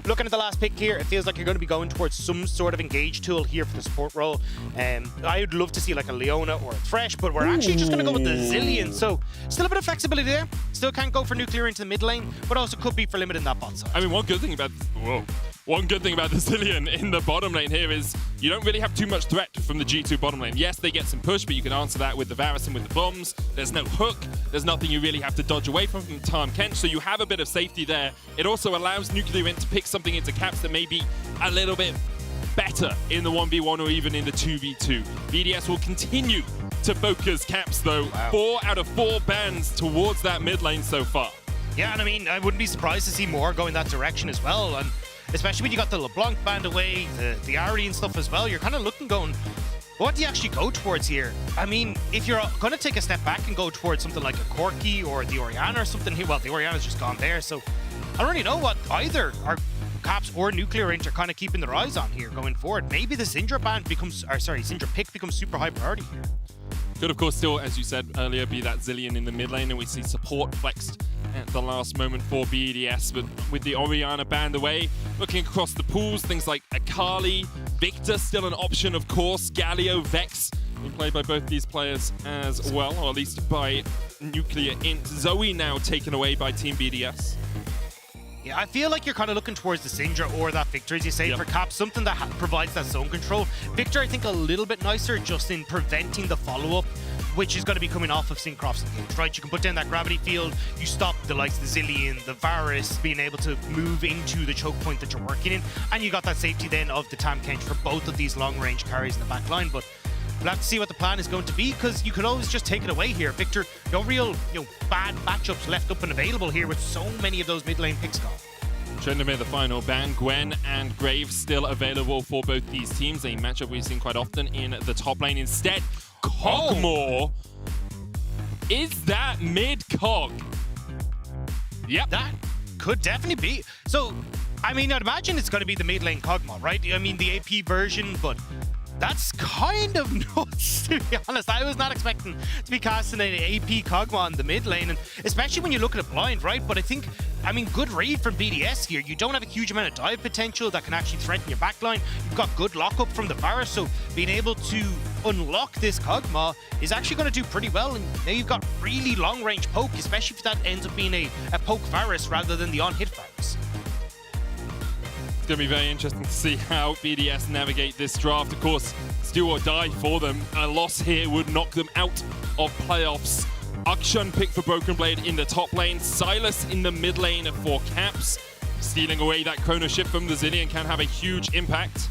looking at the last pick here, it feels like you're going to be going towards some sort of engage tool here for the support role. I would love to see like a Leona or a Thresh, but we're actually just going to go with the Zillion. So still a bit of flexibility there. Still can't go for nuclear into the mid lane, but also could be for limiting that bot side. I mean, one good thing about One good thing about the Zillion in the bottom lane here is you don't really have too much threat from the G2 bottom lane. Yes, they get some push, but you can answer that with the Varus and with the bombs. There's no hook. There's nothing you really have to dodge away from Tahm Kench, so you have a bit of safety there. It also allows Nuclear Int to pick something into Caps that may be a little bit better in the 1v1 or even in the 2v2. BDS will continue to focus Caps, though. 4 out of 4 bans towards that mid lane so far. Yeah, and I mean, I wouldn't be surprised to see more going that direction as well. And especially when you got the LeBlanc band away, the Ari and stuff as well, you're kind of looking going, what do you actually go towards here? I mean, if you're going to take a step back and go towards something like a Corki or the Orianna or something here, well, the Orianna's just gone there, so I don't really know what either our Caps or Nuclear Int are kind of keeping their eyes on here going forward. Maybe the Syndra band becomes, or sorry, Syndra pick becomes super high priority here. Could, of course, still, as you said earlier, be that Zillion in the mid lane, and we see support flexed at the last moment for BDS. But with the Orianna band away, looking across the pools, things like Akali, Victor still an option, of course, Galio, Vex, being played by both these players as well, or at least by Nuclear Int. Zoe now taken away by Team BDS. Yeah, I feel like you're kind of looking towards the Syndra or that Victor, as you say, for Caps, something that provides that zone control. Victor, I think, a little bit nicer just in preventing the follow-up, which is going to be coming off of Syncroft's engage, right? You can put down that gravity field, you stop the likes of the Zillion, the Varus being able to move into the choke point that you're working in, and you got that safety then of the Tahm Kench for both of these long-range carries in the back line. But we'll have to see what the plan is going to be, because you could always just take it away here. Victor, no real bad matchups left up and available here with so many of those mid lane picks gone. Tryndamere, the final ban. Gwen and Graves still available for both these teams. A matchup we've seen quite often in the top lane. Instead, Kog'Maw is that mid-cog. Yep. That could definitely be. So, I mean, I'd imagine it's going to be the mid lane Kog'Maw, right? I mean, the AP version, but that's kind of nuts, to be honest. I was not expecting to be casting an AP Kog'Maw in the mid lane, and especially when you look at it blind, right? But I think, I mean, good read from BDS here. You don't have a huge amount of dive potential that can actually threaten your backline. You've got good lockup from the Varus, so being able to unlock this Kog'Maw is actually going to do pretty well. And now you've got really long-range poke, especially if that ends up being a poke Varus rather than the on-hit Varus. It's going to be very interesting to see how BDS navigate this draft. Of course, it's do or die for them. A loss here would knock them out of playoffs. Akshan picked for Broken Blade in the top lane. Silas in the mid lane for Caps. Stealing away that Chrono Shift from the Zillion can have a huge impact.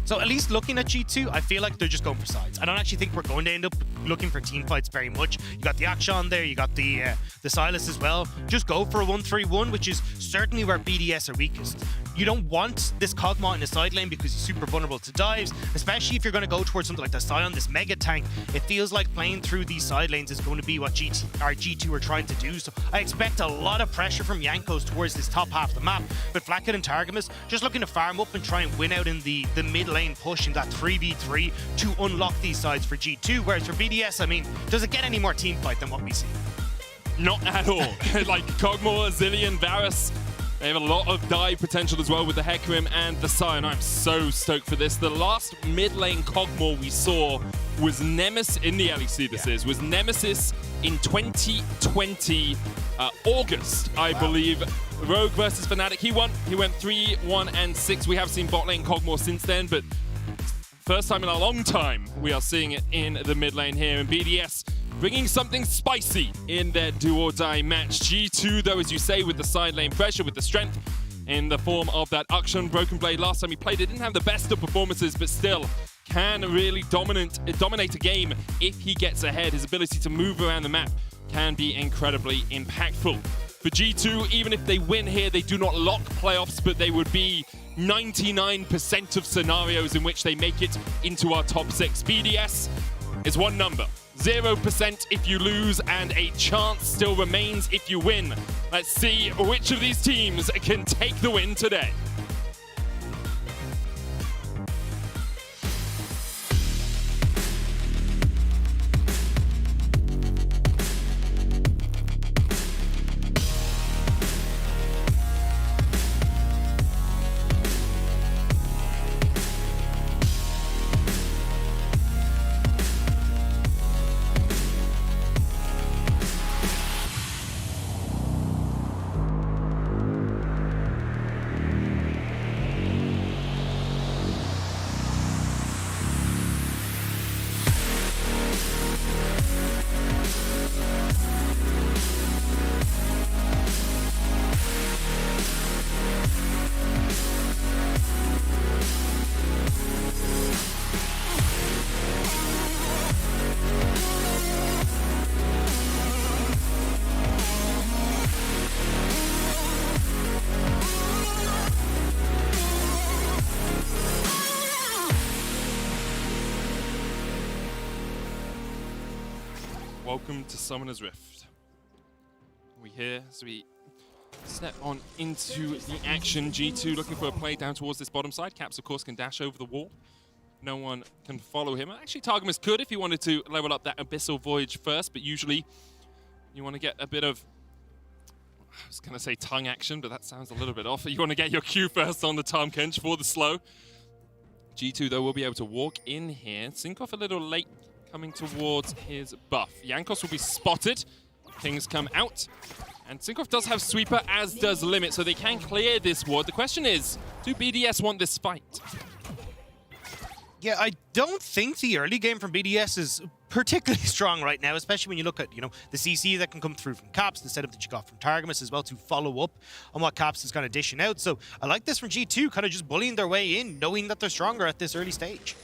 So at least looking at G2, I feel like they're just going for sides. I don't actually think we're going to end up looking for team fights very much. You got the Akshan there, you got the Silas as well. Just go for a 1-3-1, which is certainly where BDS are weakest. You don't want this Kog'Maw in the side lane because he's super vulnerable to dives, especially if you're going to go towards something like the Sion, this mega tank. It feels like playing through these side lanes is going to be what G2 are trying to do. So I expect a lot of pressure from Jankos towards this top half of the map. But Flakked and Targamas just looking to farm up and try and win out in the mid lane push in that 3v3 to unlock these sides for G2. Whereas for BDS, I mean, does it get any more team fight than what we see? Not at all. Like Kog'Maw, Zillion, Varus, they have a lot of dive potential as well with the Hecarim and the Sion. I'm so stoked for this. The last mid lane Kog'Maw we saw was Nemesis in the LEC. Was Nemesis in 2020 August, I believe. Rogue versus Fnatic. He won. He went 3-1-6. We have seen bot lane Kog'Maw since then, but first time in a long time we are seeing it in the mid lane here. And BDS bringing something spicy in their do-or-die match. G2, though, as you say, with the side lane pressure, with the strength in the form of that Akshan Broken Blade. Last time he played, it didn't have the best of performances, but still can really dominate a game if he gets ahead. His ability to move around the map can be incredibly impactful. For G2, even if they win here, they do not lock playoffs, but they would be 99% of scenarios in which they make it into our top 6. BDS is one number. 0% if you lose, and a chance still remains if you win. Let's see which of these teams can take the win today. Welcome to Summoner's Rift. We here as we step on into the action. G2 looking for a play down towards this bottom side. Caps, of course, can dash over the wall. No one can follow him. Actually, Targamas could if he wanted to level up that Abyssal Voyage first, but usually you want to get a bit of, I was going to say tongue action, but that sounds a little bit off. You want to get your Q first on the Tahm Kench for the slow. G2, though, will be able to walk in here. Sinkoff a little late coming towards his buff. Jankos will be spotted. Things come out. And Sinkoff does have Sweeper, as does Limit, so they can clear this ward. The question is, do BDS want this fight? Yeah, I don't think the early game from BDS is particularly strong right now, especially when you look at, the CC that can come through from Caps, the setup that you got from Targamas as well to follow up on what Caps is kind of dishing out. So I like this from G2, kind of just bullying their way in, knowing that they're stronger at this early stage.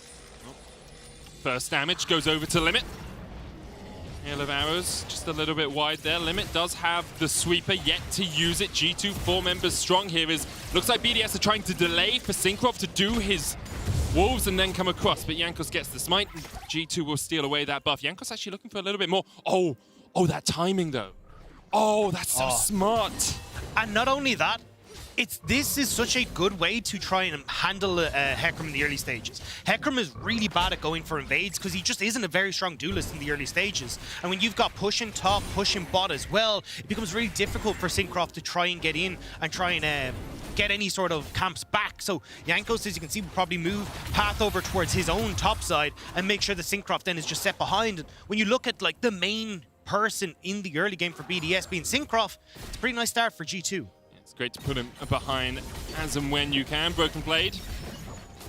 First damage goes over to Limit. Hail of arrows, just a little bit wide there. Limit does have the Sweeper, yet to use it. G2, 4 members strong here. Looks like BDS are trying to delay for Syncroft to do his Wolves and then come across, but Jankos gets the smite. G2 will steal away that buff. Jankos actually looking for a little bit more. Oh, that timing though. Oh, that's so smart. And not only that, this is such a good way to try and handle Hecarim in the early stages. Hecarim is really bad at going for invades because he just isn't a very strong duelist in the early stages. And when you've got pushing top, pushing bot as well, it becomes really difficult for Syncroft to try and get in and try and get any sort of camps back. So Jankos, as you can see, will probably move path over towards his own top side and make sure that Syncroft then is just set behind. And when you look at like the main person in the early game for BDS being Syncroft, it's a pretty nice start for G2. It's great to put him behind as and when you can. Broken Blade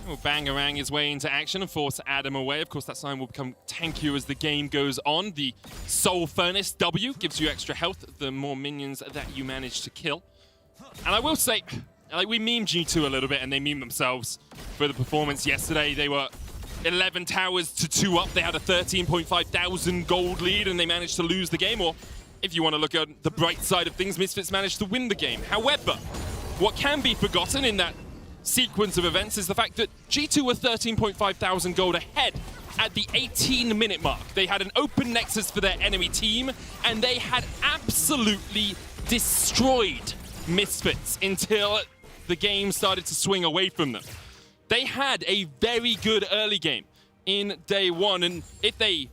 will bangarang his way into action and force Adam away. Of course, that sign will become tankier as the game goes on. The Soul Furnace W gives you extra health the more minions that you manage to kill. And I will say, like, we meme G2 a little bit and they meme themselves for the performance yesterday. They were 11 towers to 2 up. They had a 13.5 thousand gold lead and they managed to lose the game. Or if you want to look at the bright side of things, Misfits managed to win the game. However, what can be forgotten in that sequence of events is the fact that G2 were 13.5 thousand gold ahead at the 18-minute mark. They had an open nexus for their enemy team and they had absolutely destroyed Misfits until the game started to swing away from them. They had a very good early game in day one, and if they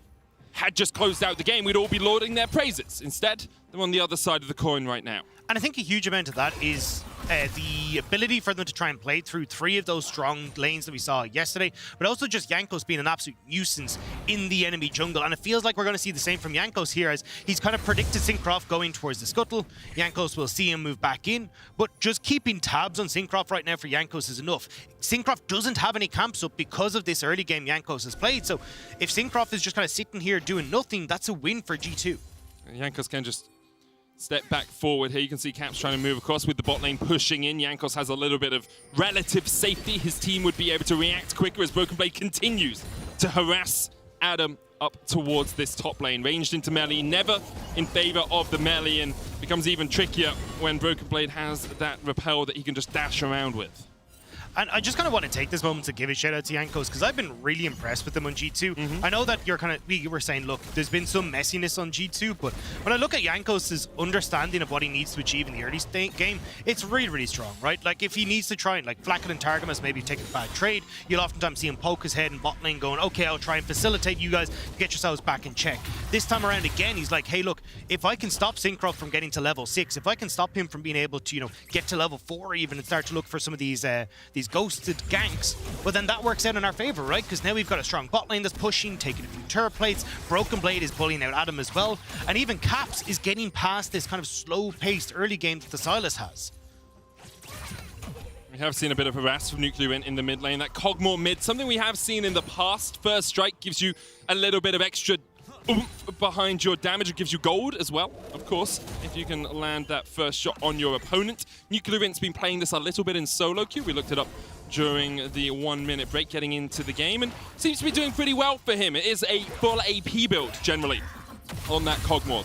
had just closed out the game, we'd all be lauding their praises. Instead, they're on the other side of the coin right now. And I think a huge amount of that is the ability for them to try and play through 3 of those strong lanes that we saw yesterday, but also just Jankos being an absolute nuisance in the enemy jungle. And it feels like we're going to see the same from Jankos here, as he's kind of predicted Syncroft going towards the scuttle. Jankos will see him move back in, but just keeping tabs on Syncroft right now for Jankos is enough. Syncroft doesn't have any camps up because of this early game Jankos has played, so if Syncroft is just kind of sitting here doing nothing, that's a win for G2. And Jankos can just step back forward here. You can see Caps trying to move across with the bot lane pushing in. Jankos has a little bit of relative safety. His team would be able to react quicker as Broken Blade continues to harass Adam up towards this top lane. Ranged into melee, never in favor of the melee, and becomes even trickier when Broken Blade has that repel that he can just dash around with. And I just kind of want to take this moment to give a shout out to Jankos because I've been really impressed with them on G2. I know that you were saying, look, there's been some messiness on G2, but when I look at Jankos' understanding of what he needs to achieve in the early game, it's really, really strong, right? Like, if he needs to try and, like, Flacket and Targamas maybe take a bad trade, you'll oftentimes see him poke his head in bot lane going, okay, I'll try and facilitate you guys, get yourselves back in check. This time around again, he's like, hey, look, if I can stop Syncroft from getting to level 6, if I can stop him from being able to, get to level 4 even and start to look for some of these ghosted ganks, well then that works out in our favor, right? Because now we've got a strong bot lane that's pushing, taking a few turret plates. Broken Blade is bullying out Adam as well, and even Caps is getting past this kind of slow-paced early game that the Silas has. We have seen a bit of harass from Nuclear in the mid lane. That Cogmore mid, something we have seen in the past. First strike gives you a little bit of extra oomph behind your damage. It gives you gold as well, of course, if you can land that first shot on your opponent. Nuclear Int's been playing this a little bit in solo queue. We looked it up during the 1 minute break getting into the game, and seems to be doing pretty well for him. It is a full AP build generally on that Cogmore.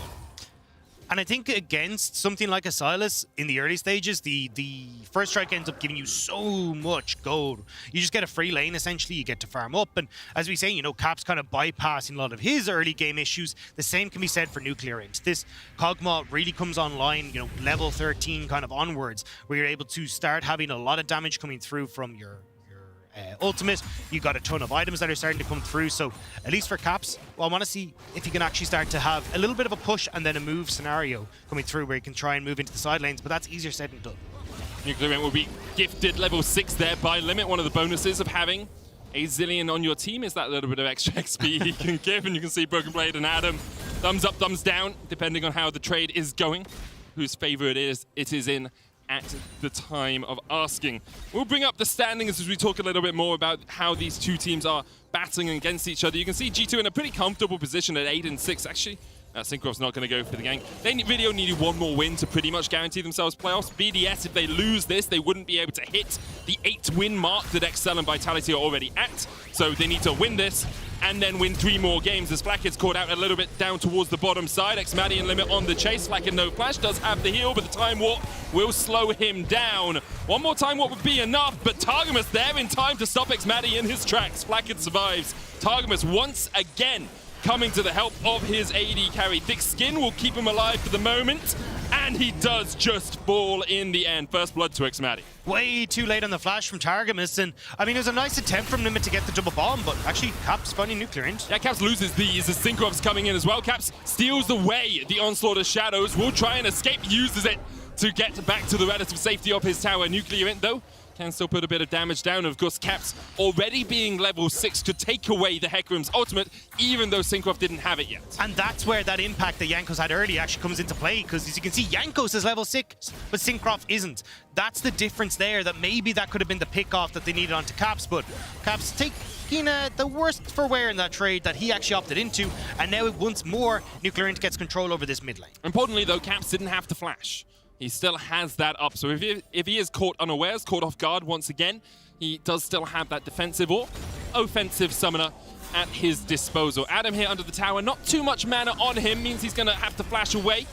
And I think against something like a Silas in the early stages, the first strike ends up giving you so much gold. You just get a free lane, essentially. You get to farm up. And as we say, you know, Cap's kind of bypassing a lot of his early game issues. The same can be said for Nuclear Int. This Kog'Maw really comes online, you know, level 13 kind of onwards, where you're able to start having a lot of damage coming through from your ultimate. You got a ton of items that are starting to come through, so at least for Caps, well, I want to see if he can actually start to have a little bit of a push and then a move scenario coming through where he can try and move into the side lanes, but that's easier said than done. Nuclear Int will be gifted level 6 there by Limit. One of the bonuses of having a Zillion on your team is that little bit of extra XP he can give, and you can see Broken Blade and Adam thumbs up, thumbs down, depending on how the trade is going, whose favor it is in at the time of asking. We'll bring up the standings as we talk a little bit more about how these two teams are battling against each other. You can see G2 in a pretty comfortable position at 8 and 6, actually. Synchrov's not going to go for the gank. They really needed one more win to pretty much guarantee themselves playoffs. BDS, if they lose this, they wouldn't be able to hit the 8-win mark that Excel and Vitality are already at. So they need to win this and then win 3 more games. As Flack gets caught out a little bit down towards the bottom side. Xmadi and Limit on the chase. Flack and no flash does have the heal, but the time warp will slow him down. One more time warp would be enough, but Targamas there in time to stop Xmadi in his tracks. Flackett survives. Targamas once again coming to the help of his AD carry. Thick Skin will keep him alive for the moment, and he does just fall in the end. First blood to Xmadi. Way too late on the flash from Targamas, and I mean, it was a nice attempt from Limit to get the double bomb, but actually Caps finding Nuclear Int. Yeah, Caps loses these as Synchrov's coming in as well. Caps steals away the onslaught of shadows, will try and escape, uses it to get back to the relative safety of his tower. Nuclear Int, though, can still put a bit of damage down. Of course, Caps already being level 6 could take away the Hecarim's ultimate, even though Synchro didn't have it yet. And that's where that impact that Jankos had early actually comes into play, because as you can see, Jankos is level 6, but Synchro isn't. That's the difference there, that maybe that could have been the pick-off that they needed onto Caps, but Caps taking the worst for wear in that trade that he actually opted into, and now once more, Nuclear Int gets control over this mid lane. Importantly, though, Caps didn't have to flash. He still has that up, so if he is caught unawares, caught off guard once again, he does still have that defensive or offensive summoner at his disposal. Adam here under the tower, not too much mana on him, means he's gonna have to flash away.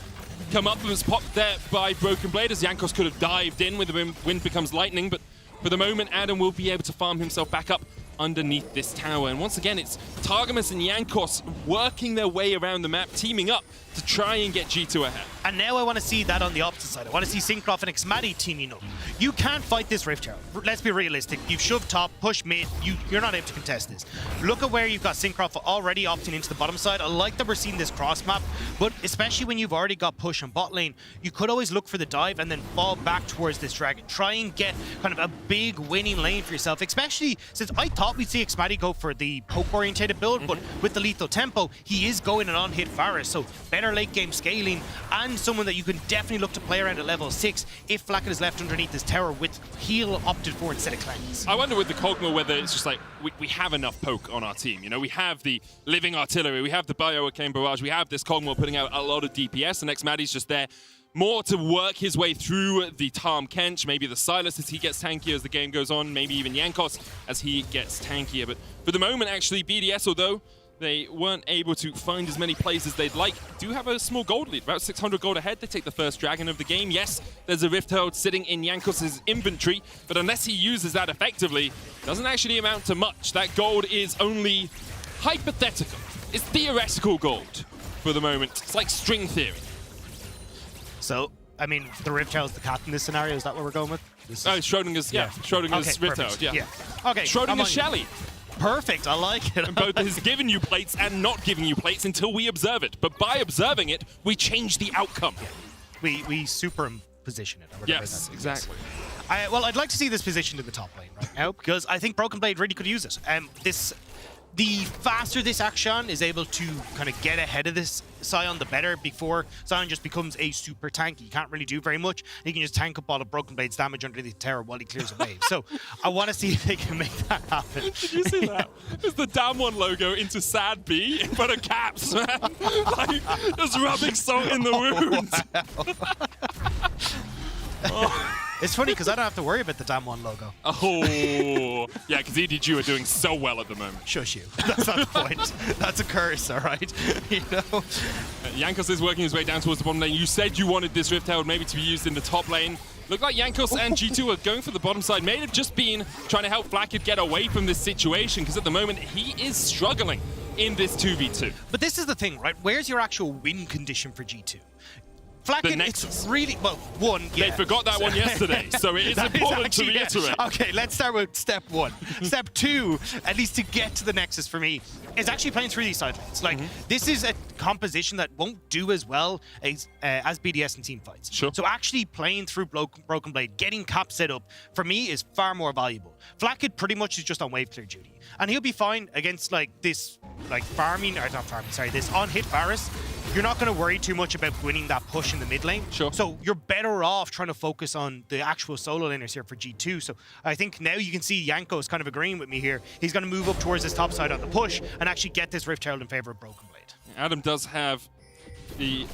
Come up and was popped there by Broken Blade, as Jankos could have dived in with the wind becomes lightning, but for the moment, Adam will be able to farm himself back up underneath this tower. And once again, it's Targamas and Jankos working their way around the map, teaming up to try and get G2 ahead. And now I want to see that on the opposite side. I want to see Syncroft and Xmadi teaming up. You can't fight this Rift Herald. Let's be realistic. You've shoved top, push mid, you're not able to contest this. Look at where you've got Syncroft already opting into the bottom side. I like that we're seeing this cross map, but especially when you've already got push on bot lane, you could always look for the dive and then fall back towards this dragon. Try and get kind of a big winning lane for yourself, especially since I thought we'd see Xmadi go for the poke-orientated build, but with the lethal tempo, he is going and on-hit Varus, so better late game scaling, and someone that you can definitely look to play around at level 6 if Flackett is left underneath this tower with heal opted for instead of cleanse. I wonder with the Kog'Maw whether it's just like, we have enough poke on our team, you know, we have the living artillery, we have the Bio-Arcane Barrage, we have this Kog'Maw putting out a lot of DPS, and Xmadi's just there more to work his way through the Tahm Kench, maybe the Silas as he gets tankier as the game goes on, maybe even Jankos as he gets tankier. But for the moment, actually, BDS, although they weren't able to find as many plays as they'd like, do have a small gold lead, about 600 gold ahead. They take the first dragon of the game. Yes, there's a Rift Herald sitting in Jankos' inventory, but unless he uses that effectively, doesn't actually amount to much. That gold is only hypothetical. It's theoretical gold for the moment. It's like string theory. So, I mean, the Rift Herald's the cat in this scenario. Is that what we're going with? Oh, Schrodinger's, yeah. Schrodinger's okay, Rift Herald, yeah. Okay, Schrodinger's Shelly. Perfect, I like it. And both has given you plates and not giving you plates until we observe it. But by observing it, we change the outcome. We superposition it. Yes, exactly. Well, I'd like to see this positioned in the top lane right now, because I think Broken Blade really could use it. The faster this Akshan is able to kind of get ahead of this Sion, the better, before Sion just becomes a super tank. He can't really do very much. He can just tank up all of Broken Blade's damage under the tower while he clears a wave. So I want to see if they can make that happen. Did you see that? It's the Damwon logo into sad B in front of Caps, man. Like, just rubbing salt in the wound. Oh. It's funny because I don't have to worry about the Damwon logo. Oh, yeah, because EDG are doing so well at the moment. Shush you. That's not the point. That's a curse, all right? You know? Jankos is working his way down towards the bottom lane. You said you wanted this Rift Herald maybe to be used in the top lane. Looked like Jankos and G2 are going for the bottom side. May have just been trying to help Flakked get away from this situation, because at the moment he is struggling in this 2v2. But this is the thing, right? Where's your actual win condition for G2? Flakked, it's really, well, one, yeah. They forgot that one yesterday, so it is important to reiterate. Yeah. Okay, let's start with step one. Step two, at least to get to the Nexus for me, is actually playing through these side lanes. Like, this is a composition that won't do as well as BDS and team fights. Sure. So actually playing through Broken Blade, getting Cap set up, for me is far more valuable. Flakked pretty much is just on wave clear duty. And he'll be fine against, like, this, like, this on-hit Varus. You're not going to worry too much about winning that push in the mid lane. Sure. So you're better off trying to focus on the actual solo laners here for G2. So I think now you can see Jankos kind of agreeing with me here. He's going to move up towards this top side on the push and actually get this Rift Herald in favor of Broken Blade. Adam does have the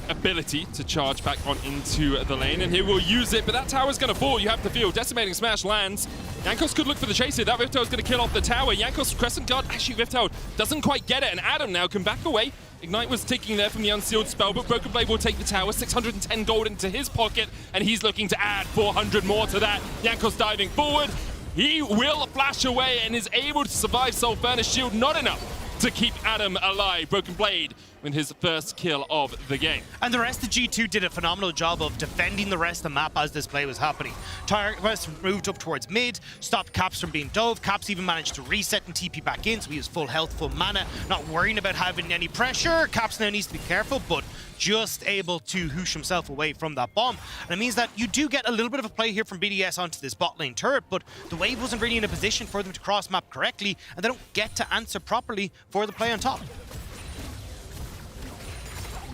ability to charge back on into the lane, and he will use it, but that tower's going to fall. You have to feel. Decimating Smash lands. Jankos could look for the chase here. That Rift Herald's going to kill off the tower. Jankos Crescent Guard, actually Rift Herald doesn't quite get it, and Adam now can back away. Ignite was ticking there from the unsealed spell, but Broken Blade will take the tower, 610 gold into his pocket, and he's looking to add 400 more to that. Jankos diving forward. He will flash away and is able to survive Soul Furnace Shield. Not enough to keep Adam alive. Broken Blade with his first kill of the game. And the rest of G2 did a phenomenal job of defending the rest of the map as this play was happening. Tyrus moved up towards mid, stopped Caps from being dove. Caps even managed to reset and TP back in, so he was full health, full mana, not worrying about having any pressure. Caps now needs to be careful, but just able to hoosh himself away from that bomb. And it means that you do get a little bit of a play here from BDS onto this bot lane turret, but the wave wasn't really in a position for them to cross map correctly, and they don't get to answer properly for the play on top.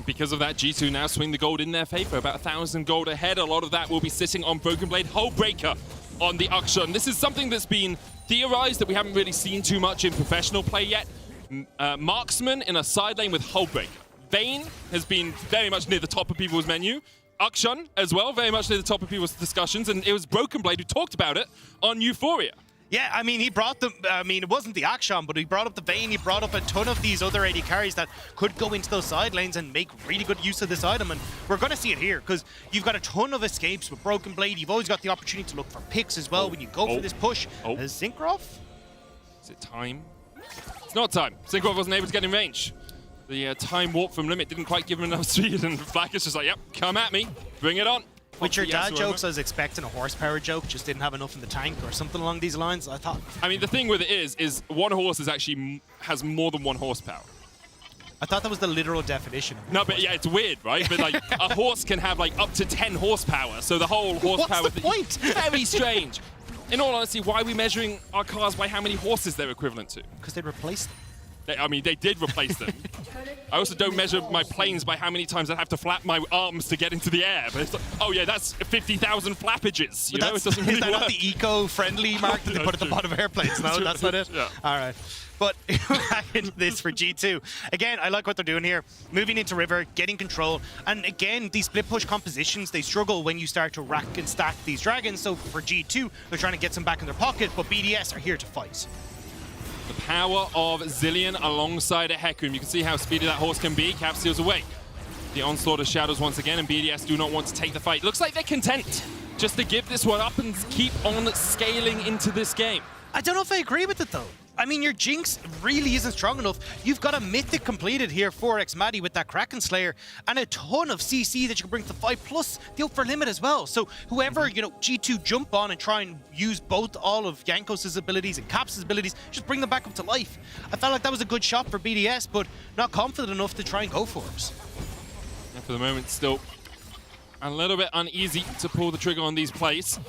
Because of that, G2 now swing the gold in their favor, about 1,000 gold ahead. A lot of that will be sitting on Broken Blade. Hullbreaker on the Akshan. This is something that's been theorized that we haven't really seen too much in professional play yet. Marksman in a side lane with Hullbreaker. Vayne has been very much near the top of people's menu. Akshan as well, very much near the top of people's discussions, and it was Broken Blade who talked about it on Euphoria. Yeah, I mean, he brought them, it wasn't the Akshan, but he brought up the Vayne, he brought up a ton of these other AD carries that could go into those side lanes and make really good use of this item, and we're going to see it here, because you've got a ton of escapes with Broken Blade. You've always got the opportunity to look for picks as well when you go for this push. Is Synchroff? Is it time? It's not time. Synchroff wasn't able to get in range. The time warp from Limit didn't quite give him enough speed, and Flack is just like, yep, come at me, bring it on. With your dad jokes, I was expecting a horsepower joke, just didn't have enough in the tank or something along these lines, I thought. I mean, the thing with it is one horse is actually has more than 1 horsepower. I thought that was the literal definition. No, but yeah, it's weird, right? But like, a horse can have like up to 10 horsepower, so the whole horsepower... What's the point? Very strange. In all honesty, why are we measuring our cars by how many horses they're equivalent to? Because they replaced them. I mean, they did replace them. I also don't measure my planes by how many times I have to flap my arms to get into the air. But it's like, oh yeah, that's 50,000 flappages. You know, it doesn't really is that work. not the eco-friendly mark that they put at the bottom of airplanes? No, that's not it? Yeah. All right. But back into this for G2. Again, I like what they're doing here. Moving into river, getting control. And again, these split push compositions, they struggle when you start to rack and stack these dragons. So for G2, they're trying to get some back in their pocket, but BDS are here to fight. The power of Zilean alongside a Hecarim. You can see how speedy that horse can be. Cap steals away. The onslaught of shadows once again, and BDS do not want to take the fight. Looks like they're content just to give this one up and keep on scaling into this game. I don't know if I agree with it though. I mean, your Jinx really isn't strong enough. You've got a Mythic completed here for Xmadi with that Kraken Slayer and a ton of CC that you can bring to the fight, plus the upper limit as well. So whoever, you know, G2 jump on and try and use both all of Jankos' abilities and Caps' abilities, just bring them back up to life. I felt like that was a good shot for BDS, but not confident enough to try and go for it. And for the moment, still a little bit uneasy to pull the trigger on these plays.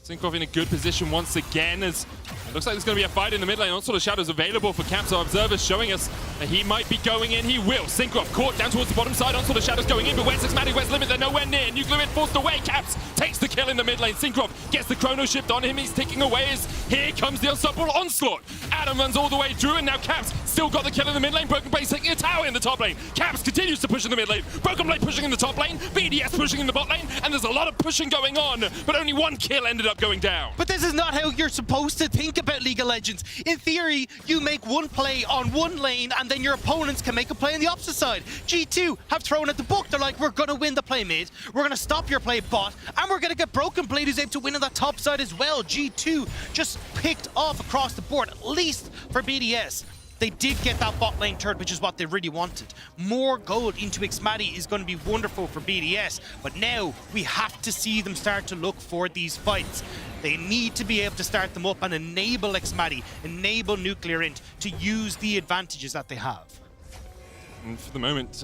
Synchroff in a good position once again, as it looks like there's going to be a fight in the mid lane. Onslaught of Shadows available for Caps. Our observers showing us that he might be going in. He will. Synchroff caught down towards the bottom side. Onslaught of Shadows going in, but where's Xmadi? Where's Limit? They're nowhere near. Nuclear Limit forced away. Caps takes the kill in the mid lane. Synchroff gets the chrono shift on him. He's ticking away as here comes the unstoppable onslaught. Adam runs all the way through, and now Caps still got the kill in the mid lane. Broken Blade taking a tower in the top lane. Caps continues to push in the mid lane. Broken Blade pushing in the top lane. BDS pushing in the bot lane. And there's a lot of pushing going on, but only one kill ended up going down. But this is not how you're supposed to think about League of Legends. In theory, you make one play on one lane, and then your opponents can make a play on the opposite side. G2 have thrown at the book. They're like, we're going to win the play mid, we're going to stop your play bot, and we're going to get Broken Blade who's able to win on that top side as well. G2 just picked off across the board, at least for BDS. They did get that bot lane turret, which is what they really wanted. More gold into Xmadi is going to be wonderful for BDS, but now we have to see them start to look for these fights. They need to be able to start them up and enable Xmadi, enable Nuclear Int to use the advantages that they have. And for the moment,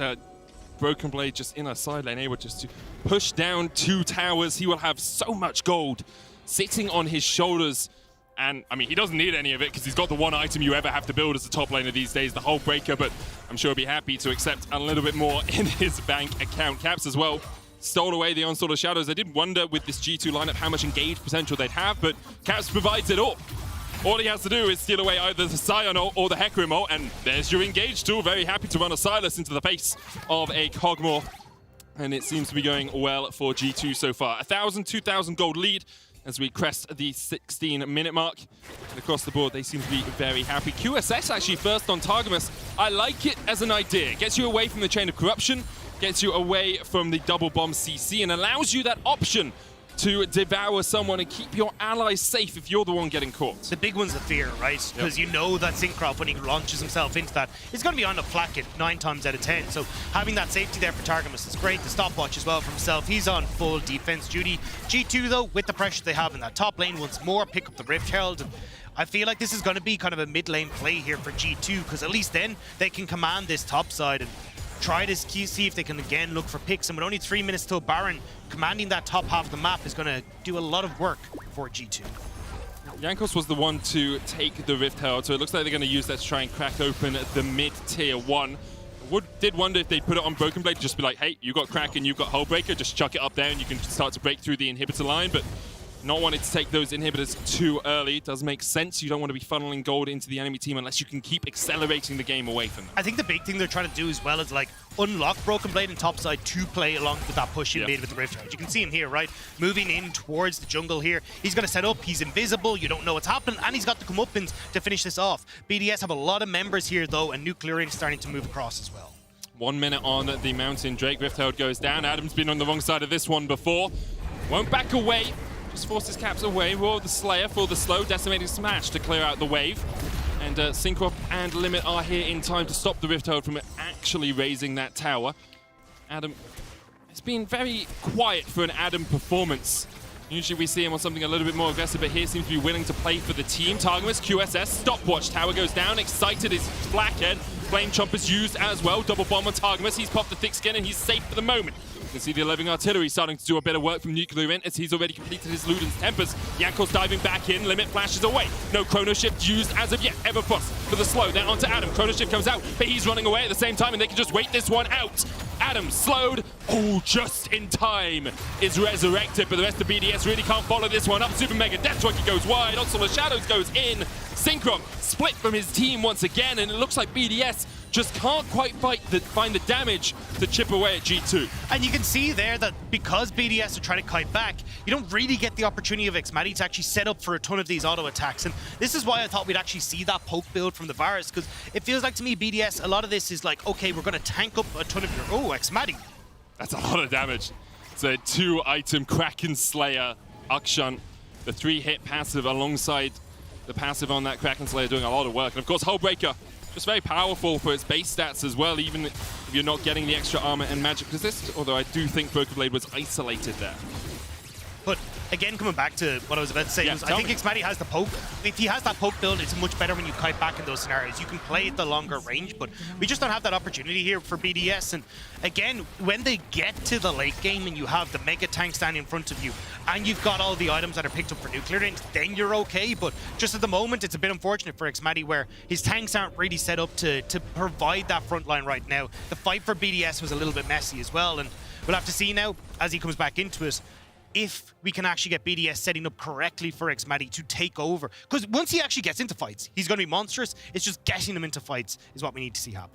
Broken Blade just in a side lane, able just to push down 2 towers. He will have so much gold sitting on his shoulders. And, I mean, he doesn't need any of it because he's got the one item you ever have to build as a top laner these days, the Hull Breaker, but I'm sure he'll be happy to accept a little bit more in his bank account. Caps as well stole away the Onslaught of Shadows. I did wonder with this G2 lineup how much engaged potential they'd have, but Caps provides it all. All he has to do is steal away either the Scion or the Hecarim ult, and there's your engage tool. Very happy to run a Silas into the face of a Kog'Maw, and it seems to be going well for G2 so far. 1,000, 2,000 gold lead as we crest the 16-minute mark. And across the board, they seem to be very happy. QSS actually first on Targamas. I like it as an idea. It gets you away from the chain of corruption, gets you away from the double bomb CC, and allows you that option to devour someone and keep your allies safe if you're the one getting caught. The big one's the fear, right? Because you know that Syncroft, when he launches himself into that, is going to be on the flak it 9 times out of 10. So having that safety there for Targamas is great. The stopwatch as well for himself. He's on full defense duty. G2, though, with the pressure they have in that top lane, once more, pick up the Rift Herald. And I feel like this is going to be kind of a mid-lane play here for G2, because at least then they can command this top side and try to see if they can again look for picks. And with only 3 minutes till Baron, commanding that top half of the map is going to do a lot of work for G2. Jankos was the one to take the Rift Herald, so it looks like they're going to use that to try and crack open the mid-tier 1. Did wonder if they'd put it on Broken Blade, just be like, hey, you got Kraken, you've got Hullbreaker, just chuck it up there and you can start to break through the inhibitor line, but not wanting to take those inhibitors too early. Does make sense. You don't want to be funneling gold into the enemy team unless you can keep accelerating the game away from them. I think the big thing they're trying to do as well is like unlock Broken Blade and topside to play along with that push in mid with the Rift Herald. You can see him here, right? Moving in towards the jungle here. He's going to set up. He's invisible. You don't know what's happening. And he's got the comeuppance to finish this off. BDS have a lot of members here, though, and Nuclear Int starting to move across as well. 1 minute on the mountain. Drake Rift Herald goes down. Adam's been on the wrong side of this one before. Won't back away. Just forces Caps away. Roar the Slayer for the slow decimating smash to clear out the wave. And Syncroft and Limit are here in time to stop the Rift Herald from actually raising that tower. Adam, it's been very quiet for an Adam performance. Usually we see him on something a little bit more aggressive, but here seems to be willing to play for the team. Targamas, QSS, stopwatch, tower goes down. Excited is Blackhead. Flame Chompers used as well. Double bomb on Targamas. He's popped the thick skin and he's safe for the moment. You can see the 11 artillery starting to do a bit of work from Nuclear Int as he's already completed his Luden's Tempers. Jankos diving back in, Limit flashes away. No Chrono Shift used as of yet. Everfrost for the slow, then onto Adam. Chrono Shift comes out, but he's running away at the same time and they can just wait this one out. Adam slowed, just in time, is resurrected, but the rest of BDS really can't follow this one up. Super Mega Death Rocket goes wide, Onslaught of Shadows goes in. Synchron split from his team once again, and it looks like BDS just can't quite find the damage to chip away at G2. And you can see there that because BDS are trying to kite back, you don't really get the opportunity of Xmadi to actually set up for a ton of these auto attacks. And this is why I thought we'd actually see that poke build from the Varus, because it feels like to me, BDS, a lot of this is like, okay, we're going to tank up a ton of your... Oh, Xmadi. That's a lot of damage. It's a 2-item Kraken Slayer, Akshan, the 3-hit passive alongside the passive on that Kraken Slayer doing a lot of work. And of course, Hullbreaker, just very powerful for its base stats as well, even if you're not getting the extra armor and magic resist, although I do think Broken Blade was isolated there. But again, coming back to what I was about to say, I think Xmadi has the poke. If he has that poke build, it's much better when you kite back in those scenarios. You can play at the longer range, but we just don't have that opportunity here for BDS. And again, when they get to the late game and you have the mega tank standing in front of you, and you've got all the items that are picked up for Nuclear Int, then you're okay. But just at the moment, it's a bit unfortunate for Xmadi where his tanks aren't really set up to provide that front line right now. The fight for BDS was a little bit messy as well, and we'll have to see now as he comes back into it. if we can actually get BDS setting up correctly for Xmadi to take over. Because once he actually gets into fights, he's going to be monstrous. It's just getting him into fights is what we need to see happen.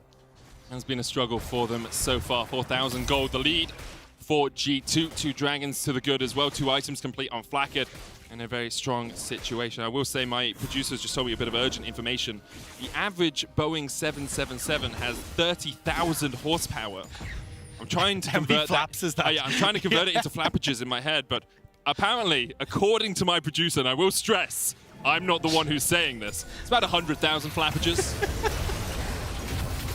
Has been a struggle for them so far. 4,000 gold, the lead for G2. 2 dragons to the good as well. 2 items complete on Flackard. In a very strong situation. I will say my producers just told me a bit of urgent information. The average Boeing 777 has 30,000 horsepower. I'm trying to convert flaps is that? Yeah, I'm trying to convert it into flappages in my head, but apparently, according to my producer, and I will stress, I'm not the one who's saying this, it's about 100,000 flappages.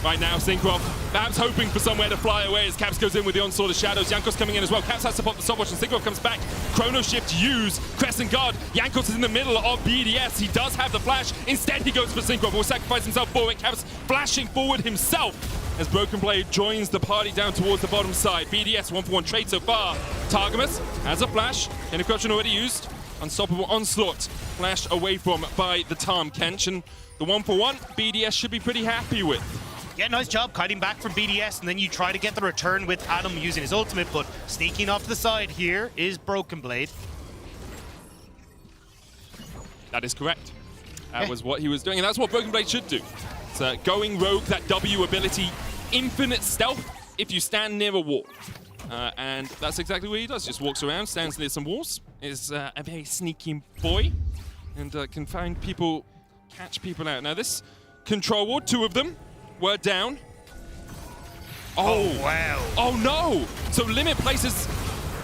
Right now, Syncroft perhaps hoping for somewhere to fly away as Caps goes in with the onslaught of shadows. Jankos coming in as well. Caps has to pop the stopwatch and Syncroft comes back. Chrono Shift used. Crescent Guard. Jankos is in the middle of BDS. He does have the flash. Instead, he goes for Syncroft. Will sacrifice himself for it. Caps flashing forward himself as Broken Blade joins the party down towards the bottom side. BDS 1-for-1 trade so far. Targamas has a flash. Any corruption already used. Unstoppable onslaught. Flashed away from by the Tarm Kench. And the 1-for-1, BDS should be pretty happy with. Yeah, nice job kiting back from BDS, and then you try to get the return with Adam using his ultimate, but sneaking off to the side here is Broken Blade. That is correct. That was what he was doing, and that's what Broken Blade should do. It's going rogue, that W ability, infinite stealth if you stand near a wall. And that's exactly what he does. Just walks around, stands near some walls, is a very sneaky boy, and can find people, catch people out. Now this control ward, 2 of them, were down. Oh, wow. Oh, no. So Limit places,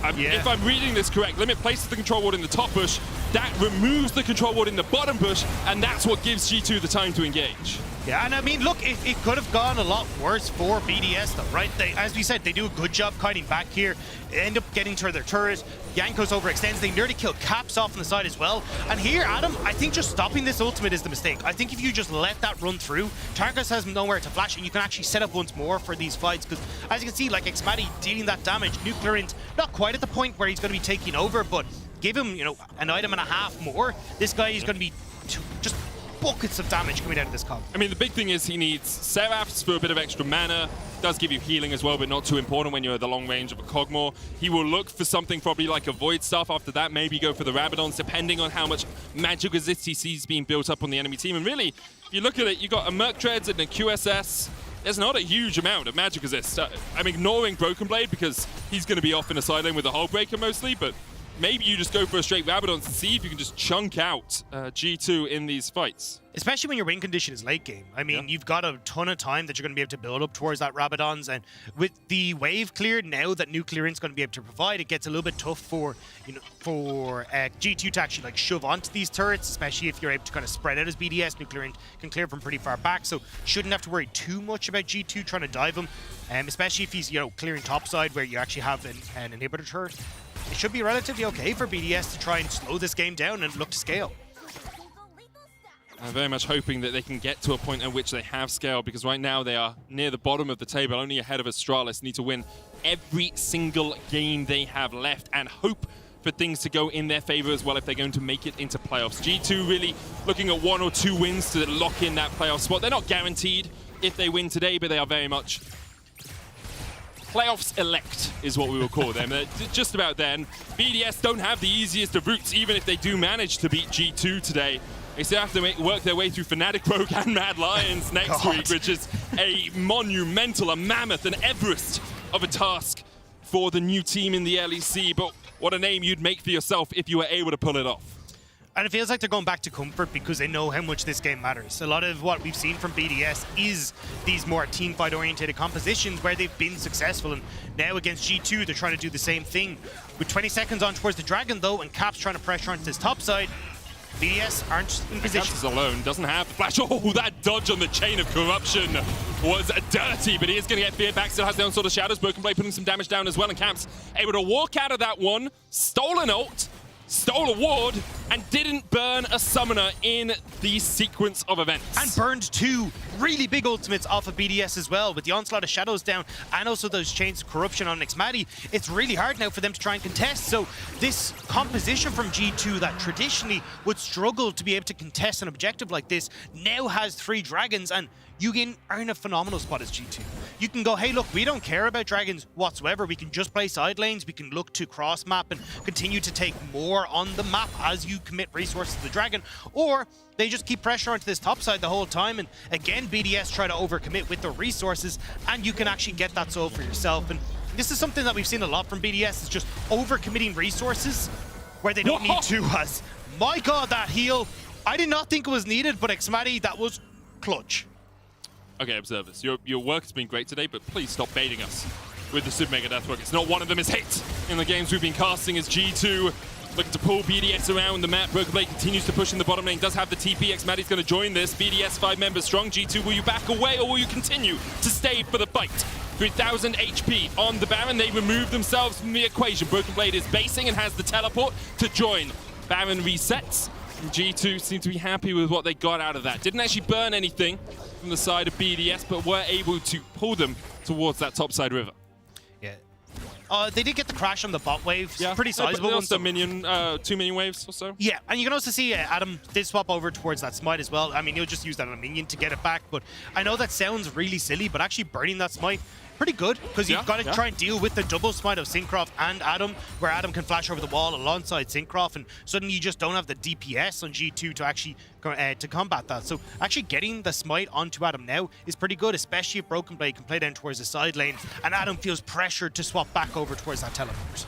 if I'm reading this correct, Limit places the control ward in the top bush. That removes the control ward in the bottom bush, and that's what gives G2 the time to engage. Yeah, and I mean, look, it could have gone a lot worse for BDS, though, right? As we said, they do a good job kiting back here. They end up getting to their turret. Jankos overextends. They nearly kill Caps off on the side as well. And here, Adam, I think just stopping this ultimate is the mistake. I think if you just let that run through, Tarkus has nowhere to flash, and you can actually set up once more for these fights. Because as you can see, like Xmadi dealing that damage, Nuclearint not quite at the point where he's going to be taking over, but give him, you know, an item and a half more. This guy is going to be just buckets of damage coming out of this comp. I mean, the big thing is he needs Seraphs for a bit of extra mana. Does give you healing as well, but not too important when you're at the long range of a Kog'Maw. He will look for something probably like a Void Staff after that, maybe go for the Rabadons, depending on how much magic resist he sees being built up on the enemy team. And really, if you look at it, you've got a Merc Dreads and a QSS. There's not a huge amount of magic resist. I'm ignoring Broken Blade because he's going to be off in a side lane with a Hull Breaker mostly, but maybe you just go for a straight Rabadons and see if you can just chunk out G2 in these fights. Especially when your win condition is late game. I mean, you've got a ton of time that you're going to be able to build up towards that Rabadons, and with the wave cleared now that Nuclearint's going to be able to provide, it gets a little bit tough for, you know, for G2 to actually like shove onto these turrets, especially if you're able to kind of spread out as BDS. Nuclearint can clear from pretty far back, so shouldn't have to worry too much about G2 trying to dive him, especially if he's, you know, clearing topside where you actually have an inhibitor turret. It should be relatively okay for BDS to try and slow this game down and look to scale. I'm very much hoping that they can get to a point at which they have scale, because right now they are near the bottom of the table, only ahead of Astralis. Need to win every single game they have left and hope for things to go in their favor as well if they're going to make it into playoffs. G2 really looking at 1 or 2 wins to lock in that playoff spot. They're not guaranteed if they win today, but they are very much playoffs elect is what we will call them. Just about then. BDS don't have the easiest of routes, even if they do manage to beat G2 today. They still have to work their way through Fnatic Rogue and Mad Lions next week, which is a monumental, a mammoth, an Everest of a task for the new team in the LEC. But what a name you'd make for yourself if you were able to pull it off. And it feels like they're going back to comfort because they know how much this game matters. A lot of what we've seen from BDS is these more teamfight oriented compositions where they've been successful, and now against G2 they're trying to do the same thing. With 20 seconds on towards the Dragon though, and Caps trying to pressure onto his top side, BDS aren't in position. Caps is alone, doesn't have the flash. Oh, that dodge on the chain of corruption was dirty, but he is going to get feared back. Still has down sort of shadows. Broken Blade putting some damage down as well, and Caps able to walk out of that one, stole an ult, stole a ward, and didn't burn a summoner in the sequence of events. And burned 2 really big ultimates off of BDS as well, with the Onslaught of Shadows down and also those Chains of Corruption on Nexmati. It's really hard now for them to try and contest. So this composition from G2 that traditionally would struggle to be able to contest an objective like this now has 3 dragons, and Yugin are in a phenomenal spot as G2. You can go, hey, look, we don't care about dragons whatsoever. We can just play side lanes. We can look to cross map and continue to take more on the map as you commit resources to the dragon. Or they just keep pressure onto this top side the whole time. And again, BDS try to overcommit with the resources, and you can actually get that soul for yourself. And this is something that we've seen a lot from BDS, is just overcommitting resources where they don't need to. As my God, that heal, I did not think it was needed, but Xmati, that was clutch. Okay, observers, your work has been great today, but please stop baiting us with the Super Mega Death Rockets. Not one of them is hit in the games we've been casting as G2 looking to pull BDS around the map. Broken Blade continues to push in the bottom lane, does have the TP. Xmati's going to join this. BDS 5 members strong. G2, will you back away or will you continue to stay for the fight? 3,000 HP on the Baron. They remove themselves from the equation. Broken Blade is basing and has the teleport to join. Baron resets. And G2 seem to be happy with what they got out of that. Didn't actually burn anything from the side of BDS, but were able to pull them towards that topside river. Yeah. They did get the crash on the bot wave. Yeah, Pretty sizable. Also minion, 2 minion waves or so. Yeah, and you can also see Adam did swap over towards that smite as well. I mean, he'll just use that on a minion to get it back, but I know that sounds really silly, but actually burning that smite, pretty good, because you've got to try and deal with the double smite of Syncroft and Adam, where Adam can flash over the wall alongside Syncroft, and suddenly you just don't have the DPS on G2 to actually to combat that. So actually getting the smite onto Adam now is pretty good, especially if Broken Blade can play down towards the side lane, and Adam feels pressured to swap back over towards that teleport.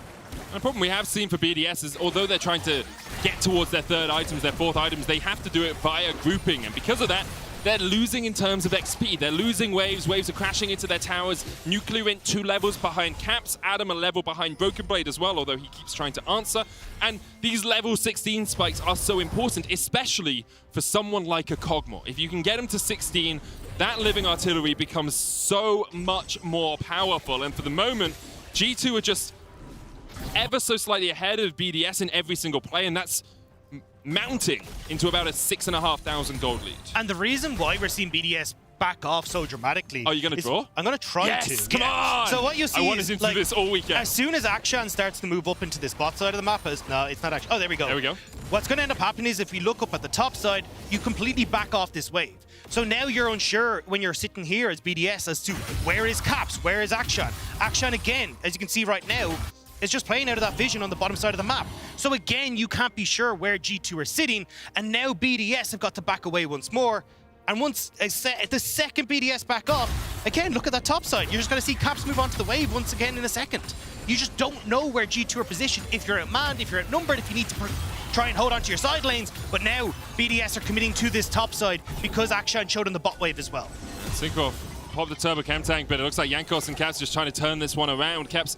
The problem we have seen for BDS is, although they're trying to get towards their 3rd items, their 4th items, they have to do it via grouping, and because of that, they're losing in terms of XP. They're losing waves. Waves are crashing into their towers. Nuclear Int 2 levels behind Caps. Adam a level behind Broken Blade as well, although he keeps trying to answer. And these level 16 spikes are so important, especially for someone like a Kog'Maw. If you can get him to 16, that living artillery becomes so much more powerful. And for the moment, G2 are just ever so slightly ahead of BDS in every single play, and that's mounting into about a 6,500 gold lead. And the reason why we're seeing BDS back off so dramatically. Are you going to draw? I'm going to try to. Yes, come on! So what you see I wanted to do this all weekend. As soon as Akshan starts to move up into this bot side of the map, no, it's not Akshan. Oh, there we go. There we go. What's going to end up happening is if you look up at the top side, you completely back off this wave. So now you're unsure when you're sitting here as BDS as to where is Caps, where is Akshan? Akshan again, as you can see right now, is just playing out of that vision on the bottom side of the map. So again, you can't be sure where G2 are sitting, and now BDS have got to back away once more. And once the second BDS back off, again, look at that top side. You're just going to see Caps move onto the wave once again in a second. You just don't know where G2 are positioned, if you're outmanned, if you're outnumbered, if you need to try and hold onto your side lanes. But now, BDS are committing to this top side because Akshan showed on the bot wave as well. Syncroft popped the turbo chem tank, but it looks like Jankos and Caps just trying to turn this one around. Caps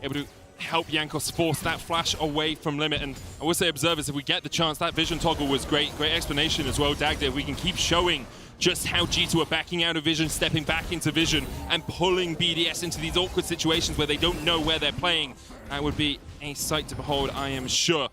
able to help Jankos force that flash away from limit. And I would say, observers, if we get the chance, that vision toggle was great explanation as well, Dagda. If we can keep showing just how G2 are backing out of vision, stepping back into vision, and pulling BDS into these awkward situations where they don't know where they're playing, that would be a sight to behold, I am sure.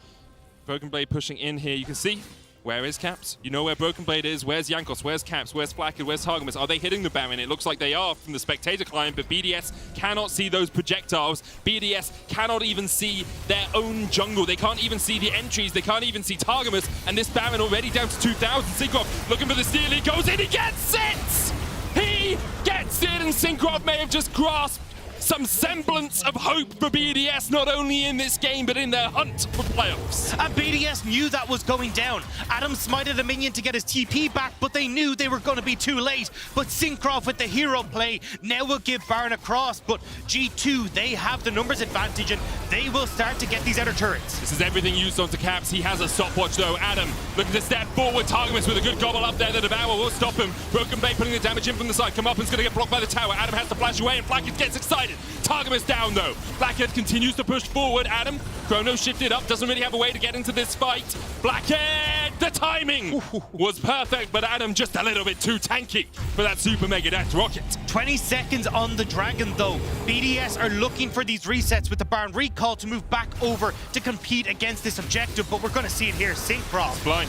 Broken Blade pushing in here. You can see, where is Caps? You know where Broken Blade is. Where's Jankos? Where's Caps? Where's Flakked? Where's Targamas? Are they hitting the Baron? It looks like they are from the spectator climb, but BDS cannot see those projectiles. BDS cannot even see their own jungle. They can't even see the entries. They can't even see Targamas. And this Baron already down to 2,000. Syncroft looking for the steal. He goes in. He gets it! He gets it! And Syncroft may have just grasped some semblance of hope for BDS, not only in this game, but in their hunt for playoffs. And BDS knew that was going down. Adam smited a minion to get his TP back, but they knew they were going to be too late. But Syncroft with the hero play now will give Baron a cross, but G2, they have the numbers advantage, and they will start to get these outer turrets. This is everything used onto Caps. He has a stopwatch though. Adam looking to step forward. Targamas with a good gobble up there. The Devour will stop him. Broken Blade putting the damage in from the side. Come up and's going to get blocked by the tower. Adam has to flash away, and Flakked gets excited. Targamas down though. Flakked continues to push forward. Adam, Chrono shifted up, doesn't really have a way to get into this fight. Flakked, the timing was perfect, but Adam just a little bit too tanky for that Super Mega Death Rocket. 20 seconds on the Dragon though. BDS are looking for these resets with the Baron recall to move back over to compete against this objective, but we're going to see it here. Syncroft. Blind.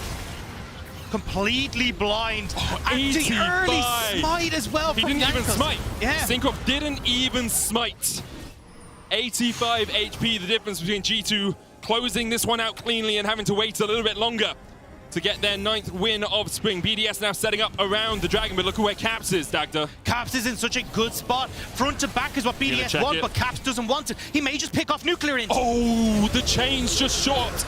Completely blind. Oh, and the early away. Smite as well. He from didn't even Jankos. smite. Yeah. Syncroft didn't even smite. 85 HP, the difference between G2 closing this one out cleanly and having to wait a little bit longer to get their 9th win of Spring. BDS now setting up around the Dragon, but look at where Caps is, Dagda. Caps is in such a good spot. Front to back is what BDS want, but Caps doesn't want it. He may just pick off Nuclear Int. Oh, the chain's just short.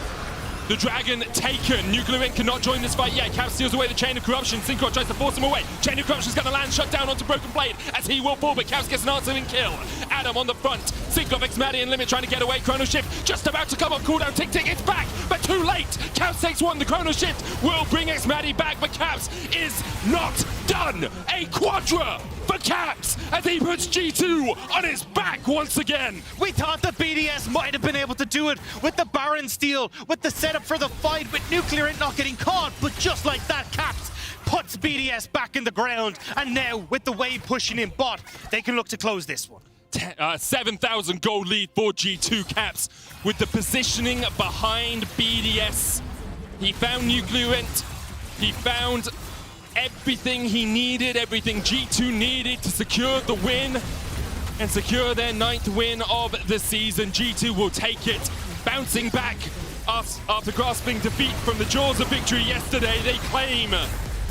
The Dragon taken. Nuclear Int cannot join this fight yet. Caps steals away the Chain of Corruption. Syncroft tries to force him away. Chain of Corruption's going to land shut down onto Broken Blade as he will fall, but Caps gets an answering kill. Adam on the front. Syncroft, X-Maddie and Limit trying to get away. Chrono Shift just about to come off cooldown. Tick, tick, it's back, but too late. Caps takes one. The Chrono Shift will bring X-Maddie back, but Caps is not done. A quadra for Caps as he puts G2 on his back once again. We thought that BDS might have been able to do it with the Baron steal, with the setup for the fight, with Nuclear Int not getting caught, but just like that, Caps puts BDS back in the ground, and now with the wave pushing in bot, they can look to close this one. 7,000 gold lead for G2. Caps with the positioning behind BDS. He found Nuclear Int. He found everything he needed, everything G2 needed to secure the win and secure their 9th win of the season. G2 will take it, bouncing back after grasping defeat from the jaws of victory yesterday. They claim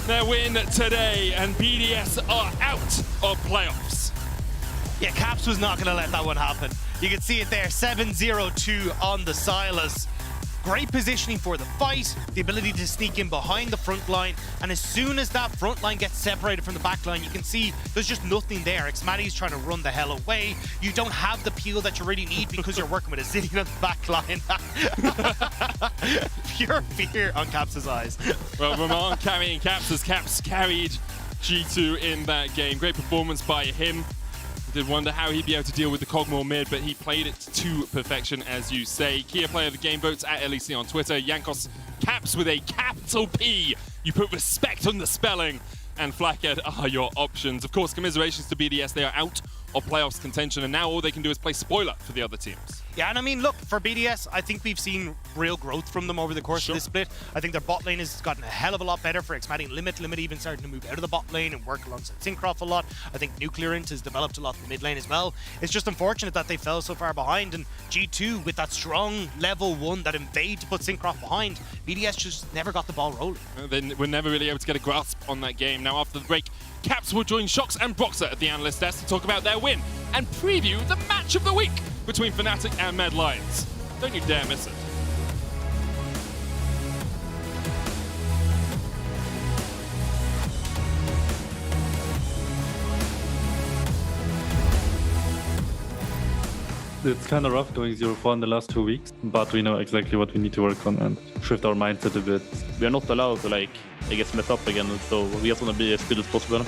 their win today, and BDS are out of playoffs. Yeah, Caps was not going to let that one happen. You can see it there, 7-0-2 on the Silas. Great positioning for the fight, the ability to sneak in behind the front line, and as soon as that front line gets separated from the back line, you can see there's just nothing there. X-Maddie's trying to run the hell away. You don't have the peel that you really need because you're working with a Zillion on the back line. Pure fear on Caps' eyes. Well, Roman carrying Caps as Caps carried G2 in that game. Great performance by him. Did wonder how he'd be able to deal with the Cogmore mid, but he played it to perfection, as you say. Kia player of the game votes at LEC on Twitter. Jankos Caps with a capital P. You put respect on the spelling, and Flackhead are your options. Of course, commiserations to BDS. They are out of playoffs contention, and now all they can do is play spoiler for the other teams. Yeah, and I mean, look, for BDS, I think we've seen real growth from them over the course of this split. I think their bot lane has gotten a hell of a lot better for X-Maddie and Limit. Limit even starting to move out of the bot lane and work alongside Syncroft a lot. I think Nuclear Int has developed a lot in the mid lane as well. It's just unfortunate that they fell so far behind, and G2, with that strong level 1 that invade to put Syncroft behind, BDS just never got the ball rolling. They were never really able to get a grasp on that game. Now, after the break, Caps will join Shox and Broxer at the analyst desk to talk about their win and preview the match of the week between Fnatic and Mad Lions. Don't you dare miss it. It's kind of rough going 0-4 in the last 2 weeks, but we know exactly what we need to work on and shift our mindset a bit. We are not allowed to, I guess, mess up again, so we just want to be as good as possible.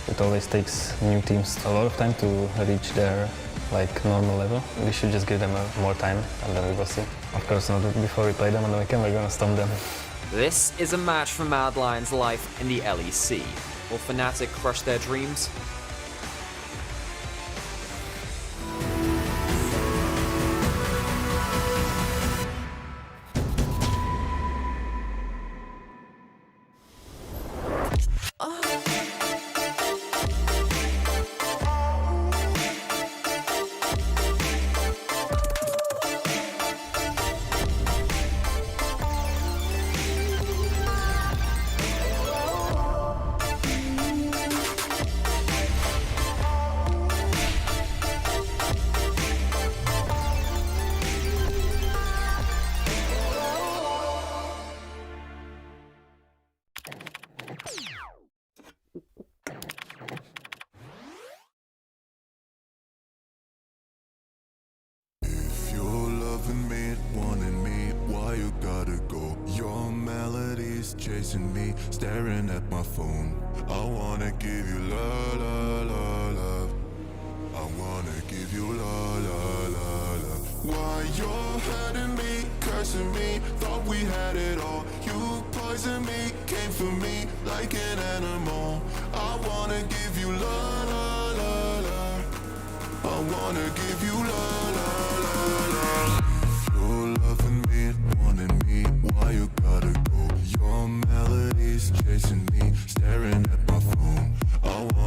It always takes new teams a lot of time to reach their normal level. We should just give them more time, and then we will see. Of course, not before we play them on the weekend, we're gonna stomp them. This is a match for Mad Lions' life in the LEC. Will Fnatic crush their dreams? Chasing me, staring at my phone. I wanna give you love, love, love, love. I wanna give you love, love, love, love. Why you're hurting me, cursing me, thought we had it all. You poisoned me, came for me like an animal. I wanna give you love, love, love, love. I wanna give you love, love, love, love. You're loving me, wanting me, why you gotta go? Your melody's chasing me, staring at my phone. I want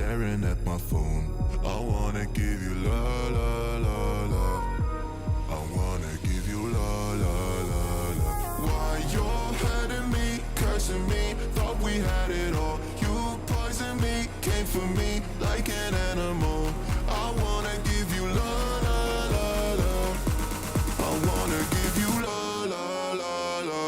staring at my phone. I wanna give you la la la la. I wanna give you la la la la. Why you're hurting me, cursing me, thought we had it all. You poisoned me, came for me like an animal. I wanna give you la la la la. I wanna give you la la la la.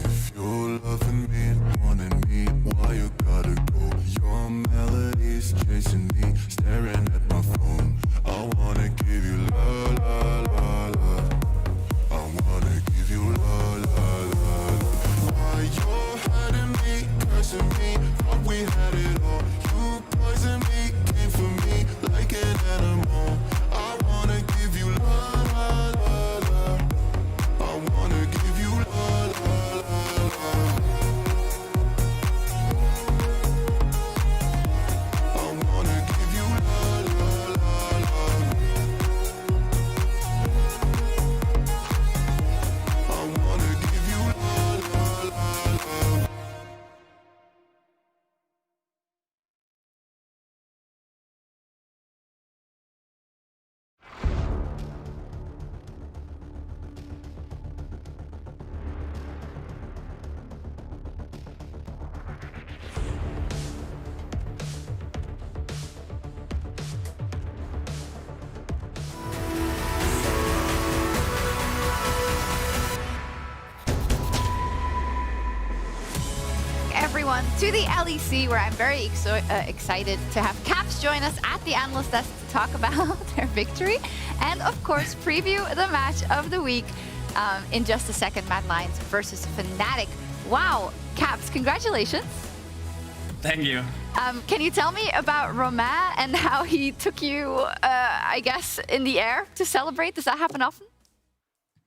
If you're loving me and wanting me, why you gotta go? Your melody's chasing me, staring at my phone. I wanna give you la la la la. I wanna give you la la la la. Why you're hurting me, cursing me, thought we had it all. You poisoned me, came for me like an animal. I wanna give you la la la la. I wanna give you la la la la. I wanna give you la la la la. I wanna give you la la la la. Everyone to the LEC, where I'm very excited to have Caps join us at the analyst desk to talk about their victory and, of course, preview the match of the week in just a second. Mad Lions versus Fnatic. Wow, Caps, congratulations. Thank you. Can you tell me about Romain and how he took you, I guess, in the air to celebrate? Does that happen often?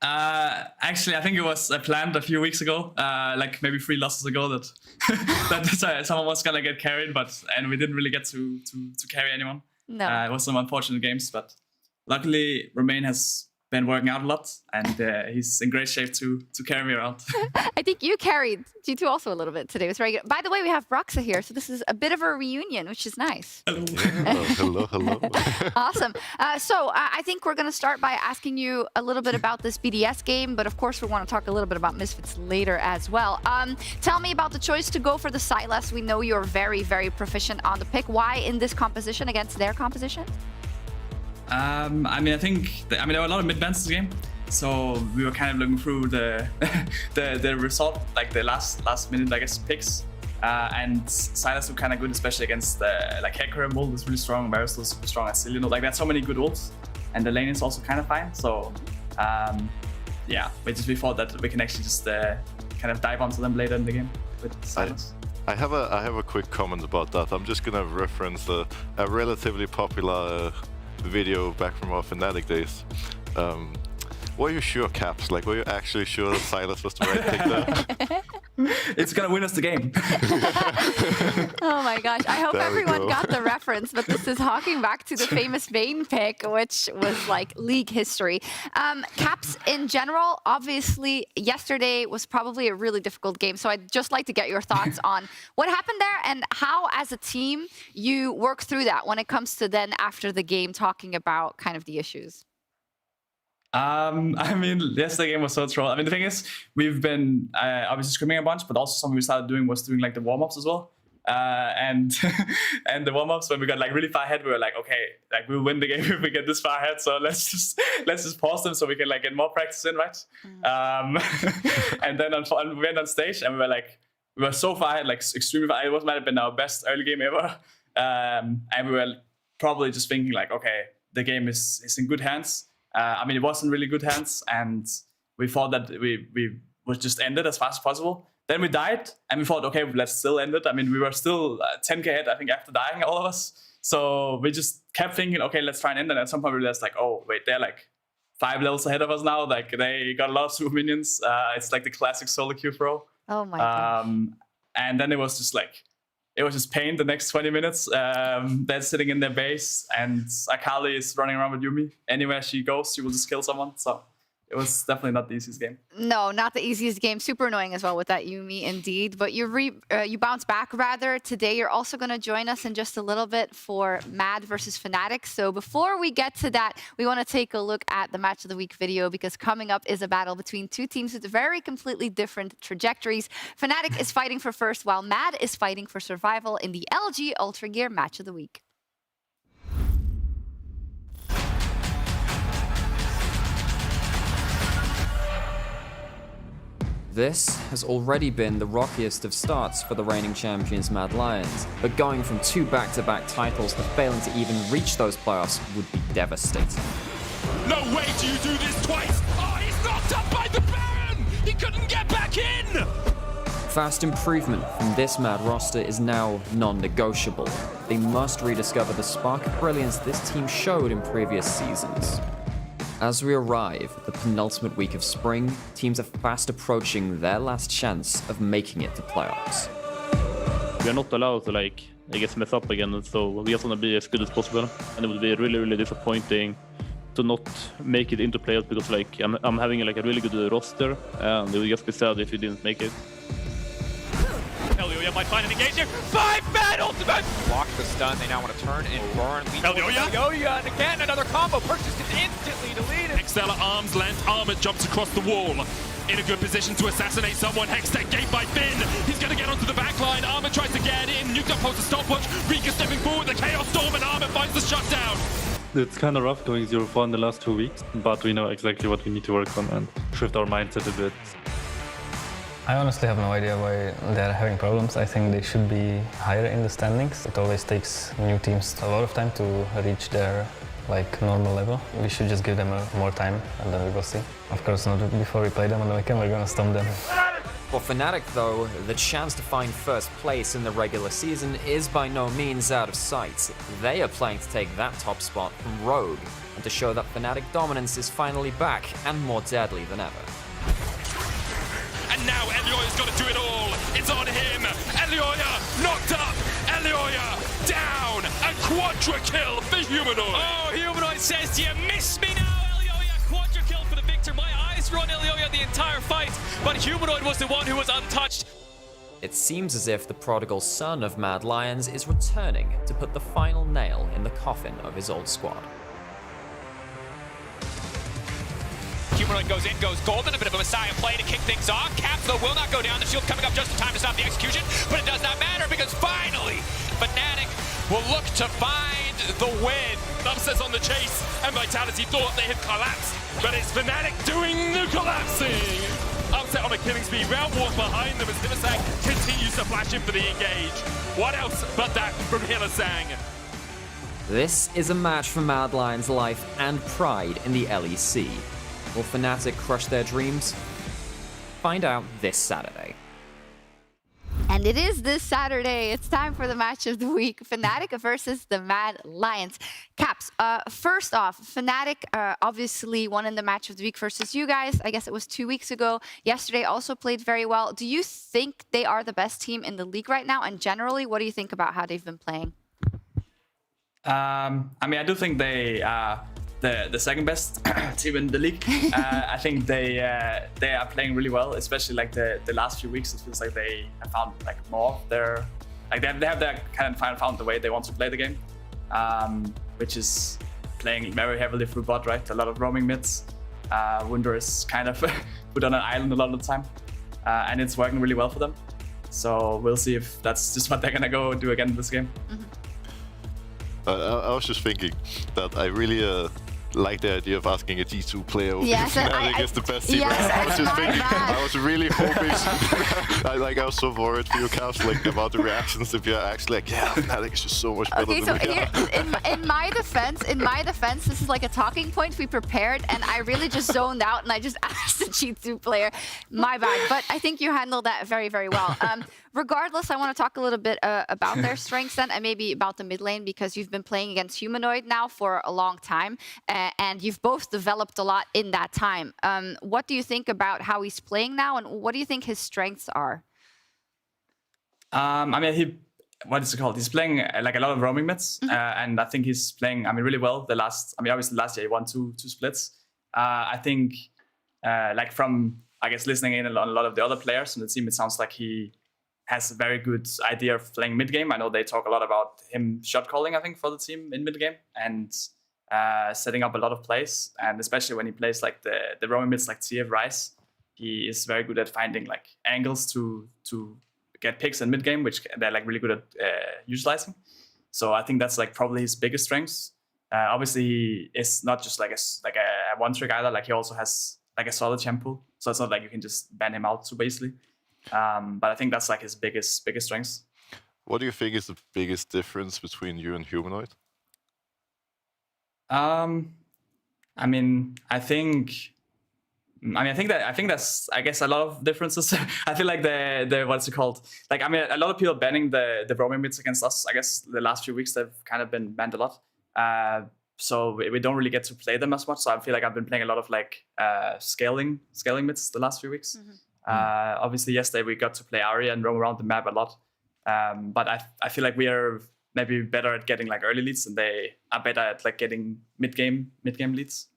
Actually, I think it was planned a few weeks ago, like maybe 3 losses ago, that that someone was gonna get carried, and we didn't really get to carry anyone. No. It was some unfortunate games, but luckily Romain has been working out a lot, and he's in great shape to carry me around. I think you carried G2 also a little bit today. It was very good. By the way, we have Broxa here, so this is a bit of a reunion, which is nice. Hello. Yeah, hello. Awesome. So I think we're going to start by asking you a little bit about this BDS game, but of course we want to talk a little bit about Misfits later as well. Tell me about the choice to go for the Sylas. We know you're very, very proficient on the pick. Why in this composition against their composition? I mean, I think there were a lot of mid-bans this game, so we were kind of looking through the result, like the last minute, I guess, picks. And Sylas were kind of good, especially against like Hecarim. Ult is really strong, Marisol is super strong, and still, like there's so many good ults, and the lane is also kind of fine. So yeah, we thought that we can actually just kind of dive onto them later in the game with Sylas. I have a quick comment about that. I'm just gonna reference a relatively popular video back from our Fnatic days. Were you sure, Caps? Like, were you actually sure that Sylas was the right pick there? It's gonna win us the game. Oh my gosh, I hope There we everyone go. got the reference, but this is harking back to the famous Vayne pick, which was like league history. Caps in general, obviously yesterday was probably a really difficult game, so I'd just like to get your thoughts on what happened there and how as a team you work through that when it comes to then after the game talking about kind of the issues. I mean, yes, the game was so troll. I mean, the thing is, we've been obviously scrimming a bunch, but also something we started doing was doing like the warm-ups as well. And and the warm-ups, when we got like really far ahead, we were like, okay, like we'll win the game if we get this far ahead. So let's just pause them so we can like get more practice in, right? And then we went on stage and we were so far ahead, like extremely far. It might have been our best early game ever. And we were probably just thinking like, okay, the game is in good hands. I mean, it was in really good hands, and we thought that we would just end it as fast as possible. Then we died, and we thought, okay, let's still end it. I mean, we were still 10k ahead, I think, after dying, all of us. So we just kept thinking, okay, let's try and end it. And at some point, we realized, like, oh, wait, they're like 5 levels ahead of us now. Like, they got a lot of super minions. It's like the classic solo queue throw. Oh my god. And then it was just pain the next 20 minutes. They're sitting in their base, and Akali is running around with Yuumi. Anywhere she goes, she will just kill someone. So it was definitely not the easiest game. No, not the easiest game. Super annoying as well with that Yuumi, indeed. But you bounce back rather. Today, you're also going to join us in just a little bit for Mad versus Fnatic. So before we get to that, we want to take a look at the Match of the Week video, because coming up is a battle between two teams with very completely different trajectories. Fnatic is fighting for first, while Mad is fighting for survival in the LG Ultra Gear Match of the Week. This has already been the rockiest of starts for the reigning champions Mad Lions, but going from 2 back-to-back titles to failing to even reach those playoffs would be devastating. No way do you do this twice! Oh, he's knocked up by the Baron! He couldn't get back in! Fast improvement from this Mad roster is now non-negotiable. They must rediscover the spark of brilliance this team showed in previous seasons. As we arrive at the penultimate week of spring, teams are fast approaching their last chance of making it to playoffs. We are not allowed to mess up again, so we just want to be as good as possible. And it would be really, really disappointing to not make it into playoffs, because I'm having a really good roster, and it would just be sad if we didn't make it. Elioya might find an engage here. 5-man ultimate! Block the stun. They now want to turn and burn. Elioya! And again, another combo. Purchased it instantly deleted. Excel at arm's length. Armored jumps across the wall. In a good position to assassinate someone. Hextech gate by Finn. He's going to get onto the back line. Armored tries to get in. Nuke up holds a stopwatch. Rika stepping forward. The Chaos Storm, and Armored finds the shutdown. It's kind of rough going 0-4 in the last 2 weeks, but we know exactly what we need to work on and shift our mindset a bit. I honestly have no idea why they're having problems. I think they should be higher in the standings. It always takes new teams a lot of time to reach their normal level. We should just give them more time, and then we will see. Of course, not before we play them on the weekend, we're gonna stomp them. For Fnatic, though, the chance to find first place in the regular season is by no means out of sight. They are playing to take that top spot from Rogue, and to show that Fnatic dominance is finally back and more deadly than ever. And now Elioya's got to do it all. It's on him. Elioya knocked up. Elioya down. A quadra kill for Humanoid. Oh, Humanoid says, do you miss me now, Elioya? Quadra kill for the victor. My eyes were on Elioya the entire fight, but Humanoid was the one who was untouched. It seems as if the prodigal son of Mad Lions is returning to put the final nail in the coffin of his old squad. Humanoid goes in, goes golden, a bit of a Messiah play to kick things off. Caps, though, will not go down. The shield coming up just in time to stop the execution, but it does not matter because finally, Fnatic will look to find the win. Upsets on the chase, and Vitality thought they had collapsed, but it's Fnatic doing the collapsing. Upset on a killing speed, round walk behind them as Hylissang continues to flash in for the engage. What else but that from Hylissang? This is a match for Mad Lions' life and pride in the LEC. Will Fnatic crush their dreams? Find out this Saturday. And it is this Saturday. It's time for the Match of the Week. Fnatic versus the Mad Lions. Caps, first off, Fnatic obviously won in the Match of the Week versus you guys. I guess it was 2 weeks ago. Yesterday also played very well. Do you think they are the best team in the league right now? And generally, what do you think about how they've been playing? I do think they are the second best team in the league. I think they are playing really well, especially the last few weeks. It feels like they have found more of their they have their kind of found the way they want to play the game, which is playing very heavily through bot, right? A lot of roaming mids. Wunder is kind of put on an island a lot of the time, and it's working really well for them. So we'll see if that's just what they're gonna go do again in this game. Mm-hmm. I was just thinking that I really like the idea of asking a G2 player if Fnatic is the best team. Yes, I was just thinking, bad. I was really hoping, I was so worried for you, Caps, about the reactions if you're actually yeah, Fnatic is just so much better than we are. In my defense, this is like a talking point we prepared, and I really just zoned out and I just asked the G2 player. My bad, but I think you handled that very, very well. Regardless, I want to talk a little bit about their strengths then, and maybe about the mid lane, because you've been playing against Humanoid now for a long time, and you've both developed a lot in that time. What do you think about how he's playing now, and what do you think his strengths are? What is it called? He's playing a lot of roaming mids, and I think he's playing really well. Obviously last year he won two splits. I think like from, I guess, listening in on a lot of the other players in the team, it sounds like he has a very good idea of playing mid game. I know they talk a lot about him shot calling, I think, for the team in mid game and setting up a lot of plays. And especially when he plays like the roaming mids like TF Rice, he is very good at finding like angles to get picks in mid game, which they're like really good at utilizing. So I think that's like probably his biggest strengths. Obviously, he is not just like a one trick either. Like he also has like a solid champ pool, so it's not like you can just ban him out super easily. But I think that's like his biggest strengths. What do you think is the biggest difference between you and Humanoid? I think that's I guess a lot of differences. I feel like the what's it called? Like I mean, a lot of people banning the roaming mids against us. I guess the last few weeks they've kind of been banned a lot. So we don't really get to play them as much. So I feel like I've been playing a lot of like scaling mids the last few weeks. Obviously yesterday we got to play Arya and roam around the map a lot. But I feel like we are maybe better at getting like early leads, and they are better at like getting mid game leads.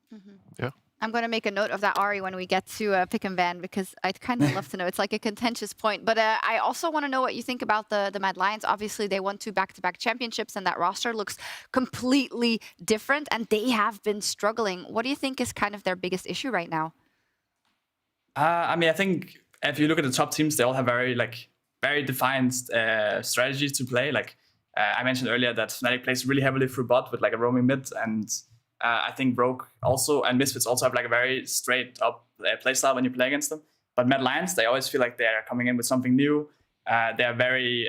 Yeah. I'm going to make a note of that, Ari, when we get to pick and ban, because I'd kind of love to know. It's like a contentious point. But I also want to know what you think about the Mad Lions. Obviously, they won 2 back-to-back championships, and that roster looks completely different, and they have been struggling. What do you think is kind of their biggest issue right now? I mean, I think if you look at the top teams, they all have very defined strategies to play. Like I mentioned earlier that Fnatic plays really heavily through bot with like a roaming mid, and I think Rogue also and Misfits also have like a very straight up playstyle when you play against them. But Mad Lions, they always feel like they're coming in with something new. They're very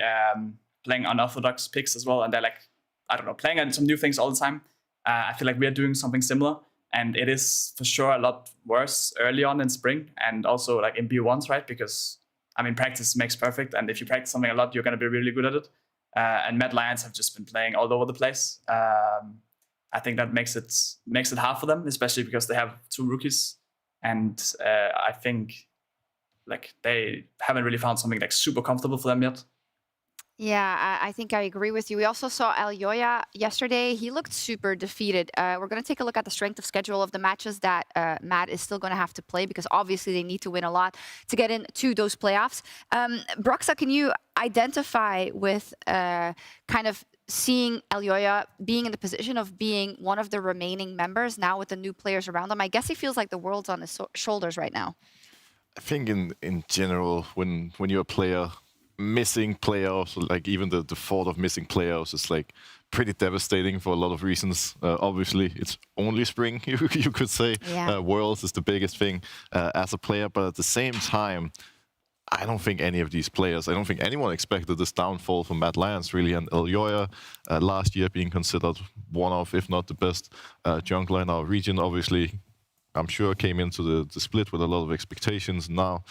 playing unorthodox picks as well, and they're like, I don't know, playing on some new things all the time. I feel like we are doing something similar, and it is for sure a lot worse early on in spring and also like in B1s, right? Because I mean, practice makes perfect, and if you practice something a lot, you're going to be really good at it. And Mad Lions have just been playing all over the place. I think that makes it hard for them, especially because they have 2 rookies, and I think like they haven't really found something like super comfortable for them yet. Yeah, I think I agree with you. We also saw Elyoya yesterday. He looked super defeated. We're going to take a look at the strength of schedule of the matches that Matt is still going to have to play, because obviously they need to win a lot to get into those playoffs. Broxa, can you identify with kind of seeing Elyoya being in the position of being one of the remaining members now with the new players around him? I guess he feels like the world's on his shoulders right now. I think in general, when you're a player, missing playoffs, like even the thought of missing playoffs is like pretty devastating for a lot of reasons. Obviously, it's only spring, you could say. Yeah. Worlds is the biggest thing as a player, but at the same time, I don't think any of these players, I don't think anyone expected this downfall from Mad Lions, really. And Elyoya, last year being considered one of, if not the best jungler in our region, obviously, I'm sure came into the split with a lot of expectations. Now,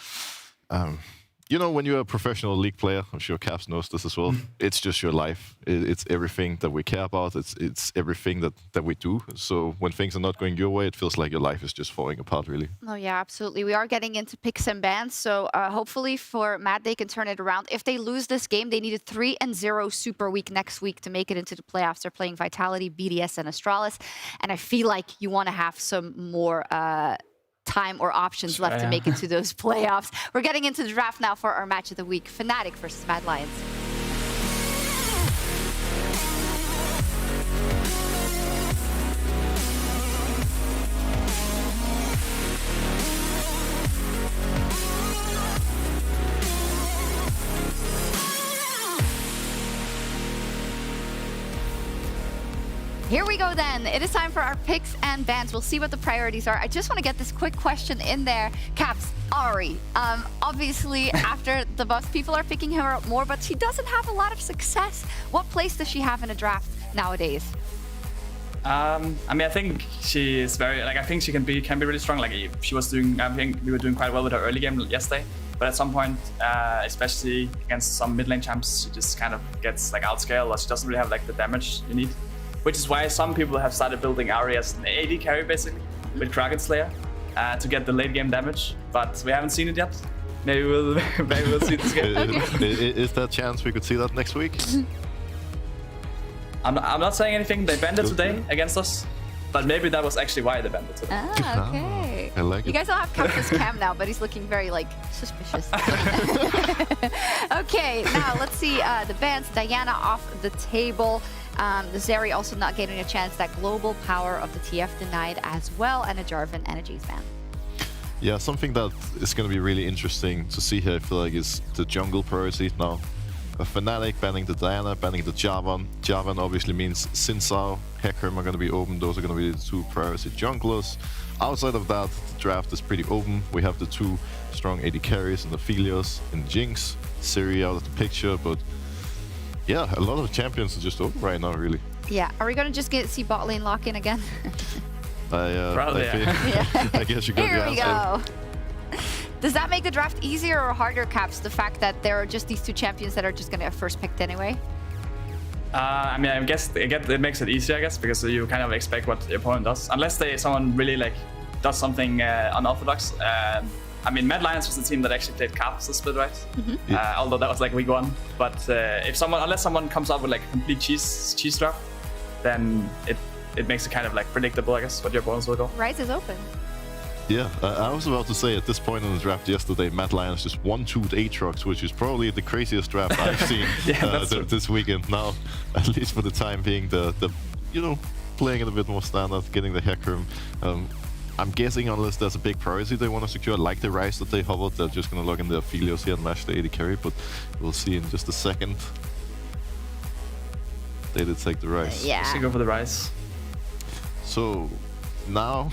you know, when you're a professional league player, I'm sure Caps knows this as well, it's just your life. It's everything that we care about. It's everything that we do. So when things are not going your way, it feels like your life is just falling apart, really. Oh, yeah, absolutely. We are getting into picks and bans. So hopefully for Matt, they can turn it around. If they lose this game, they need a 3-0 super week next week to make it into the playoffs. They're playing Vitality, BDS, and Astralis. And I feel like you want to have some more time or options left to make it to those playoffs. We're getting into the draft now for our match of the week. Fnatic versus Mad Lions. Here we go then. It is time for our picks and bans. We'll see what the priorities are. I just want to get this quick question in there. Caps, Ari, obviously after the buffs, people are picking her up more, but she doesn't have a lot of success. What place does she have in a draft nowadays? I mean, I think she is very, like, I think she can be really strong. Like she was doing, I think we were doing quite well with her early game yesterday. But at some point, especially against some mid lane champs, she just kind of gets like outscaled, or she doesn't really have like the damage you need. Which is why some people have started building Arya as an AD carry, basically, with Kraken Slayer, to get the late game damage. But we haven't seen it yet. Maybe we'll see this game. Is there a chance we could see that next week? I'm not saying anything. They banned it today against us. But maybe that was actually why they banned it. Ah, okay. I like You it. guys all have Captain's cam now, but he's looking very, like, suspicious. Okay, now let's see the bans. Diana off the table. The Zeri also not getting a chance. That global power of the TF denied as well, and a Jarvan Energies ban. Yeah, something that is going to be really interesting to see here, I feel like, is the jungle priority now. A Fnatic banning the Diana, banning the Jarvan. Jarvan obviously means Sinsao, Hecarim are going to be open. Those are going to be the two priority junglers. Outside of that, the draft is pretty open. We have the two strong AD carries in the Aphelios and Jinx. Siri out of the picture, but yeah, a lot of champions are just open right now, really. Yeah, are we going to just see bot lane lock in again? Probably, I guess you got Here the we answer. go. Does that make the draft easier or harder, Caps? The fact that there are just these two champions that are just going to get first picked anyway? I mean, I guess it makes it easier, I guess, because you kind of expect what the opponent does, unless someone really like does something unorthodox. I mean, Mad Lions was the team that actually played Caps the split, right? Although that was like week 1. But unless someone comes up with like a complete cheese draft, then it makes it kind of like predictable, I guess, what your opponents will go. Rise is open. Yeah, I was about to say at this point in the draft yesterday, Mad Lions just 1-2'd Aatrox, which is probably the craziest draft I've seen this weekend. Now, at least for the time being, the playing it a bit more standard, getting the Hecarim. I'm guessing unless there's a big priority they want to secure, like the Rise that they hovered, they're just going to log in the Aphelios here and mash the AD carry, but we'll see in just a second. They did take the Rise. Yeah. So go for the Rise. So now,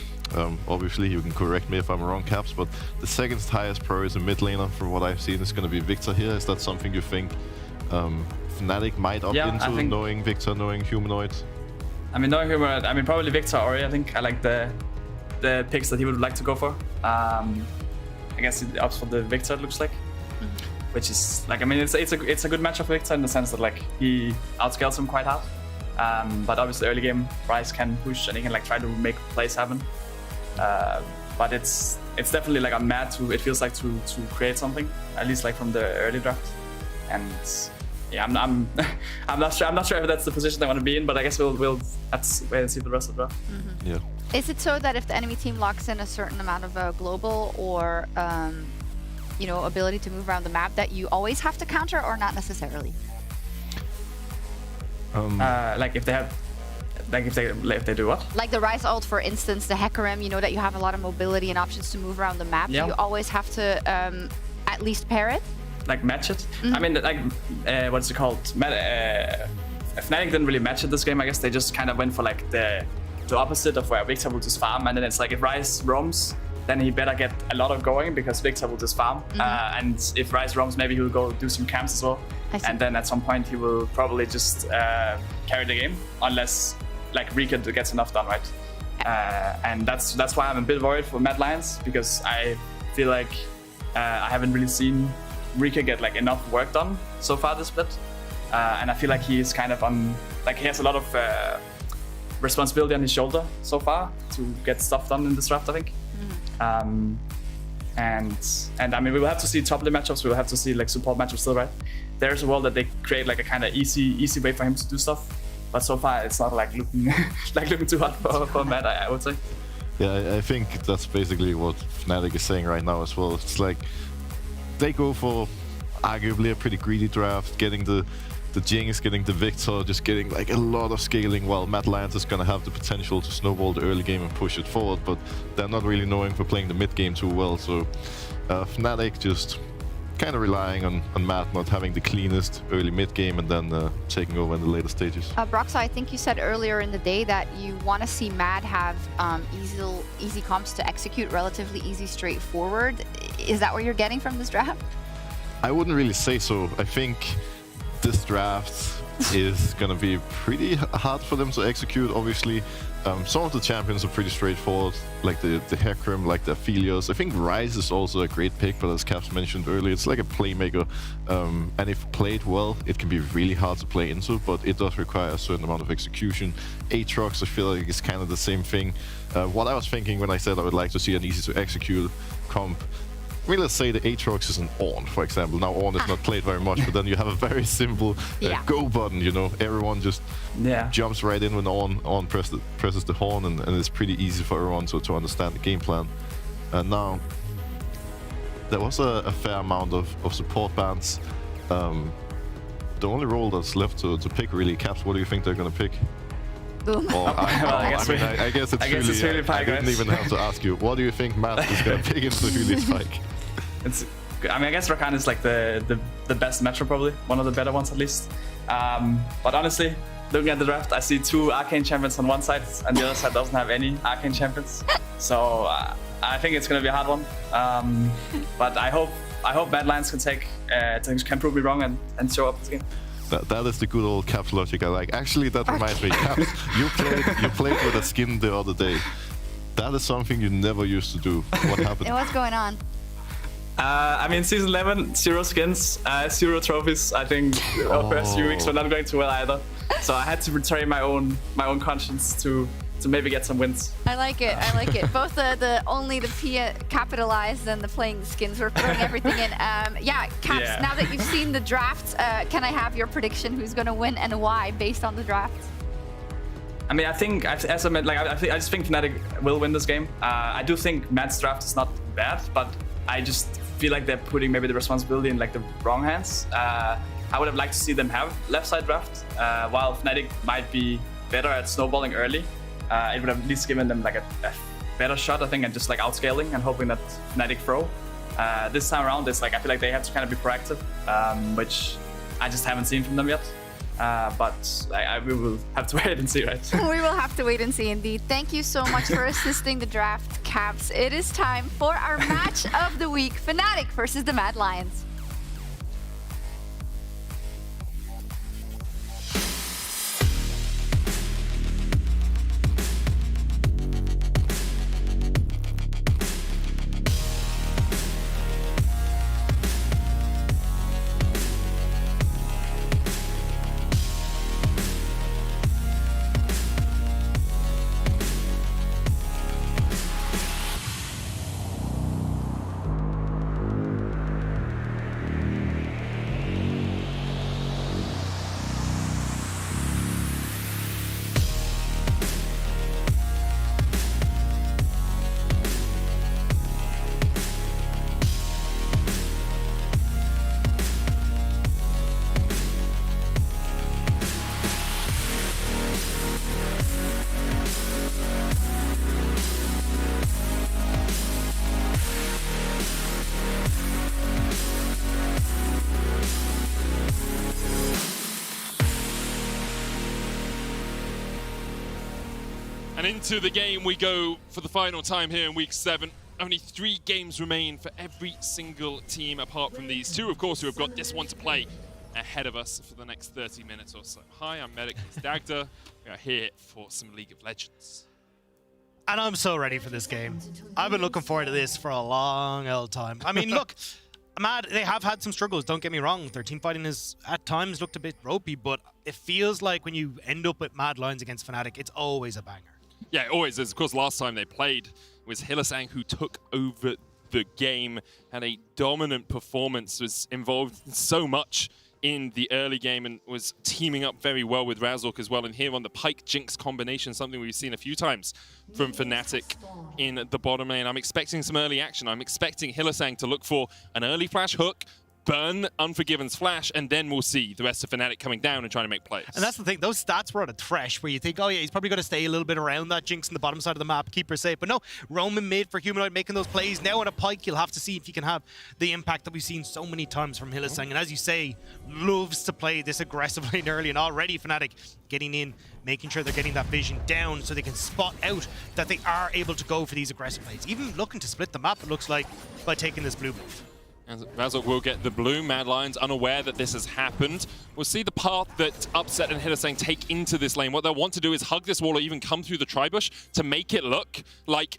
obviously you can correct me if I'm wrong, Caps, but the second highest priority mid laner from what I've seen is going to be Victor here. Is that something you think Fnatic might opt into, knowing Victor, knowing Humanoid? I mean, knowing Humanoid, I mean, probably Victor Ori. I think I like the picks that he would like to go for. I guess it opts for the Victor, it looks like. Which is, like, I mean, it's a good matchup for Victor in the sense that, like, he outscales him quite hard. But obviously early game, Rise can push and he can like try to make plays happen. But it's definitely like I'm mad to, it feels like to create something, at least like from the early draft. And yeah, I'm not sure if that's the position I want to be in, but I guess we'll have to wait and see the rest of the draft. Yeah. Is it so that if the enemy team locks in a certain amount of global or ability to move around the map, that you always have to counter, or not necessarily? Like if they have, like if they do what? Like the Rise ult, for instance, the Hecarim, you know that you have a lot of mobility and options to move around the map. Yeah. Do you always have to at least pair it? Like match it? I mean, like, what's it called? Fnatic didn't really match it this game, I guess. They just kind of went for like the opposite of where Victor will just farm, and then it's like if Rise roams, then he better get a lot of going because Victor will just farm. And if Rise roams, maybe he'll go do some camps as well. And then at some point he will probably just carry the game, unless like Rika gets enough done, right? And that's why I'm a bit worried for Mad Lions, because I feel like I haven't really seen Rika get like enough work done so far this split. And I feel like he's kind of on, like he has a lot of responsibility on his shoulder so far to get stuff done in this draft, I think. And I mean, we will have to see top lane matchups. We will have to see like support matchups still, right? There's a world that they create like a kind of easy way for him to do stuff. But so far, it's not like looking too hard for Matt, I would say. Yeah, I think that's basically what Fnatic is saying right now as well. It's like they go for arguably a pretty greedy draft, getting the Jinx, getting the Victor, just getting like a lot of scaling, while Mad Lions is going to have the potential to snowball the early game and push it forward, but they're not really knowing for playing the mid game too well. So Fnatic just kind of relying on Matt not having the cleanest early mid game and then taking over in the later stages. Broxa, I think you said earlier in the day that you want to see Mad have easy comps to execute, relatively easy, straightforward. Is that what you're getting from this draft? I wouldn't really say so. I think this draft is going to be pretty hard for them to execute, obviously. Some of the champions are pretty straightforward, like the Hecarim, like the Aphelios. I think Rise is also a great pick, but as Caps mentioned earlier, it's like a playmaker. And if played well, it can be really hard to play into, but it does require a certain amount of execution. Aatrox, I feel like it's kind of the same thing. What I was thinking when I said I would like to see an easy to execute comp, mean, let's say the Aatrox is an on, for example. Now on is not played very much, but then you have a very simple go button, you know. Everyone just jumps right in when on presses the horn, and it's pretty easy for everyone to understand the game plan. And now, there was a fair amount of support bans. The only role that's left to pick really, Caps, what do you think they're going to pick? Boom. I guess it's really I didn't even have to ask you. What do you think Matt is going to pick into really Spike? I mean, I guess Rakan is like the best matchup, probably. One of the better ones, at least. But honestly, looking at the draft, I see 2 Arcane champions on one side, and the other side doesn't have any Arcane champions. So I think it's going to be a hard one. But I hope Mad Lions can prove me wrong and show up this game. That is the good old Caps logic I like. Actually, that reminds me, Caps, you played with a skin the other day. That is something you never used to do. What happened? Yeah, what's going on? I mean, season 11, 0 skins, 0 trophies. I think the first few weeks were not going too well either. So I had to betray my own conscience to maybe get some wins. I like it. I like it. Both only the P capitalized and the playing the skins. We're throwing everything in. Yeah, Caps. Now that you've seen the draft, can I have your prediction? Who's going to win and why, based on the draft? I mean, I think, as I meant, like I just think Fnatic will win this game. I do think Matt's draft is not bad, but I just feel like they're putting maybe the responsibility in like the wrong hands. I would have liked to see them have left side draft, while Fnatic might be better at snowballing early. It would have at least given them like a better shot, I think, and just like outscaling and hoping that Fnatic throw. This time around, it's like I feel like they have to kind of be proactive, which I just haven't seen from them yet. But we will have to wait and see, right? We will have to wait and see, indeed. Thank you so much for assisting the draft, Caps. It is time for our match of the week, Fnatic versus the Mad Lions. And into the game we go for the final time here in week 7. Only 3 games remain for every single team apart from these 2, of course, who have got this one to play ahead of us for the next 30 minutes or so. Hi, I'm Medic, he's Dagda. We are here for some League of Legends. And I'm so ready for this game. I've been looking forward to this for a long old time. I mean, look, Mad, they have had some struggles, don't get me wrong. Their team fighting has at times looked a bit ropey, but it feels like when you end up with Mad Lions against Fnatic, it's always a banger. Yeah, it always is. Of course, last time they played was Hylissang, who took over the game, had a dominant performance, was involved in so much in the early game and was teaming up very well with Razork as well. And here on the Pyke Jinx combination, something we've seen a few times from Fnatic in the bottom lane. I'm expecting some early action. I'm expecting Hylissang to look for an early flash hook, burn Unforgiven's flash, and then we'll see the rest of Fnatic coming down and trying to make plays. And that's the thing, those stats were on a thresh where you think, oh yeah, he's probably going to stay a little bit around that Jinx in the bottom side of the map, keep her safe. But no, Roman mid for Humanoid making those plays. Now on a Pyke, you'll have to see if he can have the impact that we've seen so many times from Hylissang. And as you say, loves to play this aggressively and early, and already Fnatic getting in, making sure they're getting that vision down so they can spot out that they are able to go for these aggressive plays. Even looking to split the map, it looks like, by taking this blue move. And Razork will get the blue. Mad Lions unaware that this has happened. We'll see the path that Upset and Hylissang take into this lane. What they'll want to do is hug this wall or even come through the tri-bush to make it look like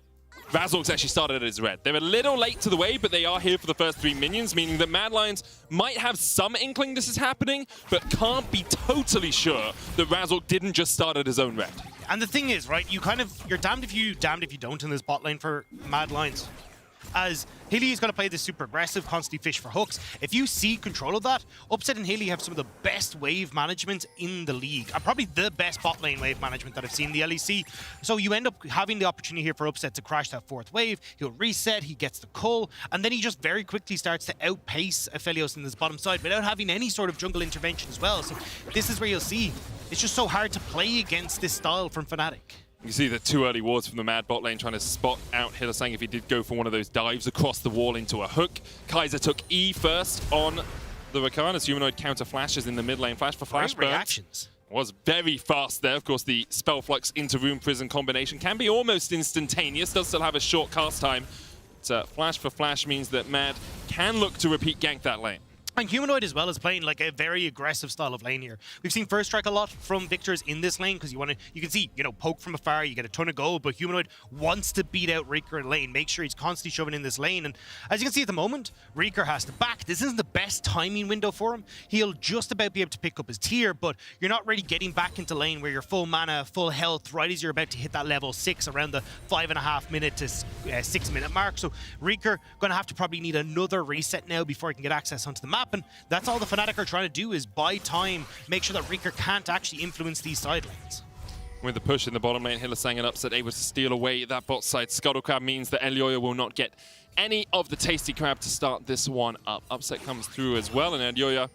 Razork's actually started as red. They're a little late to the wave, but they are here for the first 3 minions, meaning that Mad Lions might have some inkling this is happening, but can't be totally sure that Razork didn't just start at his own red. And the thing is, right, you're damned if you don't in this bot lane for Mad Lions. as Hilly is going to play this super aggressive, constantly fish for hooks. If you see control of that, Upset and Hilly have some of the best wave management in the league, and probably the best bot lane wave management that I've seen in the LEC. So you end up having the opportunity here for Upset to crash that 4th wave. He'll reset, he gets the cull, and then he just very quickly starts to outpace Aphelios in this bottom side without having any sort of jungle intervention as well. So this is where you'll see it's just so hard to play against this style from Fnatic. You see the 2 early wards from the Mad bot lane trying to spot out Hylissang if he did go for one of those dives across the wall into a hook. Kaiser took E first on the Rakan as Humanoid counter flashes in the mid lane. Flash for flash burn. Reactions. Was very fast there. Of course, the Spell Flux into Rune Prison combination can be almost instantaneous. Does still have a short cast time. But flash for flash means that Mad can look to repeat gank that lane. And Humanoid as well is playing like a very aggressive style of lane here. We've seen first strike a lot from Victors in this lane because you can see, poke from afar, you get a ton of gold, but Humanoid wants to beat out Reeker in lane, make sure he's constantly shoving in this lane. And as you can see at the moment, Reeker has to back. This isn't the best timing window for him. He'll just about be able to pick up his tier, but you're not really getting back into lane where you're full mana, full health, right as you're about to hit that level 6 around the 5.5 minute to 6 minute mark. So Reeker going to have to probably need another reset now before he can get access onto the map. And that's all the Fnatic are trying to do, is buy time, make sure that Reeker can't actually influence these side lanes. With the push in the bottom lane, Hylissang and Upset able to steal away that bot side. Scuttle Crab means that Elyoya will not get any of the Tasty Crab to start this one up. Upset comes through as well, and Elyoya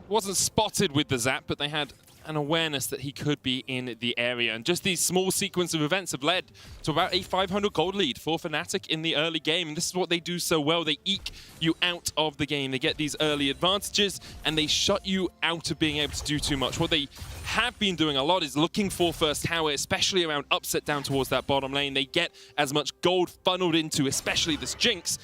wasn't spotted with the zap, but they had an awareness that he could be in the area. And just these small sequence of events have led to about a 500 gold lead for Fnatic in the early game. And this is what they do so well. They eke you out of the game. They get these early advantages and they shut you out of being able to do too much. What they have been doing a lot is looking for first tower, especially around Upset down towards that bottom lane. They get as much gold funneled into, especially this Jinx,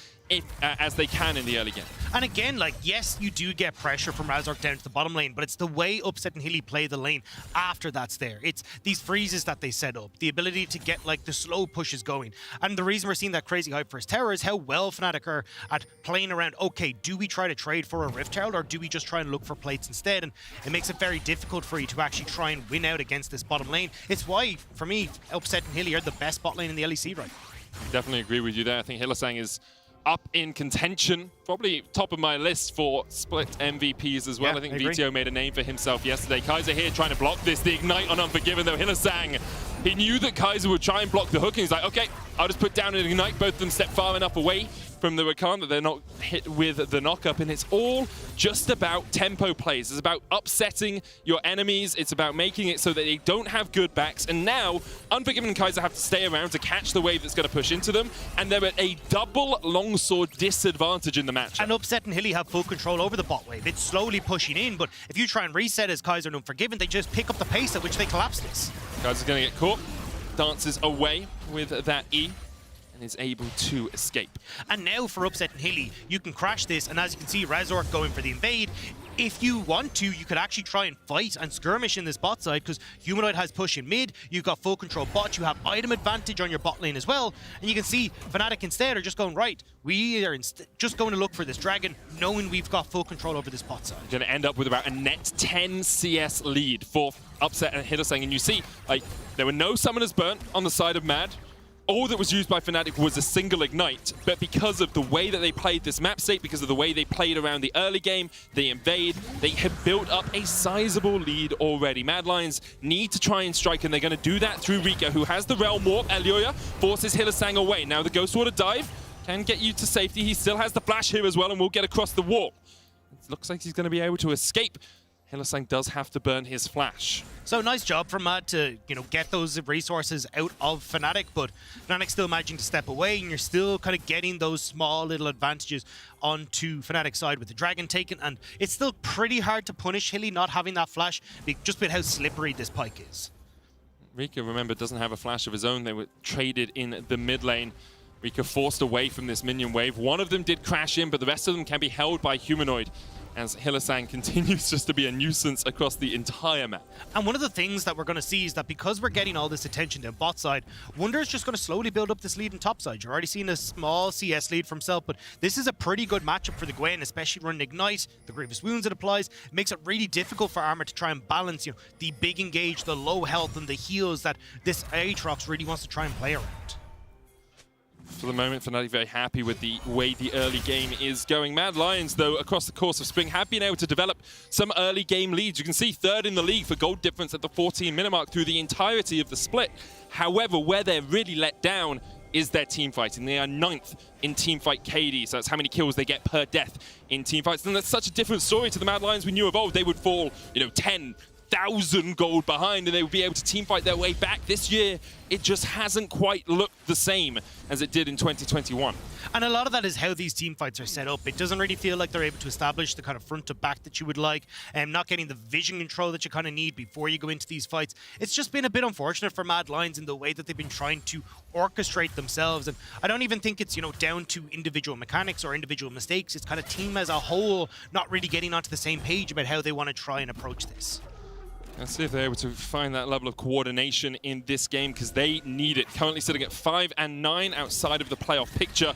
as they can in the early game. And again, yes, you do get pressure from Razork down to the bottom lane, but it's the way Upset and Hilly play the lane after that's there. It's these freezes that they set up, the ability to get the slow pushes going. And the reason we're seeing that crazy hype first tower is how well Fnatic are at playing around, okay, do we try to trade for a Rift Herald or do we just try and look for plates instead? And it makes it very difficult for you to actually try and win out against this bottom lane. It's why, for me, Upset and Hilly are the best bot lane in the LEC right now. Definitely agree with you there. I think Hylissang is up in contention, probably top of my list for split MVPs as well. Yeah, I think I agree. VTO made a name for himself yesterday. Kaiser here trying to block this. The Ignite on Unforgiven though. Hylissang, he knew that Kaiser would try and block the hook and he's like, okay, I'll just put down an Ignite. Both of them step far enough away from the Rakan that they're not hit with the knockup, and it's all just about tempo plays. It's about upsetting your enemies. It's about making it so that they don't have good backs, and now Unforgiven and Kaiser have to stay around to catch the wave that's going to push into them, and they're at a double longsword disadvantage in the match. And Upset and Hilly have full control over the bot wave. It's slowly pushing in, but if you try and reset as Kaiser and Unforgiven, they just pick up the pace at which they collapse this. Kaiser's going to get caught, dances away with that E, and is able to escape. And now for Upset and Hilly, you can crash this, and as you can see, Razork going for the invade. If you want to, you could actually try and fight and skirmish in this bot side, because Humanoid has push in mid, you've got full control bot, you have item advantage on your bot lane as well, and you can see Fnatic instead are just going, right, we are just going to look for this dragon, knowing we've got full control over this bot side. Going to end up with about a net 10 CS lead for Upset and Hylissang, and you see, there were no summoners burnt on the side of Mad. All that was used by Fnatic was a single Ignite, but because of the way that they played this map state, because of the way they played around the early game, they invade, they have built up a sizable lead already. Mad Lions need to try and strike, and they're going to do that through Rika, who has the Realm Warp. Elyoya forces Hylissang away. Now the Ghost Water dive can get you to safety. He still has the flash here as well, and will get across the wall. It looks like he's going to be able to escape. Hylissang does have to burn his flash. So nice job from Mad to, get those resources out of Fnatic, but Fnatic still managing to step away, and you're still kind of getting those small little advantages onto Fnatic's side with the Dragon taken, and it's still pretty hard to punish Hilly not having that flash, just with how slippery this pike is. Rika, remember, doesn't have a flash of his own. They were traded in the mid lane. Rika forced away from this minion wave. One of them did crash in, but the rest of them can be held by Humanoid, as Hylissang continues just to be a nuisance across the entire map. And one of the things that we're going to see is that because we're getting all this attention down bot side, Wunder is just going to slowly build up this lead in top side. You're already seeing a small CS lead from himself, but this is a pretty good matchup for the Gwen, especially running Ignite, the Grievous Wounds it applies. It makes it really difficult for Armor to try and balance, the big engage, the low health, and the heals that this Aatrox really wants to try and play around. For the moment, Fnatic very happy with the way the early game is going. Mad Lions, though, across the course of Spring, have been able to develop some early game leads. You can see third in the league for gold difference at the 14-minute mark through the entirety of the split. However, where they're really let down is their team fighting. They are 9th in teamfight KD, so that's how many kills they get per death in team fights. And that's such a different story to the Mad Lions we knew of old. They would fall, 10,000 gold behind and they would be able to teamfight their way back. This year, it just hasn't quite looked the same as it did in 2021. And a lot of that is how these team fights are set up. It doesn't really feel like they're able to establish the kind of front to back that you would like, and not getting the vision control that you kind of need before you go into these fights. It's just been a bit unfortunate for Mad Lions in the way that they've been trying to orchestrate themselves. And I don't even think it's, down to individual mechanics or individual mistakes. It's kind of team as a whole not really getting onto the same page about how they want to try and approach this. Let's see if they're able to find that level of coordination in this game, because they need it. Currently sitting at 5 and 9 outside of the playoff picture.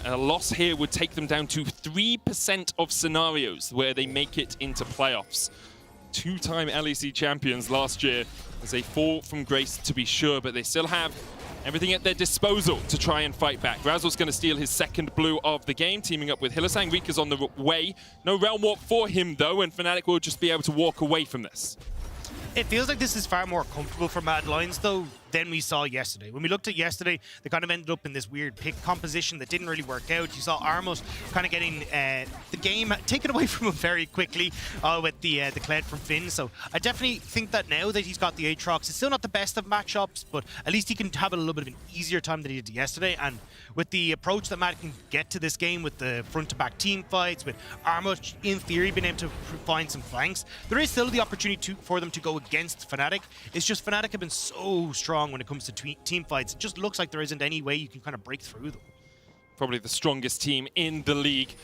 A loss here would take them down to 3% of scenarios where they make it into playoffs. 2-time LEC champions last year as they fall from grace, to be sure, but they still have everything at their disposal to try and fight back. Razzle's going to steal his second blue of the game, teaming up with Hylissang. Rika's on the way. No Realm Warp for him, though, and Fnatic will just be able to walk away from this. It feels like this is far more comfortable for Mad Lions, though, than we saw yesterday. When we looked at yesterday, they kind of ended up in this weird pick composition that didn't really work out. You saw Armut kind of getting the game taken away from him very quickly with the Kled from Finn. So I definitely think that now that he's got the Aatrox, it's still not the best of matchups, but at least he can have a little bit of an easier time than he did yesterday. And with the approach that Mad can get to this game, with the front-to-back team fights, with Armut, in theory, being able to find some flanks, there is still the opportunity for them to go against Fnatic. It's just Fnatic have been so strong when it comes to team fights. It just looks like there isn't any way you can kind of break through them. Probably the strongest team in the league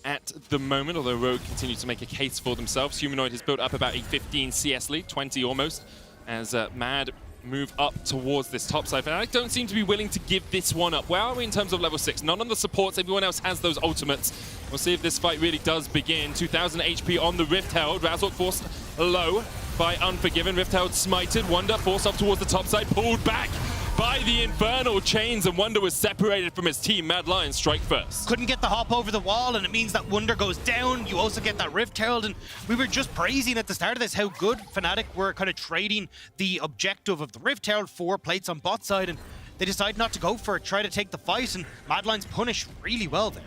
at the moment, although Rogue continue to make a case for themselves. Humanoid has built up about a 15 CS lead, 20 almost, as Mad move up towards this top side. Fnatic don't seem to be willing to give this one up. Where are we in terms of level 6? None on the supports. Everyone else has those ultimates. We'll see if this fight really does begin. 2,000 HP on the Rift Herald. Razzle forced low by Unforgiven. Rift Herald smited. Wonder forced up towards the top side. Pulled back by the Infernal Chains, and Wonder was separated from his team. Mad Lions strike first. Couldn't get the hop over the wall, and it means that Wonder goes down. You also get that Rift Herald, and we were just praising at the start of this how good Fnatic were kind of trading the objective of the Rift Herald 4 plates on bot side, and they decide not to go for it, try to take the fight, and Mad Lions punish really well there.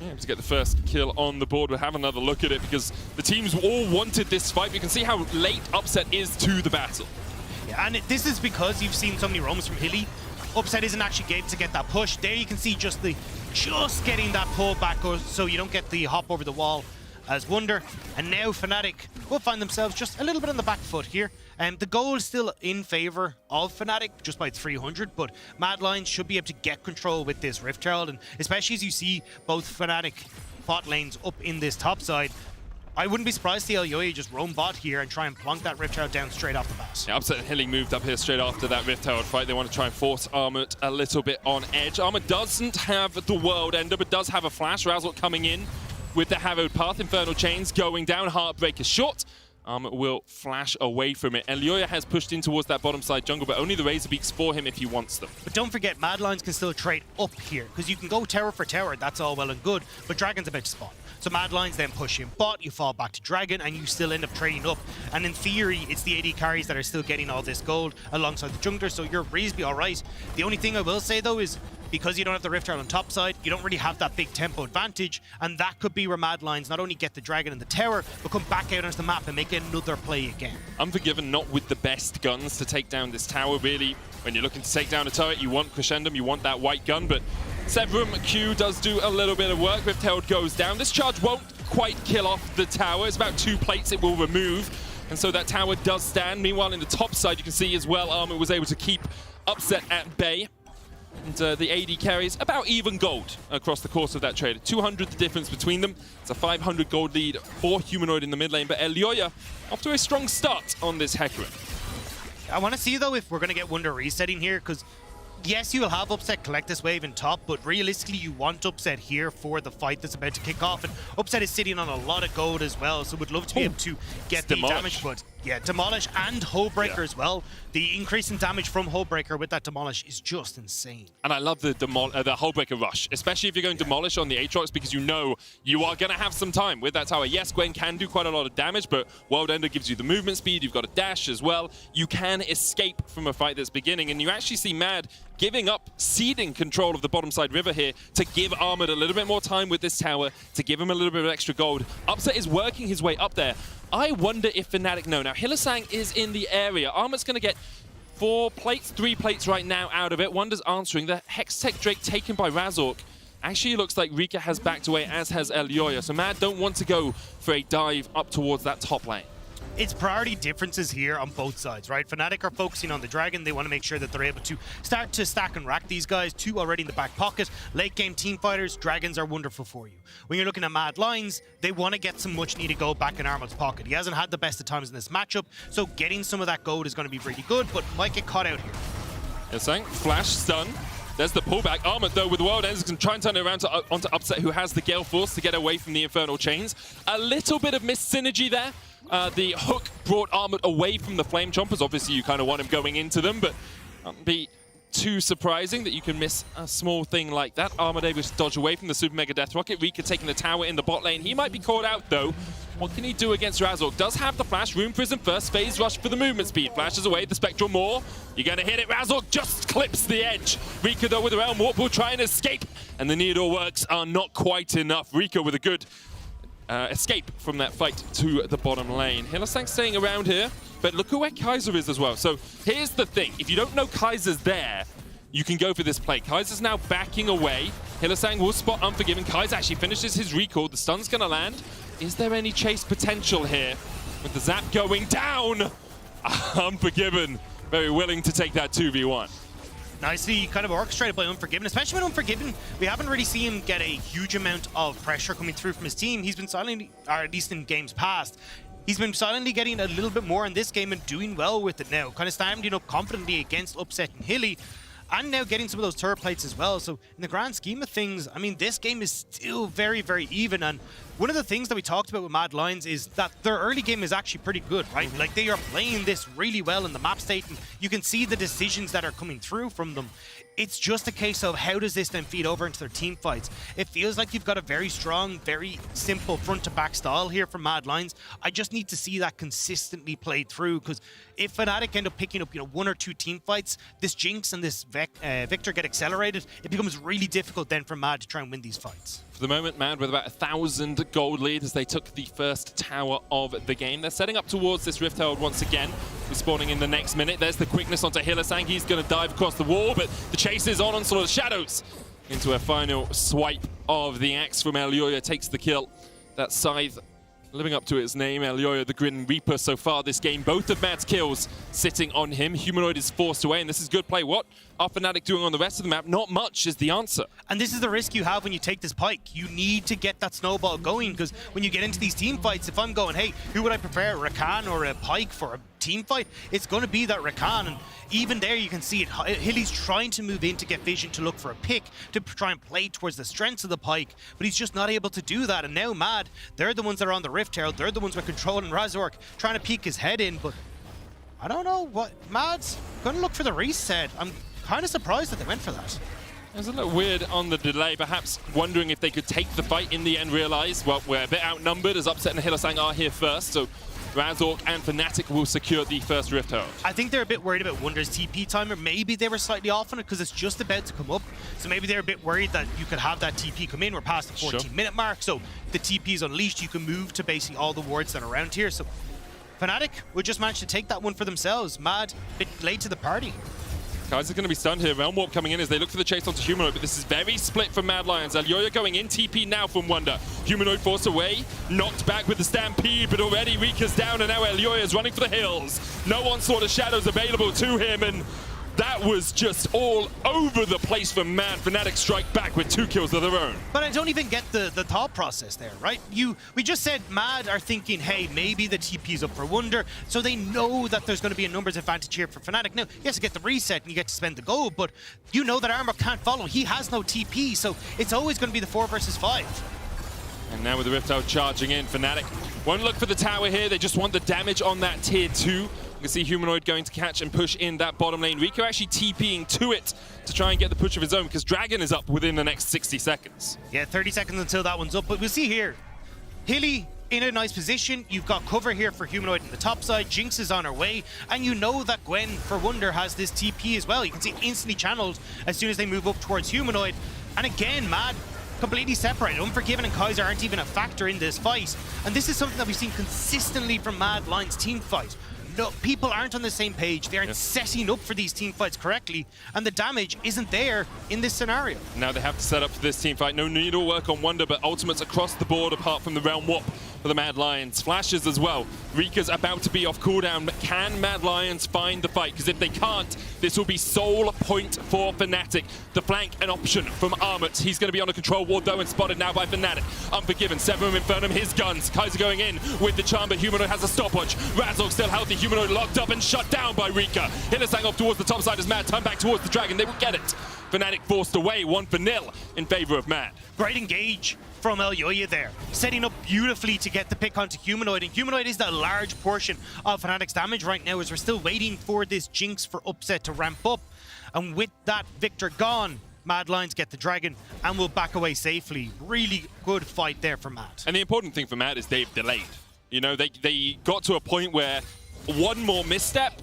Yeah, to get the first kill on the board. We'll have another look at it because the teams all wanted this fight. You can see how late Upset is to the battle. Yeah, and this is because you've seen so many roams from Hilly. Upset isn't actually able to get that push. There you can see just getting that pull back so you don't get the hop over the wall as Wonder. And now Fnatic will find themselves just a little bit on the back foot here. The goal is still in favor of Fnatic, just by 300, but Mad Lions should be able to get control with this Rift Herald, and especially as you see both Fnatic bot lanes up in this top side, I wouldn't be surprised to see Elyoya just roam bot here and try and plonk that Rift Herald down straight off the bat. Yeah, Upset and Hilly moved up here straight after that Rift Herald fight. They want to try and force Armut a little bit on edge. Armut doesn't have the World Ender, but does have a flash. Razzle coming in with the Harrowed Path. Infernal Chains going down. Heartbreaker short. Will flash away from it. Elyoya has pushed in towards that bottom side jungle, but only the Razor Beaks for him if he wants them. But don't forget, Mad Lions can still trade up here, because you can go tower for tower, that's all well and good, but Dragon's about to spawn. So Mad Lions then push in bot, you fall back to Dragon, and you still end up trading up. And in theory, it's the AD carries that are still getting all this gold alongside the jungler, so you're reasonably alright. The only thing I will say, though, is because you don't have the Rift Herald on top side, you don't really have that big tempo advantage, and that could be where Mad Lions not only get the Dragon and the tower, but come back out onto the map and make another play again. Unforgiven not with the best guns to take down this tower, really. When you're looking to take down a turret, you want Crescendum, you want that white gun, but Severum Q does do a little bit of work. Rift Herald goes down. This charge won't quite kill off the tower. It's about 2 plates it will remove, and so that tower does stand. Meanwhile, in the top side, you can see as well, Armut was able to keep Upset at bay. And the AD carries about even gold across the course of that trade. 200 the difference between them. It's a 500 gold lead for Humanoid in the mid lane, but Elyoya off to a strong start on this Hecarim. I want to see, though, if we're going to get Wonder resetting here, because yes, you will have Upset collect this wave in top, but realistically, you want Upset here for the fight that's about to kick off. And Upset is sitting on a lot of gold as well, so would love to be able to get the damage. But Yeah, Demolish and Hullbreaker as well. The increase in damage from Hullbreaker with that Demolish is just insane. And I love the Hullbreaker rush, especially if you're going Demolish on the Aatrox, because you know you are going to have some time with that tower. Yes, Gwen can do quite a lot of damage, but World Ender gives you the movement speed. You've got a dash as well. You can escape from a fight that's beginning, and you actually see Mad giving up, ceding control of the bottom side river here to give Armored a little bit more time with this tower, to give him a little bit of extra gold. Upset is working his way up there. I wonder if Fnatic know. Now, Hylissang is in the area. Armored's going to get 4 plates, 3 plates right now out of it. Wonder's answering. The Hextech Drake taken by Razork. Actually, looks like Rika has backed away, as has Elyoya. So Mad don't want to go for a dive up towards that top lane. It's priority differences here on both sides, right? Fnatic are focusing on the Dragon. They want to make sure that they're able to start to stack and rack these guys. 2 already in the back pocket. Late game team fighters, Dragons are wonderful for you. When you're looking at Mad Lions, they want to get some much needed gold back in Armored's pocket. He hasn't had the best of times in this matchup, so getting some of that gold is going to be really good, but might get caught out here. Hylissang, flash, stun. There's the pullback. Armored, though, with the World Ends, can try and turn it around onto Upset, who has the Gale Force to get away from the Infernal Chains. A little bit of missed synergy there. The hook brought Armored away from the Flame Chompers. Obviously, you kind of want him going into them, but be too surprising that you can miss a small thing like that. Armored able to dodge away from the Super Mega Death Rocket. Rika taking the tower in the bot lane. He might be caught out, though. What can he do against Razork? Does have the flash. Rune Prism first. Phase Rush for the movement speed. Flashes away the Spectral Maw. You're going to hit it. Razork just clips the edge. Rika, though, with the Realm Warp will try and escape. And the Needle Works are not quite enough. Rika with a good escape from that fight to the bottom lane. Hylissang staying around here, but look at where Kaiser is as well. So here's the thing. If you don't know Kaiser's there, you can go for this play. Kaiser's now backing away. Hylissang will spot Unforgiven. Kaiser actually finishes his recall. The stun's going to land. Is there any chase potential here? With the zap going down, Unforgiven very willing to take that 2v1. Nicely kind of orchestrated by Unforgiven, especially when Unforgiven, we haven't really seen him get a huge amount of pressure coming through from his team. He's been silently, or at least in games past, he's been silently getting a little bit more in this game and doing well with it now. Kind of standing up confidently against Upset and Hilly, and now getting some of those turret plates as well. So in the grand scheme of things, I mean, this game is still very, very even. And one of the things that we talked about with Mad Lions is that their early game is actually pretty good, right? Like, they are playing this really well in the map state, and you can see the decisions that are coming through from them. It's just a case of how does this then feed over into their team fights. It feels like you've got a very strong, very simple front-to-back style here from Mad Lions. I just need to see that consistently played through, because if Fnatic end up picking up, 1 or 2 team fights, this Jinx and this Victor get accelerated, it becomes really difficult then for Mad to try and win these fights. For the moment, Mad with about 1,000 gold lead as they took the first tower of the game. They're setting up towards this Rift Herald once again. We're spawning in the next minute. There's the quickness onto Hylissang. He's going to dive across the wall, but the chase is on Onslaught of Shadows. Into a final swipe of the axe from Elyoya, takes the kill. That Scythe living up to its name, Elyoya the Grin Reaper so far this game. Both of Mad's kills sitting on him. Humanoid is forced away, and this is good play. What are Fnatic doing on the rest of the map? Not much is the answer. And this is the risk you have when you take this Pyke. You need to get that snowball going, because when you get into these team fights, if I'm going, hey, who would I prefer, a Rakan or a Pyke for a team fight? It's going to be that Rakan, and even there you can see it. Hilly's trying to move in to get vision to look for a pick, to try and play towards the strengths of the Pyke, but he's just not able to do that. And now Mad, they're the ones that are on the Rift Herald, they're the ones with control, and Razork trying to peek his head in, but I don't know what. Mad's going to look for the reset. I'm kind of surprised that they went for that. It was a little weird on the delay, perhaps wondering if they could take the fight in the end, realize, well, we're a bit outnumbered as Upset and Hylissang are here first, so Razork and Fnatic will secure the first Rift Herald. I think they're a bit worried about Wonder's TP timer. Maybe they were slightly off on it because it's just about to come up. So maybe they're a bit worried that you could have that TP come in. We're past the 14-minute mark, so the TP is unleashed. You can move to basically all the wards that are around here. So Fnatic will just manage to take that one for themselves. Mad, a bit late to the party. Kaiser's going to be stunned here. Realm Warp coming in as they look for the chase onto Humanoid, but this is very split from Mad Lions. Elyoya going in, TP now from Wonder. Humanoid forced away, knocked back with the Stampede, but already Rika's down, and now Elyoya's running for the hills. No Onslaught of Shadows available to him, and that was just all over the place for Mad. Fnatic strike back with 2 kills of their own. But I don't even get the thought process there, right? We just said Mad are thinking, hey, maybe the TP's up for Wonder, so they know that there's going to be a numbers advantage here for Fnatic. Now, you have to get the reset and you get to spend the gold, but you know that Armor can't follow. He has no TP, so it's always going to be the 4 versus 5. And now with the Rift Herald charging in, Fnatic Won't look for the tower here. They just want the damage on that tier 2. You can see Humanoid going to catch and push in that bottom lane. Rico actually TPing to it to try and get the push of his own because Dragon is up within the next 60 seconds. Yeah, 30 seconds until that one's up. But we'll see here. Hilly in a nice position. You've got cover here for Humanoid on the top side. Jinx is on her way. And you know that Gwen, for Wunder, has this TP as well. You can see instantly channeled as soon as they move up towards Humanoid. And again, Mad completely separated. Unforgiven and Kaiser aren't even a factor in this fight. And this is something that we've seen consistently from Mad Lion's team fight. No, people aren't on the same page. They aren't setting up for these team fights correctly, and the damage isn't there in this scenario. Now they have to set up for this team fight. No needle work on Wunder, but ultimates across the board apart from the Realm Warp for the Mad Lions. Flashes as well. Rika's about to be off cooldown, but can Mad Lions find the fight? Because if they can't, this will be sole point for Fnatic. The flank an option from Armut. He's going to be on a control ward though and spotted now by Fnatic. Unforgiven, Severum Infernum, his guns. Kaiser going in with the charm, but Humanoid has a stopwatch. Razork still healthy. Humanoid locked up and shut down by Rika. Hylissang off towards the top side as Mad turn back towards the Dragon. They will get it. Fnatic forced away 1-0 in favor of Mad. Great engage from Elyoya there, setting up beautifully to get the pick onto Humanoid, and Humanoid is the large portion of Fnatic's damage right now as we're still waiting for this Jinx for Upset to ramp up. And with that Victor gone, Mad Lions get the Dragon and will back away safely. Really good fight there for Mad. And the important thing for Mad is they've delayed. You know, they got to a point where one more misstep,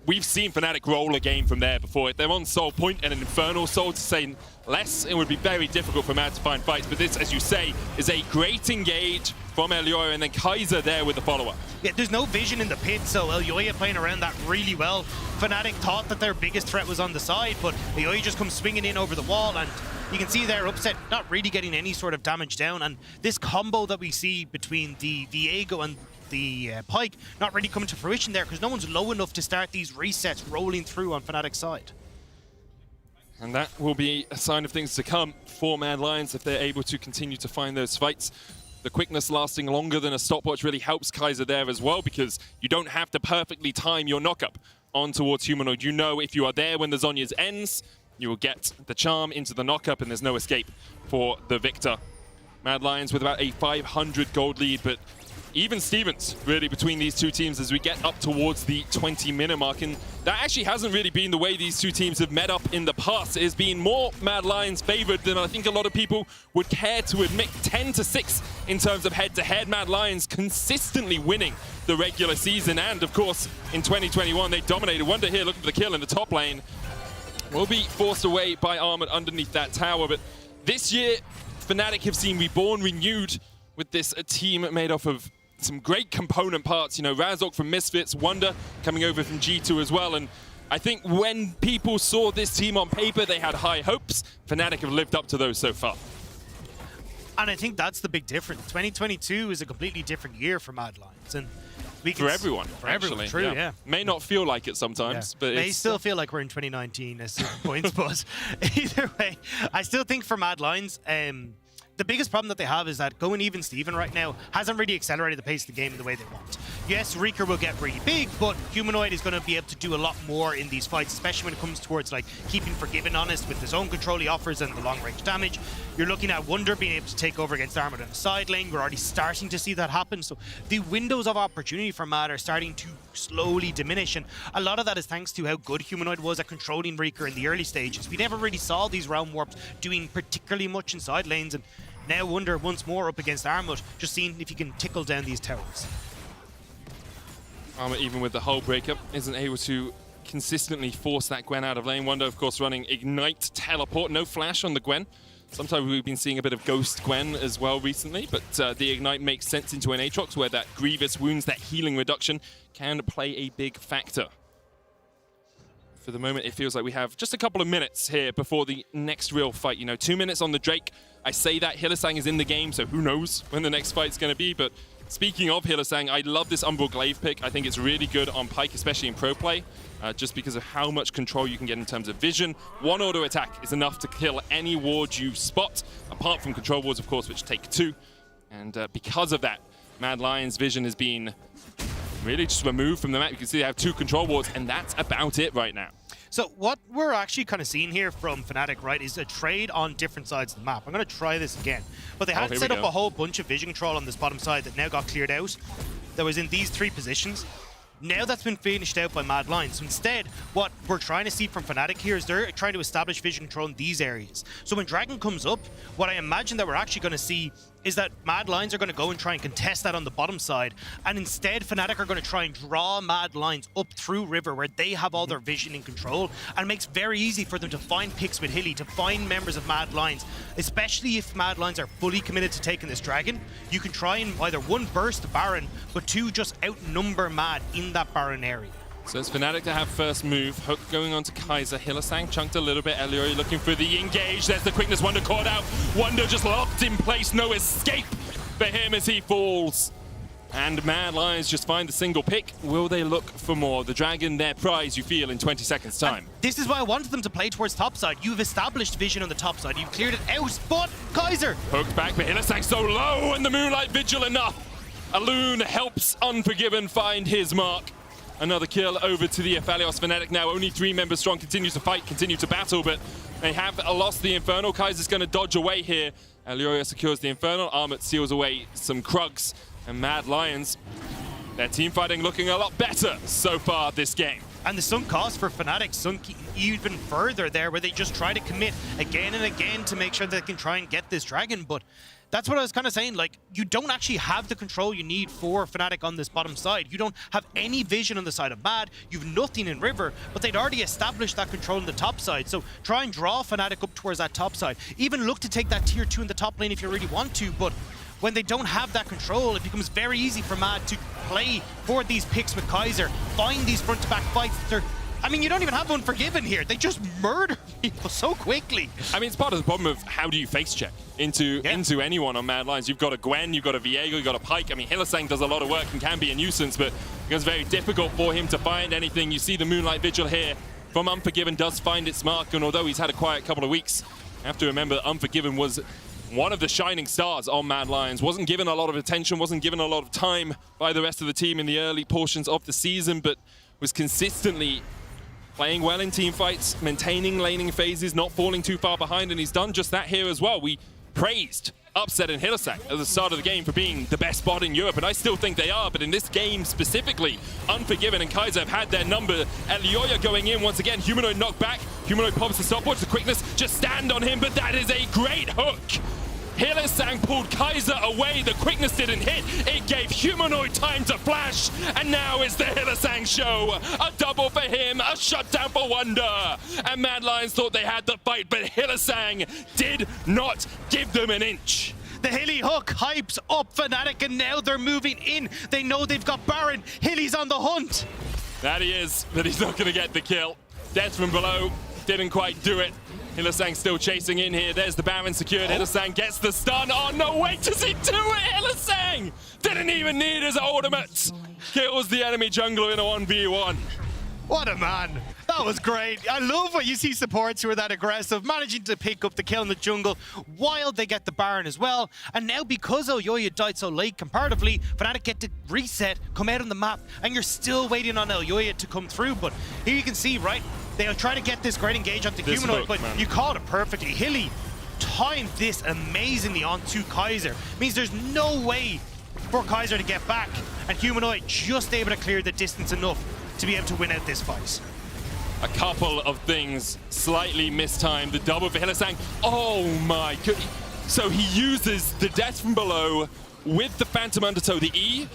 we've seen Fnatic roll a game from there before. If they're on Soul Point and an Infernal Soul, to say less, it would be very difficult for Mad to find fights. But this, as you say, is a great engage from Elyoya, and then Kaiser there with the follow-up. Yeah, there's no vision in the pit, so Elyoya playing around that really well. Fnatic thought that their biggest threat was on the side, but Elyoya just comes swinging in over the wall, and you can see their Upset not really getting any sort of damage down. And this combo that we see between the Viego and the Pyke not really coming to fruition there because no one's low enough to start these resets rolling through on Fnatic's side. And that will be a sign of things to come for Mad Lions if they're able to continue to find those fights. The quickness lasting longer than a stopwatch really helps Kaiser there as well because you don't have to perfectly time your knockup on towards Humanoid. You know if you are there when the Zhonya's ends, you will get the charm into the knockup and there's no escape for the victor. Mad Lions with about a 500 gold lead, but even Stevens really between these two teams as we get up towards the 20-minute mark, and that actually hasn't really been the way these two teams have met up in the past. It has been more Mad Lions favored than I think a lot of people would care to admit. 10-6 in terms of head-to-head. Mad Lions consistently winning the regular season, and of course in 2021 they dominated. Wunder here looking for the kill in the top lane. Will be forced away by Armut underneath that tower, but this year Fnatic have seen reborn, renewed with this team made up of some great component parts. You know, Razork from Misfits, Wunder coming over from G2 as well. And I think when people saw this team on paper, they had high hopes. Fnatic have lived up to those so far. And I think that's the big difference. 2022 is a completely different year for Mad Lions. And we can for everyone, for everyone, true, yeah. May not feel like it sometimes, but may still feel like we're in 2019 at certain points, but either way, I still think for Mad Lions, the biggest problem that they have is that going even Steven right now hasn't really accelerated the pace of the game the way they want. Yes, Reeker will get really big, but Humanoid is going to be able to do a lot more in these fights, especially when it comes towards like keeping Forgiven honest with the zone control he offers and the long range damage. You're looking at Wunder being able to take over against Armut on the side lane. We're already starting to see that happen. So the windows of opportunity for Mad are starting to slowly diminish, and a lot of that is thanks to how good Humanoid was at controlling Reeker in the early stages. We never really saw these Realm Warps doing particularly much in side lanes, and now Wunder once more up against Armut, just seeing if he can tickle down these towers. Armut, even with the hull breakup, isn't able to consistently force that Gwen out of lane. Wunder, of course, running Ignite Teleport. No flash on the Gwen. Sometimes we've been seeing a bit of Ghost Gwen as well recently, but the Ignite makes sense into an Aatrox where that Grievous Wounds, that healing reduction, can play a big factor. For the moment, it feels like we have just a couple of minutes here before the next real fight. You know, 2 minutes on the Drake. I say that Hylissang is in the game, so who knows when the next fight's going to be. But speaking of Hylissang, I love this Umbral Glaive pick. I think it's really good on Pyke, especially in pro play, just because of how much control you can get in terms of vision. One auto attack is enough to kill any ward you spot, apart from control wards, of course, which take 2. And because of that, Mad Lions' vision has been really just removed from the map. You can see they have 2 control wards, and that's about it right now. So what we're actually kind of seeing here from Fnatic, right, is a trade on different sides of the map. I'm going to try this again. But they had set up a whole bunch of vision control on this bottom side that now got cleared out. That was in these 3 positions. Now that's been finished out by Mad Lions. So instead, what we're trying to see from Fnatic here is they're trying to establish vision control in these areas. So when Dragon comes up, what I imagine that we're actually going to see is that Mad Lions are going to go and try and contest that on the bottom side. And instead, Fnatic are going to try and draw Mad Lions up through River where they have all their vision in control. And it makes it very easy for them to find picks with Hilly, to find members of Mad Lions. Especially if Mad Lions are fully committed to taking this Dragon. You can try and either 1, burst the Baron, but 2, just outnumber Mad in that Baron area. So it's Fnatic to have first move. Hook going on to Kaiser. Hylissang chunked a little bit. Elioy looking for the engage. There's the quickness. Wunder caught out. Wunder just locked in place. No escape for him as he falls. And Mad Lions just find the single pick. Will they look for more? The Dragon, their prize, you feel, in 20 seconds time. And this is why I wanted them to play towards topside. You've established vision on the top side. You've cleared it out, but Kaiser! Hooked back, but Hylissang so low, and the Moonlight Vigil enough. Alun helps Unforgiven find his mark. Another kill over to the Aphelios. Fnatic now only 3 members strong, continue to fight, continue to battle, but they have lost the Infernal. Kaiser's going to dodge away here. Elioya secures the Infernal. Armut seals away some Krugs. And Mad Lions, their team fighting looking a lot better so far this game. And the sunk cost for Fnatic sunk even further there, where they just try to commit again and again to make sure they can try and get this Dragon. But that's what I was kind of saying, like, you don't actually have the control you need for Fnatic on this bottom side. You don't have any vision on the side of Mad, you've nothing in River, but they'd already established that control on the top side. So try and draw Fnatic up towards that top side. Even look to take that tier 2 in the top lane if you really want to, but when they don't have that control, it becomes very easy for Mad to play for these picks with Kaiser, find these front-to-back fights. I mean, you don't even have Unforgiven here. They just murder people so quickly. I mean, it's part of the problem of how do you face check into anyone on Mad Lions. You've got a Gwen, you've got a Viego, you've got a Pyke. I mean, Hylissang does a lot of work and can be a nuisance, but it becomes very difficult for him to find anything. You see the Moonlight Vigil here from Unforgiven does find its mark, and although he's had a quiet couple of weeks, you have to remember that Unforgiven was one of the shining stars on Mad Lions. Wasn't given a lot of attention, wasn't given a lot of time by the rest of the team in the early portions of the season, but was consistently playing well in team fights, maintaining laning phases, not falling too far behind, and he's done just that here as well. We praised Upset and Hylissang at the start of the game for being the best spot in Europe, and I still think they are, but in this game specifically, Unforgiven and Kaiser have had their number. Elioya going in once again, Humanoid knocked back, Humanoid pops the stopwatch, the quickness, just stand on him, but that is a great hook. Hylissang pulled Kaiser away, the quickness didn't hit, it gave Humanoid time to flash, and now it's the Hylissang show. A double for him, a shutdown for Wunder, and Mad Lions thought they had the fight, but Hylissang did not give them an inch. The Hilly hook hypes up Fnatic, and now they're moving in. They know they've got Baron, Hilly's on the hunt. That he is, but he's not gonna get the kill. Death from below, didn't quite do it. Hylissang still chasing in here. There's the Baron secured. Hylissang gets the stun. Oh no, wait, does he do it? Hylissang didn't even need his ultimate. Kills the enemy jungler in a 1v1. What a man. That was great. I love when you see supports who are that aggressive, managing to pick up the kill in the jungle while they get the Baron as well. And now because Elioya died so late comparatively, Fnatic get to reset, come out on the map, and you're still waiting on Elioya to come through. But here you can see, right, they'll try to get this great engage onto Humanoid, hook, but man, you called it perfectly. Hilly timed this amazingly onto Kaiser. Means there's no way for Kaiser to get back, and Humanoid just able to clear the distance enough to be able to win out this fight. A couple of things slightly mistimed. The double for Hylissang. Oh my god. So he uses the death from below with the Phantom Undertow, the E.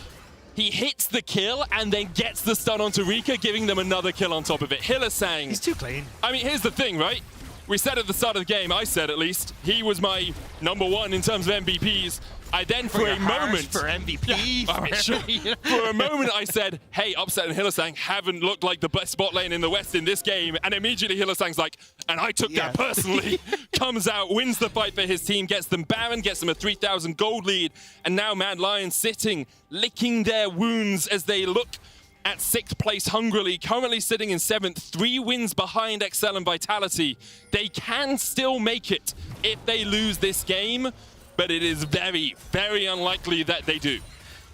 He hits the kill and then gets the stun onto Rika, giving them another kill on top of it. Hylissang. He's too clean. I mean, here's the thing, right? We said at the start of the game, I said at least, he was my #1 in terms of MVPs. I then, for a moment... For MVP? Yeah, all right, sure. For a moment, I said, hey, Upset and Hylissang haven't looked like the best spot lane in the West in this game. And immediately Hylissang's like, and I took that personally. Comes out, wins the fight for his team, gets them Baron, gets them a 3,000 gold lead. And now Mad Lions sitting, licking their wounds as they look at 6th place hungrily, currently sitting in 7th, 3 wins behind Excel and Vitality. They can still make it if they lose this game, but it is very, very unlikely that they do.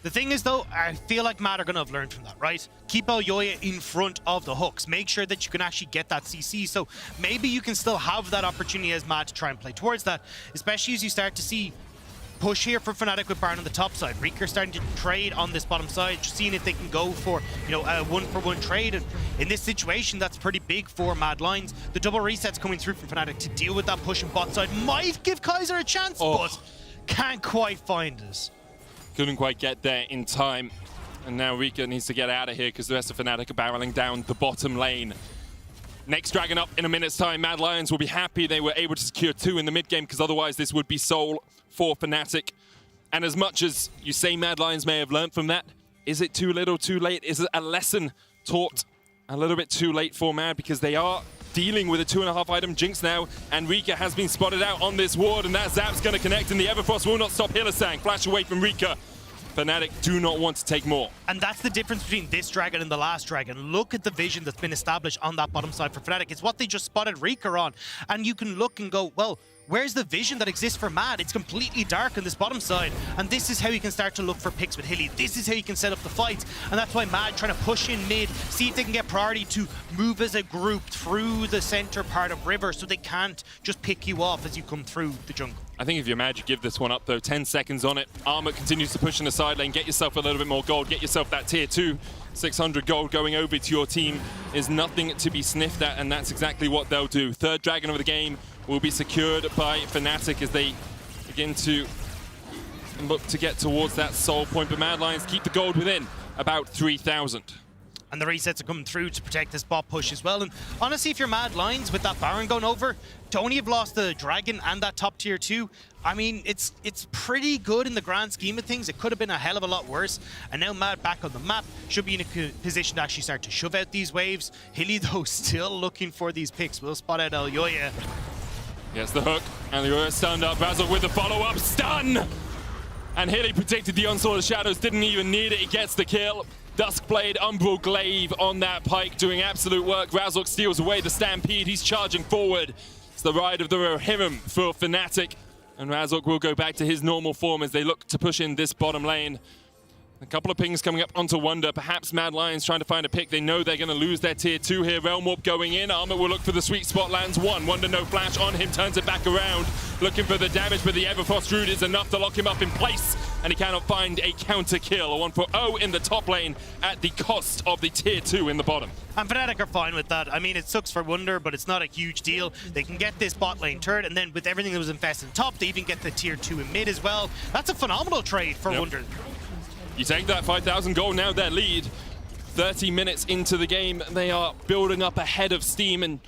The thing is, though, I feel like Mad are going to have learned from that, right? Keep Elyoya in front of the hooks. Make sure that you can actually get that CC. So maybe you can still have that opportunity as Mad to try and play towards that, especially as you start to see push here for Fnatic with Baron on the top side. Reeker starting to trade on this bottom side, just seeing if they can go for, you know, a one-for-one trade. And in this situation, that's pretty big for Mad Lions. The double resets coming through from Fnatic to deal with that push and bot side might give Kaiser a chance, but can't quite find us. Couldn't quite get there in time. And now Rika needs to get out of here because the rest of Fnatic are barreling down the bottom lane. Next Dragon up in a minute's time. Mad Lions will be happy they were able to secure 2 in the mid game because otherwise this would be Soul for Fnatic. And as much as you say Mad Lions may have learned from that, is it too little, too late? Is it a lesson taught a little bit too late for Mad because they are dealing with a 2.5 item Jinx now, and Rika has been spotted out on this ward, and that Zap's going to connect, and the Everfrost will not stop Hylissang. Flash away from Rika. Fnatic do not want to take more. And that's the difference between this Dragon and the last Dragon. Look at the vision that's been established on that bottom side for Fnatic. It's what they just spotted Rika on. And you can look and go, well, where's the vision that exists for Mad? It's completely dark on this bottom side. And this is how you can start to look for picks with Hilly. This is how you can set up the fights. And that's why Mad trying to push in mid, see if they can get priority to move as a group through the center part of River so they can't just pick you off as you come through the jungle. I think if you're Mad, you give this one up though. 10 seconds on it. Armor continues to push in the side lane. Get yourself a little bit more gold. Get yourself that tier 2. 600 gold going over to your team is nothing to be sniffed at, and that's exactly what they'll do. Third Dragon of the game will be secured by Fnatic as they begin to look to get towards that soul point. But Mad Lions keep the gold within about 3,000. And the resets are coming through to protect this bot push as well. And honestly, if you're Mad Lions with that Baron going over, to only have lost the Dragon and that top tier 2, I mean, it's pretty good in the grand scheme of things. It could have been a hell of a lot worse. And now Mad back on the map should be in a position to actually start to shove out these waves. Hilly, though, still looking for these picks. We'll spot out Elyoya. Gets the hook. Elyoya stunned up. Basil with the follow-up stun! And Hilly predicted the onslaught of shadows. Didn't even need it. He gets the kill. Duskblade, Umbral Glaive on that pike doing absolute work. Razork steals away the Stampede. He's charging forward. It's the ride of the Rohirrim for Fnatic. And Razork will go back to his normal form as they look to push in this bottom lane. A couple of pings coming up onto Wonder. Perhaps Mad Lions trying to find a pick. They know they're going to lose their tier 2 here. Realm Warp going in. Armor will look for the sweet spot. Lands 1. Wonder no flash on him. Turns it back around. Looking for the damage, but the Everfrost Druid is enough to lock him up in place. And he cannot find a counter kill. A 1-for-0 in the top lane at the cost of the tier 2 in the bottom. And Fnatic are fine with that. I mean, it sucks for Wonder, but it's not a huge deal. They can get this bot lane turret, and then with everything that was invested in top, they even get the tier 2 in mid as well. That's a phenomenal trade for Wonder. You take that 5,000 gold, now their lead. 30 minutes into the game, they are building up ahead of Steam, and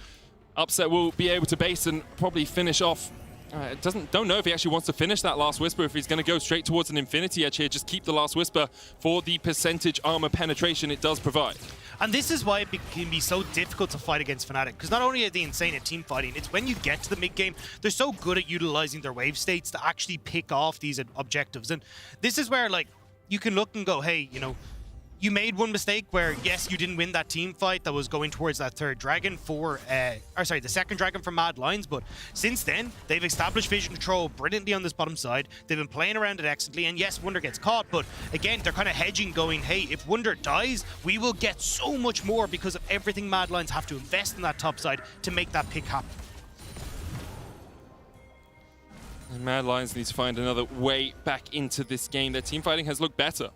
Upset will be able to base and probably finish off. Don't know if he actually wants to finish that Last Whisper, if he's going to go straight towards an Infinity Edge here. Just keep the Last Whisper for the percentage armor penetration it does provide. And this is why it can be so difficult to fight against Fnatic, because not only are they insane at team fighting, it's when you get to the mid game, they're so good at utilizing their wave states to actually pick off these objectives. And this is where, like, you can look and go, hey, you know, you made one mistake where, yes, you didn't win that team fight that was going towards that third dragon for, the second dragon for Mad Lions, but since then, they've established vision control brilliantly on this bottom side. They've been playing around it excellently, and yes, Wonder gets caught, but again, they're kind of hedging, going, hey, if Wonder dies, we will get so much more because of everything Mad Lions have to invest in that top side to make that pick happen. And Mad Lions need to find another way back into this game. Their team fighting has looked better.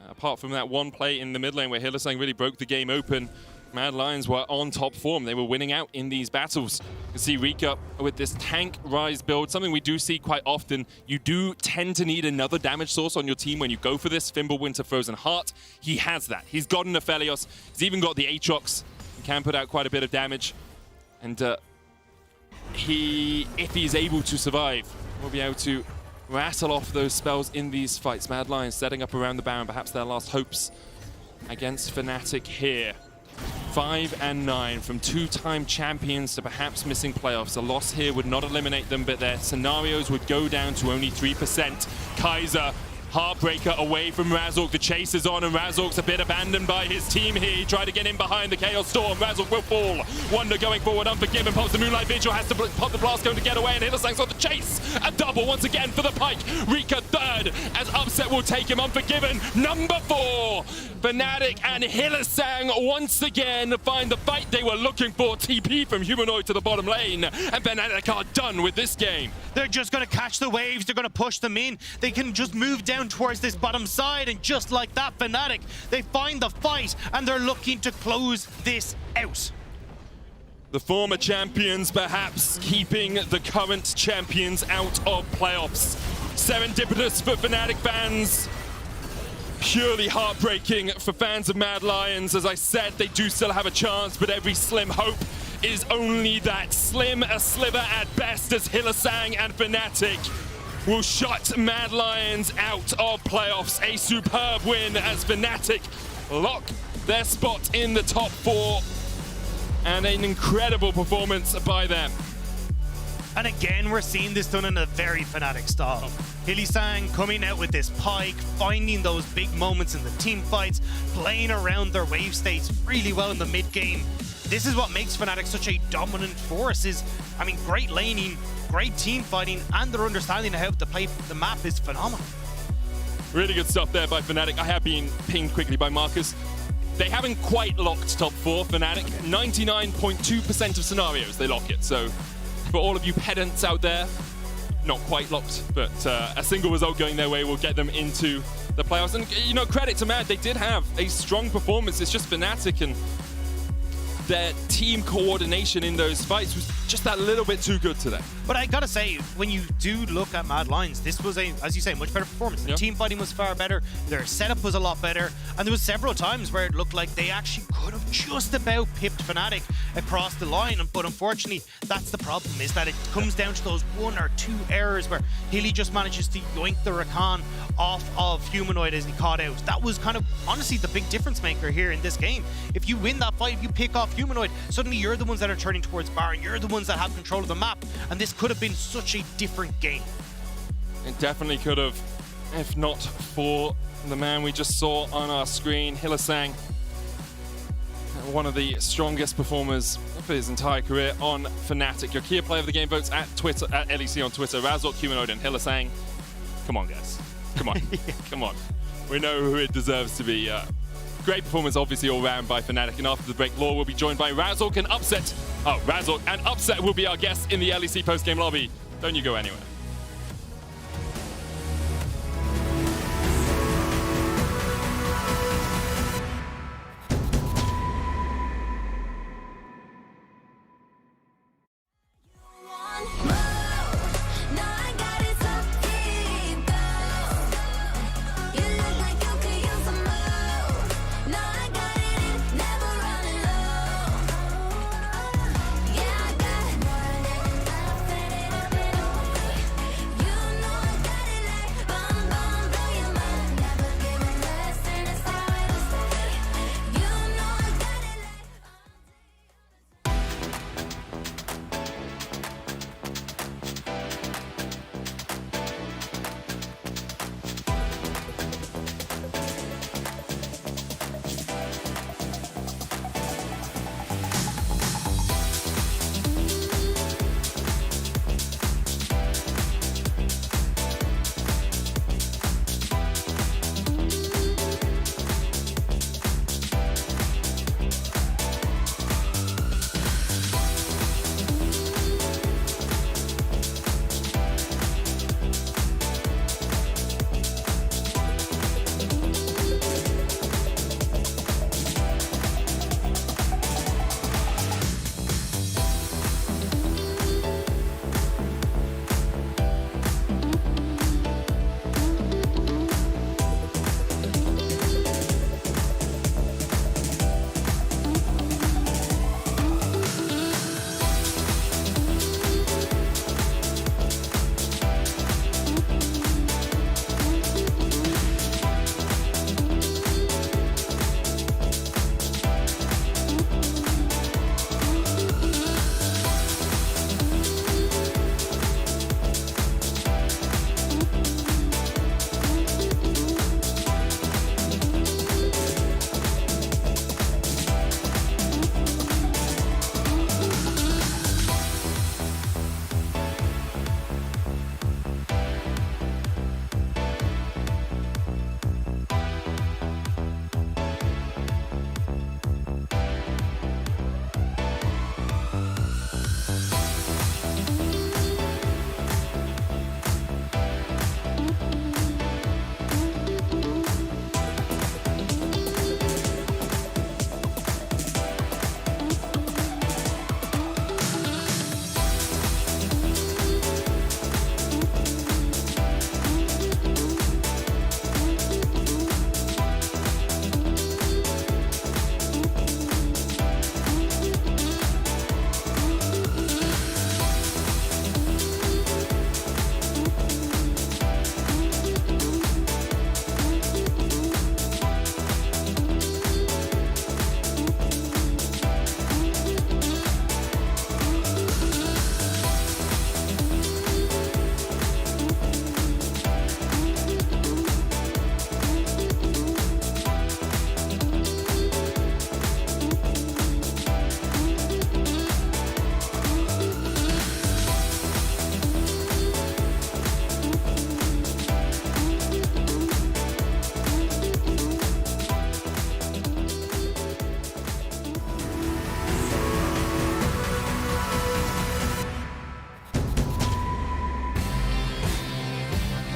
Apart from that one play in the mid lane where Hylissang really broke the game open, Mad Lions were on top form. They were winning out in these battles. You can see Rika with this tank rise build, something we do see quite often. You do tend to need another damage source on your team when you go for this. Fimbulwinter Frozen Heart, he has that. He's got an Aphelios. He's even got the Aatrox. He can put out quite a bit of damage. And if he's able to survive, we'll be able to rattle off those spells in these fights. Mad Lions setting up around the Baron, perhaps their last hopes against Fnatic here. 5 and 9 from two-time champions to perhaps missing playoffs. A loss here would not eliminate them, but their scenarios would go down to only 3%. Kaiser Heartbreaker away from Razork. The chase is on, and Razork's a bit abandoned by his team here. He tried to get in behind the Chaos Storm. Razork will fall. Wonder going forward, Unforgiven. Pops the Moonlight Vigil, has to pop the blast, going to get away, and Hillesang's on the chase. A double once again for the Pike. Rika third, as Upset will take him. Unforgiven, number 4. Fnatic and Hillesang once again find the fight they were looking for. TP from Humanoid to the bottom lane, and Fnatic are done with this game. They're just going to catch the waves. They're going to push them in. They can just move down towards this bottom side, and just like that, Fnatic, they find the fight, and they're looking to close this out. The former champions perhaps keeping the current champions out of playoffs. Serendipitous for Fnatic fans. Purely heartbreaking for fans of Mad Lions. As I said, they do still have a chance, but every slim hope is only that slim a sliver at best, as Hillesang and Fnatic will shut Mad Lions out of playoffs. A superb win as Fnatic lock their spot in the top 4, and an incredible performance by them. And again, we're seeing this done in a very Fnatic style. Hillesang coming out with this Pike, finding those big moments in the team fights, playing around their wave states really well in the mid game. This is what makes Fnatic such a dominant force. I mean, great laning, great team fighting, and their understanding of how to play the map is phenomenal. Really good stuff there by Fnatic. I have been pinged quickly by Marcus. They haven't quite locked top 4, Fnatic. 99.2% of scenarios they lock it. So for all of you pedants out there, not quite locked, but a single result going their way will get them into the playoffs. And, you know, credit to Mad, they did have a strong performance. It's just Fnatic and their team coordination in those fights was just that little bit too good today. But I gotta say, when you do look at Mad Lions, this was a, as you say, much better performance. The team fighting was far better, their setup was a lot better, and there was several times where it looked like they actually could have just about pipped Fnatic across the line. But unfortunately, that's the problem, is that it comes down to those 1 or 2 errors where Hilly just manages to yoink the Rakan off of Humanoid as he caught out. That was kind of, honestly, the big difference maker here in this game. If you win that fight, if you pick off Humanoid, suddenly you're the ones that are turning towards Baron, you're the ones that have control of the map, and this could have been such a different game. It definitely could have, if not for the man we just saw on our screen, Hillesang, one of the strongest performers of his entire career on Fnatic. Your key player of the game votes at Twitter, at LEC on Twitter, Razork, Humanoid, and Hillesang. Come on, guys. Come on. Come on. We know who it deserves to be. Great performance, obviously, all round by Fnatic. And after the break, Law will be joined by Razork and Upset. Oh, Razork and Upset will be our guests in the LEC post-game lobby. Don't you go anywhere.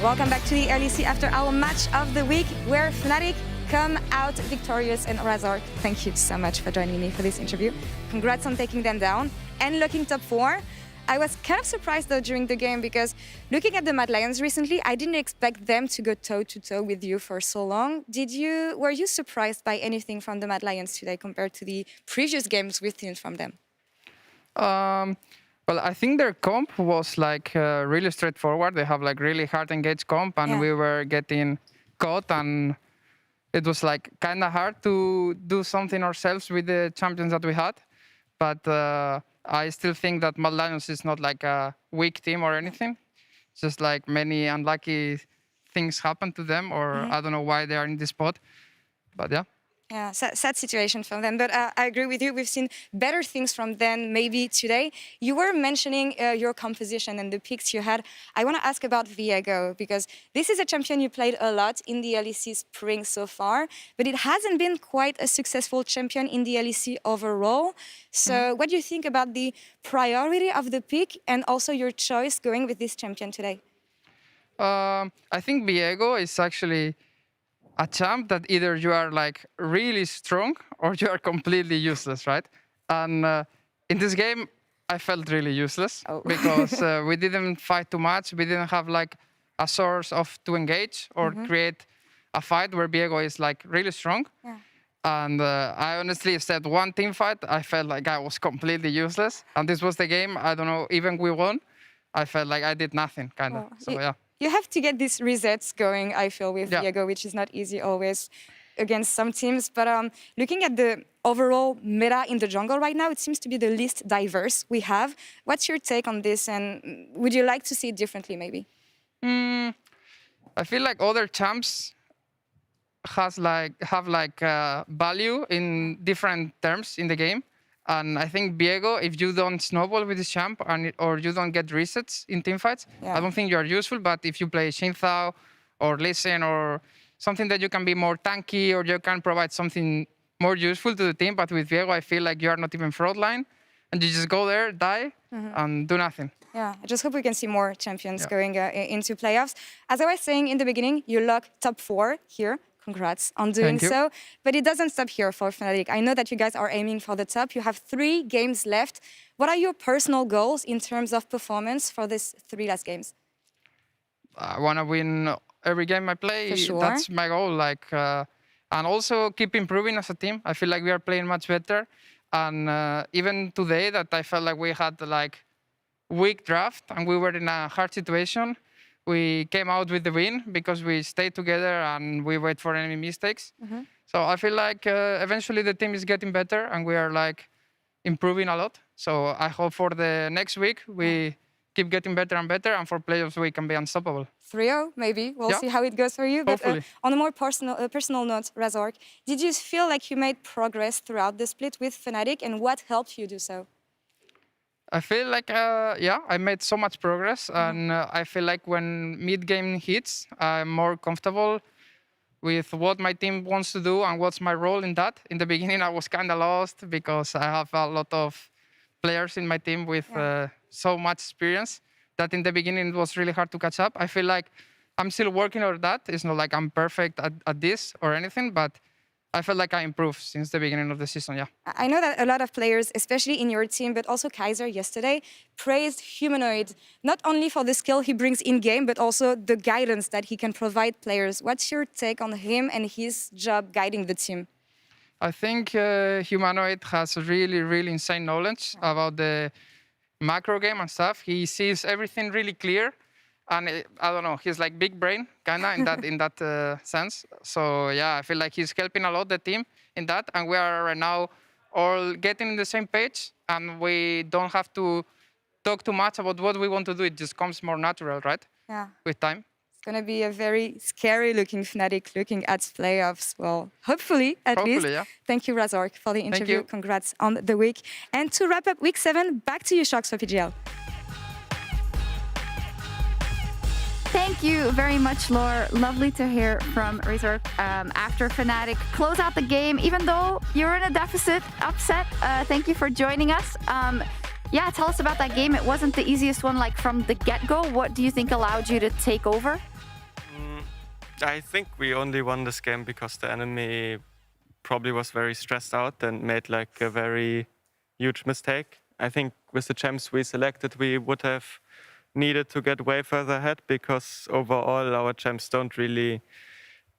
Welcome back to the LEC after our match of the week, where Fnatic come out victorious. And Razork, thank you so much for joining me for this interview. Congrats on taking them down and looking top 4. I was kind of surprised though during the game because looking at the Mad Lions recently, I didn't expect them to go toe-to-toe with you for so long. Were you surprised by anything from the Mad Lions today compared to the previous games we've seen from them? Well, I think their comp was like really straightforward. They have like really hard engaged comp, and we were getting caught, and it was like kind of hard to do something ourselves with the champions that we had. But I still think that Mad Lions is not like a weak team or anything. It's just like many unlucky things happen to them, or I don't know why they are in this spot. But yeah. Yeah, sad situation for them. But I agree with you. We've seen better things from them maybe today. You were mentioning your composition and the picks you had. I want to ask about Viego, because this is a champion you played a lot in the LEC Spring so far, but it hasn't been quite a successful champion in the LEC overall. So what do you think about the priority of the pick and also your choice going with this champion today? I think Viego is actually a champ that either you are like really strong or you are completely useless, right? And in this game, I felt really useless because we didn't fight too much. We didn't have like a source to engage or create a fight where Viego is like really strong. Yeah. And I honestly said one team fight, I felt like I was completely useless. And this was the game. I don't know, even we won, I felt like I did nothing, kind of. So yeah. You have to get these resets going, I feel, with Viego, which is not easy always against some teams. But looking at the overall meta in the jungle right now, it seems to be the least diverse we have. What's your take on this, and would you like to see it differently, maybe? I feel like other champs have value in different terms in the game. And I think Viego, if you don't snowball with this champ or you don't get resets in teamfights, I don't think you are useful. But if you play Xingqiao or Lee Sin or something that you can be more tanky or you can provide something more useful to the team, but with Viego, I feel like you are not even frontline and you just go there, die, and do nothing. Yeah, I just hope we can see more champions going into playoffs. As I was saying in the beginning, you lock top 4 here. Congrats on doing so. But it doesn't stop here for Fnatic. I know that you guys are aiming for the top. You have 3 games left. What are your personal goals in terms of performance for these 3 last games? I want to win every game I play. For sure. That's my goal. And also keep improving as a team. I feel like we are playing much better. And even today that I felt like we had like weak draft and we were in a hard situation, we came out with the win because we stayed together and we wait for any mistakes. So I feel like eventually the team is getting better and we are like improving a lot. So I hope for the next week we keep getting better and better, and for playoffs we can be unstoppable. 3-0 maybe. We'll see how it goes for you. But on a more personal note, Razork, did you feel like you made progress throughout the split with Fnatic, and what helped you do so? I feel like, I made so much progress, and I feel like when mid-game hits, I'm more comfortable with what my team wants to do and what's my role in that. In the beginning, I was kind of lost because I have a lot of players in my team with so much experience that in the beginning it was really hard to catch up. I feel like I'm still working on that. It's not like I'm perfect at this or anything, but I felt like I improved since the beginning of the season, yeah. I know that a lot of players, especially in your team, but also Kaiser yesterday, praised Humanoid, not only for the skill he brings in-game, but also the guidance that he can provide players. What's your take on him and his job guiding the team? I think Humanoid has really, really insane knowledge about the macro game and stuff. He sees everything really clear. And I don't know, he's like big brain, kind of, in that sense. So, yeah, I feel like he's helping a lot the team in that. And we are right now all getting on the same page. And we don't have to talk too much about what we want to do. It just comes more natural, right? Yeah. With time. It's going to be a very scary-looking Fnatic looking at playoffs. Well, hopefully, at least. Yeah. Thank you, Razork, for the interview. Thank you. Congrats on the week. And to wrap up week 7, back to you, Shox, for PGL. Thank you very much, Laure. Lovely to hear from Razor after Fnatic close out the game, even though you're in a deficit, upset. Thank you for joining us. Yeah, tell us about that game. It wasn't the easiest one, like from the get-go. What do you think allowed you to take over? I think we only won this game because the enemy probably was very stressed out and made like a very huge mistake. I think with the champs we selected, we would have needed to get way further ahead because overall our champs don't really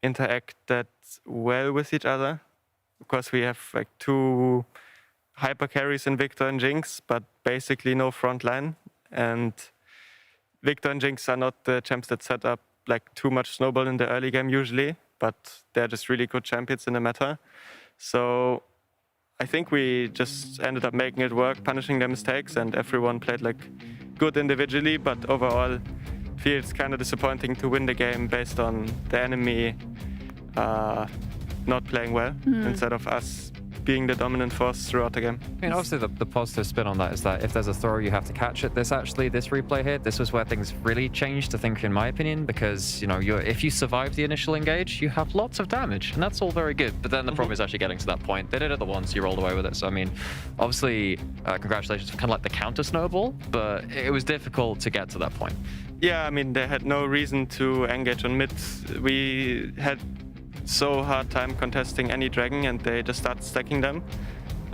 interact that well with each other. Because we have like 2 hyper carries in Victor and Jinx, but basically no front line. And Victor and Jinx are not the champs that set up like too much snowball in the early game usually, but they're just really good champions in the meta. So I think we just ended up making it work, punishing their mistakes, and everyone played like good individually, but overall feels kind of disappointing to win the game based on the enemy not playing well instead of us being the dominant force throughout the game. I mean, obviously the positive spin on that is that if there's a throw, you have to catch it. This replay here, this was where things really changed, I think, in my opinion, because, you know, if you survive the initial engage, you have lots of damage, and that's all very good. But then the problem is actually getting to that point. They did it at the once, you rolled away with it. So, I mean, obviously, congratulations for kind of like the counter snowball, but it was difficult to get to that point. Yeah, I mean, they had no reason to engage on mid. We had so hard time contesting any dragon and they just started stacking them.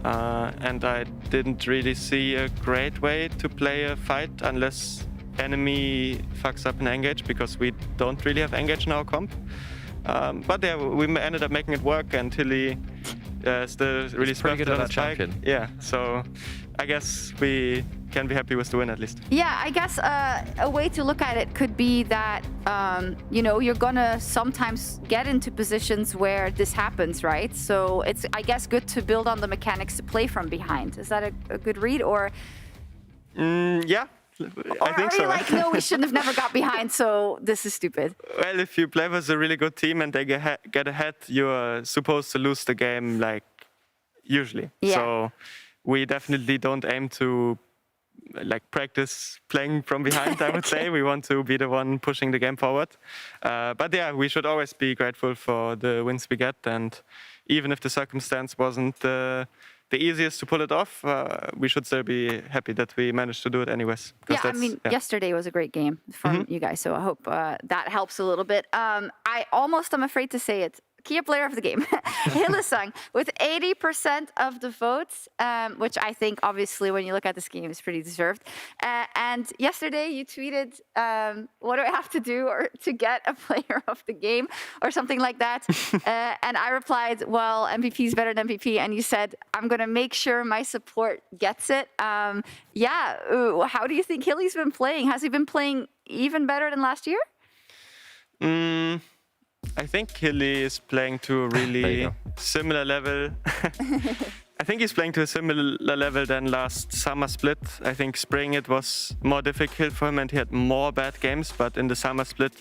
And I didn't really see a great way to play a fight unless enemy fucks up an engage, because we don't really have engage in our comp. But yeah, we ended up making it work, and Hilly still really pretty good at that champion. Yeah, so I guess we can be happy with the win at least. Yeah, I guess a way to look at it could be that, you know, you're gonna sometimes get into positions where this happens, right? So it's, I guess, good to build on the mechanics to play from behind. Is that a good read, or? Yeah, I think so. Or are you like, no, we shouldn't have never got behind, so this is stupid? Well, if you play with a really good team and they get ahead, you're supposed to lose the game, like, usually. Yeah. So we definitely don't aim to like practice playing from behind, I would say. We want to be the one pushing the game forward. But yeah, we should always be grateful for the wins we get. And even if the circumstance wasn't the easiest to pull it off, we should still be happy that we managed to do it anyways. Yeah, I mean, yesterday was a great game from you guys, so I hope that helps a little bit. I'm afraid to say it. Key player of the game, Hylissang, with 80% of the votes, which I think, obviously, when you look at this game, is pretty deserved. And yesterday, you tweeted, what do I have to do to get a player of the game, or something like that. And I replied, well, MVP is better than MVP. And you said, I'm going to make sure my support gets it. Yeah, how do you think Hilly's been playing? Has he been playing even better than last year? I think Hilly is playing to a really similar level. I think he's playing to a similar level than last summer split. I think spring it was more difficult for him and he had more bad games, but in the summer split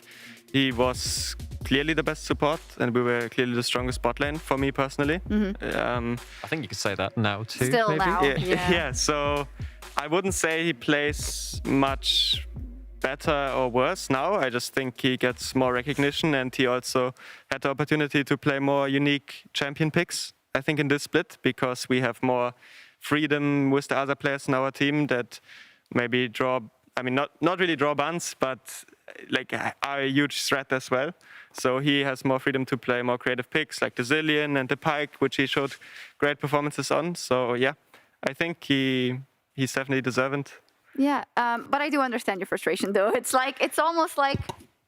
he was clearly the best support and we were clearly the strongest bot lane for me personally. I think you could say that now too. Still maybe? now, Yeah, so I wouldn't say he plays much better or worse now. I just think he gets more recognition and he also had the opportunity to play more unique champion picks, I think, in this split, because we have more freedom with the other players in our team that maybe not really draw bans, but like are a huge threat as well. So he has more freedom to play more creative picks like the Zillion and the Pike, which he showed great performances on. So yeah, I think he's definitely deserving. Yeah, but I do understand your frustration, though. It's almost like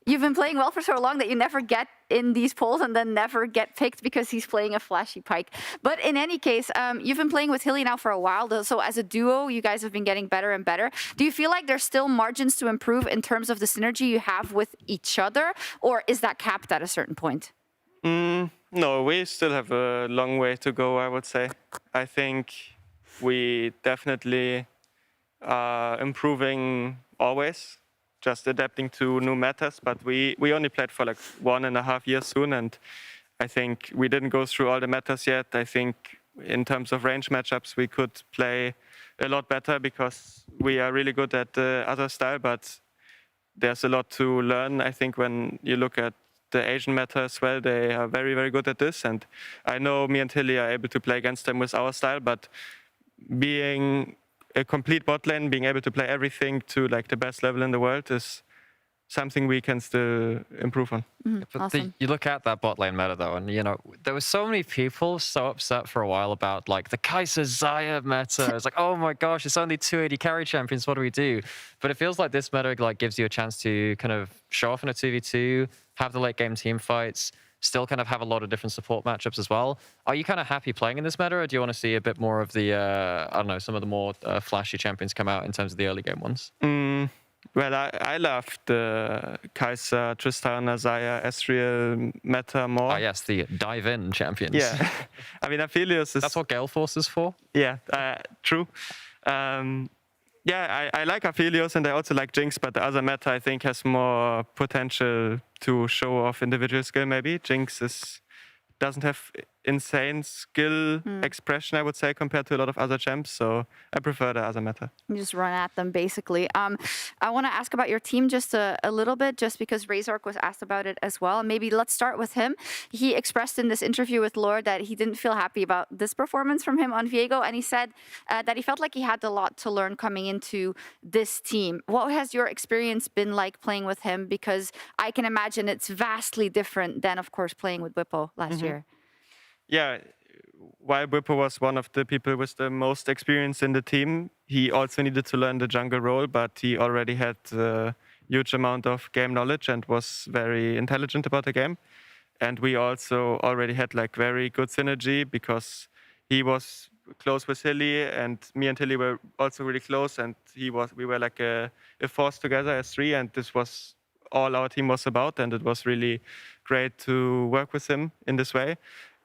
you've been playing well for so long that you never get in these polls and then never get picked because he's playing a flashy Pike. But in any case, you've been playing with Hilly now for a while, though. So as a duo, you guys have been getting better and better. Do you feel like there's still margins to improve in terms of the synergy you have with each other, or is that capped at a certain point? No, we still have a long way to go, I would say. I think we definitely improving always, just adapting to new metas. But we only played for like 1.5 years soon, and I think we didn't go through all the metas yet. I think in terms of range matchups, we could play a lot better because we are really good at the other style, but there's a lot to learn. I think when you look at the Asian meta as well, they are very, very good at this. And I know me and Hilly are able to play against them with our style, but being a complete bot lane, being able to play everything to like the best level in the world is something we can still improve on. But you look at that bot lane meta though, and there were so many people so upset for a while about like the Kai'Sa Xayah meta. It's like, oh my gosh, it's only 280 carry champions. What do we do? But it feels like this meta like gives you a chance to kind of show off in a 2v2, have the late game team fights, still kind of have a lot of different support matchups as well. Are you kind of happy playing in this meta, or do you want to see a bit more of the I don't know, some of the more flashy champions come out in terms of the early game ones? Well, I love the Kai'Sa, Tristana, Xayah, Ezreal meta more. Ah, yes, the dive-in champions. Yeah. I mean, Aphelios is... That's what Gale Force is for? Yeah, true. Yeah, I like Aphelios and I also like Jinx, but the other meta, I think, has more potential to show off individual skill, maybe. Jinx doesn't have insane skill expression, I would say, compared to a lot of other champs. So I prefer the other meta. You just run at them, basically. I want to ask about your team just a little bit, just because Razork was asked about it as well. Maybe let's start with him. He expressed in this interview with Lord that he didn't feel happy about this performance from him on Viego, and he said that he felt like he had a lot to learn coming into this team. What has your experience been like playing with him? Because I can imagine it's vastly different than, of course, playing with Bwipo last year. Yeah, while Bwipo was one of the people with the most experience in the team, he also needed to learn the jungle role, but he already had a huge amount of game knowledge and was very intelligent about the game. And we also already had like very good synergy because he was close with Hilly and me and Hilly were also really close, and we were like a force together as three, and this was all our team was about, and it was really great to work with him in this way.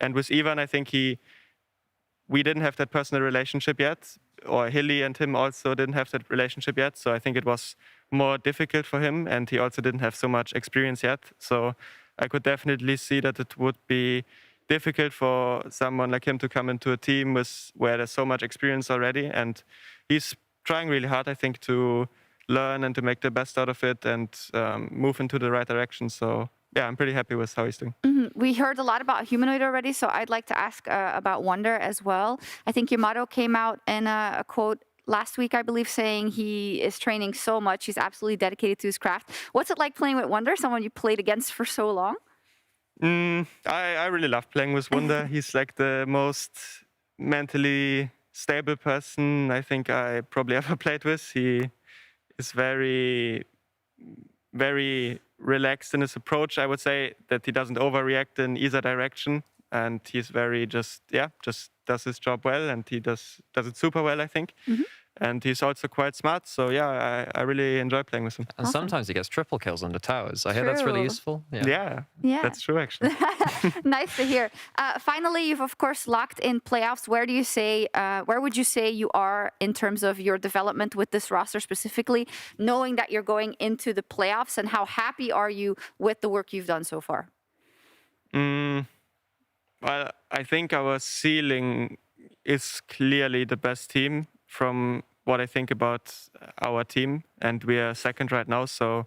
And with Ivan, I think we didn't have that personal relationship yet, or Hilly and him also didn't have that relationship yet. So I think it was more difficult for him, and he also didn't have so much experience yet. So I could definitely see that it would be difficult for someone like him to come into a team where there's so much experience already. And he's trying really hard, I think, to learn and to make the best out of it and move into the right direction. So yeah, I'm pretty happy with how he's doing. We heard a lot about Humanoid already, so I'd like to ask about Wonder as well. I think Yamato came out in a quote last week, I believe, saying he is training so much. He's absolutely dedicated to his craft. What's it like playing with Wonder, someone you played against for so long? I really love playing with Wonder. He's like the most mentally stable person I think I probably ever played with. He is very, very relaxed in his approach. I would say that he doesn't overreact in either direction, and he's very just does his job well, and he does it super well, I think. And he's also quite smart, so yeah, I really enjoy playing with him. And sometimes he gets triple kills under towers. I hear that's really useful. Yeah, that's true, actually. Nice to hear. Finally, you've of course locked in playoffs. Where would you say you are in terms of your development with this roster specifically, knowing that you're going into the playoffs, and how happy are you with the work you've done so far? Well, I think our ceiling is clearly the best team from what I think about our team, and we are second right now, so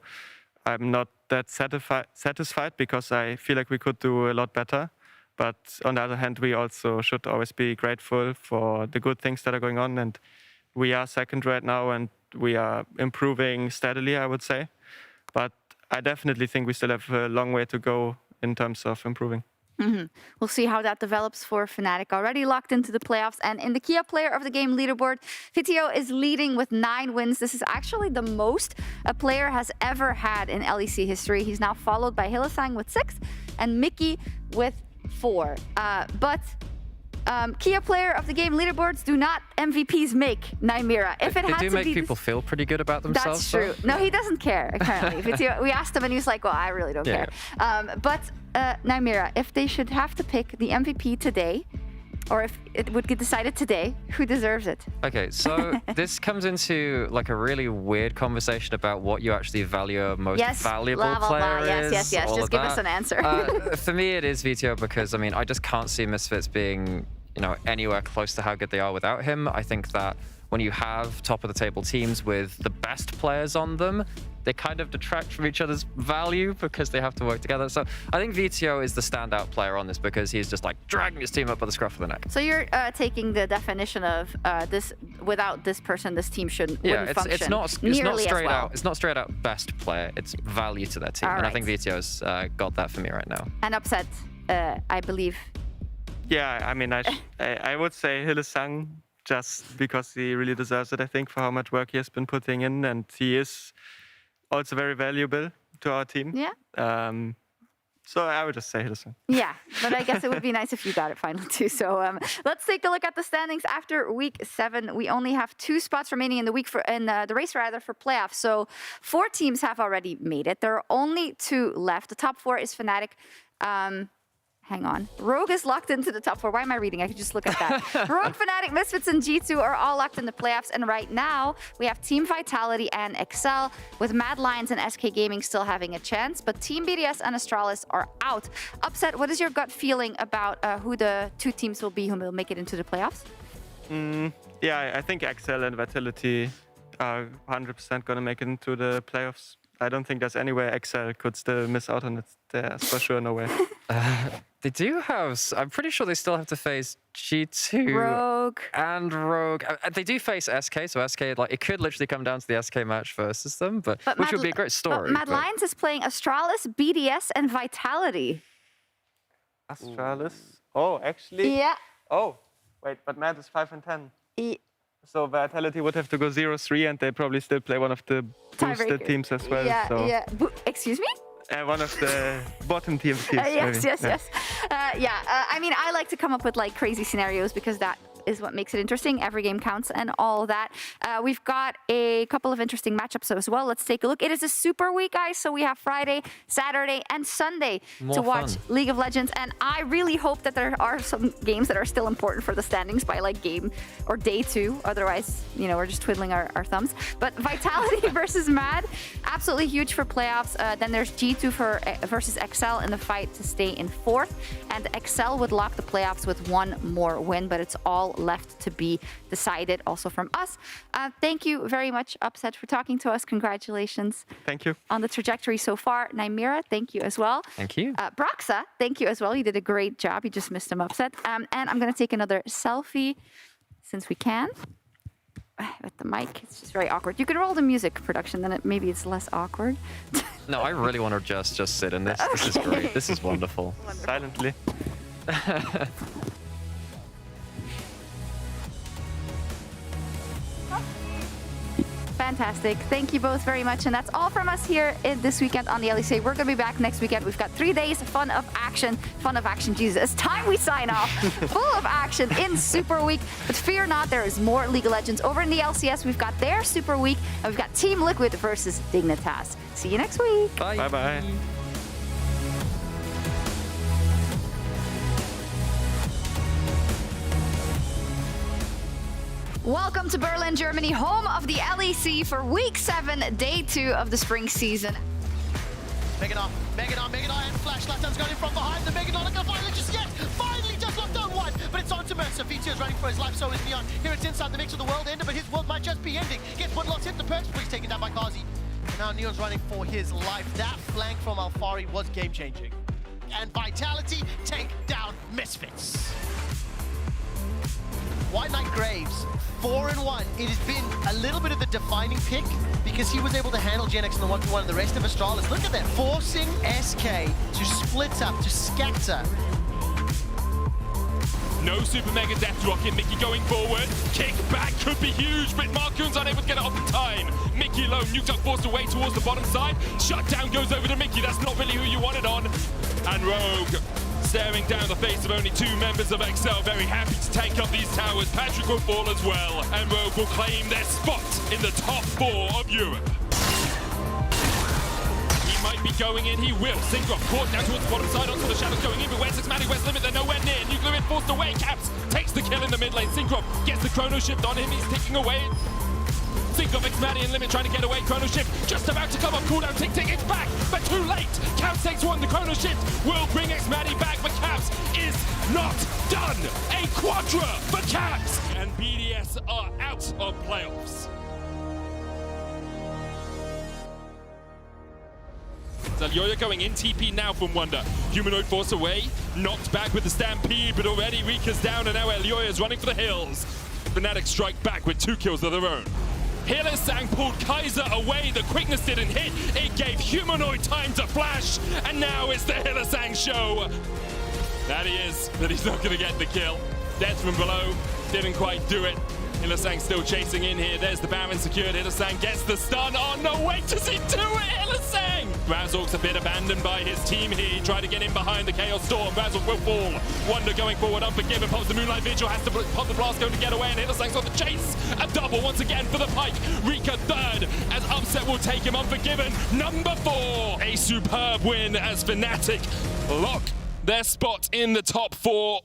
I'm not that satisfied because I feel like we could do a lot better. But on the other hand, we also should always be grateful for the good things that are going on, and we are second right now, and we are improving steadily, I would say. But I definitely think we still have a long way to go in terms of improving. We'll see how that develops for Fnatic. Already locked into the playoffs, and in the Kia Player of the Game leaderboard, Vitio is leading with 9 wins. This is actually the most a player has ever had in LEC history. He's now followed by Hylissang with 6 and Mickey with 4. But Kia Player of the Game leaderboards do not MVPs make Nymera. If it they had do to make be people feel pretty good about themselves. That's true. No, he doesn't care, apparently. We asked him and he was like, well, I really don't care. But Nymera, if they should have to pick the MVP today, or if it would get decided today, who deserves it? Okay, so this comes into like a really weird conversation about what you actually value a most valuable player is. Yes. Just give us an answer. For me, it is Vitio because, I mean, I just can't see Misfits being, anywhere close to how good they are without him. I think that when you have top of the table teams with the best players on them, they kind of detract from each other's value because they have to work together. So I think VTO is the standout player on this because he's just like dragging his team up by the scruff of the neck. So you're taking the definition of this without this person, this team wouldn't function. It's not straight out. It's not straight out best player. It's value to their team, All and I right. think VTO's got that for me right now. And Upset, I believe. Yeah, I mean, I would say Hillesang just because he really deserves it, I think, for how much work he has been putting in, and he is also very valuable to our team. Yeah. So I would just say Hillesang. Yeah, but I guess it would be nice if you got it finally too. So let's take a look at the standings after week 7. We only have 2 spots remaining in the the race for playoffs. So 4 teams have already made it. There are only 2 left. The top 4 is Fnatic. Hang on. Rogue is locked into the top 4. Why am I reading? I could just look at that. Rogue, Fnatic, Misfits, and G2 are all locked in the playoffs. And right now, we have Team Vitality and Excel, with Mad Lions and SK Gaming still having a chance. But Team BDS and Astralis are out. Upset, what is your gut feeling about who the 2 teams will be who will make it into the playoffs? Yeah, I think Excel and Vitality are 100% going to make it into the playoffs. I don't think there's any way Excel could still miss out on it. There's for sure no way. They do have... I'm pretty sure they still have to face G2 Rogue and Rogue. They do face SK, so SK, like, it could literally come down to the SK match versus them, but which would be a great story. But Mad Lions is playing Astralis, BDS, and Vitality. Astralis? Oh, actually? Yeah. Oh, wait, but Mad is 5-10. So Vitality would have to go 0-3, and they probably still play one of the boosted teams as well. Yeah, so. yeah. Excuse me? One of the bottom tier teams. Yes, maybe. yes. I mean, I like to come up with like crazy scenarios because that is what makes it interesting. Every game counts and all that. We've got a couple of interesting matchups as well. Let's take a look. It is a super week, guys. So we have Friday, Saturday, and Sunday to watch League of Legends. And I really hope that there are some games that are still important for the standings by like game or day 2. Otherwise, we're just twiddling our thumbs. But Vitality versus Mad, absolutely huge for playoffs. Then there's G2 versus Excel in the fight to stay in 4th. And Excel would lock the playoffs with 1 more win, but it's all left to be decided also from us. Thank you very much, Upset, for talking to us. Congratulations. Thank you. On the trajectory so far. Nymira, thank you as well. Thank you. Broxa, thank you as well. You did a great job. You just missed him, Upset. And I'm going to take another selfie since we can. With the mic, it's just very awkward. You could roll the music production, then maybe it's less awkward. No, I really want to just sit in this. Okay. This is great. This is wonderful. Silently. Fantastic. Thank you both very much. And that's all from us here this weekend on the LEC. We're going to be back next weekend. We've got 3 days fun of action. Jesus, it's time we sign off. Full of action in Super Week. But fear not, there is more League of Legends. Over in the LCS, we've got their Super Week. And we've got Team Liquid versus Dignitas. See you next week. Bye. Bye-bye. Welcome to Berlin, Germany, home of the LEC for Week 7, Day 2 of the spring season. Megadon, and Flash. Latan's going in from behind. The Megadon not going to finally just yet. Finally just locked on one, but it's on to Mercer. VT is running for his life, so is Neon. Here it's inside the mix of the world ender, but his world might just be ending. Gets one locked, hit the perks, but he's taken down by Kazi. And now Neon's running for his life. That flank from Alfari was game-changing. And Vitality take down Misfits. White Knight Graves, 4-1. It has been a little bit of the defining pick because he was able to handle Gen X in the 1v1 and the rest of Astralis. Look at that, forcing SK to split up, to scatter. No super mega death rocket. Mickey going forward. Kick back could be huge, but Marcoon's unable to get it off in time. Mickey alone, Nuke up forced away towards the bottom side. Shutdown goes over to Mickey. That's not really who you wanted on. And Rogue staring down the face of only 2 members of Excel, very happy to take up these towers. Patrick will fall as well, and Rogue will claim their spot in the top 4 of Europe. He might be going in, he will. Synchron caught down towards the bottom side, onto the shadows going in, but where's Sixmatic, West Limit, they're nowhere near. Nuclear in forced away, Caps takes the kill in the mid lane. Synchron gets the chrono shift on him, he's ticking away. Synchron, Xmatic and Limit trying to get away, chrono shift just about to come up, cooldown, tick, it's back, but too late. Caps takes one, the chrono shift will bring Xmatic back, but Caps is not done. A quadra for Caps, and BDS are out of playoffs. Elyoya going in TP now from Wonder. Humanoid force away, knocked back with the Stampede, but already Rika's down and now Elyoya is running for the hills. Fnatic strike back with 2 kills of their own. Hylissang pulled Kaiser away, the quickness didn't hit, it gave Humanoid time to flash, and now it's the Hylissang show. That he is, but he's not going to get the kill. Death from below, didn't quite do it. Hylissang still chasing in here, there's the Baron secured, Hylissang gets the stun, oh no, wait, does he do it, Hylissang? Razork's a bit abandoned by his team here, he tried to get in behind the Chaos Storm, Razork will fall. Wonder going forward, Unforgiven, pops the Moonlight Vigil, has to pop the blast, going to get away, and Hylissang's on the chase. A double once again for the Pike, Rika third, as Upset will take him, Unforgiven, number 4. A superb win as Fnatic lock their spot in the top 4.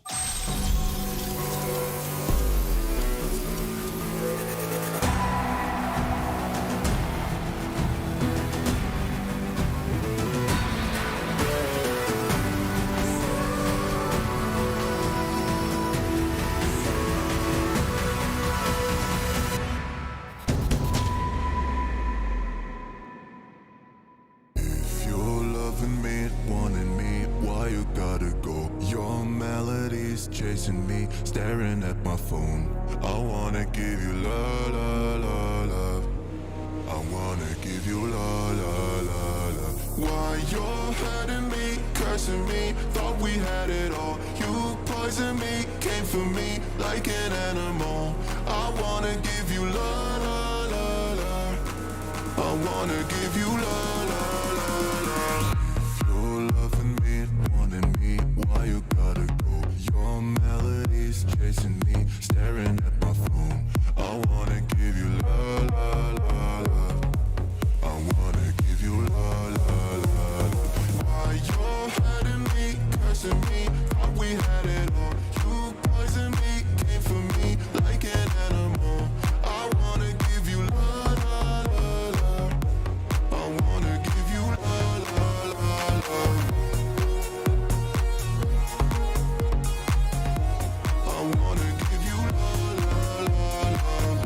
If you're loving me, wanting me, why you gotta go? Your melody's chasing me, staring at my phone. I wanna give you love, love, love, love. I wanna give you love, love, love, love. Why you're hurting me, cursing me, thought we had it all. You poisoned me, came for me like an animal. I wanna give you love, love, love, love. I wanna give you love, love, love, love. If you're loving me, wanting me, why you gotta go? Your melody's chasing me, staring at my phone. I wanna give you love, love, love, love. I wanna give you love, love, love, love. Why you're hurting me, cursing me, thought we had it all. You poisoned me, came for me like an animal. I wanna give you love, love, love, love. I wanna give you love, love, love, love. I wanna give you love, love, love, love.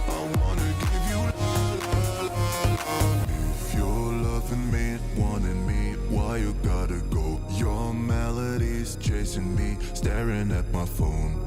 I wanna give you love, love, love, love. If you're loving me, wanting me, why you gotta go? Your melody's chasing me, staring at my phone.